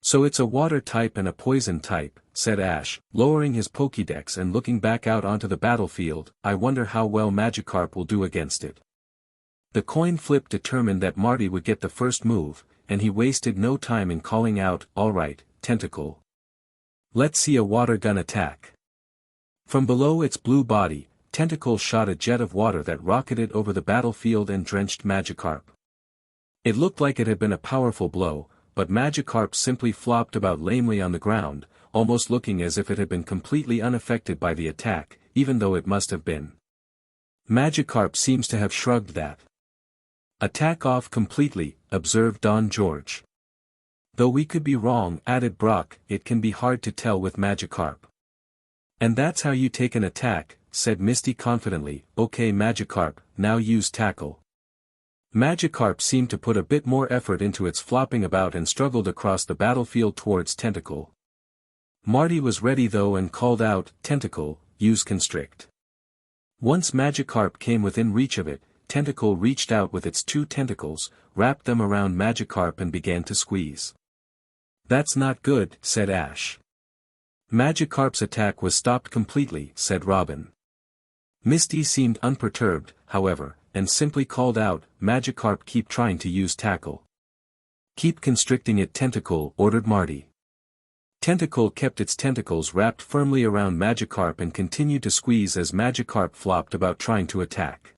So it's a water type and a poison type, said Ash, lowering his Pokédex and looking back out onto the battlefield. I wonder how well Magikarp will do against it. The coin flip determined that Marty would get the first move, and he wasted no time in calling out, all right, Tentacle. Let's see a water gun attack. From below its blue body, Tentacle shot a jet of water that rocketed over the battlefield and drenched Magikarp. It looked like it had been a powerful blow, but Magikarp simply flopped about lamely on the ground, almost looking as if it had been completely unaffected by the attack, even though it must have been. Magikarp seems to have shrugged that. Attack off completely, observed Don George. Though we could be wrong, added Brock, it can be hard to tell with Magikarp. And that's how you take an attack, said Misty confidently. Okay Magikarp, now use Tackle. Magikarp seemed to put a bit more effort into its flopping about and struggled across the battlefield towards Tentacle. Marty was ready though and called out, Tentacle, use Constrict. Once Magikarp came within reach of it, Tentacle reached out with its 2 tentacles, wrapped them around Magikarp and began to squeeze. That's not good, said Ash. Magikarp's attack was stopped completely, said Robin. Misty seemed unperturbed, however, and simply called out, Magikarp keep trying to use Tackle. Keep constricting it Tentacle, ordered Marty. Tentacle kept its tentacles wrapped firmly around Magikarp and continued to squeeze as Magikarp flopped about trying to attack.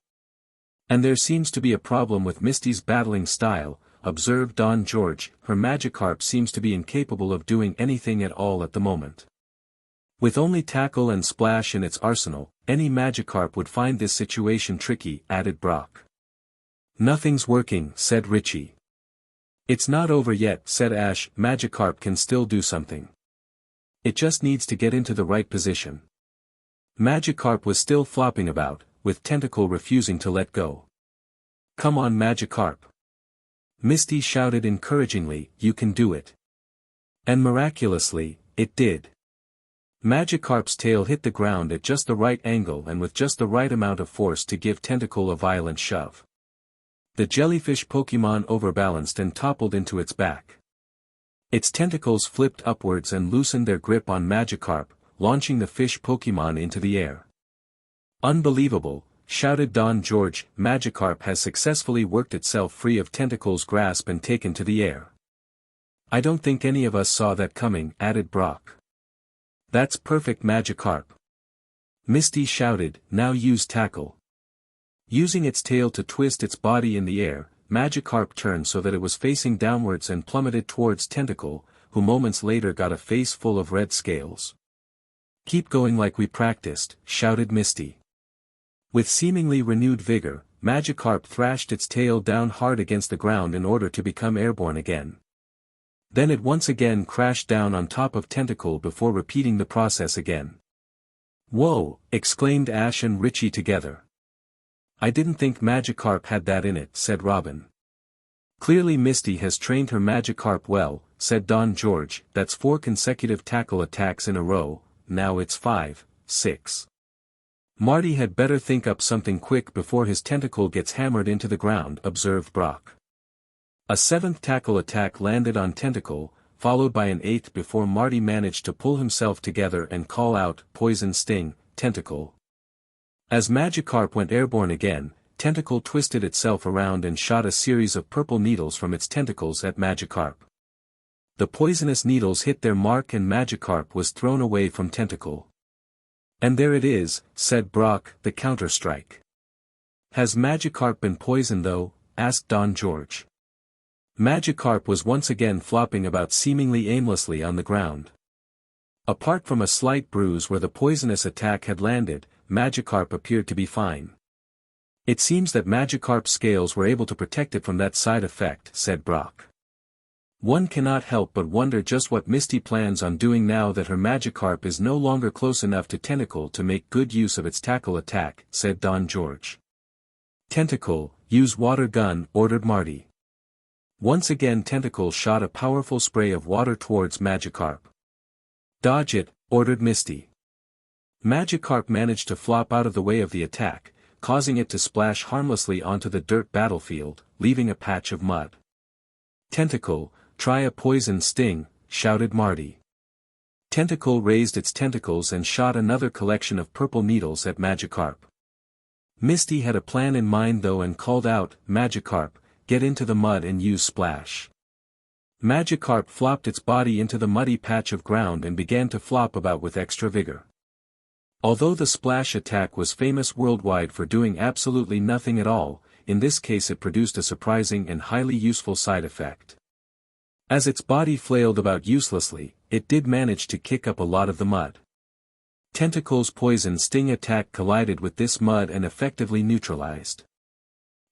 And there seems to be a problem with Misty's battling style, observed Don George. Her Magikarp seems to be incapable of doing anything at all at the moment. With only Tackle and Splash in its arsenal, any Magikarp would find this situation tricky, added Brock. Nothing's working, said Richie. It's not over yet, said Ash. Magikarp can still do something. It just needs to get into the right position. Magikarp was still flopping about, with Tentacle refusing to let go. Come on Magikarp. Misty shouted encouragingly, you can do it. And miraculously, it did. Magikarp's tail hit the ground at just the right angle and with just the right amount of force to give Tentacle a violent shove. The jellyfish Pokémon overbalanced and toppled into its back. Its tentacles flipped upwards and loosened their grip on Magikarp, launching the fish Pokémon into the air. Unbelievable, shouted Don George. Magikarp has successfully worked itself free of Tentacle's grasp and taken to the air. I don't think any of us saw that coming, added Brock. That's perfect Magikarp. Misty shouted, now use Tackle. Using its tail to twist its body in the air, Magikarp turned so that it was facing downwards and plummeted towards Tentacle, who moments later got a face full of red scales. Keep going like we practiced, shouted Misty. With seemingly renewed vigor, Magikarp thrashed its tail down hard against the ground in order to become airborne again. Then it once again crashed down on top of Tentacle before repeating the process again. Whoa, exclaimed Ash and Richie together. I didn't think Magikarp had that in it, said Robin. Clearly Misty has trained her Magikarp well, said Don George. That's 4 consecutive tackle attacks in a row, now it's 5, 6. Marty had better think up something quick before his tentacle gets hammered into the ground, observed Brock. A 7th tackle attack landed on Tentacle, followed by an 8th before Marty managed to pull himself together and call out, Poison Sting, Tentacle. As Magikarp went airborne again, Tentacle twisted itself around and shot a series of purple needles from its tentacles at Magikarp. The poisonous needles hit their mark and Magikarp was thrown away from Tentacle. And there it is, said Brock, the counter-strike. Has Magikarp been poisoned though? Asked Don George. Magikarp was once again flopping about seemingly aimlessly on the ground. Apart from a slight bruise where the poisonous attack had landed, Magikarp appeared to be fine. It seems that Magikarp's scales were able to protect it from that side effect, said Brock. One cannot help but wonder just what Misty plans on doing now that her Magikarp is no longer close enough to Tentacle to make good use of its tackle attack, said Don George. Tentacle, use water gun, ordered Marty. Once again Tentacle shot a powerful spray of water towards Magikarp. Dodge it, ordered Misty. Magikarp managed to flop out of the way of the attack, causing it to splash harmlessly onto the dirt battlefield, leaving a patch of mud. Tentacle, try a poison sting, shouted Marty. Tentacle raised its tentacles and shot another collection of purple needles at Magikarp. Misty had a plan in mind though and called out, Magikarp, get into the mud and use Splash. Magikarp flopped its body into the muddy patch of ground and began to flop about with extra vigor. Although the Splash attack was famous worldwide for doing absolutely nothing at all, in this case it produced a surprising and highly useful side effect. As its body flailed about uselessly, it did manage to kick up a lot of the mud. Tentacle's poison sting attack collided with this mud and effectively neutralized.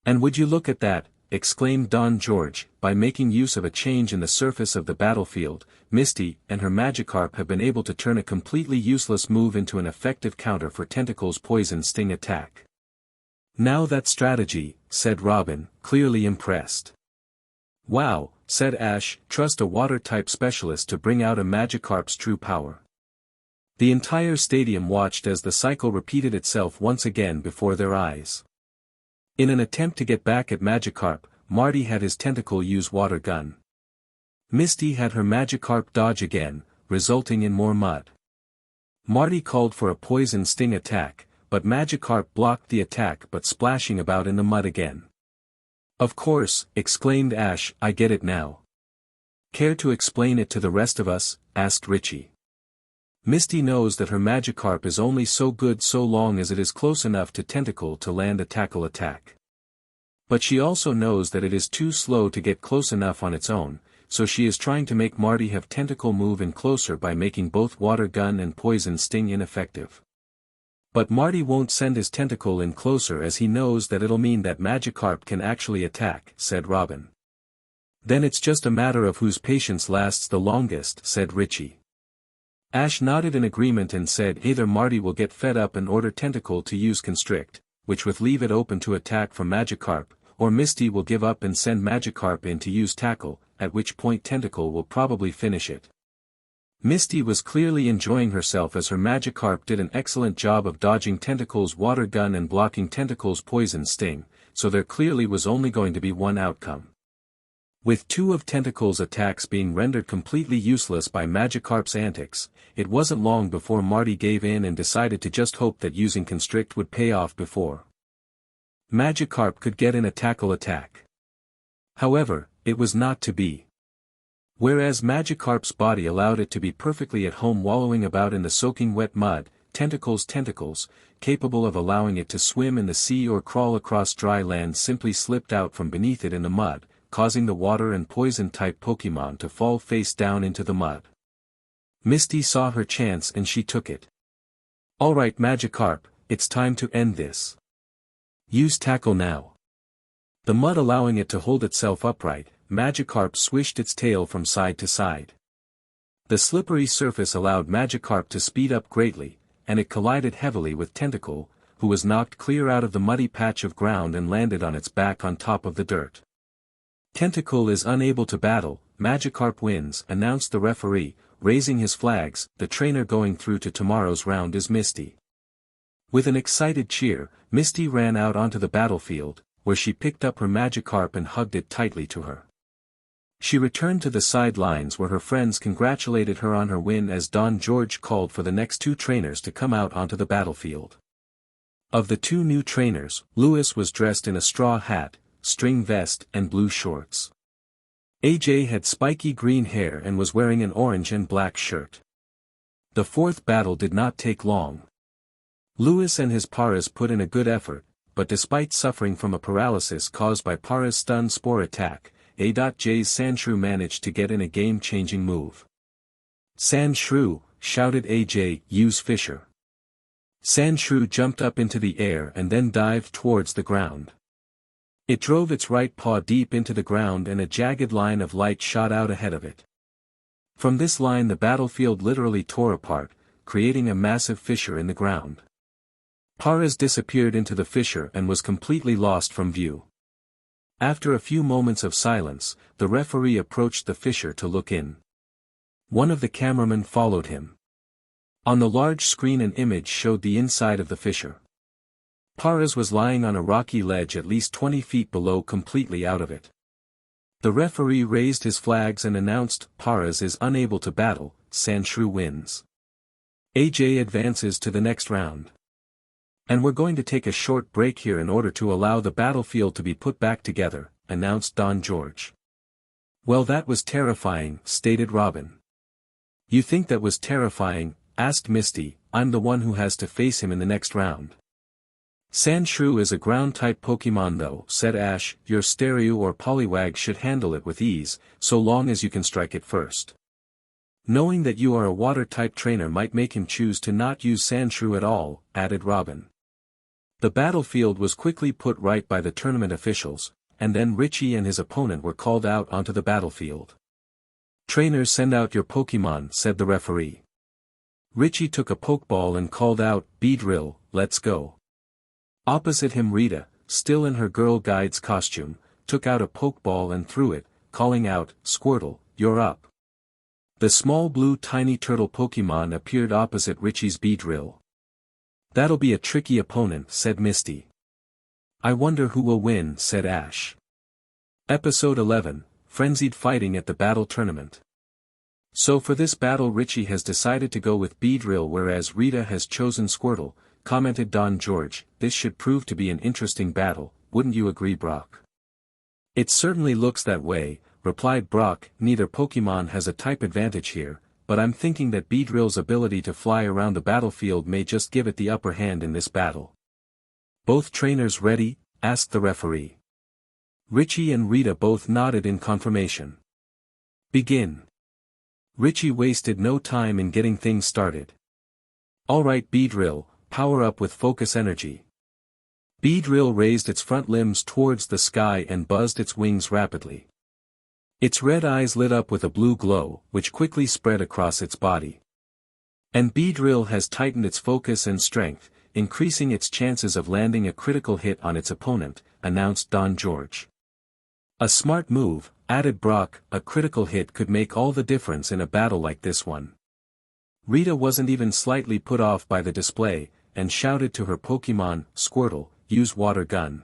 "And would you look at that," exclaimed Don George, "by making use of a change in the surface of the battlefield, Misty and her Magikarp have been able to turn a completely useless move into an effective counter for Tentacle's poison sting attack." "Now that strategy," said Robin, clearly impressed. "Wow," said Ash, "trust a water-type specialist to bring out a Magikarp's true power." The entire stadium watched as the cycle repeated itself once again before their eyes. In an attempt to get back at Magikarp, Marty had his Tentacle use Water Gun. Misty had her Magikarp dodge again, resulting in more mud. Marty called for a poison sting attack, but Magikarp blocked the attack but splashing about in the mud again. "Of course," exclaimed Ash, "I get it now." "Care to explain it to the rest of us?" asked Richie. "Misty knows that her Magikarp is only so good so long as it is close enough to Tentacle to land a tackle attack. But she also knows that it is too slow to get close enough on its own, so she is trying to make Marty have Tentacle move in closer by making both Water Gun and Poison Sting ineffective. But Marty won't send his Tentacle in closer as he knows that it'll mean that Magikarp can actually attack," said Robin. "Then it's just a matter of whose patience lasts the longest," said Richie. Ash nodded in agreement and said either Marty will get fed up and order Tentacle to use Constrict, which would leave it open to attack from Magikarp, or Misty will give up and send Magikarp in to use Tackle, at which point Tentacle will probably finish it. Misty was clearly enjoying herself as her Magikarp did an excellent job of dodging Tentacle's Water Gun and blocking Tentacle's Poison Sting, so there clearly was only going to be one outcome. With two of Tentacle's attacks being rendered completely useless by Magikarp's antics, it wasn't long before Marty gave in and decided to just hope that using Constrict would pay off before Magikarp could get in a tackle attack. However, it was not to be. Whereas Magikarp's body allowed it to be perfectly at home wallowing about in the soaking wet mud, Tentacle's tentacles, capable of allowing it to swim in the sea or crawl across dry land, simply slipped out from beneath it in the mud, causing the water and poison-type Pokémon to fall face down into the mud. Misty saw her chance and she took it. "Alright Magikarp, it's time to end this. Use Tackle now." The mud allowing it to hold itself upright, Magikarp swished its tail from side to side. The slippery surface allowed Magikarp to speed up greatly, and it collided heavily with Tentacle, who was knocked clear out of the muddy patch of ground and landed on its back on top of the dirt. "Tentacle is unable to battle, Magikarp wins," announced the referee, raising his flags. "The trainer going through to tomorrow's round is Misty." With an excited cheer, Misty ran out onto the battlefield, where she picked up her Magikarp and hugged it tightly to her. She returned to the sidelines where her friends congratulated her on her win as Don George called for the next two trainers to come out onto the battlefield. Of the two new trainers, Lewis was dressed in a straw hat, string vest and blue shorts. AJ had spiky green hair and was wearing an orange and black shirt. The fourth battle did not take long. Lewis and his Paras put in a good effort, but despite suffering from a paralysis caused by Para's stun spore attack, A.J's Sandshrew managed to get in a game-changing move. "Sandshrew," shouted AJ, "use Fisher." Sandshrew jumped up into the air and then dived towards the ground. It drove its right paw deep into the ground and a jagged line of light shot out ahead of it. From this line the battlefield literally tore apart, creating a massive fissure in the ground. Paras disappeared into the fissure and was completely lost from view. After a few moments of silence, the referee approached the fissure to look in. One of the cameramen followed him. On the large screen an image showed the inside of the fissure. Paras was lying on a rocky ledge at least 20 feet below, completely out of it. The referee raised his flags and announced, "Paras is unable to battle, Sandshrew wins. AJ advances to the next round." "And we're going to take a short break here in order to allow the battlefield to be put back together," announced Don George. "Well, that was terrifying," stated Robin. "You think that was terrifying?" asked Misty. "I'm the one who has to face him in the next round." Sandshrew is a ground-type Pokemon though, said Ash. Your Staryu or Poliwag should handle it with ease, so long as you can strike it first. Knowing that you are a water-type trainer might make him choose to not use Sandshrew at all, added Robin. The battlefield was quickly put right by the tournament officials, and then Richie and his opponent were called out onto the battlefield. Trainers, send out your Pokemon, said the referee. Richie took a Pokeball and called out, Beedrill, let's go. Opposite him Rita, still in her Girl Guide's costume, took out a Pokeball and threw it, calling out, Squirtle, you're up. The small blue tiny turtle Pokemon appeared opposite Richie's Beedrill. That'll be a tricky opponent, said Misty. I wonder who will win, said Ash. Episode 11, Frenzied Fighting at the Battle Tournament. So for this battle Richie has decided to go with Beedrill whereas Rita has chosen Squirtle, commented Don George. This should prove to be an interesting battle, wouldn't you agree, Brock? It certainly looks that way, replied Brock. Neither Pokemon has a type advantage here, but I'm thinking that Beedrill's ability to fly around the battlefield may just give it the upper hand in this battle. Both trainers ready? Asked the referee. Richie and Rita both nodded in confirmation. Begin. Richie wasted no time in getting things started. Alright Beedrill, power up with focus energy. Beedrill raised its front limbs towards the sky and buzzed its wings rapidly. Its red eyes lit up with a blue glow, which quickly spread across its body. And Beedrill has tightened its focus and strength, increasing its chances of landing a critical hit on its opponent, announced Don George. A smart move, added Brock. A critical hit could make all the difference in a battle like this one. Rita wasn't even slightly put off by the display, and shouted to her Pokemon, Squirtle, use water gun.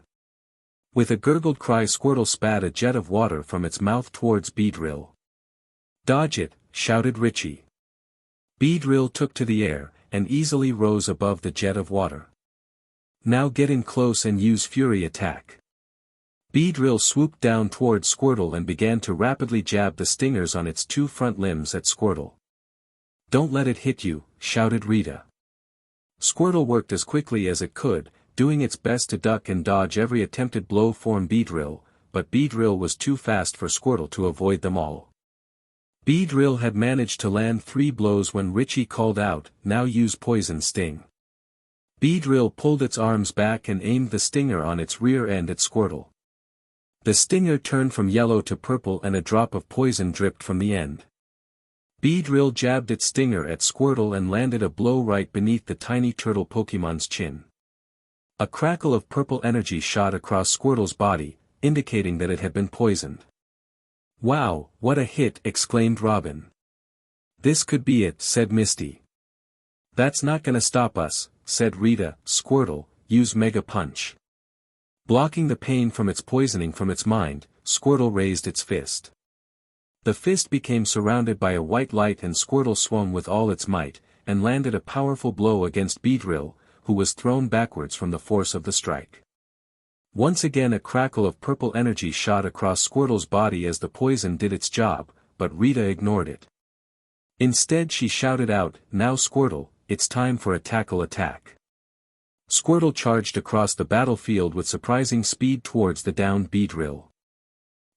With a gurgled cry Squirtle spat a jet of water from its mouth towards Beedrill. Dodge it, shouted Richie. Beedrill took to the air, and easily rose above the jet of water. Now get in close and use Fury Attack. Beedrill swooped down towards Squirtle and began to rapidly jab the stingers on its two front limbs at Squirtle. Don't let it hit you, shouted Rita. Squirtle worked as quickly as it could, doing its best to duck and dodge every attempted blow from Beedrill, but Beedrill was too fast for Squirtle to avoid them all. Beedrill had managed to land 3 blows when Richie called out, now use Poison Sting. Beedrill pulled its arms back and aimed the stinger on its rear end at Squirtle. The stinger turned from yellow to purple and a drop of poison dripped from the end. Beedrill jabbed its stinger at Squirtle and landed a blow right beneath the tiny turtle Pokemon's chin. A crackle of purple energy shot across Squirtle's body, indicating that it had been poisoned. Wow, what a hit, exclaimed Robin. This could be it, said Misty. That's not gonna stop us, said Rita. Squirtle, use Mega Punch. Blocking the pain from its poisoning from its mind, Squirtle raised its fist. The fist became surrounded by a white light and Squirtle swung with all its might, and landed a powerful blow against Beedrill, who was thrown backwards from the force of the strike. Once again a crackle of purple energy shot across Squirtle's body as the poison did its job, but Rita ignored it. Instead she shouted out, now Squirtle, it's time for a tackle attack. Squirtle charged across the battlefield with surprising speed towards the downed Beedrill.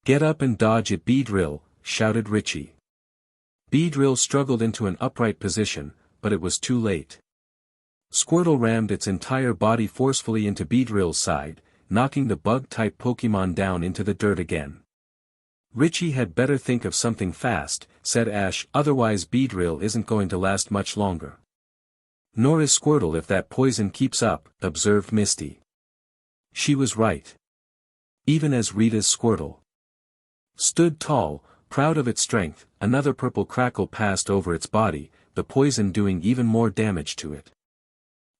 Get up and dodge it Beedrill, shouted Richie. Beedrill struggled into an upright position, but it was too late. Squirtle rammed its entire body forcefully into Beedrill's side, knocking the bug-type Pokemon down into the dirt again. Richie had better think of something fast, said Ash, otherwise Beedrill isn't going to last much longer. Nor is Squirtle if that poison keeps up, observed Misty. She was right. Even as Rita's Squirtle stood tall, proud of its strength, another purple crackle passed over its body, the poison doing even more damage to it.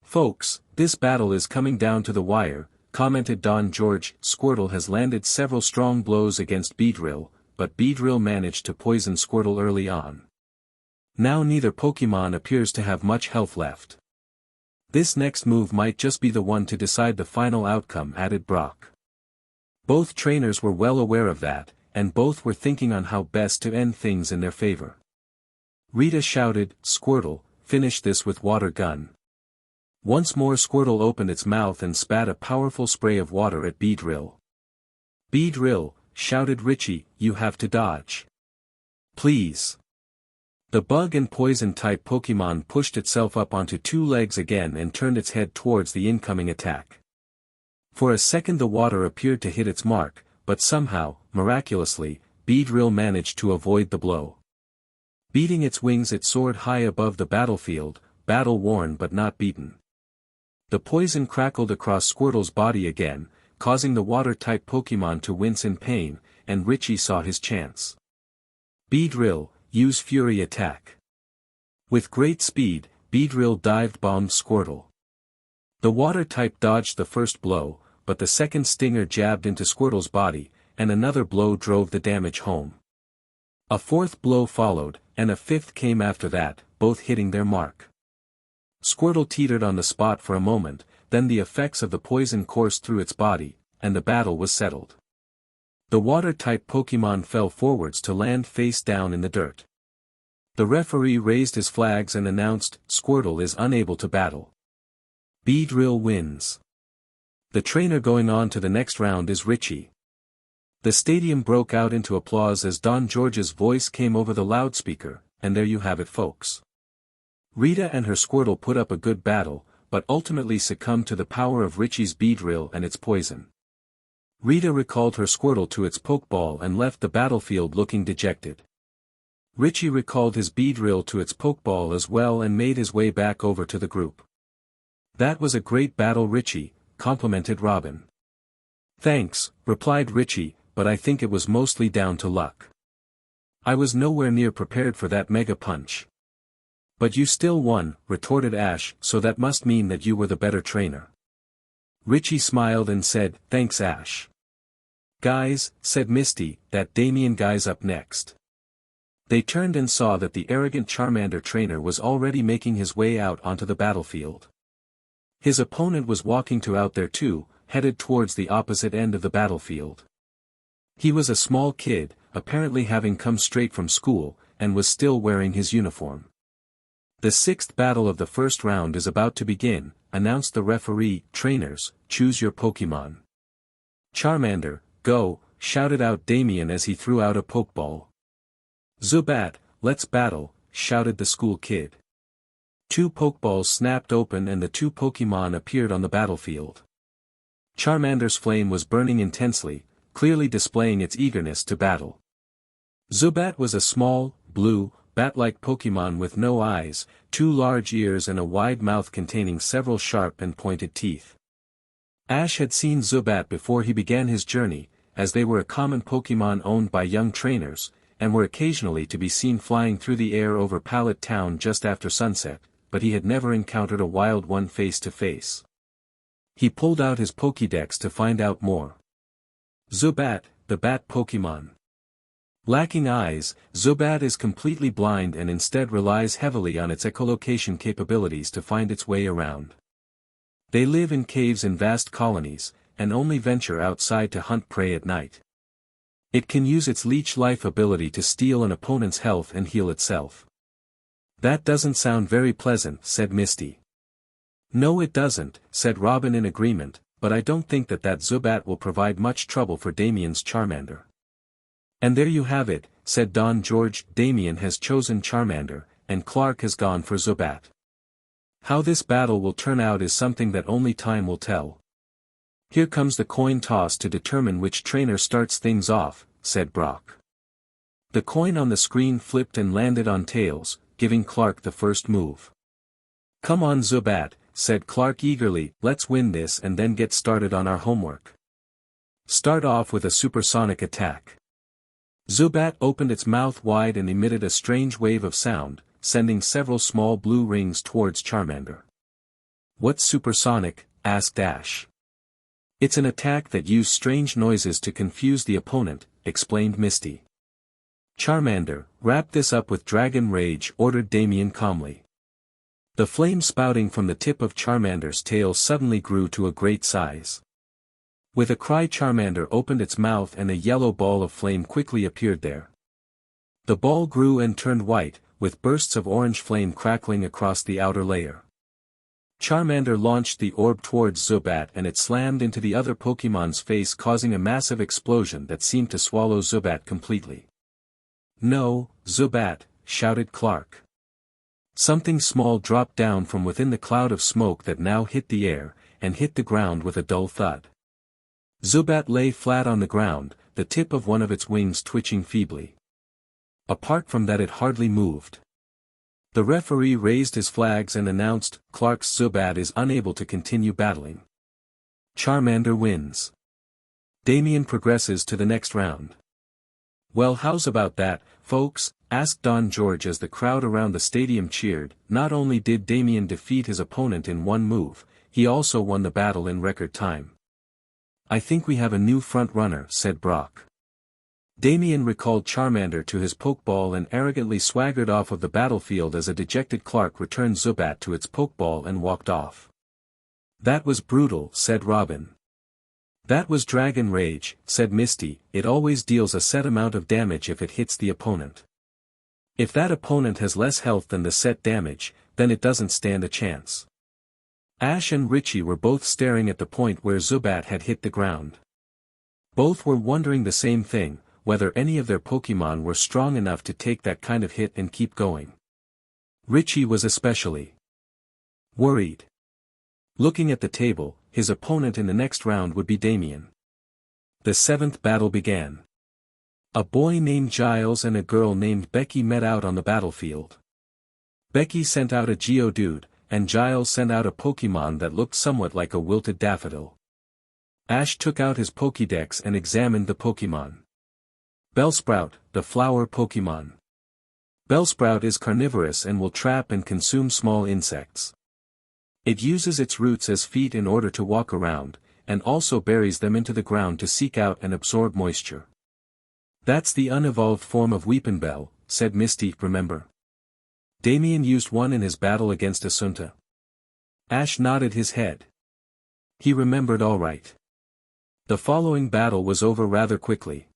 Folks, this battle is coming down to the wire, commented Don George. Squirtle has landed several strong blows against Beedrill, but Beedrill managed to poison Squirtle early on. Now neither Pokemon appears to have much health left. This next move might just be the one to decide the final outcome, added Brock. Both trainers were well aware of that, and both were thinking on how best to end things in their favor. Rita shouted, Squirtle, finish this with water gun. Once more Squirtle opened its mouth and spat a powerful spray of water at Beedrill. "Beedrill," shouted Richie, "you have to dodge. Please." The bug and poison-type Pokemon pushed itself up onto two legs again and turned its head towards the incoming attack. For a second the water appeared to hit its mark, but somehow, miraculously, Beedrill managed to avoid the blow. Beating its wings it soared high above the battlefield, battle-worn but not beaten. The poison crackled across Squirtle's body again, causing the water-type Pokemon to wince in pain, and Richie saw his chance. "Beedrill, use Fury Attack." With great speed, Beedrill dive-bombed Squirtle. The water-type dodged the first blow, but the second stinger jabbed into Squirtle's body, and another blow drove the damage home. A fourth blow followed, and a fifth came after that, both hitting their mark. Squirtle teetered on the spot for a moment, then the effects of the poison coursed through its body, and the battle was settled. The water-type Pokemon fell forwards to land face down in the dirt. The referee raised his flags and announced, "Squirtle is unable to battle. Beedrill wins." The trainer going on to the next round is Richie. The stadium broke out into applause as Don George's voice came over the loudspeaker, and there you have it folks. Rita and her Squirtle put up a good battle, but ultimately succumbed to the power of Richie's Beedrill and its poison. Rita recalled her Squirtle to its Pokeball and left the battlefield looking dejected. Richie recalled his Beedrill to its Pokeball as well and made his way back over to the group. "That was a great battle, Richie," complimented Robin. "Thanks," replied Richie, "but I think it was mostly down to luck. I was nowhere near prepared for that mega punch." "But you still won," retorted Ash, "so that must mean that you were the better trainer." Richie smiled and said, "Thanks Ash." "Guys," said Misty, "that Damien guy's up next." They turned and saw that the arrogant Charmander trainer was already making his way out onto the battlefield. His opponent was walking out there too, headed towards the opposite end of the battlefield. He was a small kid, apparently having come straight from school, and was still wearing his uniform. "The sixth battle of the first round is about to begin," announced the referee. "Trainers, choose your Pokemon." "Charmander, go," shouted out Damien as he threw out a Pokeball. "Zubat, let's battle," shouted the school kid. Two Pokeballs snapped open and the two Pokemon appeared on the battlefield. Charmander's flame was burning intensely, clearly displaying its eagerness to battle. Zubat was a small, blue, bat-like Pokemon with no eyes, two large ears and a wide mouth containing several sharp and pointed teeth. Ash had seen Zubat before he began his journey, as they were a common Pokemon owned by young trainers, and were occasionally to be seen flying through the air over Pallet Town just after sunset, but he had never encountered a wild one face to face. He pulled out his Pokédex to find out more. Zubat, the bat Pokemon. Lacking eyes, Zubat is completely blind and instead relies heavily on its echolocation capabilities to find its way around. They live in caves in vast colonies, and only venture outside to hunt prey at night. It can use its leech-life ability to steal an opponent's health and heal itself. "That doesn't sound very pleasant," said Misty. "No it doesn't," said Robin in agreement, "but I don't think that Zubat will provide much trouble for Damien's Charmander." "And there you have it," said Don George, "Damien has chosen Charmander, and Clark has gone for Zubat. How this battle will turn out is something that only time will tell." "Here comes the coin toss to determine which trainer starts things off," said Brock. The coin on the screen flipped and landed on tails, giving Clark the first move. "Come on Zubat," said Clark eagerly, "let's win this and then get started on our homework. Start off with a supersonic attack." Zubat opened its mouth wide and emitted a strange wave of sound, sending several small blue rings towards Charmander. "What's supersonic?" asked Ash. "It's an attack that uses strange noises to confuse the opponent," explained Misty. "Charmander, wrap this up with Dragon Rage," ordered Damien calmly. The flame spouting from the tip of Charmander's tail suddenly grew to a great size. With a cry Charmander opened its mouth and a yellow ball of flame quickly appeared there. The ball grew and turned white, with bursts of orange flame crackling across the outer layer. Charmander launched the orb towards Zubat and it slammed into the other Pokémon's face, causing a massive explosion that seemed to swallow Zubat completely. "No, Zubat," shouted Clark. Something small dropped down from within the cloud of smoke that now hit the air, and hit the ground with a dull thud. Zubat lay flat on the ground, the tip of one of its wings twitching feebly. Apart from that, it hardly moved. The referee raised his flags and announced, "Clark's Zubat is unable to continue battling. Charmander wins. Damien progresses to the next round." "Well, how's about that, folks?" asked Don George as the crowd around the stadium cheered. Not only did Damien defeat his opponent in one move, he also won the battle in record time. "I think we have a new front-runner," said Brock. Damien recalled Charmander to his Pokeball and arrogantly swaggered off of the battlefield as a dejected Clark returned Zubat to its Pokeball and walked off. "That was brutal," said Robin. "That was Dragon Rage," said Misty. "It always deals a set amount of damage if it hits the opponent. If that opponent has less health than the set damage, then it doesn't stand a chance." Ash and Richie were both staring at the point where Zubat had hit the ground. Both were wondering the same thing, whether any of their Pokémon were strong enough to take that kind of hit and keep going. Richie was especially worried. Looking at the table, his opponent in the next round would be Damien. The seventh battle began. A boy named Giles and a girl named Becky met out on the battlefield. Becky sent out a Geodude, and Giles sent out a Pokémon that looked somewhat like a wilted daffodil. Ash took out his Pokédex and examined the Pokémon. Bellsprout, the flower Pokémon. Bellsprout is carnivorous and will trap and consume small insects. It uses its roots as feet in order to walk around, and also buries them into the ground to seek out and absorb moisture. "That's the unevolved form of Weepinbell," said Misty. "Remember? Damien used one in his battle against Assunta." Ash nodded his head. He remembered all right. The following battle was over rather quickly.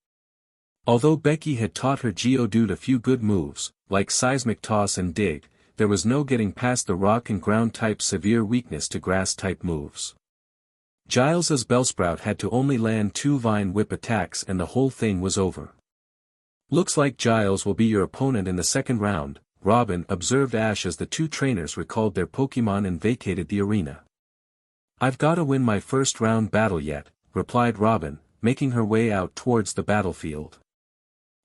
Although Becky had taught her Geodude a few good moves, like Seismic Toss and Dig, there was no getting past the Rock and Ground type's severe weakness to Grass type moves. Giles's Bellsprout had to only land 2 Vine Whip attacks and the whole thing was over. "Looks like Giles will be your opponent in the second round," Robin observed Ash as the two trainers recalled their Pokémon and vacated the arena. "I've gotta win my first round battle yet," replied Robin, making her way out towards the battlefield.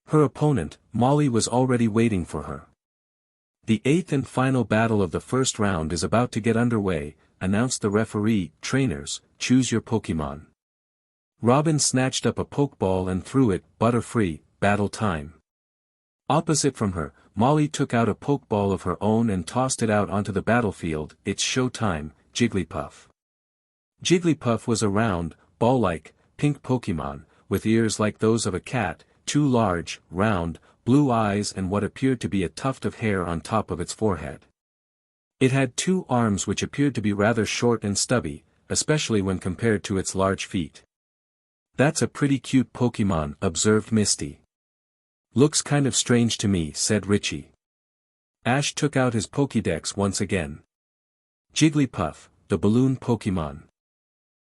Her opponent, Molly, was already waiting for her. "The 8th and final battle of the first round is about to get underway," announced the referee. "Trainers, choose your Pokémon." Robin snatched up a Pokeball and threw it. "Butterfree, battle time." Opposite from her, Molly took out a Pokeball of her own and tossed it out onto the battlefield. "It's show time, Jigglypuff." Jigglypuff was a round, ball-like, pink Pokémon, with ears like those of a cat, 2 large, round, blue eyes and what appeared to be a tuft of hair on top of its forehead. It had 2 arms which appeared to be rather short and stubby, especially when compared to its large feet. "That's a pretty cute Pokémon," observed Misty. "Looks kind of strange to me," said Richie. Ash took out his Pokédex once again. Jigglypuff, the balloon Pokémon.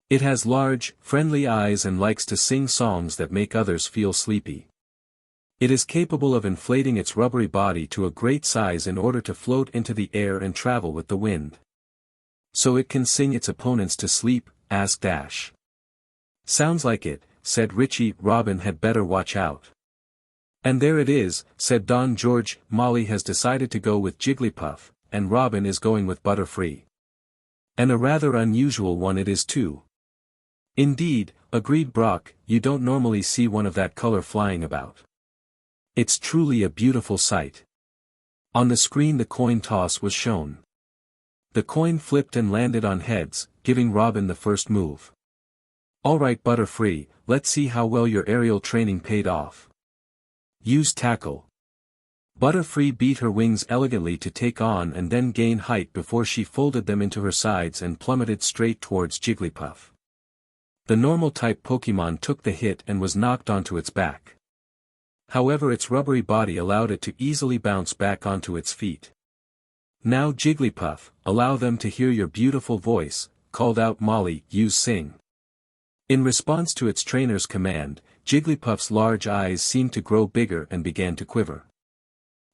It has large, friendly eyes and likes to sing songs that make others feel sleepy. It is capable of inflating its rubbery body to a great size in order to float into the air and travel with the wind. "So it can sing its opponents to sleep?" asked Ash. "Sounds like it," said Richie. "Robin had better watch out." "And there it is," said Don George. "Molly has decided to go with Jigglypuff, and Robin is going with Butterfree. And a rather unusual one it is too." "Indeed," agreed Brock, "you don't normally see one of that color flying about. It's truly a beautiful sight." On the screen the coin toss was shown. The coin flipped and landed on heads, giving Robin the first move. "Alright Butterfree, let's see how well your aerial training paid off. Use Tackle." Butterfree beat her wings elegantly to take on and then gain height before she folded them into her sides and plummeted straight towards Jigglypuff. The normal type Pokémon took the hit and was knocked onto its back. However, its rubbery body allowed it to easily bounce back onto its feet. Now Jigglypuff, allow them to hear your beautiful voice, called out Molly, you sing. In response to its trainer's command, Jigglypuff's large eyes seemed to grow bigger and began to quiver.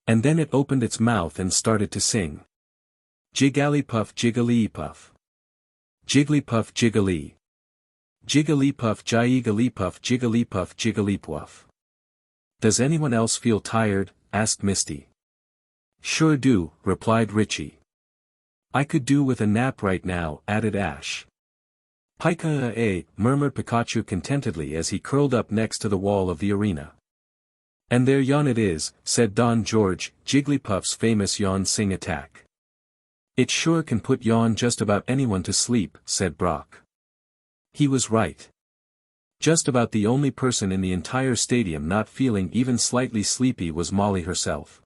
And then it opened its mouth and started to sing. Jigglypuff Jigglypuff. Jigglypuff Jiggly. Jigglypuff Jigglypuff Jigglypuff Jigglypuff. Does anyone else feel tired? Asked Misty. Sure do, replied Richie. I could do with a nap right now, added Ash. Pika, murmured Pikachu contentedly as he curled up next to the wall of the arena. And there yawn it is, said Don George, Jigglypuff's famous yawn sing attack. It sure can put yawn just about anyone to sleep, said Brock. He was right. Just about the only person in the entire stadium not feeling even slightly sleepy was Molly herself.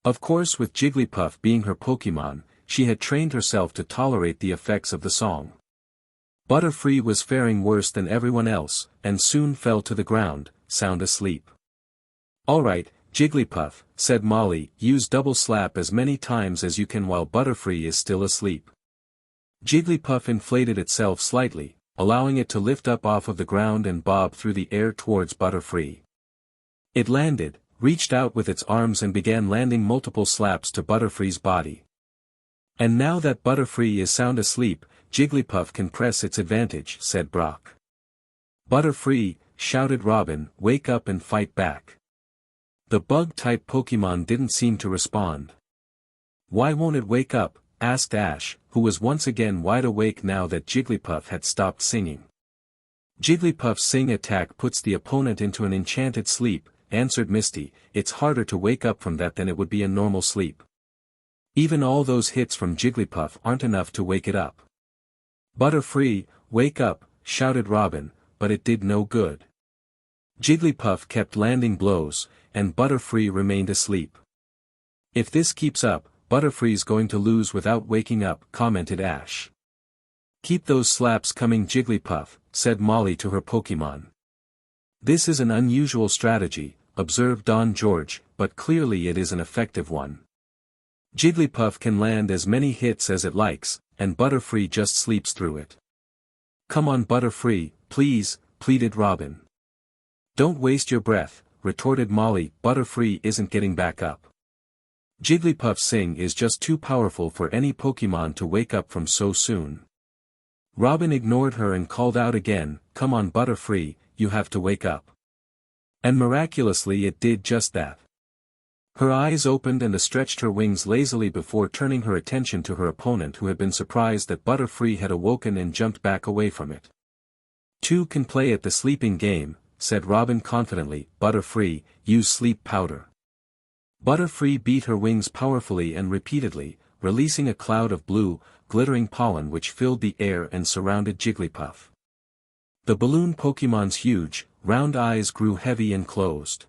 Of course, with Jigglypuff being her Pokémon, she had trained herself to tolerate the effects of the song. Butterfree was faring worse than everyone else, and soon fell to the ground, sound asleep. Alright, Jigglypuff, said Molly, use double slap as many times as you can while Butterfree is still asleep. Jigglypuff inflated itself slightly, allowing it to lift up off of the ground and bob through the air towards Butterfree. It landed, reached out with its arms and began landing multiple slaps to Butterfree's body. And now that Butterfree is sound asleep, Jigglypuff can press its advantage, said Brock. Butterfree, shouted Robin, wake up and fight back. The bug-type Pokémon didn't seem to respond. Why won't it wake up? Asked Ash, who was once again wide awake now that Jigglypuff had stopped singing. Jigglypuff's sing attack puts the opponent into an enchanted sleep, answered Misty. It's harder to wake up from that than it would be in normal sleep. Even all those hits from Jigglypuff aren't enough to wake it up. Butterfree, wake up, shouted Robin, but it did no good. Jigglypuff kept landing blows, and Butterfree remained asleep. If this keeps up, Butterfree's going to lose without waking up, commented Ash. Keep those slaps coming, Jigglypuff, said Molly to her Pokémon. This is an unusual strategy, observed Don George, but clearly it is an effective one. Jigglypuff can land as many hits as it likes, and Butterfree just sleeps through it. Come on Butterfree, please, pleaded Robin. Don't waste your breath, retorted Molly. Butterfree isn't getting back up. Jigglypuff's sing is just too powerful for any Pokémon to wake up from so soon. Robin ignored her and called out again, come on Butterfree, you have to wake up. And miraculously it did just that. Her eyes opened and stretched her wings lazily before turning her attention to her opponent, who had been surprised that Butterfree had awoken and jumped back away from it. Two can play at the sleeping game, said Robin confidently. Butterfree, use sleep powder. Butterfree beat her wings powerfully and repeatedly, releasing a cloud of blue, glittering pollen which filled the air and surrounded Jigglypuff. The balloon Pokémon's huge, round eyes grew heavy and closed.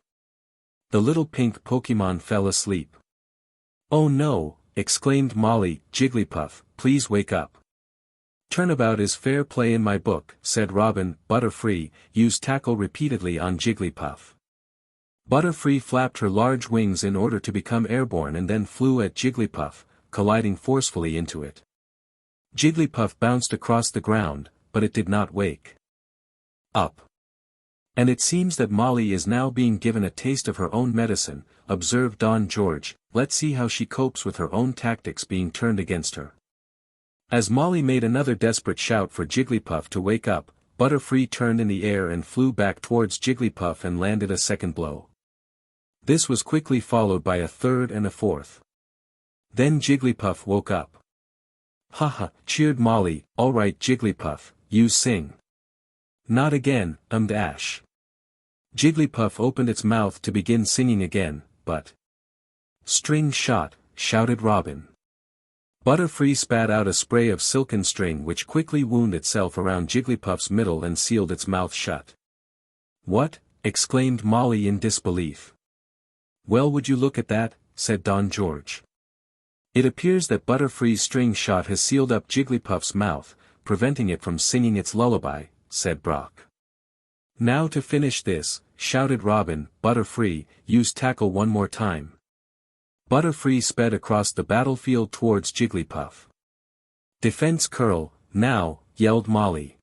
The little pink Pokémon fell asleep. Oh no, exclaimed Molly. Jigglypuff, please wake up. Turnabout is fair play in my book, said Robin. Butterfree, use tackle repeatedly on Jigglypuff. Butterfree flapped her large wings in order to become airborne and then flew at Jigglypuff, colliding forcefully into it. Jigglypuff bounced across the ground, but it did not wake up. And it seems that Molly is now being given a taste of her own medicine, observed Don George. Let's see how she copes with her own tactics being turned against her. As Molly made another desperate shout for Jigglypuff to wake up, Butterfree turned in the air and flew back towards Jigglypuff and landed a second blow. This was quickly followed by a third and a fourth. Then Jigglypuff woke up. Haha, cheered Molly. Alright Jigglypuff, you sing. Not again, Ash. Jigglypuff opened its mouth to begin singing again, but... String shot, shouted Robin. Butterfree spat out a spray of silken string which quickly wound itself around Jigglypuff's middle and sealed its mouth shut. What? Exclaimed Molly in disbelief. Well, would you look at that, said Don George. It appears that Butterfree's string shot has sealed up Jigglypuff's mouth, preventing it from singing its lullaby, said Brock. Now to finish this, shouted Robin. Butterfree, use tackle one more time. Butterfree sped across the battlefield towards Jigglypuff. Defense curl, now, yelled Molly.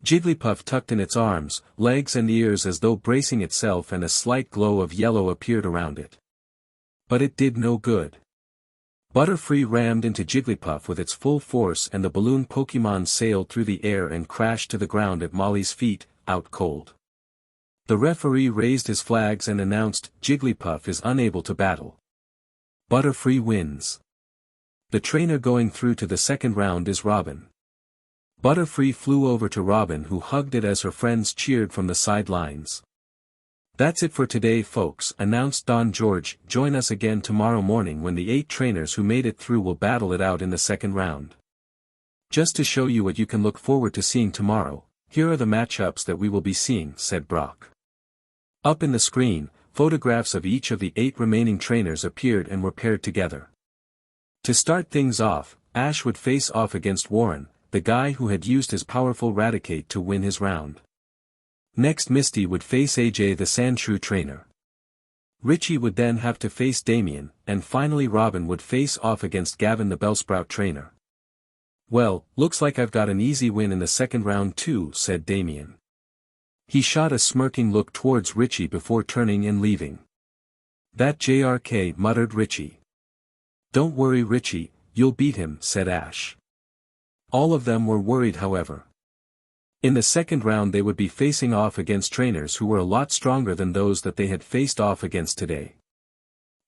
Jigglypuff tucked in its arms, legs and ears as though bracing itself, and a slight glow of yellow appeared around it. But it did no good. Butterfree rammed into Jigglypuff with its full force, and the balloon Pokémon sailed through the air and crashed to the ground at Molly's feet, out cold. The referee raised his flags and announced, Jigglypuff is unable to battle. Butterfree wins. The trainer going through to the second round is Robin. Butterfree flew over to Robin, who hugged it as her friends cheered from the sidelines. That's it for today, folks, announced Don George. Join us again tomorrow morning when the 8 trainers who made it through will battle it out in the second round. Just to show you what you can look forward to seeing tomorrow, here are the matchups that we will be seeing, said Brock. Up in the screen, photographs of each of the 8 remaining trainers appeared and were paired together. To start things off, Ash would face off against Warren, the guy who had used his powerful Raticate to win his round. Next, Misty would face AJ, the Sandshrew trainer. Richie would then have to face Damien, and finally Robin would face off against Gavin, the Bellsprout trainer. Well, looks like I've got an easy win in the second round too, said Damien. He shot a smirking look towards Richie before turning and leaving. That JRK, muttered Richie. Don't worry, Richie, you'll beat him, said Ash. All of them were worried, however. In the second round they would be facing off against trainers who were a lot stronger than those that they had faced off against today.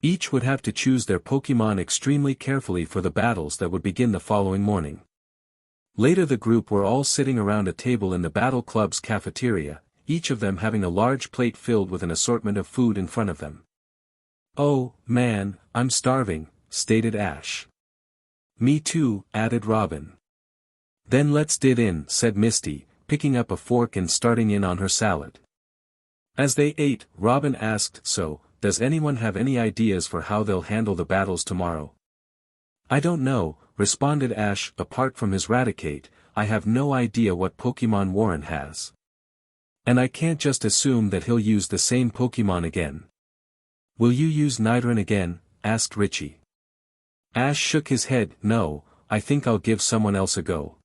Each would have to choose their Pokémon extremely carefully for the battles that would begin the following morning. Later the group were all sitting around a table in the Battle Club's cafeteria, each of them having a large plate filled with an assortment of food in front of them. Oh, man, I'm starving, stated Ash. Me too, added Robin. Then let's dig in, said Misty, picking up a fork and starting in on her salad. As they ate, Robin asked, so, does anyone have any ideas for how they'll handle the battles tomorrow? I don't know, responded Ash. Apart from his Raticate, I have no idea what Pokémon Warren has. And I can't just assume that he'll use the same Pokémon again. Will you use Nidoran again? Asked Richie. Ash shook his head. No, I think I'll give someone else a go.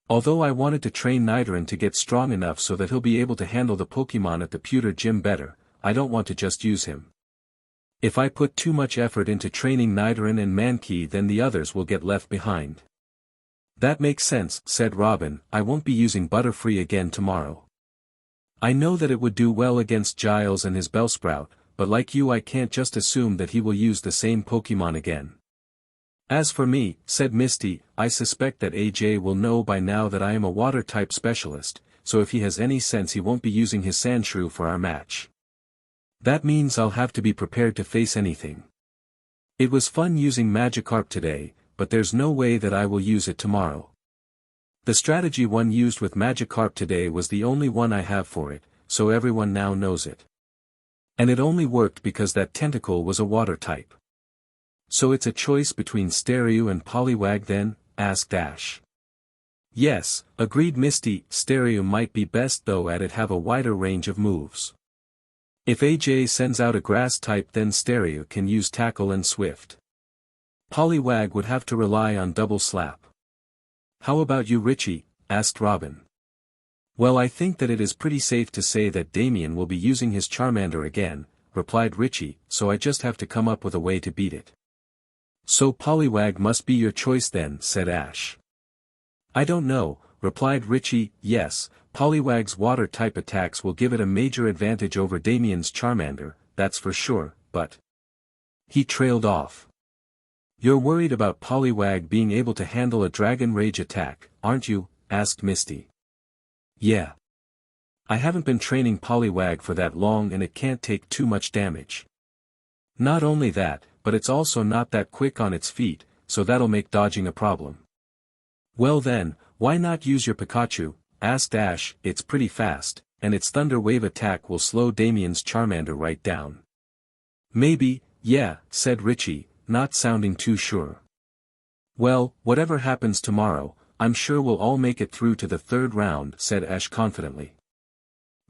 Although I wanted to train Nidoran to get strong enough so that he'll be able to handle the Pokémon at the pewter gym better, I don't want to just use him. If I put too much effort into training Nidoran and Mankey, then the others will get left behind. That makes sense, said Robin. I won't be using Butterfree again tomorrow. I know that it would do well against Giles and his Bellsprout, but like you, I can't just assume that he will use the same Pokémon again. As for me, said Misty, I suspect that AJ will know by now that I am a water-type specialist, so if he has any sense he won't be using his Sandshrew for our match. That means I'll have to be prepared to face anything. It was fun using Magikarp today, but there's no way that I will use it tomorrow. The strategy one used with Magikarp today was the only one I have for it, so everyone now knows it. And it only worked because that tentacle was a water type. So it's a choice between Staryu and Poliwag then? Asked Ash. Yes, agreed Misty. Staryu might be best though, at it have a wider range of moves. If AJ sends out a grass type, then Staryu can use Tackle and Swift. Poliwag would have to rely on Double Slap. How about you, Richie? Asked Robin. Well, I think that it is pretty safe to say that Damien will be using his Charmander again, replied Richie, so I just have to come up with a way to beat it. So Poliwag must be your choice then, said Ash. I don't know, replied Richie. Yes, Poliwag's water-type attacks will give it a major advantage over Damien's Charmander, that's for sure, but... He trailed off. You're worried about Poliwag being able to handle a Dragon Rage attack, aren't you? Asked Misty. Yeah. I haven't been training Poliwag for that long and it can't take too much damage. Not only that, but it's also not that quick on its feet, so that'll make dodging a problem. Well then, why not use your Pikachu? Asked Ash. It's pretty fast, and its Thunder Wave attack will slow Damien's Charmander right down. Maybe, yeah, said Richie, not sounding too sure. Well, whatever happens tomorrow, I'm sure we'll all make it through to the third round, said Ash confidently.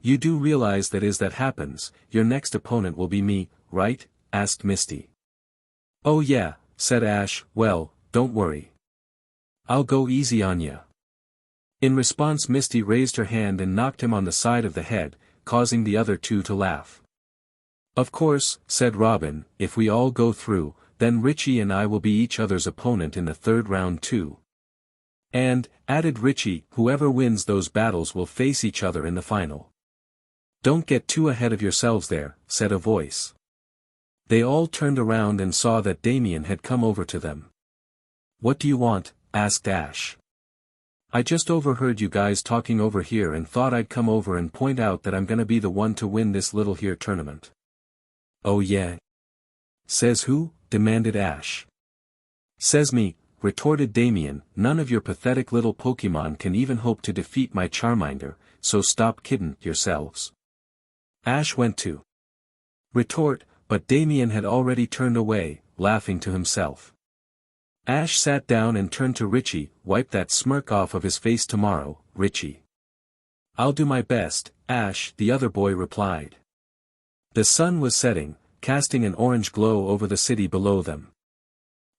You do realize that if that happens, your next opponent will be me, right? Asked Misty. "Oh yeah," said Ash, "well, don't worry. I'll go easy on ya." In response Misty raised her hand and knocked him on the side of the head, causing the other two to laugh. "Of course," said Robin, "if we all go through, then Richie and I will be each other's opponent in the third round too. And," added Richie, "whoever wins those battles will face each other in the final." "Don't get too ahead of yourselves there," said a voice. They all turned around and saw that Damien had come over to them. "What do you want?" asked Ash. "I just overheard you guys talking over here and thought I'd come over and point out that I'm gonna be the one to win this little here tournament." "Oh yeah? Says who?" demanded Ash. "Says me," retorted Damien, "none of your pathetic little Pokemon can even hope to defeat my Charmander, so stop kiddin' yourselves." Ash went to retort, but Damien had already turned away, laughing to himself. Ash sat down and turned to Richie. "Wipe that smirk off of his face tomorrow, Richie." "I'll do my best, Ash," the other boy replied. The sun was setting, casting an orange glow over the city below them.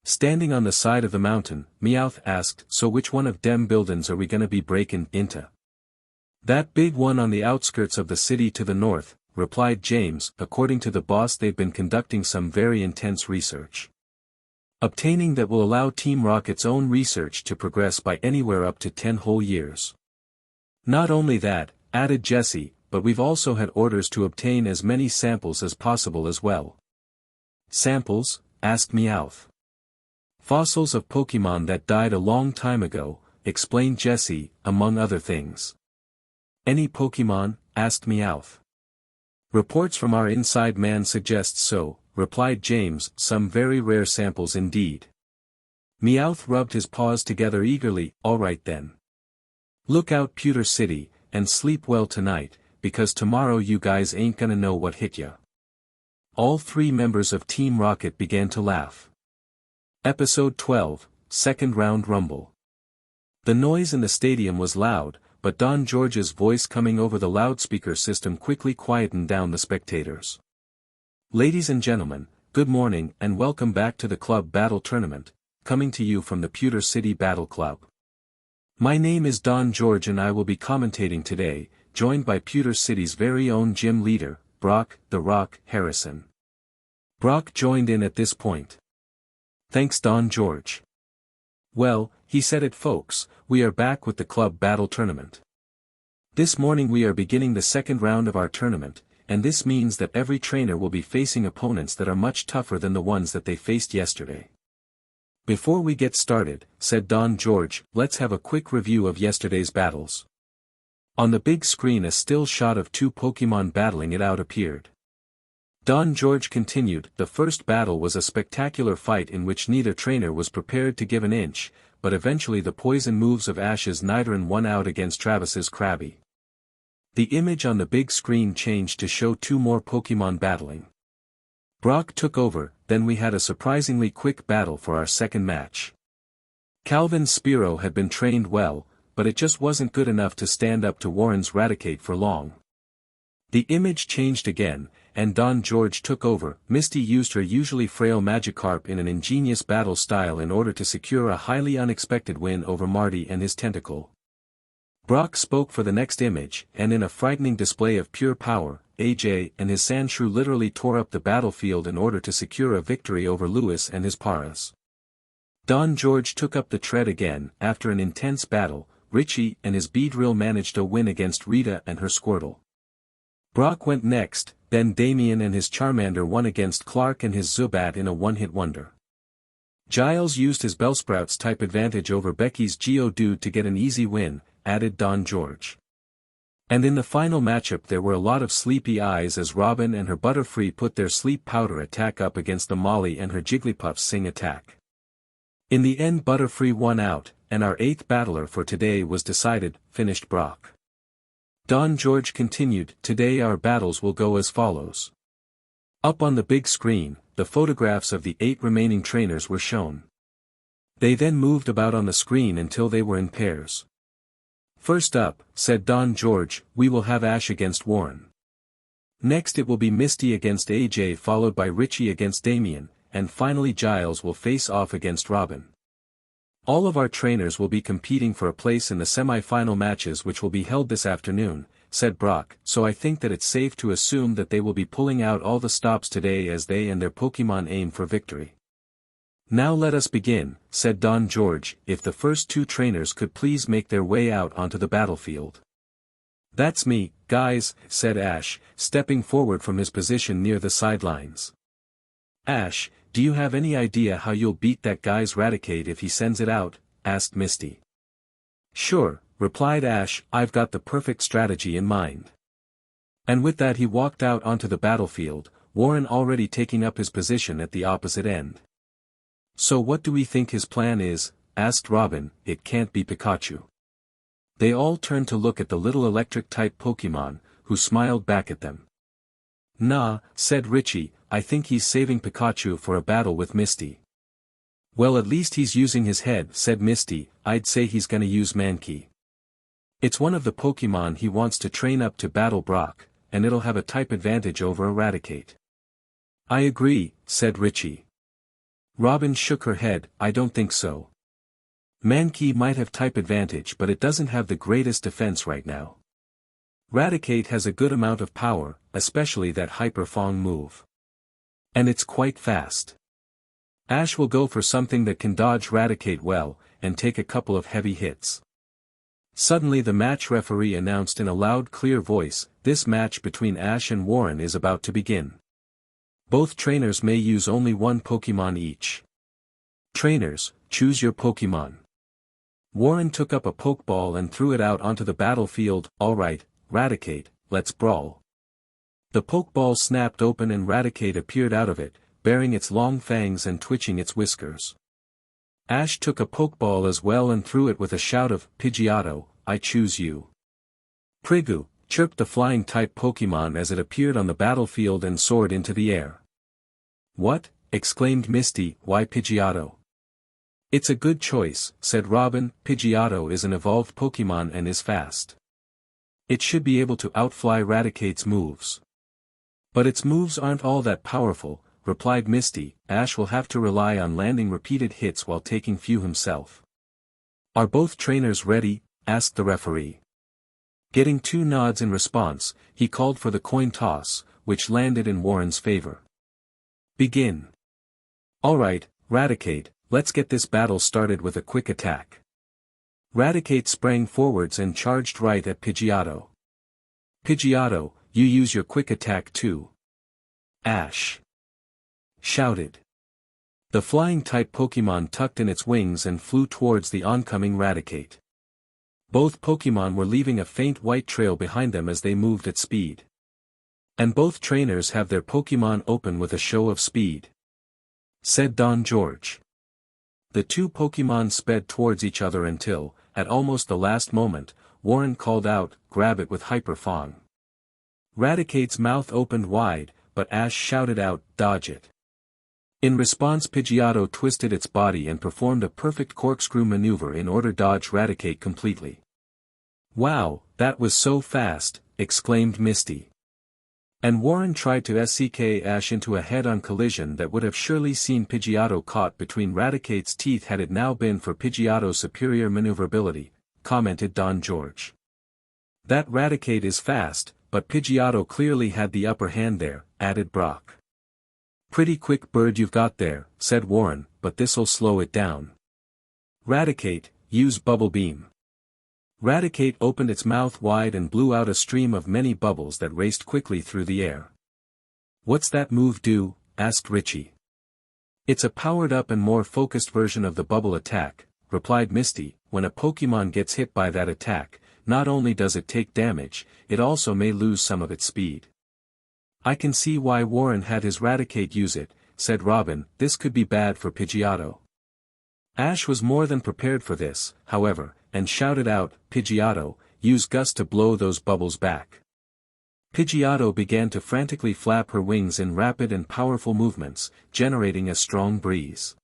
Standing on the side of the mountain, Meowth asked, "So which one of dem buildings are we gonna be breaking into?" "That big one on the outskirts of the city to the north," replied James. "According to the boss they've been conducting some very intense research. Obtaining that will allow Team Rocket's own research to progress by anywhere up to 10 whole years." "Not only that," added Jesse, "but we've also had orders to obtain as many samples as possible as well." "Samples?" asked Meowth. "Fossils of Pokemon that died a long time ago," explained Jesse, "among other things." "Any Pokemon?" asked Meowth. "Reports from our inside man suggest so," replied James, "some very rare samples indeed." Meowth rubbed his paws together eagerly. "All right then. Look out Pewter City, and sleep well tonight, because tomorrow you guys ain't gonna know what hit ya." All three members of Team Rocket began to laugh. Episode 12, Second Round Rumble. The noise in the stadium was loud, but Don George's voice coming over the loudspeaker system quickly quietened down the spectators. "Ladies and gentlemen, good morning and welcome back to the Club Battle Tournament, coming to you from the Pewter City Battle Club. My name is Don George and I will be commentating today, joined by Pewter City's very own gym leader, Brock, the Rock, Harrison." Brock joined in at this point. "Thanks Don George. Well, he said it folks, we are back with the Club Battle Tournament. This morning we are beginning the second round of our tournament, and this means that every trainer will be facing opponents that are much tougher than the ones that they faced yesterday. Before we get started," said Don George, "let's have a quick review of yesterday's battles." On the big screen a still shot of two Pokemon battling it out appeared. Don George continued, "The first battle was a spectacular fight in which neither trainer was prepared to give an inch, but eventually the poison moves of Ash's Nidoran won out against Travis's Krabby." The image on the big screen changed to show two more Pokemon battling. Brock took over, then we had a surprisingly quick battle for our second match. Calvin Spearow had been trained well, but it just wasn't good enough to stand up to Warren's Raticate for long. The image changed again, and Don George took over. Misty used her usually frail Magikarp in an ingenious battle style in order to secure a highly unexpected win over Marty and his Tentacle. Brock spoke for the next image, and in a frightening display of pure power, AJ and his Sandshrew literally tore up the battlefield in order to secure a victory over Lewis and his Paras. Don George took up the tread again. After an intense battle, Richie and his Beedrill managed a win against Rita and her Squirtle. Brock went next, then Damien and his Charmander won against Clark and his Zubat in a one-hit wonder. Giles used his Bellsprout's type advantage over Becky's Geodude to get an easy win, added Don George. And in the final matchup there were a lot of sleepy eyes as Robin and her Butterfree put their sleep powder attack up against the Molly and her Jigglypuff's Sing attack. In the end Butterfree won out, and our eighth battler for today was decided, finished Brock. Don George continued, "Today our battles will go as follows." Up on the big screen, the photographs of the 8 remaining trainers were shown. They then moved about on the screen until they were in pairs. "First up," said Don George, "we will have Ash against Warren. Next it will be Misty against AJ followed by Richie against Damien, and finally Giles will face off against Robin. All of our trainers will be competing for a place in the semi-final matches which will be held this afternoon, said Brock, so I think that it's safe to assume that they will be pulling out all the stops today as they and their Pokémon aim for victory. Now let us begin, said Don George, if the first two trainers could please make their way out onto the battlefield. That's me, guys, said Ash, stepping forward from his position near the sidelines. Ash, do you have any idea how you'll beat that guy's Raticate if he sends it out? Asked Misty. Sure, replied Ash, I've got the perfect strategy in mind. And with that he walked out onto the battlefield, Warren already taking up his position at the opposite end. So what do we think his plan is? Asked Robin. It can't be Pikachu. They all turned to look at the little electric-type Pokémon, who smiled back at them. Nah, said Richie, I think he's saving Pikachu for a battle with Misty. Well, at least he's using his head, said Misty. I'd say he's gonna use Mankey. It's one of the Pokémon he wants to train up to battle Brock, and it'll have a type advantage over Eradicate. I agree, said Richie. Robin shook her head. I don't think so. Mankey might have type advantage, but it doesn't have the greatest defense right now. Raticate has a good amount of power, especially that Hyper Fang move. And it's quite fast. Ash will go for something that can dodge Raticate well, and take a couple of heavy hits. Suddenly the match referee announced in a loud clear voice, this match between Ash and Warren is about to begin. Both trainers may use only one Pokémon each. Trainers, choose your Pokémon. Warren took up a Pokeball and threw it out onto the battlefield. Alright, Raticate, let's brawl. The Pokeball snapped open and Raticate appeared out of it, baring its long fangs and twitching its whiskers. Ash took a Pokeball as well and threw it with a shout of, Pidgeotto, I choose you. Prigu, chirped the flying-type Pokémon as it appeared on the battlefield and soared into the air. What? Exclaimed Misty, why Pidgeotto? It's a good choice, said Robin. Pidgeotto is an evolved Pokémon and is fast. It should be able to outfly Raticate's moves. But its moves aren't all that powerful, replied Misty. Ash will have to rely on landing repeated hits while taking few himself. Are both trainers ready? Asked the referee. Getting two nods in response, he called for the coin toss, which landed in Warren's favor. Begin. Alright, Raticate, let's get this battle started with a quick attack. Raticate sprang forwards and charged right at Pidgeotto. Pidgeotto, you use your quick attack too. Ash shouted. The flying-type Pokémon tucked in its wings and flew towards the oncoming Raticate. Both Pokémon were leaving a faint white trail behind them as they moved at speed. And both trainers have their Pokémon open with a show of speed, said Don George. The two Pokémon sped towards each other until, at almost the last moment, Warren called out, grab it with Hyper Fang. Raticate's mouth opened wide, but Ash shouted out, dodge it. In response, Pidgeotto twisted its body and performed a perfect corkscrew maneuver in order to dodge Raticate completely. Wow, that was so fast, exclaimed Misty. And Warren tried to SCK Ash into a head-on collision that would have surely seen Pidgeotto caught between Raticate's teeth had it now been for Pidgeotto's superior maneuverability, commented Don George. That Raticate is fast, but Pidgeotto clearly had the upper hand there, added Brock. Pretty quick bird you've got there, said Warren, but this'll slow it down. Raticate, use Bubble Beam. Raticate opened its mouth wide and blew out a stream of many bubbles that raced quickly through the air. What's that move do? Asked Richie. It's a powered-up and more focused version of the bubble attack, replied Misty. When a Pokémon gets hit by that attack, not only does it take damage, it also may lose some of its speed. I can see why Warren had his Raticate use it, said Robin. This could be bad for Pidgeotto. Ash was more than prepared for this, however, and shouted out, Pidgeotto, use Gust to blow those bubbles back. Pidgeotto began to frantically flap her wings in rapid and powerful movements, generating a strong breeze.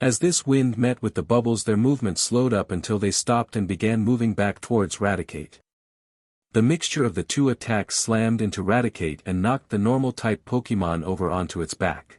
As this wind met with the bubbles, their movement slowed up until they stopped and began moving back towards Raticate. The mixture of the two attacks slammed into Raticate and knocked the normal-type Pokémon over onto its back.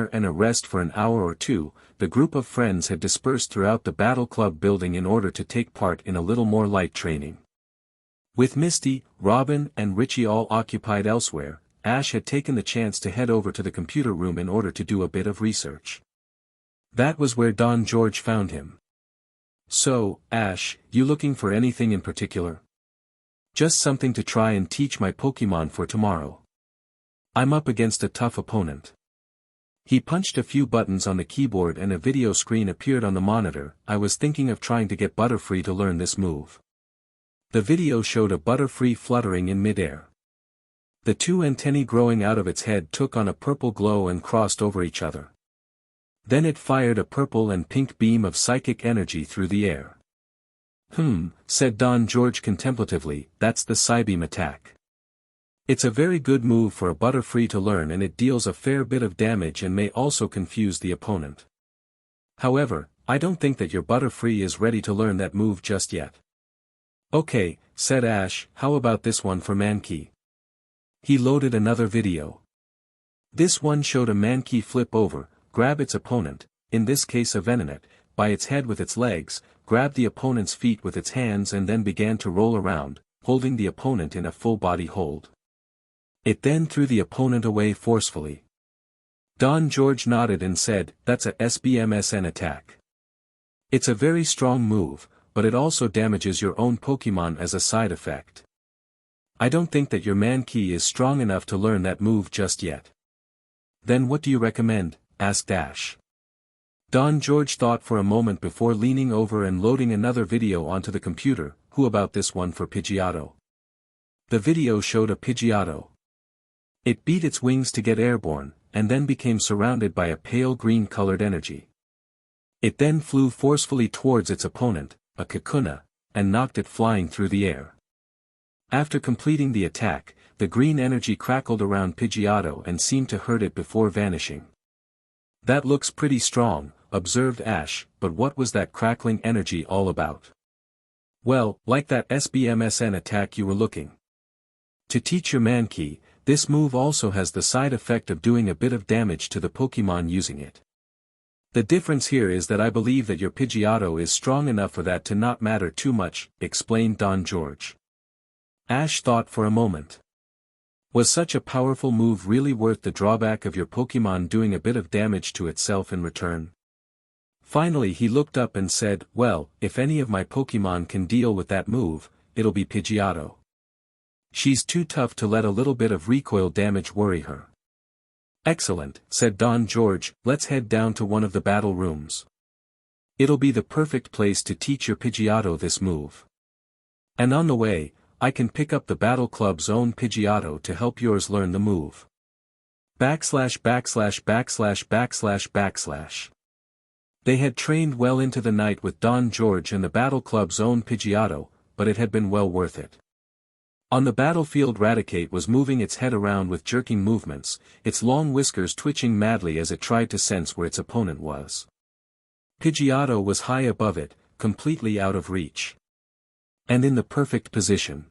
dinner and a rest for an hour or two, the group of friends had dispersed throughout the Battle Club building in order to take part in a little more light training. With Misty, Robin, and Richie all occupied elsewhere, Ash had taken the chance to head over to the computer room in order to do a bit of research. That was where Don George found him. "So, Ash, you looking for anything in particular?" "Just something to try and teach my Pokemon for tomorrow. I'm up against a tough opponent." He punched a few buttons on the keyboard and a video screen appeared on the monitor. "I was thinking of trying to get Butterfree to learn this move." The video showed a Butterfree fluttering in midair. The two antennae growing out of its head took on a purple glow and crossed over each other. Then it fired a purple and pink beam of psychic energy through the air. Said Don George contemplatively, "That's the Psybeam attack. It's a very good move for a Butterfree to learn and it deals a fair bit of damage and may also confuse the opponent. However, I don't think that your Butterfree is ready to learn that move just yet." "Okay," said Ash, "how about this one for Mankey?" He loaded another video. This one showed a Mankey flip over, grab its opponent, in this case a Venonat, by its head with its legs, grab the opponent's feet with its hands and then began to roll around, holding the opponent in a full body hold. It then threw the opponent away forcefully. Don George nodded and said, "That's a SBMSN attack. It's a very strong move, but it also damages your own Pokemon as a side effect. I don't think that your Mankey is strong enough to learn that move just yet." "Then what do you recommend?" asked Ash. Don George thought for a moment before leaning over and loading another video onto the computer. "Who about this one for Pidgeotto?" The video showed a Pidgeotto. It beat its wings to get airborne, and then became surrounded by a pale green-colored energy. It then flew forcefully towards its opponent, a Kakuna, and knocked it flying through the air. After completing the attack, the green energy crackled around Pidgeotto and seemed to hurt it before vanishing. "That looks pretty strong. observed Ash, but what was that crackling energy all about? Well, like that SBMSN attack you were looking to teach your Mankey, this move also has the side effect of doing a bit of damage to the Pokemon using it. The difference here is that I believe that your Pidgeotto is strong enough for that to not matter too much, explained Don George. Ash thought for a moment. Was such a powerful move really worth the drawback of your Pokemon doing a bit of damage to itself in return? Finally he looked up and said, well, if any of my Pokemon can deal with that move, it'll be Pidgeotto. She's too tough to let a little bit of recoil damage worry her. Excellent, said Don George, let's head down to one of the battle rooms. It'll be the perfect place to teach your Pidgeotto this move. And on the way, I can pick up the Battle Club's own Pidgeotto to help yours learn the move. ////////. They had trained well into the night with Don George and the Battle Club's own Pidgeotto, but it had been well worth it. On the battlefield Raticate was moving its head around with jerking movements, its long whiskers twitching madly as it tried to sense where its opponent was. Pidgeotto was high above it, completely out of reach. And in the perfect position.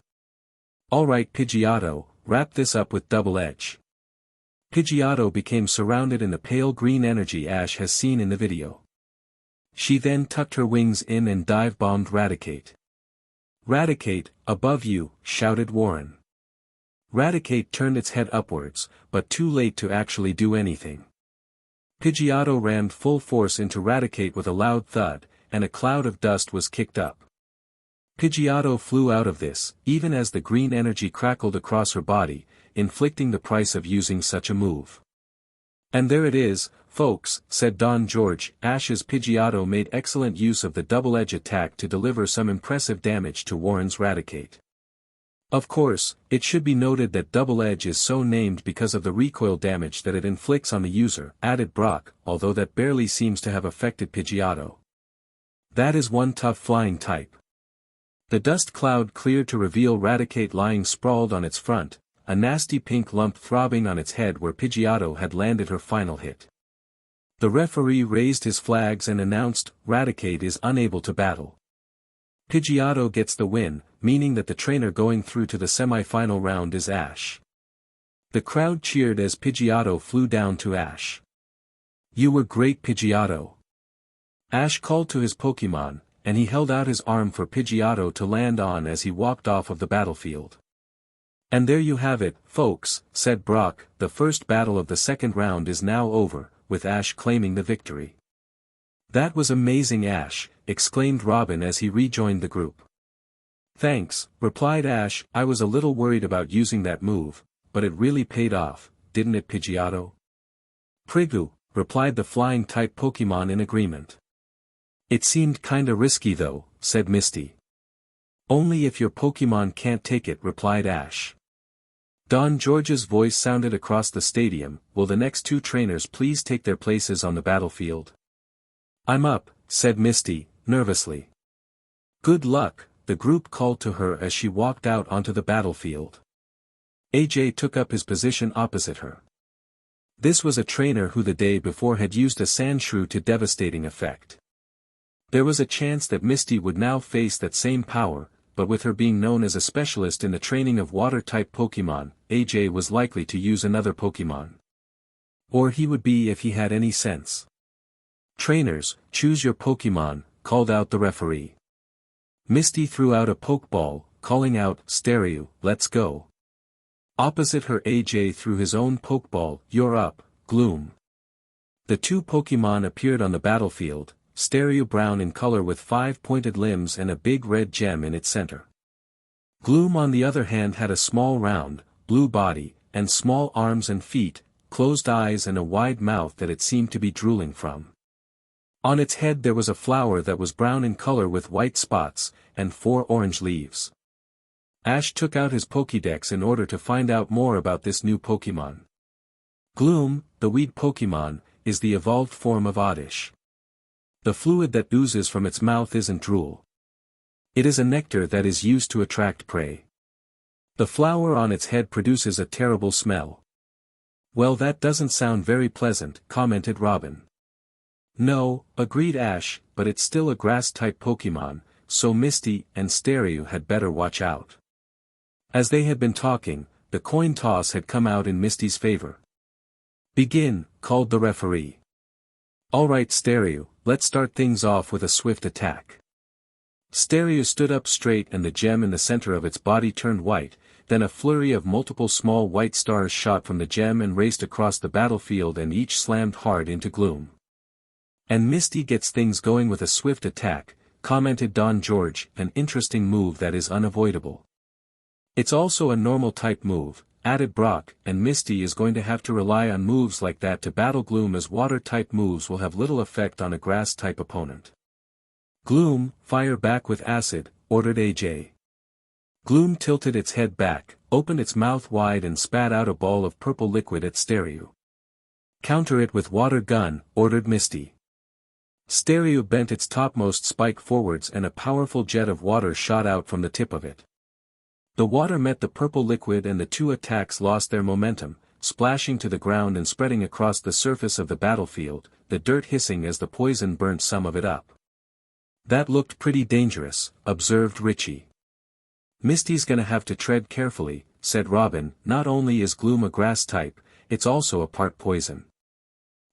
Alright Pidgeotto, wrap this up with double edge. Pidgeotto became surrounded in the pale green energy Ash has seen in the video. She then tucked her wings in and dive-bombed Raticate. Raticate, above you, shouted Warren. Raticate turned its head upwards, but too late to actually do anything. Pidgeotto rammed full force into Raticate with a loud thud, and a cloud of dust was kicked up. Pidgeotto flew out of this, even as the green energy crackled across her body, inflicting the price of using such a move. And there it is, folks, said Don George. Ash's Pidgeotto made excellent use of the double-edge attack to deliver some impressive damage to Warren's Raticate. Of course, it should be noted that double edge is so named because of the recoil damage that it inflicts on the user, added Brock, although that barely seems to have affected Pidgeotto. That is one tough flying type. The dust cloud cleared to reveal Raticate lying sprawled on its front, a nasty pink lump throbbing on its head where Pidgeotto had landed her final hit. The referee raised his flags and announced, Raticate is unable to battle. Pidgeotto gets the win, meaning that the trainer going through to the semi-final round is Ash. The crowd cheered as Pidgeotto flew down to Ash. You were great Pidgeotto. Ash called to his Pokemon, and he held out his arm for Pidgeotto to land on as he walked off of the battlefield. And there you have it, folks, said Brock, the first battle of the second round is now over, with Ash claiming the victory. That was amazing Ash, exclaimed Robin as he rejoined the group. Thanks, replied Ash, I was a little worried about using that move, but it really paid off, didn't it Pidgeotto? Prigu, replied the flying-type Pokemon in agreement. It seemed kinda risky though, said Misty. Only if your Pokemon can't take it, replied Ash. Don George's voice sounded across the stadium, will the next two trainers please take their places on the battlefield? I'm up, said Misty, nervously. Good luck, the group called to her as she walked out onto the battlefield. AJ took up his position opposite her. This was a trainer who the day before had used a Sandshrew to devastating effect. There was a chance that Misty would now face that same power, but with her being known as a specialist in the training of water-type Pokemon, AJ was likely to use another Pokemon. Or he would be if he had any sense. Trainers, choose your Pokemon, called out the referee. Misty threw out a Pokeball, calling out, Stereo, let's go. Opposite her AJ threw his own Pokeball, you're up, Gloom. The two Pokemon appeared on the battlefield, Stereo brown in color with 5 pointed limbs and a big red gem in its center. Gloom on the other hand had a small round, blue body, and small arms and feet, closed eyes and a wide mouth that it seemed to be drooling from. On its head there was a flower that was brown in color with white spots, and 4 orange leaves. Ash took out his Pokédex in order to find out more about this new Pokemon. Gloom, the weed Pokemon, is the evolved form of Oddish. The fluid that oozes from its mouth isn't drool. It is a nectar that is used to attract prey. The flower on its head produces a terrible smell. Well, that doesn't sound very pleasant, commented Robin. No, agreed Ash, but it's still a grass-type Pokemon, so Misty and Stereo had better watch out. As they had been talking, the coin toss had come out in Misty's favor. Begin, called the referee. Alright Stereo, let's start things off with a swift attack. Stereo stood up straight and the gem in the center of its body turned white, then a flurry of multiple small white stars shot from the gem and raced across the battlefield and each slammed hard into Gloom. And Misty gets things going with a swift attack, commented Don George, an interesting move that is unavoidable. It's also a normal type move, added Brock, and Misty is going to have to rely on moves like that to battle Gloom as water-type moves will have little effect on a grass-type opponent. Gloom, fire back with acid, ordered AJ. Gloom tilted its head back, opened its mouth wide and spat out a ball of purple liquid at Stereo. Counter it with water gun, ordered Misty. Stereo bent its topmost spike forwards and a powerful jet of water shot out from the tip of it. The water met the purple liquid and the two attacks lost their momentum, splashing to the ground and spreading across the surface of the battlefield, the dirt hissing as the poison burnt some of it up. That looked pretty dangerous, observed Richie. Misty's gonna have to tread carefully, said Robin. Not only is Gloom a grass type, it's also a part poison.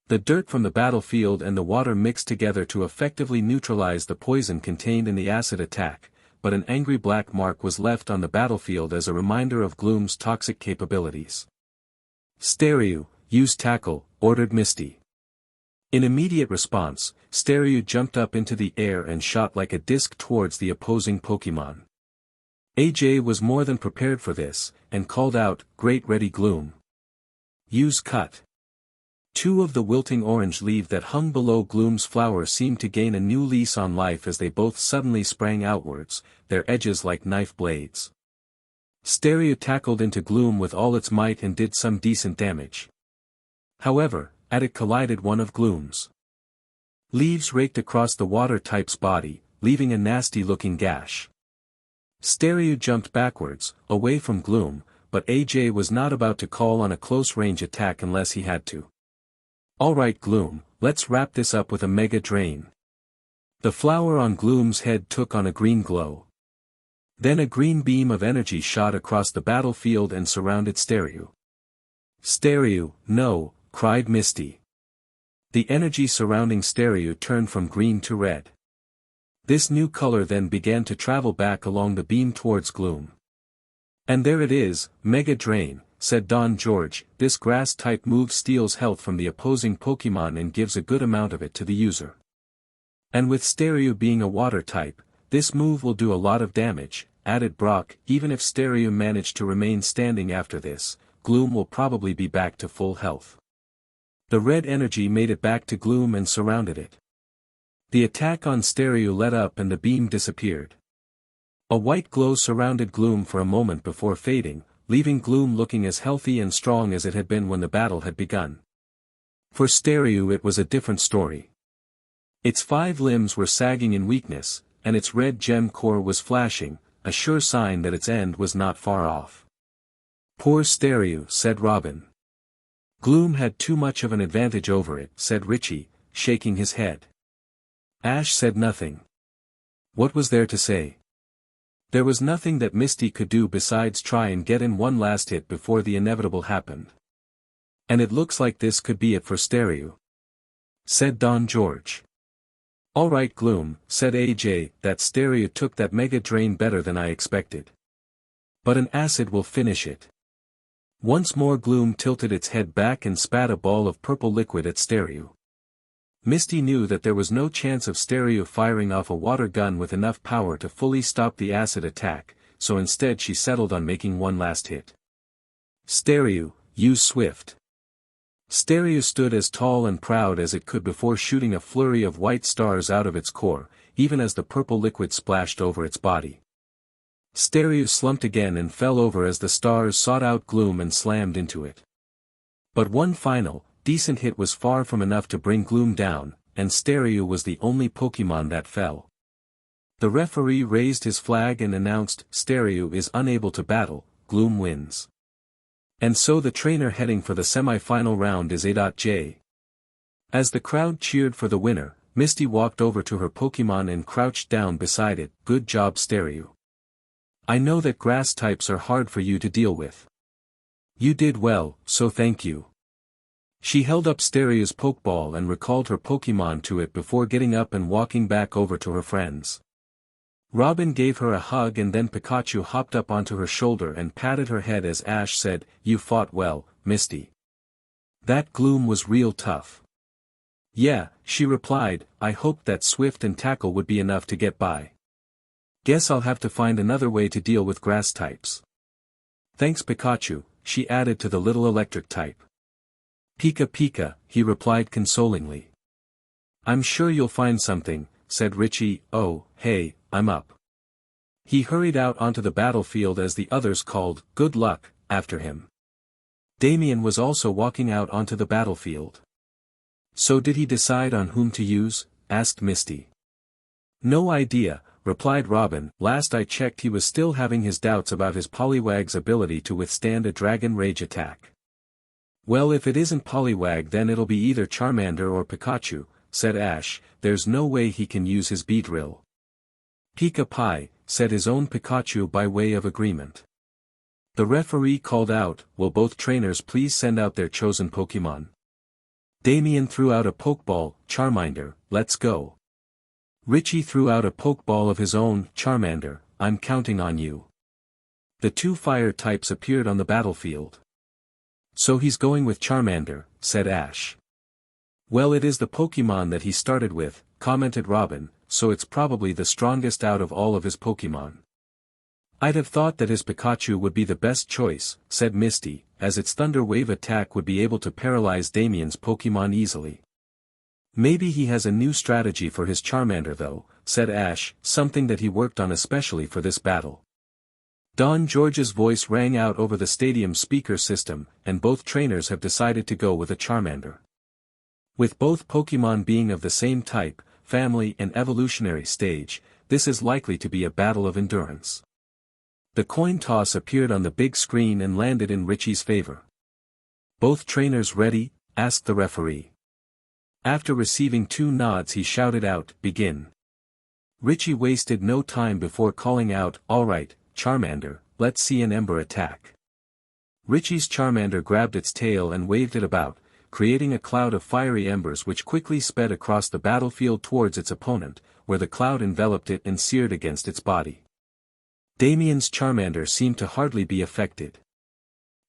The dirt from the battlefield and the water mixed together to effectively neutralize the poison contained in the acid attack, but an angry black mark was left on the battlefield as a reminder of Gloom's toxic capabilities. Stereo, use tackle, ordered Misty. In immediate response, Stereo jumped up into the air and shot like a disc towards the opposing Pokemon. AJ was more than prepared for this, and called out, "Great ready Gloom. Use cut." Two of the wilting orange leaves that hung below Gloom's flower seemed to gain a new lease on life as they both suddenly sprang outwards, their edges like knife blades. Stereo tackled into Gloom with all its might and did some decent damage. However, as it collided one of Gloom's leaves raked across the water type's body, leaving a nasty-looking gash. Stereo jumped backwards, away from Gloom, but AJ was not about to call on a close-range attack unless he had to. Alright Gloom, let's wrap this up with a Mega Drain. The flower on Gloom's head took on a green glow. Then a green beam of energy shot across the battlefield and surrounded Stereo. Stereo, no, cried Misty. The energy surrounding Stereo turned from green to red. This new color then began to travel back along the beam towards Gloom. And there it is, Mega Drain, said Don George. This grass-type move steals health from the opposing Pokemon and gives a good amount of it to the user. And with Stereo being a water type, this move will do a lot of damage, added Brock. Even if Stereo managed to remain standing after this, Gloom will probably be back to full health. The red energy made it back to Gloom and surrounded it. The attack on Stereo let up and the beam disappeared. A white glow surrounded Gloom for a moment before fading, leaving Gloom looking as healthy and strong as it had been when the battle had begun. For Stereo it was a different story. Its 5 limbs were sagging in weakness, and its red gem core was flashing, a sure sign that its end was not far off. Poor Stereo, said Robin. Gloom had too much of an advantage over it, said Richie, shaking his head. Ash said nothing. What was there to say? There was nothing that Misty could do besides try and get in one last hit before the inevitable happened. And it looks like this could be it for Stereo, said Don George. Alright Gloom, said AJ, that Stereo took that Mega Drain better than I expected. But an acid will finish it. Once more Gloom tilted its head back and spat a ball of purple liquid at Stereo. Misty knew that there was no chance of Stereo firing off a water gun with enough power to fully stop the acid attack, so instead she settled on making one last hit. Stereo, use Swift. Stereo stood as tall and proud as it could before shooting a flurry of white stars out of its core, even as the purple liquid splashed over its body. Stereo slumped again and fell over as the stars sought out Gloom and slammed into it. But one final, decent hit was far from enough to bring Gloom down, and Stereo was the only Pokemon that fell. The referee raised his flag and announced, Stereo is unable to battle, Gloom wins. And so the trainer heading for the semi-final round is A.J. As the crowd cheered for the winner, Misty walked over to her Pokemon and crouched down beside it. Good job, Staryu. I know that grass types are hard for you to deal with. You did well, so thank you. She held up Staryu's Pokeball and recalled her Pokemon to it before getting up and walking back over to her friends. Robin gave her a hug and then Pikachu hopped up onto her shoulder and patted her head as Ash said, "You fought well, Misty. That gloom was real tough." "Yeah," she replied, "I hoped that Swift and Tackle would be enough to get by. Guess I'll have to find another way to deal with grass types." "Thanks Pikachu," she added to the little electric type. "Pika Pika," he replied consolingly. "I'm sure you'll find something," said Richie. "Oh, hey, I'm up." He hurried out onto the battlefield as the others called, "Good luck," after him. Damien was also walking out onto the battlefield. "So did he decide on whom to use?" asked Misty. "No idea," replied Robin. "Last I checked he was still having his doubts about his Poliwag's ability to withstand a Dragon Rage attack." "Well, if it isn't Poliwag then it'll be either Charmander or Pikachu," said Ash. "There's no way he can use his Beedrill." "Pika Pie," said his own Pikachu by way of agreement. The referee called out, "Will both trainers please send out their chosen Pokemon?" Damien threw out a Pokeball. "Charmander, let's go." Richie threw out a Pokeball of his own. "Charmander, I'm counting on you." The two fire types appeared on the battlefield. "So he's going with Charmander," said Ash. "Well, it is the Pokemon that he started with," commented Robin, "so it's probably the strongest out of all of his Pokemon." "I'd have thought that his Pikachu would be the best choice," said Misty, "as its Thunder Wave attack would be able to paralyze Damien's Pokemon easily." "Maybe he has a new strategy for his Charmander though," said Ash, "something that he worked on especially for this battle." Don George's voice rang out over the stadium speaker system, and both trainers have decided to go with a Charmander. With both Pokemon being of the same type, family and evolutionary stage, this is likely to be a battle of endurance. The coin toss appeared on the big screen and landed in Richie's favor. "Both trainers ready?" asked the referee. After receiving 2 nods he shouted out, "Begin." Richie wasted no time before calling out, "All right, Charmander, let's see an Ember attack." Richie's Charmander grabbed its tail and waved it about, creating a cloud of fiery embers which quickly sped across the battlefield towards its opponent, where the cloud enveloped it and seared against its body. Damien's Charmander seemed to hardly be affected.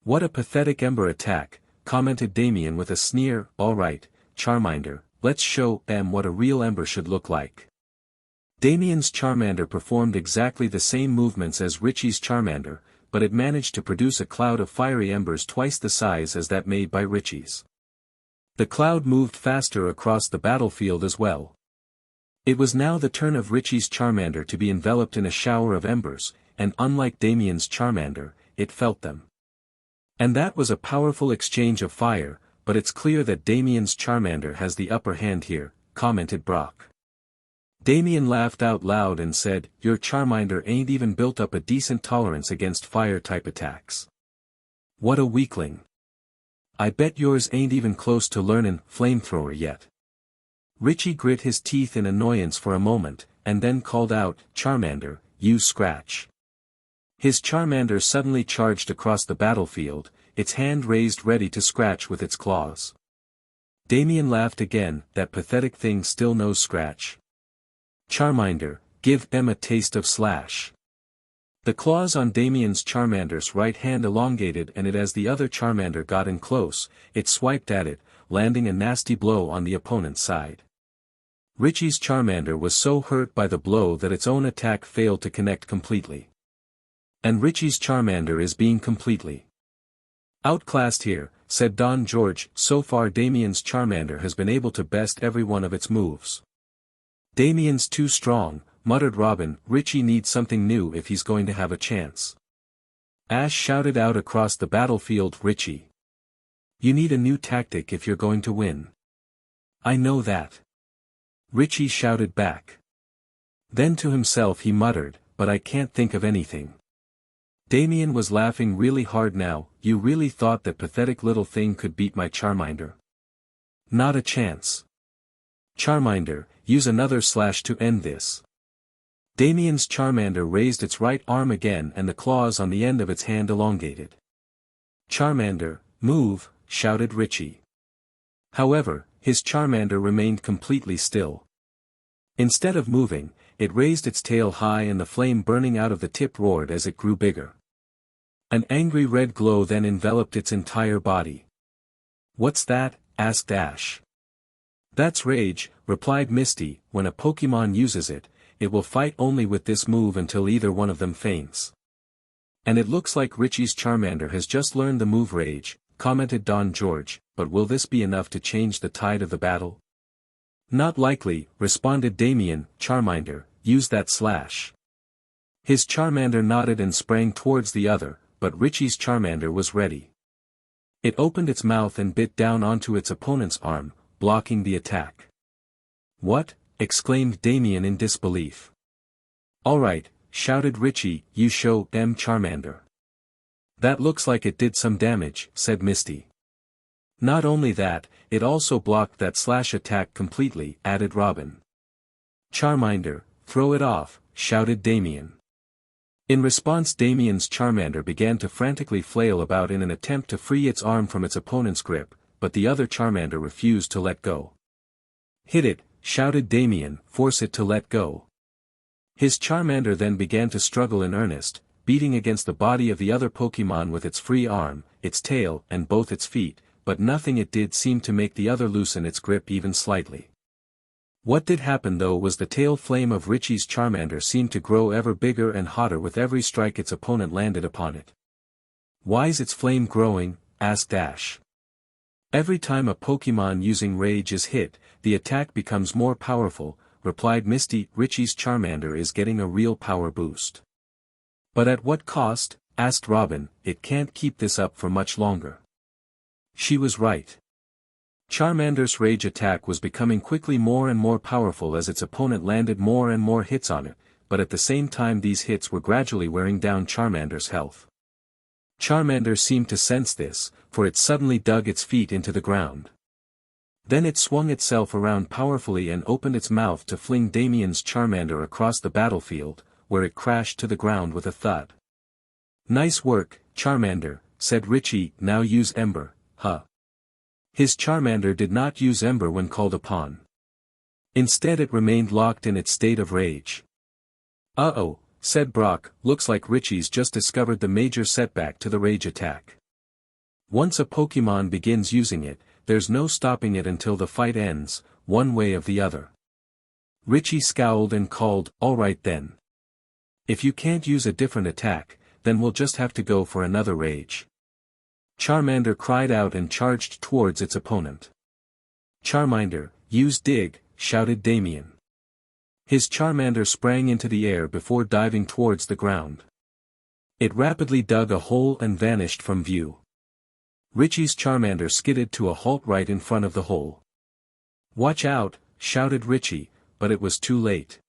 "What a pathetic Ember attack," commented Damien with a sneer. "All right, Charmander, let's show them what a real Ember should look like." Damien's Charmander performed exactly the same movements as Richie's Charmander, but it managed to produce a cloud of fiery embers twice the size as that made by Richie's. The cloud moved faster across the battlefield as well. It was now the turn of Richie's Charmander to be enveloped in a shower of embers, and unlike Damien's Charmander, it felt them. "And that was a powerful exchange of fire, but it's clear that Damien's Charmander has the upper hand here," commented Brock. Damien laughed out loud and said, "Your Charmander ain't even built up a decent tolerance against fire-type attacks. What a weakling. I bet yours ain't even close to learnin' Flamethrower yet." Richie grit his teeth in annoyance for a moment, and then called out, "Charmander, use Scratch." His Charmander suddenly charged across the battlefield, its hand raised ready to scratch with its claws. Damien laughed again. "That pathetic thing still knows Scratch. Charmander, give them a taste of Slash." The claws on Damien's Charmander's right hand elongated, and as the other Charmander got in close, it swiped at it, landing a nasty blow on the opponent's side. Richie's Charmander was so hurt by the blow that its own attack failed to connect completely. And Richie's Charmander is being completely outclassed here, said Don George. "So far Damien's Charmander has been able to best every one of its moves." "Damien's too strong," muttered Robin. "Richie needs something new if he's going to have a chance." Ash shouted out across the battlefield, "Richie, you need a new tactic if you're going to win." "I know that." Richie shouted back. Then to himself he muttered, "But I can't think of anything." Damien was laughing really hard now. "You really thought that pathetic little thing could beat my Charmander?" Not a chance. Charmander, use another slash to end this. Damien's Charmander raised its right arm again and the claws on the end of its hand elongated. Charmander, move, shouted Richie. However, his Charmander remained completely still. Instead of moving, it raised its tail high and the flame burning out of the tip roared as it grew bigger. An angry red glow then enveloped its entire body. What's that? Asked Ash. That's rage, replied Misty. When a Pokémon uses it, it will fight only with this move until either one of them faints. And it looks like Richie's Charmander has just learned the move rage, commented Don George, but will this be enough to change the tide of the battle? Not likely, responded Damien. Charmander, use that slash. His Charmander nodded and sprang towards the other, but Richie's Charmander was ready. It opened its mouth and bit down onto its opponent's arm, blocking the attack. What? Exclaimed Damien in disbelief. Alright, shouted Richie, you show them Charmander. That looks like it did some damage, said Misty. Not only that, it also blocked that slash attack completely, added Robin. Charmander, throw it off, shouted Damien. In response Damien's Charmander began to frantically flail about in an attempt to free its arm from its opponent's grip, but the other Charmander refused to let go. Hit it, shouted Damien, force it to let go. His Charmander then began to struggle in earnest, beating against the body of the other Pokémon with its free arm, its tail, and both its feet, but nothing it did seemed to make the other loosen its grip even slightly. What did happen though was the tail flame of Richie's Charmander seemed to grow ever bigger and hotter with every strike its opponent landed upon it. Why's its flame growing? Asked Ash. Every time a Pokémon using Rage is hit, the attack becomes more powerful, replied Misty. Richie's Charmander is getting a real power boost. But at what cost? Asked Robin. It can't keep this up for much longer. She was right. Charmander's Rage attack was becoming quickly more and more powerful as its opponent landed more and more hits on it, but at the same time these hits were gradually wearing down Charmander's health. Charmander seemed to sense this, for it suddenly dug its feet into the ground. Then it swung itself around powerfully and opened its mouth to fling Damien's Charmander across the battlefield, where it crashed to the ground with a thud. Nice work, Charmander, said Richie. Now use Ember, huh? His Charmander did not use Ember when called upon. Instead it remained locked in its state of rage. Uh-oh, said Brock, looks like Richie's just discovered the major setback to the rage attack. Once a Pokémon begins using it, there's no stopping it until the fight ends, one way or the other. Richie scowled and called, alright then. If you can't use a different attack, then we'll just have to go for another rage. Charmander cried out and charged towards its opponent. Charmander, use Dig, shouted Damien. His Charmander sprang into the air before diving towards the ground. It rapidly dug a hole and vanished from view. Richie's Charmander skidded to a halt right in front of the hole. Watch out, shouted Richie, but it was too late.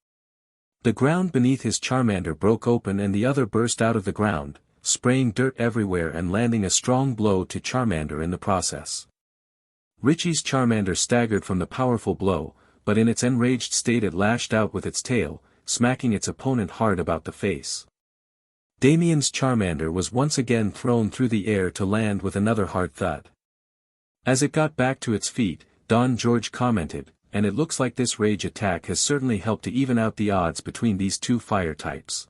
The ground beneath his Charmander broke open and the other burst out of the ground, spraying dirt everywhere and landing a strong blow to Charmander in the process. Richie's Charmander staggered from the powerful blow, but in its enraged state it lashed out with its tail, smacking its opponent hard about the face. Damien's Charmander was once again thrown through the air to land with another hard thud. As it got back to its feet, Don George commented, and it looks like this rage attack has certainly helped to even out the odds between these two fire types.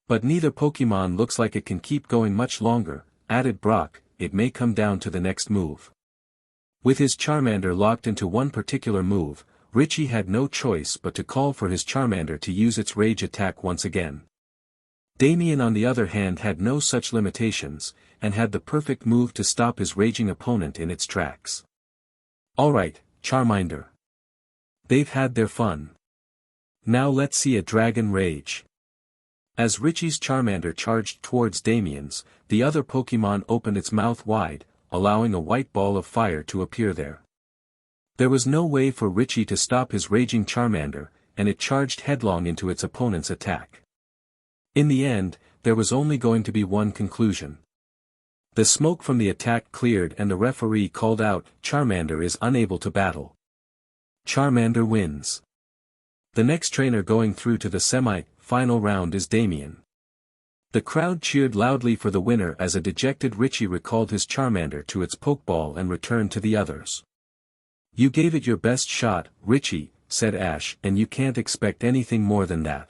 But neither Pokémon looks like it can keep going much longer, added Brock. It may come down to the next move. With his Charmander locked into one particular move, Richie had no choice but to call for his Charmander to use its rage attack once again. Damien on the other hand had no such limitations, and had the perfect move to stop his raging opponent in its tracks. Alright, Charmander. They've had their fun. Now let's see a dragon rage. As Richie's Charmander charged towards Damien's, the other Pokémon opened its mouth wide, allowing a white ball of fire to appear there. There was no way for Richie to stop his raging Charmander, and it charged headlong into its opponent's attack. In the end, there was only going to be one conclusion. The smoke from the attack cleared and the referee called out, "Charmander is unable to battle. Charmander wins." The next trainer going through to the semi-final round is Damien. The crowd cheered loudly for the winner as a dejected Richie recalled his Charmander to its Pokeball and returned to the others. "You gave it your best shot, Richie," said Ash, "and you can't expect anything more than that."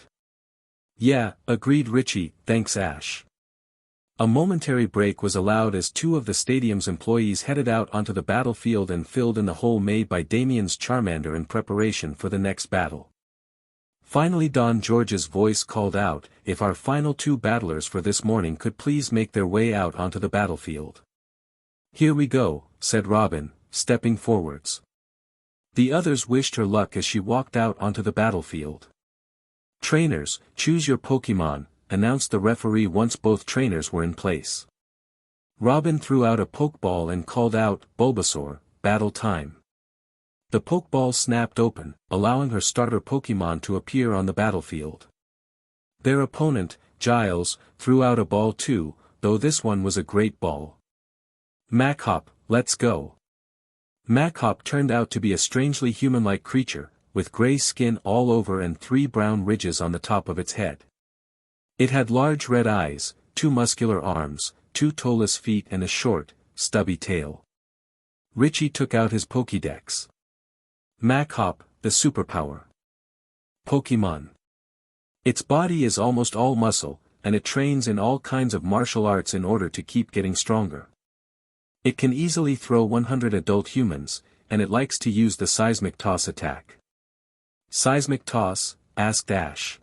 "Yeah," agreed Richie, "thanks Ash." A momentary break was allowed as two of the stadium's employees headed out onto the battlefield and filled in the hole made by Damien's Charmander in preparation for the next battle. Finally Don George's voice called out, "If our final two battlers for this morning could please make their way out onto the battlefield." "Here we go," said Robin, stepping forwards. The others wished her luck as she walked out onto the battlefield. "Trainers, choose your Pokémon," announced the referee once both trainers were in place. Robin threw out a Pokeball and called out, "Bulbasaur, battle time." The Pokeball snapped open, allowing her starter Pokémon to appear on the battlefield. Their opponent, Giles, threw out a ball too, though this one was a great ball. "Machop, let's go." Machop turned out to be a strangely human-like creature, with gray skin all over and 3 brown ridges on the top of its head. It had large red eyes, 2 muscular arms, 2 toeless feet and a short, stubby tail. Richie took out his Pokédex. Machop, the superpower. Pokémon. Its body is almost all muscle, and it trains in all kinds of martial arts in order to keep getting stronger. It can easily throw 100 adult humans, and it likes to use the seismic toss attack. Seismic toss? Asked Ash.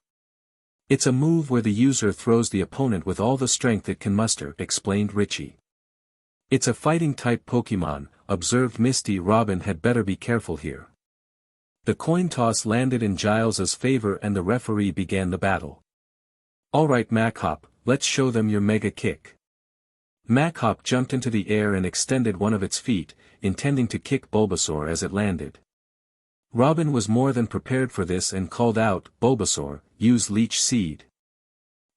"It's a move where the user throws the opponent with all the strength it can muster," explained Richie. "It's a fighting-type Pokémon," observed Misty. "Robin had better be careful here." The coin toss landed in Giles's favor and the referee began the battle. "Alright Machop, let's show them your Mega Kick." Machop jumped into the air and extended one of its feet, intending to kick Bulbasaur as it landed. Robin was more than prepared for this and called out, "Bulbasaur, use Leech Seed."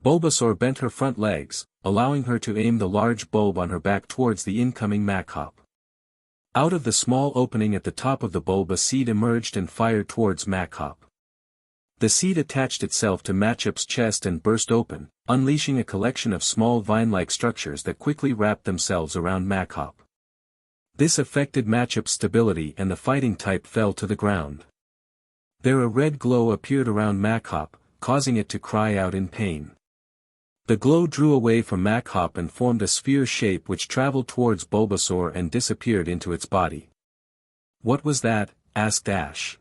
Bulbasaur bent her front legs, allowing her to aim the large bulb on her back towards the incoming Machop. Out of the small opening at the top of the bulb a seed emerged and fired towards Machop. The seed attached itself to Machop's chest and burst open, unleashing a collection of small vine-like structures that quickly wrapped themselves around Machop. This affected Machop's stability and the fighting type fell to the ground. There a red glow appeared around Machop, causing it to cry out in pain. The glow drew away from Machop and formed a sphere shape which traveled towards Bulbasaur and disappeared into its body. "What was that?" asked Ash.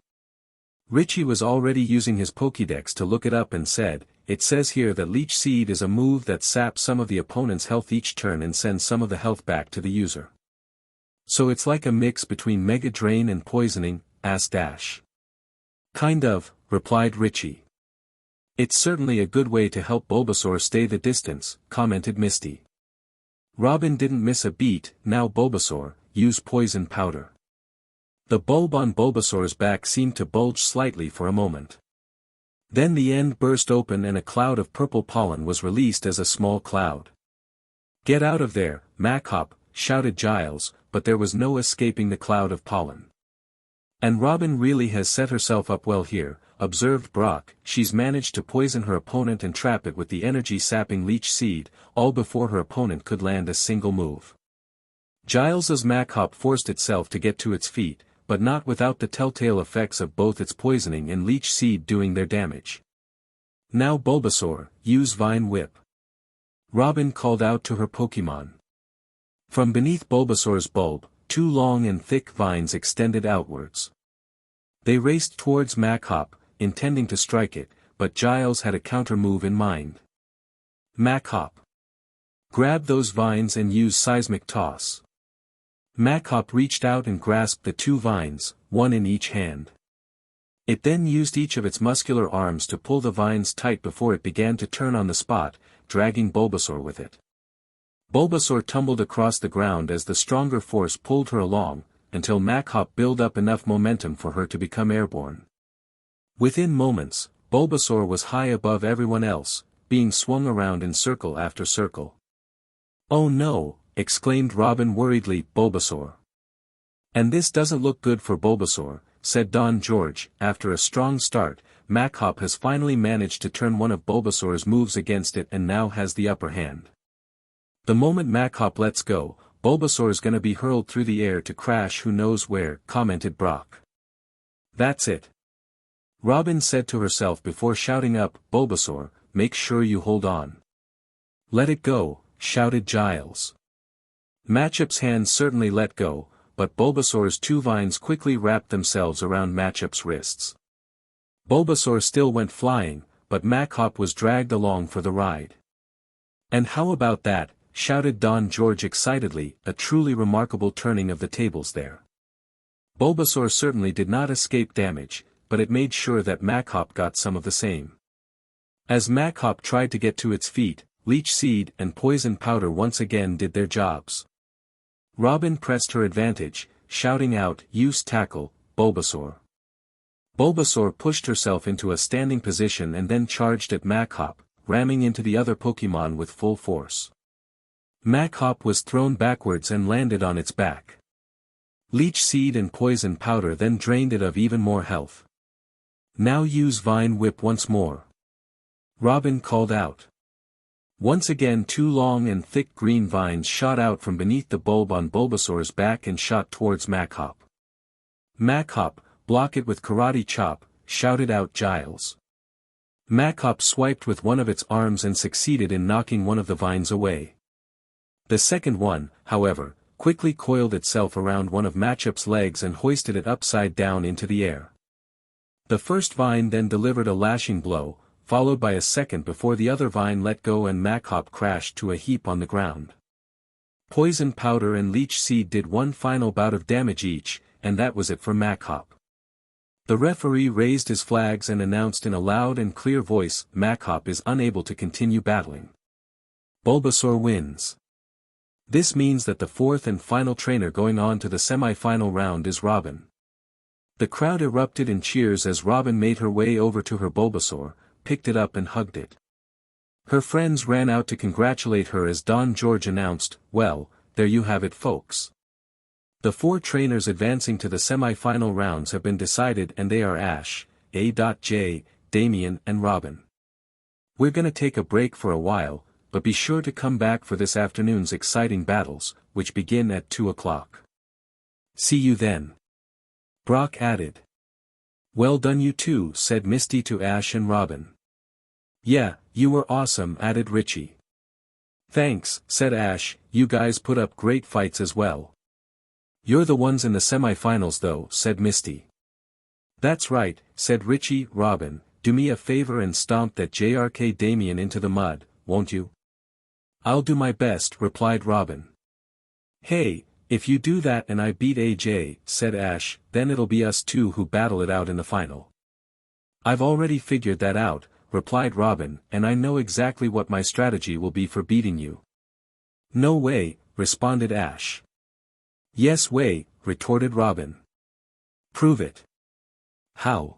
Richie was already using his Pokédex to look it up and said, "It says here that Leech Seed is a move that saps some of the opponent's health each turn and sends some of the health back to the user." "So it's like a mix between Mega Drain and poisoning?" asked Ash. "Kind of," replied Richie. "It's certainly a good way to help Bulbasaur stay the distance," commented Misty. Robin didn't miss a beat. "Now Bulbasaur, use Poison Powder." The bulb on Bulbasaur's back seemed to bulge slightly for a moment. Then the end burst open and a cloud of purple pollen was released as a small cloud. "Get out of there, Machop," shouted Giles, but there was no escaping the cloud of pollen. "And Robin really has set herself up well here," observed Brock. "She's managed to poison her opponent and trap it with the energy-sapping Leech Seed, all before her opponent could land a single move." Giles's Machop forced itself to get to its feet, but not without the telltale effects of both its poisoning and Leech Seed doing their damage. "Now Bulbasaur, use Vine Whip." Robin called out to her Pokémon. From beneath Bulbasaur's bulb, 2 long and thick vines extended outwards. They raced towards Machop, intending to strike it, but Giles had a counter-move in mind. "Machop, grab those vines and use Seismic Toss." Machop reached out and grasped the 2 vines, one in each hand. It then used each of its muscular arms to pull the vines tight before it began to turn on the spot, dragging Bulbasaur with it. Bulbasaur tumbled across the ground as the stronger force pulled her along, until Machop built up enough momentum for her to become airborne. Within moments, Bulbasaur was high above everyone else, being swung around in circle after circle. "Oh no, exclaimed Robin worriedly. Bulbasaur. And this doesn't look good for Bulbasaur, said Don George. After a strong start, Machop has finally managed to turn one of Bulbasaur's moves against it and now has the upper hand. The moment Machop lets go, Bulbasaur's gonna be hurled through the air to crash who knows where, commented Brock. That's it. Robin said to herself before shouting up, Bulbasaur, make sure you hold on. Let it go, shouted Giles. Machop's hands certainly let go, but Bulbasaur's two vines quickly wrapped themselves around Machop's wrists. Bulbasaur still went flying, but Machop was dragged along for the ride. And how about that, shouted Don George excitedly, a truly remarkable turning of the tables there. Bulbasaur certainly did not escape damage, but it made sure that Machop got some of the same. As Machop tried to get to its feet, Leech Seed and Poison Powder once again did their jobs. Robin pressed her advantage, shouting out, use Tackle, Bulbasaur. Bulbasaur pushed herself into a standing position and then charged at Machop, ramming into the other Pokémon with full force. Machop was thrown backwards and landed on its back. Leech Seed and Poison Powder then drained it of even more health. Now use Vine Whip once more. Robin called out. Once again two long and thick green vines shot out from beneath the bulb on Bulbasaur's back and shot towards Machop. Machop, block it with Karate Chop, shouted out Giles. Machop swiped with one of its arms and succeeded in knocking one of the vines away. The second one, however, quickly coiled itself around one of Machop's legs and hoisted it upside down into the air. The first vine then delivered a lashing blow, followed by a second before the other vine let go and Machop crashed to a heap on the ground. Poison Powder and Leech Seed did one final bout of damage each, and that was it for Machop. The referee raised his flags and announced in a loud and clear voice, Machop is unable to continue battling. Bulbasaur wins. This means that the fourth and final trainer going on to the semi-final round is Robin. The crowd erupted in cheers as Robin made her way over to her Bulbasaur, picked it up and hugged it. Her friends ran out to congratulate her as Don George announced, well, there you have it folks. The four trainers advancing to the semi-final rounds have been decided and they are Ash, A.J, Damien and Robin. We're gonna take a break for a while, but be sure to come back for this afternoon's exciting battles, which begin at 2 o'clock. See you then. Brock added. Well done you two, said Misty to Ash and Robin. Yeah, you were awesome, added Richie. Thanks, said Ash, you guys put up great fights as well. You're the ones in the semi-finals though, said Misty. That's right, said Richie. Robin, do me a favor and stomp that JRK Damien into the mud, won't you? I'll do my best, replied Robin. Hey, if you do that and I beat AJ, said Ash, then it'll be us two who battle it out in the final. I've already figured that out, replied Robin, and I know exactly what my strategy will be for beating you. No way, responded Ash. Yes way, retorted Robin. Prove it. How?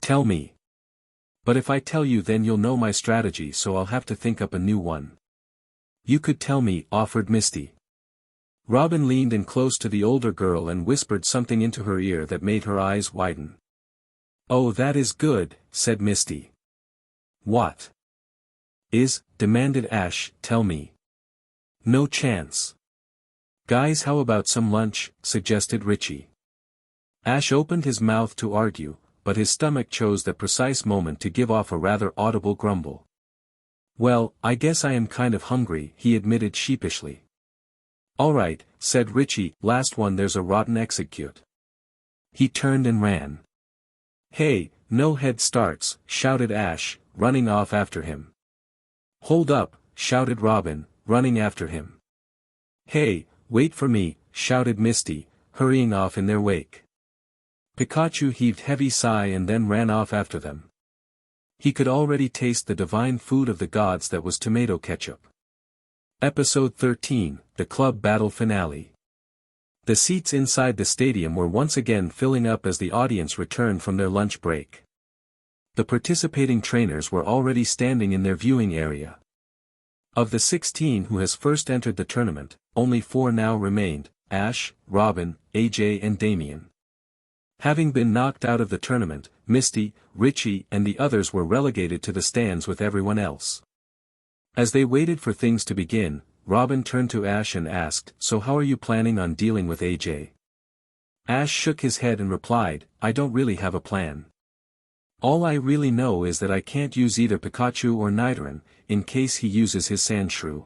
Tell me. But if I tell you then you'll know my strategy so I'll have to think up a new one. You could tell me, offered Misty. Robin leaned in close to the older girl and whispered something into her ear that made her eyes widen. Oh, that is good, said Misty. What? Demanded Ash, tell me. No chance. Guys, how about some lunch, suggested Richie. Ash opened his mouth to argue, but his stomach chose that precise moment to give off a rather audible grumble. Well, I guess I am kind of hungry, he admitted sheepishly. Alright, said Richie, last one there's a rotten execute. He turned and ran. Hey, no head starts, shouted Ash, running off after him. Hold up, shouted Robin, running after him. Hey, wait for me, shouted Misty, hurrying off in their wake. Pikachu heaved a heavy sigh and then ran off after them. He could already taste the divine food of the gods that was tomato ketchup. Episode 13, The Club Battle Finale. The seats inside the stadium were once again filling up as the audience returned from their lunch break. The participating trainers were already standing in their viewing area. Of the 16 who has first entered the tournament, only 4 now remained, Ash, Robin, AJ and Damien. Having been knocked out of the tournament, Misty, Richie and the others were relegated to the stands with everyone else. As they waited for things to begin, Robin turned to Ash and asked, "So how are you planning on dealing with AJ?" Ash shook his head and replied, "I don't really have a plan. All I really know is that I can't use either Pikachu or Nidoran, in case he uses his Sandshrew.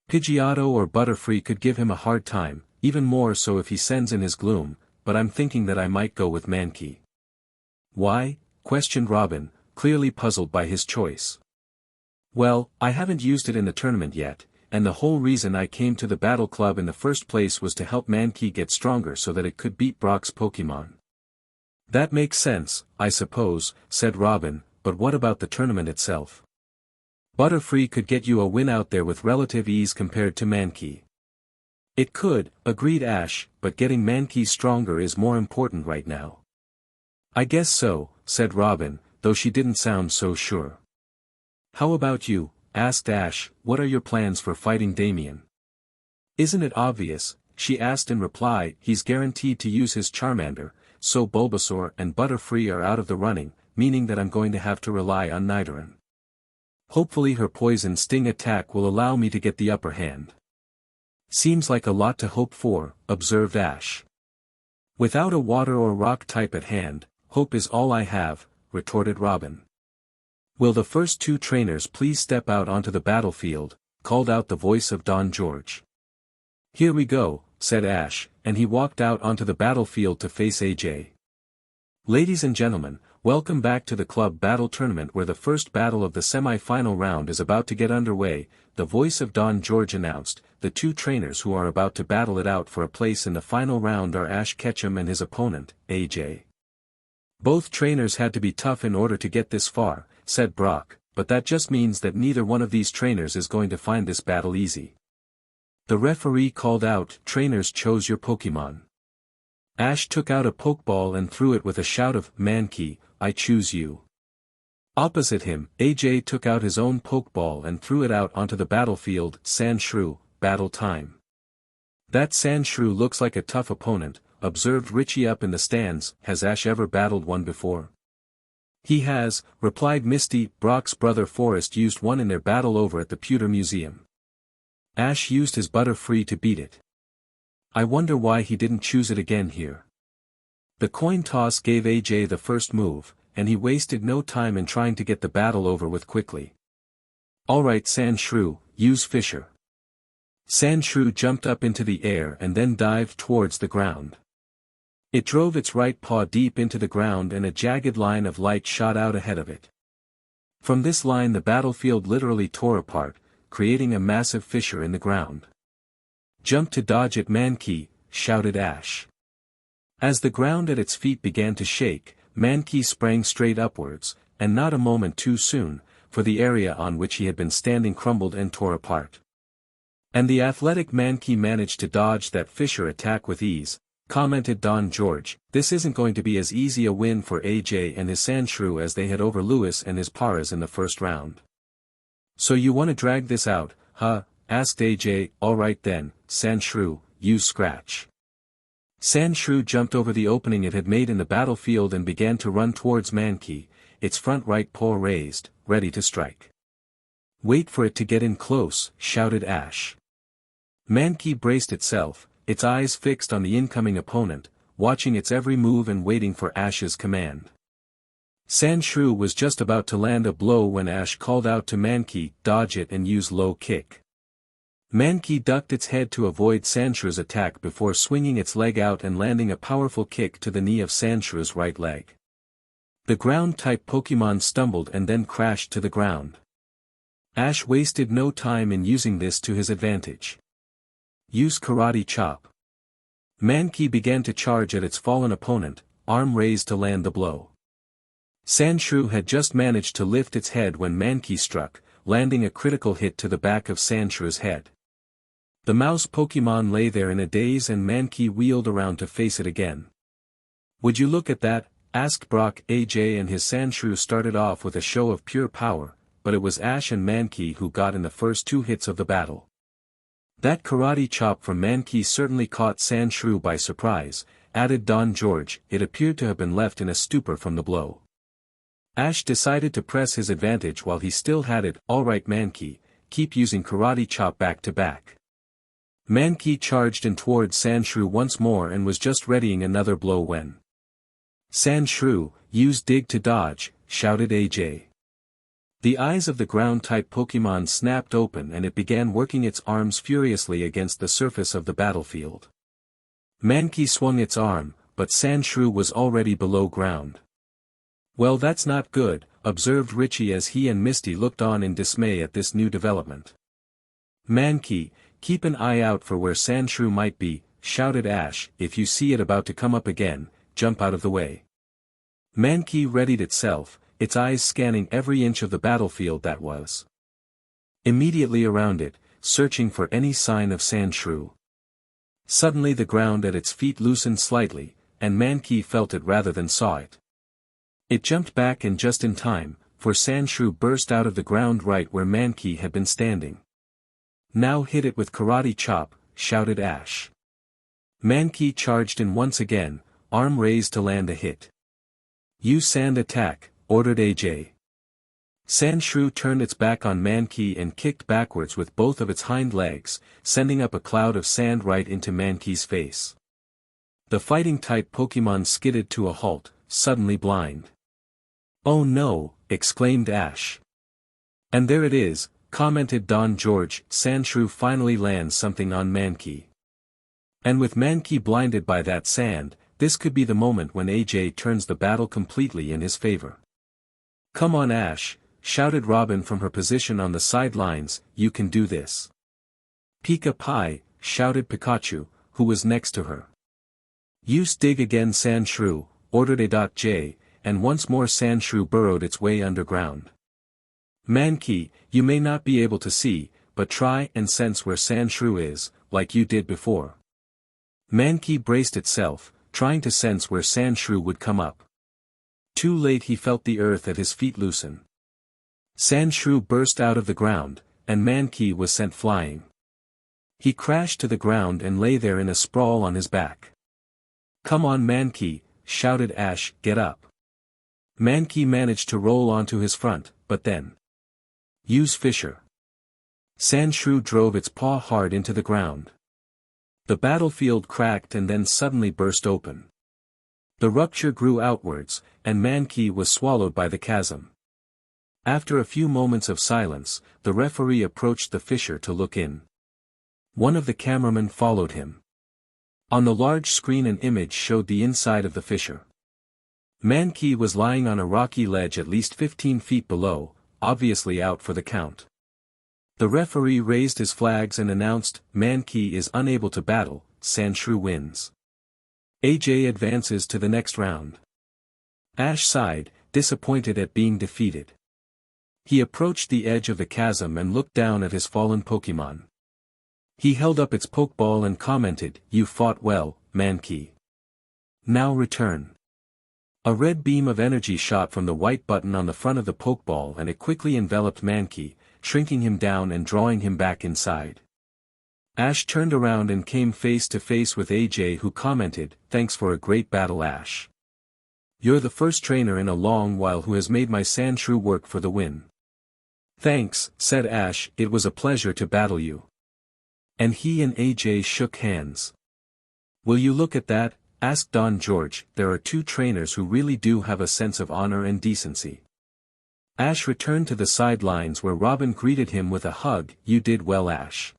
Pidgeotto or Butterfree could give him a hard time, even more so if he sends in his Gloom, but I'm thinking that I might go with Mankey." "Why?" questioned Robin, clearly puzzled by his choice. "Well, I haven't used it in the tournament yet, and the whole reason I came to the Battle Club in the first place was to help Mankey get stronger so that it could beat Brock's Pokémon." "That makes sense, I suppose," said Robin, "but what about the tournament itself? Butterfree could get you a win out there with relative ease compared to Mankey." "It could," agreed Ash, "but getting Mankey stronger is more important right now." "I guess so," said Robin, though she didn't sound so sure. "How about you?" asked Ash, "what are your plans for fighting Damien?" "Isn't it obvious?" she asked in reply, "he's guaranteed to use his Charmander, so Bulbasaur and Butterfree are out of the running, meaning that I'm going to have to rely on Nidoran. Hopefully her poison sting attack will allow me to get the upper hand." "Seems like a lot to hope for," observed Ash. "Without a water or rock type at hand, hope is all I have," retorted Robin. "Will the first 2 trainers please step out onto the battlefield?" called out the voice of Don George. "Here we go," said Ash, and he walked out onto the battlefield to face AJ. "Ladies and gentlemen, welcome back to the club battle tournament where the first battle of the semi-final round is about to get underway," the voice of Don George announced. "The 2 trainers who are about to battle it out for a place in the final round are Ash Ketchum and his opponent, AJ. Both trainers had to be tough in order to get this far," said Brock, "but that just means that neither one of these trainers is going to find this battle easy." The referee called out, "Trainers, chose your Pokémon." Ash took out a Pokeball and threw it with a shout of, "Mankey, I choose you." Opposite him, AJ took out his own Pokeball and threw it out onto the battlefield. "Sandshrew, battle time." "That Sandshrew looks like a tough opponent," observed Richie up in the stands. "Has Ash ever battled one before?" "He has," replied Misty. "Brock's brother Forrest used one in their battle over at the Pewter Museum. Ash used his Butterfree to beat it. I wonder why he didn't choose it again here." The coin toss gave AJ the first move, and he wasted no time in trying to get the battle over with quickly. "Alright Sandshrew, use Fisher." Sandshrew jumped up into the air and then dived towards the ground. It drove its right paw deep into the ground and a jagged line of light shot out ahead of it. From this line the battlefield literally tore apart, creating a massive fissure in the ground. "Jump to dodge it Mankey," shouted Ash. As the ground at its feet began to shake, Mankey sprang straight upwards, and not a moment too soon, for the area on which he had been standing crumbled and tore apart. "And the athletic Mankey managed to dodge that fissure attack with ease," commented Don George. "This isn't going to be as easy a win for AJ and his Sandshrew as they had over Lewis and his Paras in the first round." "So you want to drag this out, huh?" asked AJ. "Alright then, Sandshrew, use Scratch." Sandshrew jumped over the opening it had made in the battlefield and began to run towards Mankey, its front right paw raised, ready to strike. "Wait for it to get in close," shouted Ash. Mankey braced itself, its eyes fixed on the incoming opponent, watching its every move and waiting for Ash's command. Sandshrew was just about to land a blow when Ash called out to Mankey, "Dodge it and use low kick." Mankey ducked its head to avoid Sandshrew's attack before swinging its leg out and landing a powerful kick to the knee of Sandshrew's right leg. The ground-type Pokémon stumbled and then crashed to the ground. Ash wasted no time in using this to his advantage. "Use Karate Chop." Mankey began to charge at its fallen opponent, arm raised to land the blow. Sandshrew had just managed to lift its head when Mankey struck, landing a critical hit to the back of Sandshrew's head. The mouse Pokémon lay there in a daze and Mankey wheeled around to face it again. "Would you look at that?" asked Brock. AJ and his Sandshrew started off with a show of pure power, but it was Ash and Mankey who got in the first 2 hits of the battle. That karate chop from Mankey certainly caught Sandshrew by surprise, added Don George. It appeared to have been left in a stupor from the blow. Ash decided to press his advantage while he still had it. Alright Mankey, keep using karate chop back to back. Mankey charged in towards Sandshrew once more and was just readying another blow when Sandshrew, use dig to dodge, shouted AJ. The eyes of the ground-type Pokemon snapped open and it began working its arms furiously against the surface of the battlefield. Mankey swung its arm, but Sandshrew was already below ground. Well, that's not good, observed Richie as he and Misty looked on in dismay at this new development. Mankey, keep an eye out for where Sandshrew might be, shouted Ash. If you see it about to come up again, jump out of the way. Mankey readied itself, its eyes scanning every inch of the battlefield that was immediately around it, searching for any sign of Sandshrew. Suddenly the ground at its feet loosened slightly, and Mankey felt it rather than saw it. It jumped back and just in time, for Sandshrew burst out of the ground right where Mankey had been standing. Now hit it with karate chop, shouted Ash. Mankey charged in once again, arm raised to land a hit. Use sand attack, ordered AJ. Sandshrew turned its back on Mankey and kicked backwards with both of its hind legs, sending up a cloud of sand right into Mankey's face. The fighting-type Pokemon skidded to a halt, suddenly blind. Oh no, exclaimed Ash. And there it is, commented Don George. Sandshrew finally lands something on Mankey. And with Mankey blinded by that sand, this could be the moment when AJ turns the battle completely in his favor. Come on Ash, shouted Robin from her position on the sidelines, you can do this. Pika Pie, shouted Pikachu, who was next to her. Use dig again Sandshrew, ordered A.J, and once more Sandshrew burrowed its way underground. Mankey, you may not be able to see, but try and sense where Sandshrew is, like you did before. Mankey braced itself, trying to sense where Sandshrew would come up. Too late, he felt the earth at his feet loosen. Sandshrew burst out of the ground, and Mankey was sent flying. He crashed to the ground and lay there in a sprawl on his back. Come on Mankey, shouted Ash, get up. Mankey managed to roll onto his front, but then use Fissure. Sandshrew drove its paw hard into the ground. The battlefield cracked and then suddenly burst open. The rupture grew outwards, and Mankey was swallowed by the chasm. After a few moments of silence, the referee approached the fissure to look in. One of the cameramen followed him. On the large screen an image showed the inside of the fissure. Mankey was lying on a rocky ledge at least 15 feet below, obviously out for the count. The referee raised his flags and announced, Mankey is unable to battle, Sandshrew wins. AJ advances to the next round. Ash sighed, disappointed at being defeated. He approached the edge of the chasm and looked down at his fallen Pokemon. He held up its Pokeball and commented, you fought well, Mankey. Now return. A red beam of energy shot from the white button on the front of the Pokeball and it quickly enveloped Mankey, shrinking him down and drawing him back inside. Ash turned around and came face to face with AJ, who commented, thanks for a great battle Ash. You're the first trainer in a long while who has made my Sandshrew work for the win. Thanks, said Ash, it was a pleasure to battle you. And he and AJ shook hands. Will you look at that? Asked Don George. There are two trainers who really do have a sense of honor and decency. Ash returned to the sidelines where Robin greeted him with a hug. You did well Ash.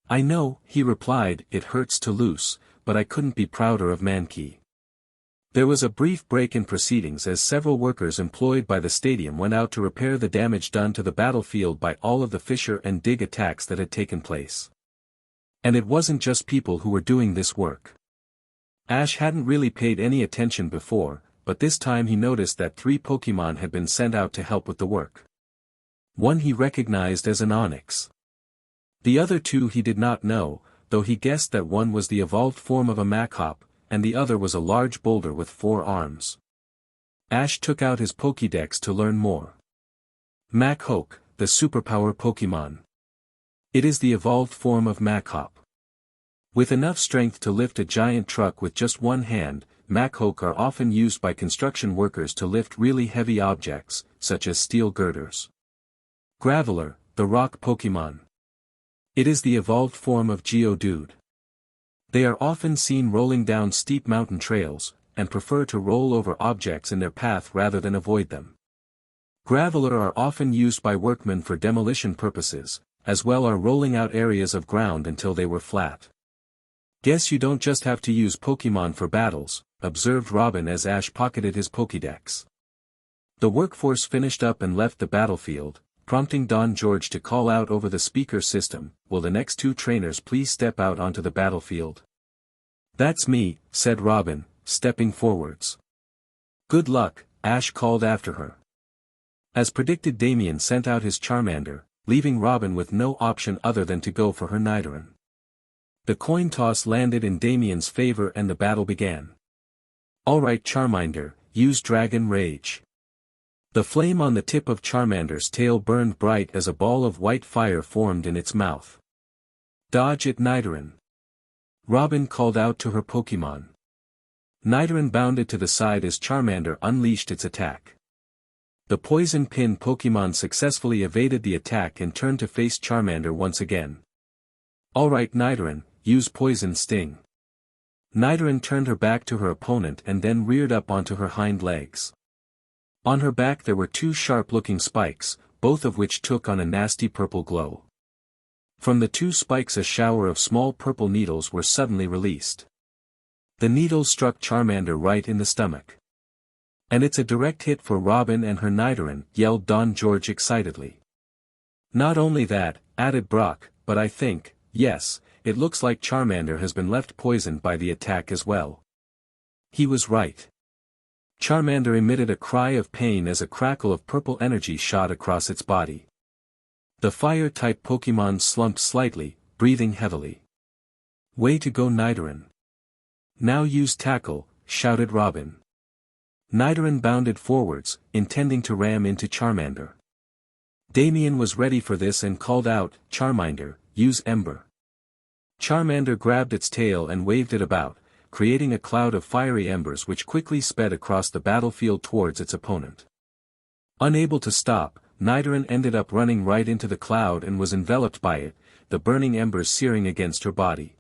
I know, he replied, it hurts to lose, but I couldn't be prouder of Mankey. There was a brief break in proceedings as several workers employed by the stadium went out to repair the damage done to the battlefield by all of the fissure and dig attacks that had taken place. And it wasn't just people who were doing this work. Ash hadn't really paid any attention before, but this time he noticed that 3 Pokemon had been sent out to help with the work. One he recognized as an Onix. The other 2 he did not know, though he guessed that one was the evolved form of a Machop, and the other was a large boulder with 4 arms. Ash took out his Pokédex to learn more. Mach-Hoke, the superpower Pokemon. It is the evolved form of Mach-Hop. With enough strength to lift a giant truck with just one hand, Mach-Hoke are often used by construction workers to lift really heavy objects, such as steel girders. Graveler, the rock Pokemon. It is the evolved form of Geodude. They are often seen rolling down steep mountain trails, and prefer to roll over objects in their path rather than avoid them. Graveler are often used by workmen for demolition purposes, as well as rolling out areas of ground until they were flat. Guess you don't just have to use Pokemon for battles, observed Robin as Ash pocketed his Pokédex. The workforce finished up and left the battlefield, prompting Don George to call out over the speaker system, "Will the next 2 trainers please step out onto the battlefield?" "That's me," said Robin, stepping forwards. "Good luck," Ash called after her. As predicted, Damien sent out his Charmander, leaving Robin with no option other than to go for her Nidoran. The coin toss landed in Damien's favor and the battle began. "Alright Charmander, use Dragon Rage." The flame on the tip of Charmander's tail burned bright as a ball of white fire formed in its mouth. "Dodge it Nidoran." Robin called out to her Pokemon. Nidoran bounded to the side as Charmander unleashed its attack. The Poison Pin Pokemon successfully evaded the attack and turned to face Charmander once again. "Alright Nidoran, use Poison Sting." Nidoran turned her back to her opponent and then reared up onto her hind legs. On her back there were 2 sharp-looking spikes, both of which took on a nasty purple glow. From the 2 spikes a shower of small purple needles were suddenly released. The needles struck Charmander right in the stomach. "And it's a direct hit for Robin and her Nidoran," yelled Don George excitedly. "Not only that," added Brock, "but I think, yes, it looks like Charmander has been left poisoned by the attack as well." He was right. Charmander emitted a cry of pain as a crackle of purple energy shot across its body. The fire-type Pokemon slumped slightly, breathing heavily. "Way to go Nidoran. Now use Tackle," shouted Robin. Nidoran bounded forwards, intending to ram into Charmander. Damien was ready for this and called out, "Charmander, use Ember." Charmander grabbed its tail and waved it about, creating a cloud of fiery embers which quickly sped across the battlefield towards its opponent. Unable to stop, Nidoran ended up running right into the cloud and was enveloped by it, the burning embers searing against her body.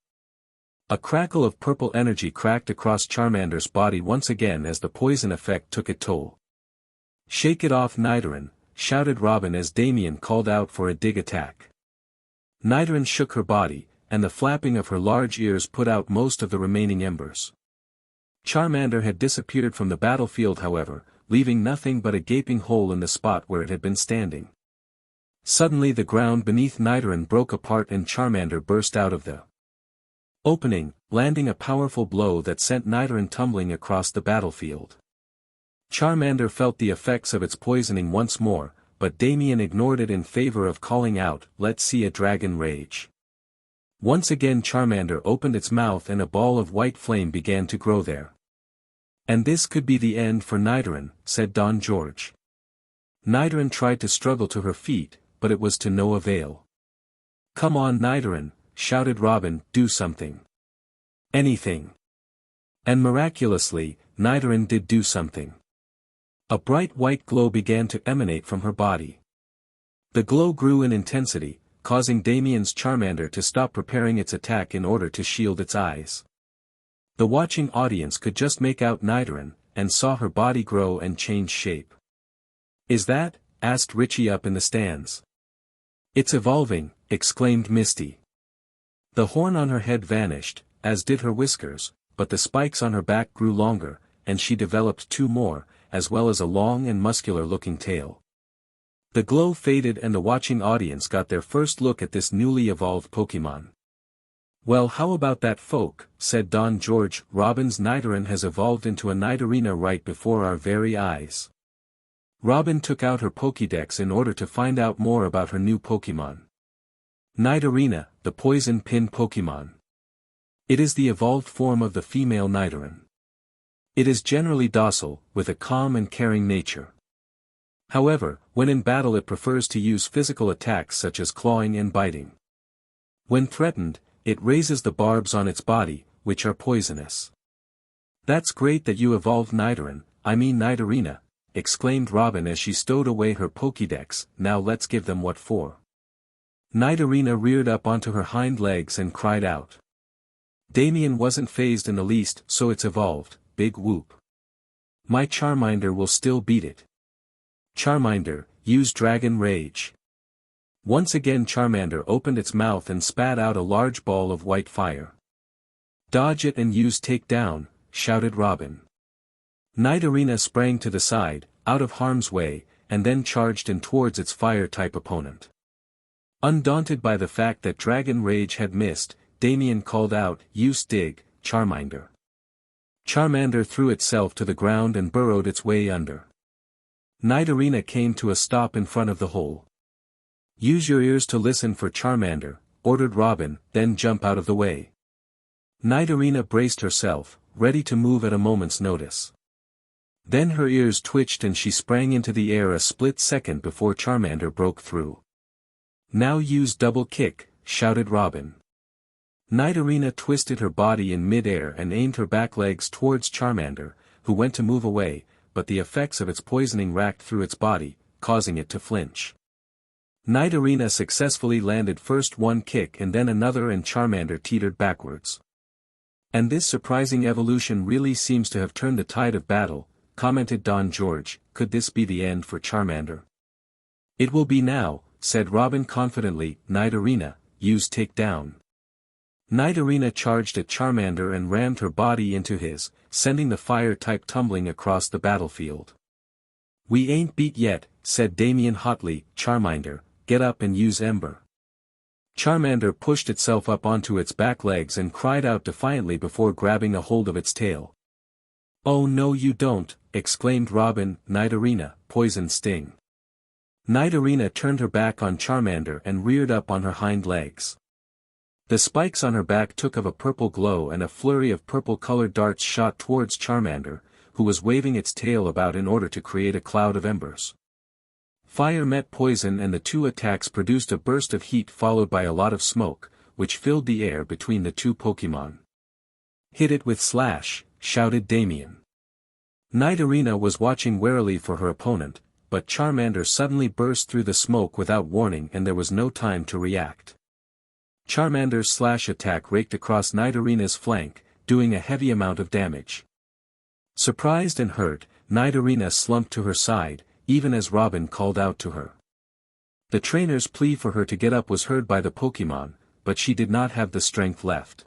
A crackle of purple energy cracked across Charmander's body once again as the poison effect took its toll. "Shake it off Nidoran," shouted Robin as Damien called out for a dig attack. Nidoran shook her body, and the flapping of her large ears put out most of the remaining embers. Charmander had disappeared from the battlefield however, leaving nothing but a gaping hole in the spot where it had been standing. Suddenly the ground beneath Nidoran broke apart and Charmander burst out of the opening, landing a powerful blow that sent Nidoran tumbling across the battlefield. Charmander felt the effects of its poisoning once more, but Damien ignored it in favor of calling out, "Let's see a Dragon Rage." Once again Charmander opened its mouth and a ball of white flame began to grow there. "And this could be the end for Nidoran," said Don George. Nidoran tried to struggle to her feet, but it was to no avail. "Come on Nidoran," shouted Robin, "do something. Anything." And miraculously, Nidoran did do something. A bright white glow began to emanate from her body. The glow grew in intensity, causing Damien's Charmander to stop preparing its attack in order to shield its eyes. The watching audience could just make out Nidoran, and saw her body grow and change shape. "Is that?" asked Richie up in the stands. "It's evolving," exclaimed Misty. The horn on her head vanished, as did her whiskers, but the spikes on her back grew longer, and she developed 2 more, as well as a long and muscular-looking tail. The glow faded and the watching audience got their first look at this newly evolved Pokemon. "Well, how about that folk," said Don George, "Robin's Nidoran has evolved into a Nidorina right before our very eyes." Robin took out her Pokédex in order to find out more about her new Pokemon. Nidorina, the Poison Pin Pokemon. It is the evolved form of the female Nidoran. It is generally docile, with a calm and caring nature. However, when in battle it prefers to use physical attacks such as clawing and biting. When threatened, it raises the barbs on its body, which are poisonous. "That's great that you evolved Nidorina," exclaimed Robin as she stowed away her Pokédex. "Now let's give them what for." Nidorina reared up onto her hind legs and cried out. Damien wasn't fazed in the least, "So it's evolved, big whoop. My Charmander will still beat it. Charmander, use Dragon Rage." Once again Charmander opened its mouth and spat out a large ball of white fire. "Dodge it and use Takedown," shouted Robin. Nidorina sprang to the side, out of harm's way, and then charged in towards its fire-type opponent. Undaunted by the fact that Dragon Rage had missed, Damien called out, "Use Dig, Charmander." Charmander threw itself to the ground and burrowed its way under. Nidorina came to a stop in front of the hole. "Use your ears to listen for Charmander," ordered Robin, "then jump out of the way." Nidorina braced herself, ready to move at a moment's notice. Then her ears twitched and she sprang into the air a split second before Charmander broke through. "Now use Double Kick," shouted Robin. Nidorina twisted her body in mid-air and aimed her back legs towards Charmander, who went to move away, but the effects of its poisoning racked through its body, causing it to flinch. Nidorina successfully landed first one kick and then another and Charmander teetered backwards. "And this surprising evolution really seems to have turned the tide of battle," commented Don George. "Could this be the end for Charmander?" "It will be now," said Robin confidently. "Nidorina, use Takedown." Nidorina charged at Charmander and rammed her body into his, sending the fire-type tumbling across the battlefield. "We ain't beat yet," said Damien hotly. "Charmander, get up and use Ember." Charmander pushed itself up onto its back legs and cried out defiantly before grabbing a hold of its tail. "Oh no you don't," exclaimed Robin. "Nidorina, Poison Sting." Nidorina turned her back on Charmander and reared up on her hind legs. The spikes on her back took of a purple glow and a flurry of purple-colored darts shot towards Charmander, who was waving its tail about in order to create a cloud of embers. Fire met poison and the two attacks produced a burst of heat followed by a lot of smoke, which filled the air between the two Pokémon. "Hit it with Slash," shouted Damien. Nidorina was watching warily for her opponent, but Charmander suddenly burst through the smoke without warning and there was no time to react. Charmander's slash attack raked across Nidorina's flank, doing a heavy amount of damage. Surprised and hurt, Nidorina slumped to her side, even as Robin called out to her. The trainer's plea for her to get up was heard by the Pokémon, but she did not have the strength left.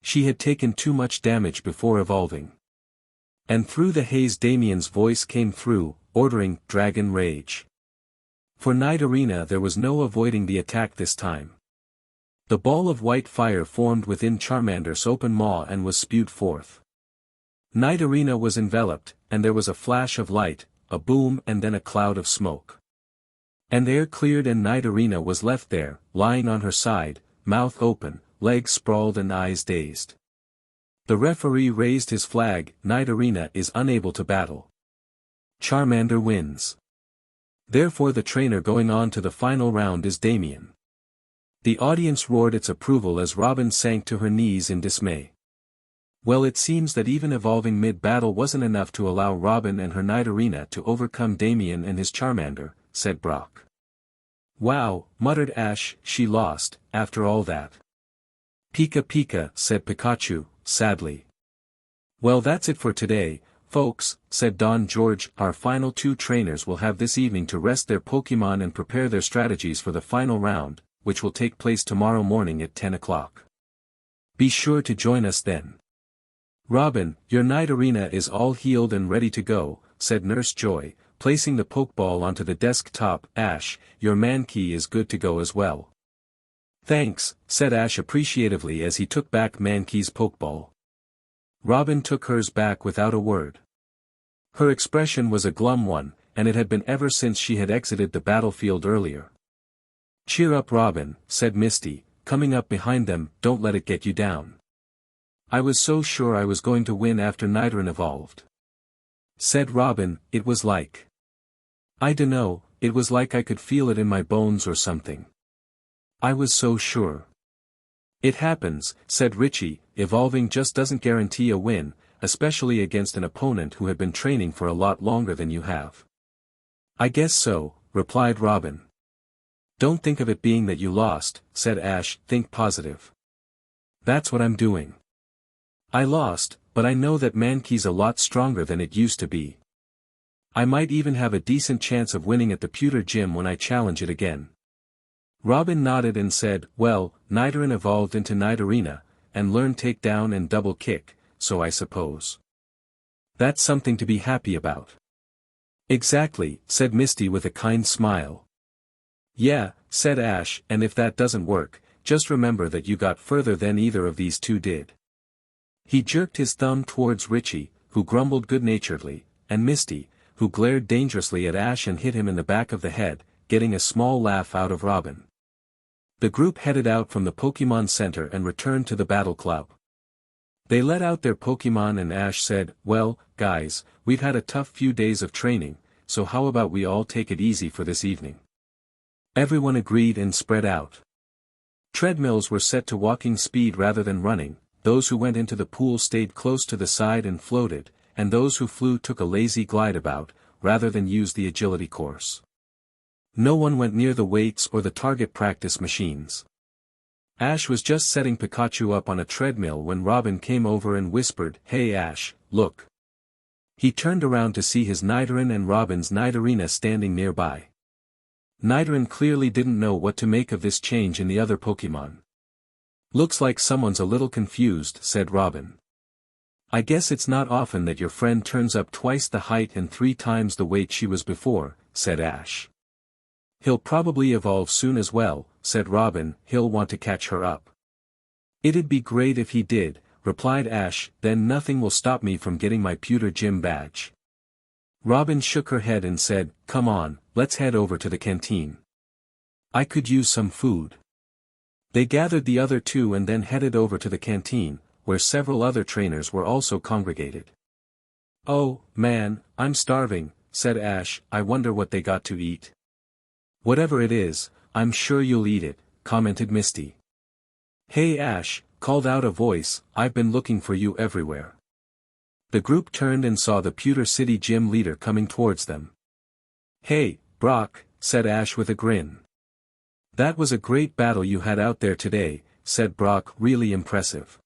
She had taken too much damage before evolving. And through the haze Damien's voice came through, ordering Dragon Rage. For Nidorina there was no avoiding the attack this time. The ball of white fire formed within Charmander's open maw and was spewed forth. Nidorina was enveloped, and there was a flash of light, a boom and then a cloud of smoke. And air cleared and Nidorina was left there, lying on her side, mouth open, legs sprawled and eyes dazed. The referee raised his flag. Nidorina is unable to battle. Charmander wins. Therefore the trainer going on to the final round is Damien. The audience roared its approval as Robin sank to her knees in dismay. Well, it seems that even evolving mid-battle wasn't enough to allow Robin and her Nidorina to overcome Damien and his Charmander, said Brock. Wow, muttered Ash, she lost, after all that. Pika Pika, said Pikachu, sadly. Well, that's it for today, folks, said Don George. Our final two trainers will have this evening to rest their Pokémon and prepare their strategies for the final round, which will take place tomorrow morning at 10 o'clock. Be sure to join us then. Robin, your Nidorina is all healed and ready to go, said Nurse Joy, placing the Pokeball onto the desktop. Ash, your Mankey is good to go as well. Thanks, said Ash appreciatively as he took back Mankey's Pokeball. Robin took hers back without a word. Her expression was a glum one, and it had been ever since she had exited the battlefield earlier. Cheer up, Robin, said Misty, coming up behind them. Don't let it get you down. I was so sure I was going to win after Nidorina evolved. Said Robin, it was like I dunno, it was like I could feel it in my bones or something. I was so sure. It happens, said Richie, evolving just doesn't guarantee a win, especially against an opponent who had been training for a lot longer than you have. I guess so, replied Robin. Don't think of it being that you lost, said Ash, think positive. That's what I'm doing. I lost, but I know that Mankey's a lot stronger than it used to be. I might even have a decent chance of winning at the pewter gym when I challenge it again. Robin nodded and said, well, Nidoran evolved into Nidorina, and learned takedown and double kick, so I suppose. That's something to be happy about. Exactly, said Misty with a kind smile. Yeah, said Ash, and if that doesn't work, just remember that you got further than either of these two did. He jerked his thumb towards Richie, who grumbled good-naturedly, and Misty, who glared dangerously at Ash and hit him in the back of the head, getting a small laugh out of Robin. The group headed out from the Pokemon Center and returned to the Battle Club. They let out their Pokemon and Ash said, well, guys, we've had a tough few days of training, so how about we all take it easy for this evening? Everyone agreed and spread out. Treadmills were set to walking speed rather than running, those who went into the pool stayed close to the side and floated, and those who flew took a lazy glide about, rather than use the agility course. No one went near the weights or the target practice machines. Ash was just setting Pikachu up on a treadmill when Robin came over and whispered, hey Ash, look. He turned around to see his Nidoran and Robin's Nidorina standing nearby. Nidoran clearly didn't know what to make of this change in the other Pokemon. Looks like someone's a little confused, said Robin. I guess it's not often that your friend turns up twice the height and 3 times the weight she was before, said Ash. He'll probably evolve soon as well, said Robin, he'll want to catch her up. It'd be great if he did, replied Ash, then nothing will stop me from getting my pewter gym badge. Robin shook her head and said, come on, let's head over to the canteen. I could use some food. They gathered the other two and then headed over to the canteen, where several other trainers were also congregated. Oh, man, I'm starving, said Ash, I wonder what they got to eat. Whatever it is, I'm sure you'll eat it, commented Misty. Hey Ash, called out a voice, I've been looking for you everywhere. The group turned and saw the Pewter City gym leader coming towards them. Hey, Brock, said Ash with a grin. That was a great battle you had out there today, said Brock, really impressive.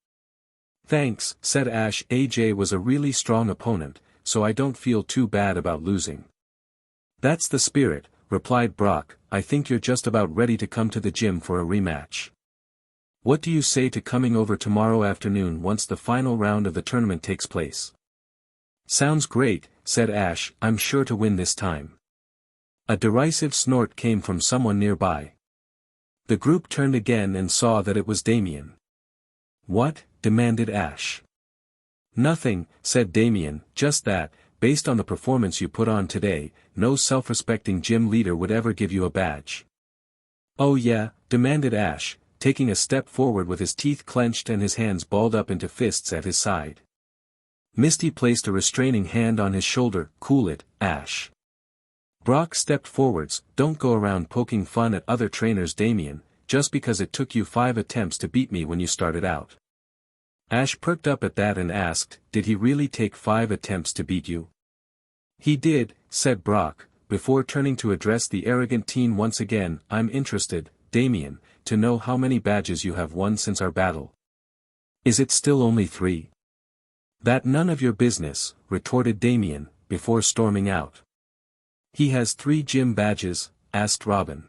Thanks, said Ash, AJ was a really strong opponent, so I don't feel too bad about losing. That's the spirit, replied Brock, I think you're just about ready to come to the gym for a rematch. What do you say to coming over tomorrow afternoon once the final round of the tournament takes place? Sounds great, said Ash, I'm sure to win this time. A derisive snort came from someone nearby. The group turned again and saw that it was Damien. What? Demanded Ash. Nothing, said Damien, just that, based on the performance you put on today, no self-respecting gym leader would ever give you a badge. Oh yeah, demanded Ash, taking a step forward with his teeth clenched and his hands balled up into fists at his side. Misty placed a restraining hand on his shoulder, cool it, Ash. Brock stepped forwards, don't go around poking fun at other trainers Damien, just because it took you 5 attempts to beat me when you started out. Ash perked up at that and asked, did he really take 5 attempts to beat you? He did, said Brock, before turning to address the arrogant teen once again, I'm interested, Damien, to know how many badges you have won since our battle. Is it still only 3? That none of your business, retorted Damien, before storming out. He has 3 gym badges, asked Robin.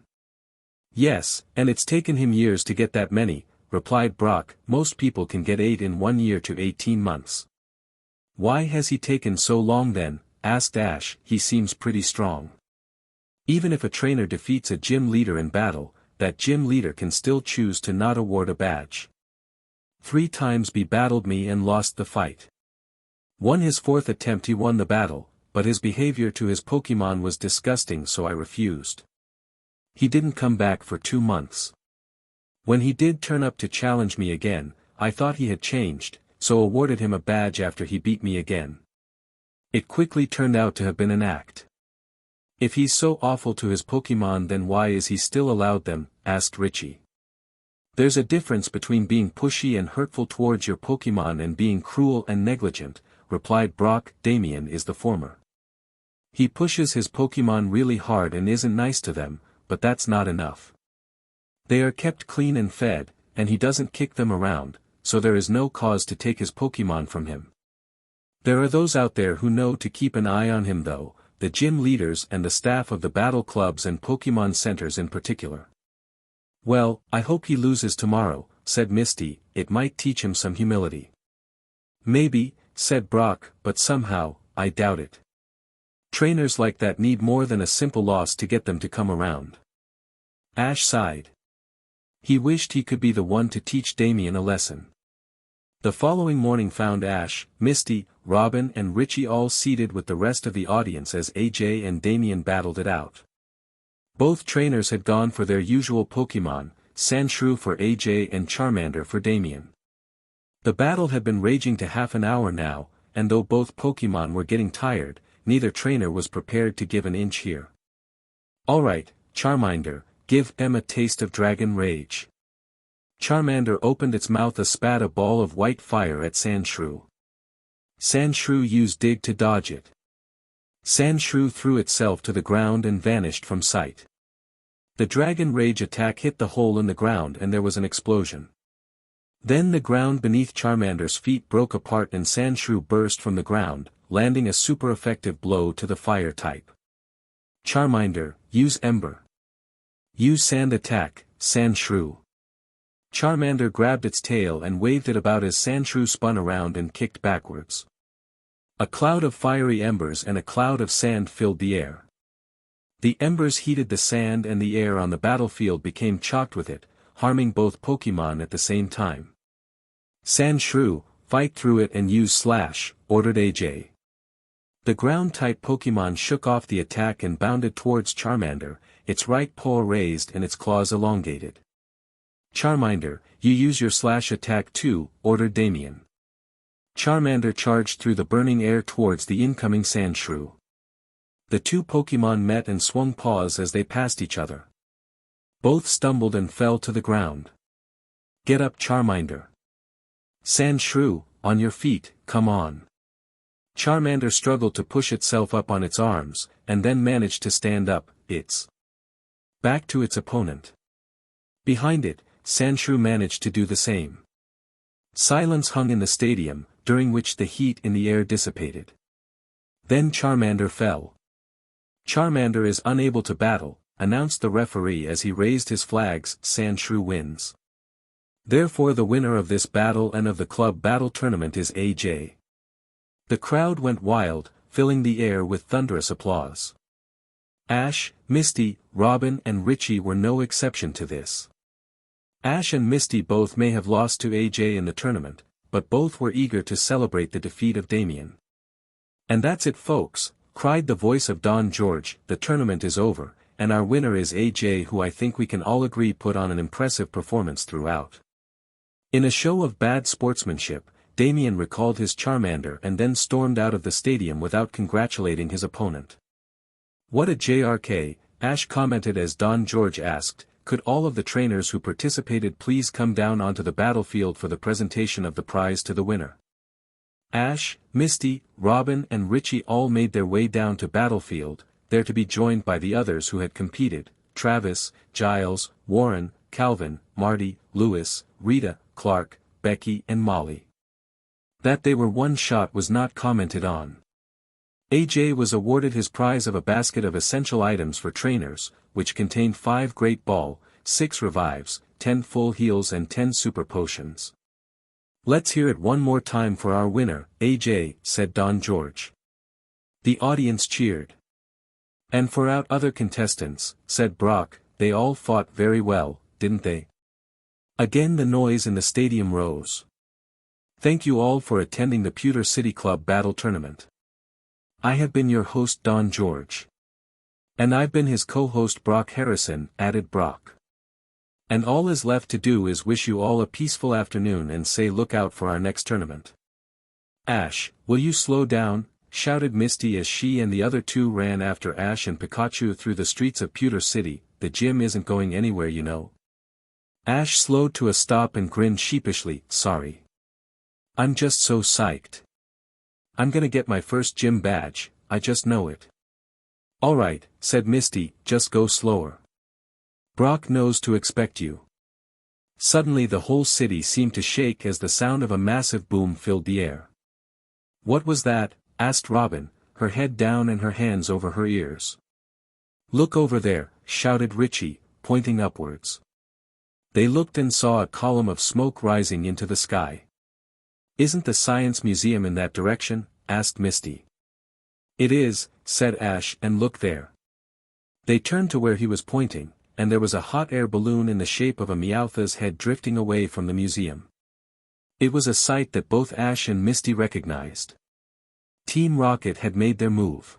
Yes, and it's taken him years to get that many, replied Brock, most people can get 8 in 1 year to 18 months. Why has he taken so long then, asked Ash, he seems pretty strong. Even if a trainer defeats a gym leader in battle, that gym leader can still choose to not award a badge. 3 times he battled me and lost the fight. Won his 4th attempt he won the battle, but his behavior to his Pokemon was disgusting so I refused. He didn't come back for 2 months. When he did turn up to challenge me again, I thought he had changed, so awarded him a badge after he beat me again. It quickly turned out to have been an act. If he's so awful to his Pokemon, then why is he still allowed them? Asked Richie. There's a difference between being pushy and hurtful towards your Pokemon and being cruel and negligent, replied Brock. Damien is the former. He pushes his Pokemon really hard and isn't nice to them, but that's not enough. They are kept clean and fed, and he doesn't kick them around, so there is no cause to take his Pokemon from him. There are those out there who know to keep an eye on him though, the gym leaders and the staff of the battle clubs and Pokemon centers in particular. Well, I hope he loses tomorrow, said Misty, it might teach him some humility. Maybe, said Brock, but somehow, I doubt it. Trainers like that need more than a simple loss to get them to come around. Ash sighed. He wished he could be the one to teach Damien a lesson. The following morning found Ash, Misty, Robin and Richie all seated with the rest of the audience as AJ and Damien battled it out. Both trainers had gone for their usual Pokemon, Sandshrew for AJ and Charmander for Damien. The battle had been raging to half an hour now, and though both Pokemon were getting tired, neither trainer was prepared to give an inch here. Alright, Charmander, give them a taste of Dragon Rage. Charmander opened its mouth and spat a ball of white fire at Sandshrew. Sandshrew used Dig to dodge it. Sandshrew threw itself to the ground and vanished from sight. The Dragon Rage attack hit the hole in the ground and there was an explosion. Then the ground beneath Charmander's feet broke apart and Sandshrew burst from the ground, landing a super effective blow to the fire type. Charmander, use Ember. Use Sand attack, Sandshrew. Charmander grabbed its tail and waved it about as Sandshrew spun around and kicked backwards. A cloud of fiery embers and a cloud of sand filled the air. The embers heated the sand and the air on the battlefield became chocked with it, harming both Pokemon at the same time. Sandshrew, fight through it and use Slash, ordered AJ. The ground-type Pokemon shook off the attack and bounded towards Charmander, its right paw raised and its claws elongated. Charmander, you use your Slash attack too, ordered Damien. Charmander charged through the burning air towards the incoming Sandshrew. The two Pokemon met and swung paws as they passed each other. Both stumbled and fell to the ground. Get up, Charmander. Sandshrew, on your feet, come on. Charmander struggled to push itself up on its arms, and then managed to stand up, its back to its opponent. Behind it, Sandshrew managed to do the same. Silence hung in the stadium, during which the heat in the air dissipated. Then Charmander fell. Charmander is unable to battle, announced the referee as he raised his flags. Sandshrew wins. Therefore the winner of this battle and of the club battle tournament is AJ. The crowd went wild, filling the air with thunderous applause. Ash, Misty, Robin and Richie were no exception to this. Ash and Misty both may have lost to AJ in the tournament, but both were eager to celebrate the defeat of Damien. And that's it, folks, cried the voice of Don George, the tournament is over, and our winner is AJ, who I think we can all agree put on an impressive performance throughout. In a show of bad sportsmanship, Damien recalled his Charmander and then stormed out of the stadium without congratulating his opponent. What a JRK, Ash commented as Don George asked, could all of the trainers who participated please come down onto the battlefield for the presentation of the prize to the winner. Ash, Misty, Robin and Richie all made their way down to battlefield, there to be joined by the others who had competed, Travis, Giles, Warren, Calvin, Marty, Lewis, Rita, Clark, Becky and Molly. That they were one shot was not commented on. AJ was awarded his prize of a basket of essential items for trainers, which contained 5 Great Ball, 6 Revives, 10 Full Heals and 10 Super Potions. Let's hear it one more time for our winner, AJ, said Don George. The audience cheered. And for our other contestants, said Brock, they all fought very well, didn't they? Again the noise in the stadium rose. Thank you all for attending the Pewter City Club Battle Tournament. I have been your host Don George. And I've been his co-host Brock Harrison, added Brock. And all is left to do is wish you all a peaceful afternoon and say look out for our next tournament. Ash, will you slow down? shouted Misty as she and the other two ran after Ash and Pikachu through the streets of Pewter City. The gym isn't going anywhere, you know. Ash slowed to a stop and grinned sheepishly. Sorry. I'm just so psyched. I'm gonna get my first gym badge, I just know it. Alright, said Misty, just go slower. Brock knows to expect you. Suddenly the whole city seemed to shake as the sound of a massive boom filled the air. What was that? Asked Robin, her head down and her hands over her ears. Look over there, shouted Richie, pointing upwards. They looked and saw a column of smoke rising into the sky. Isn't the Science Museum in that direction? Asked Misty. It is, said Ash, and look there. They turned to where he was pointing, and there was a hot air balloon in the shape of a Meowth's head drifting away from the museum. It was a sight that both Ash and Misty recognized. Team Rocket had made their move.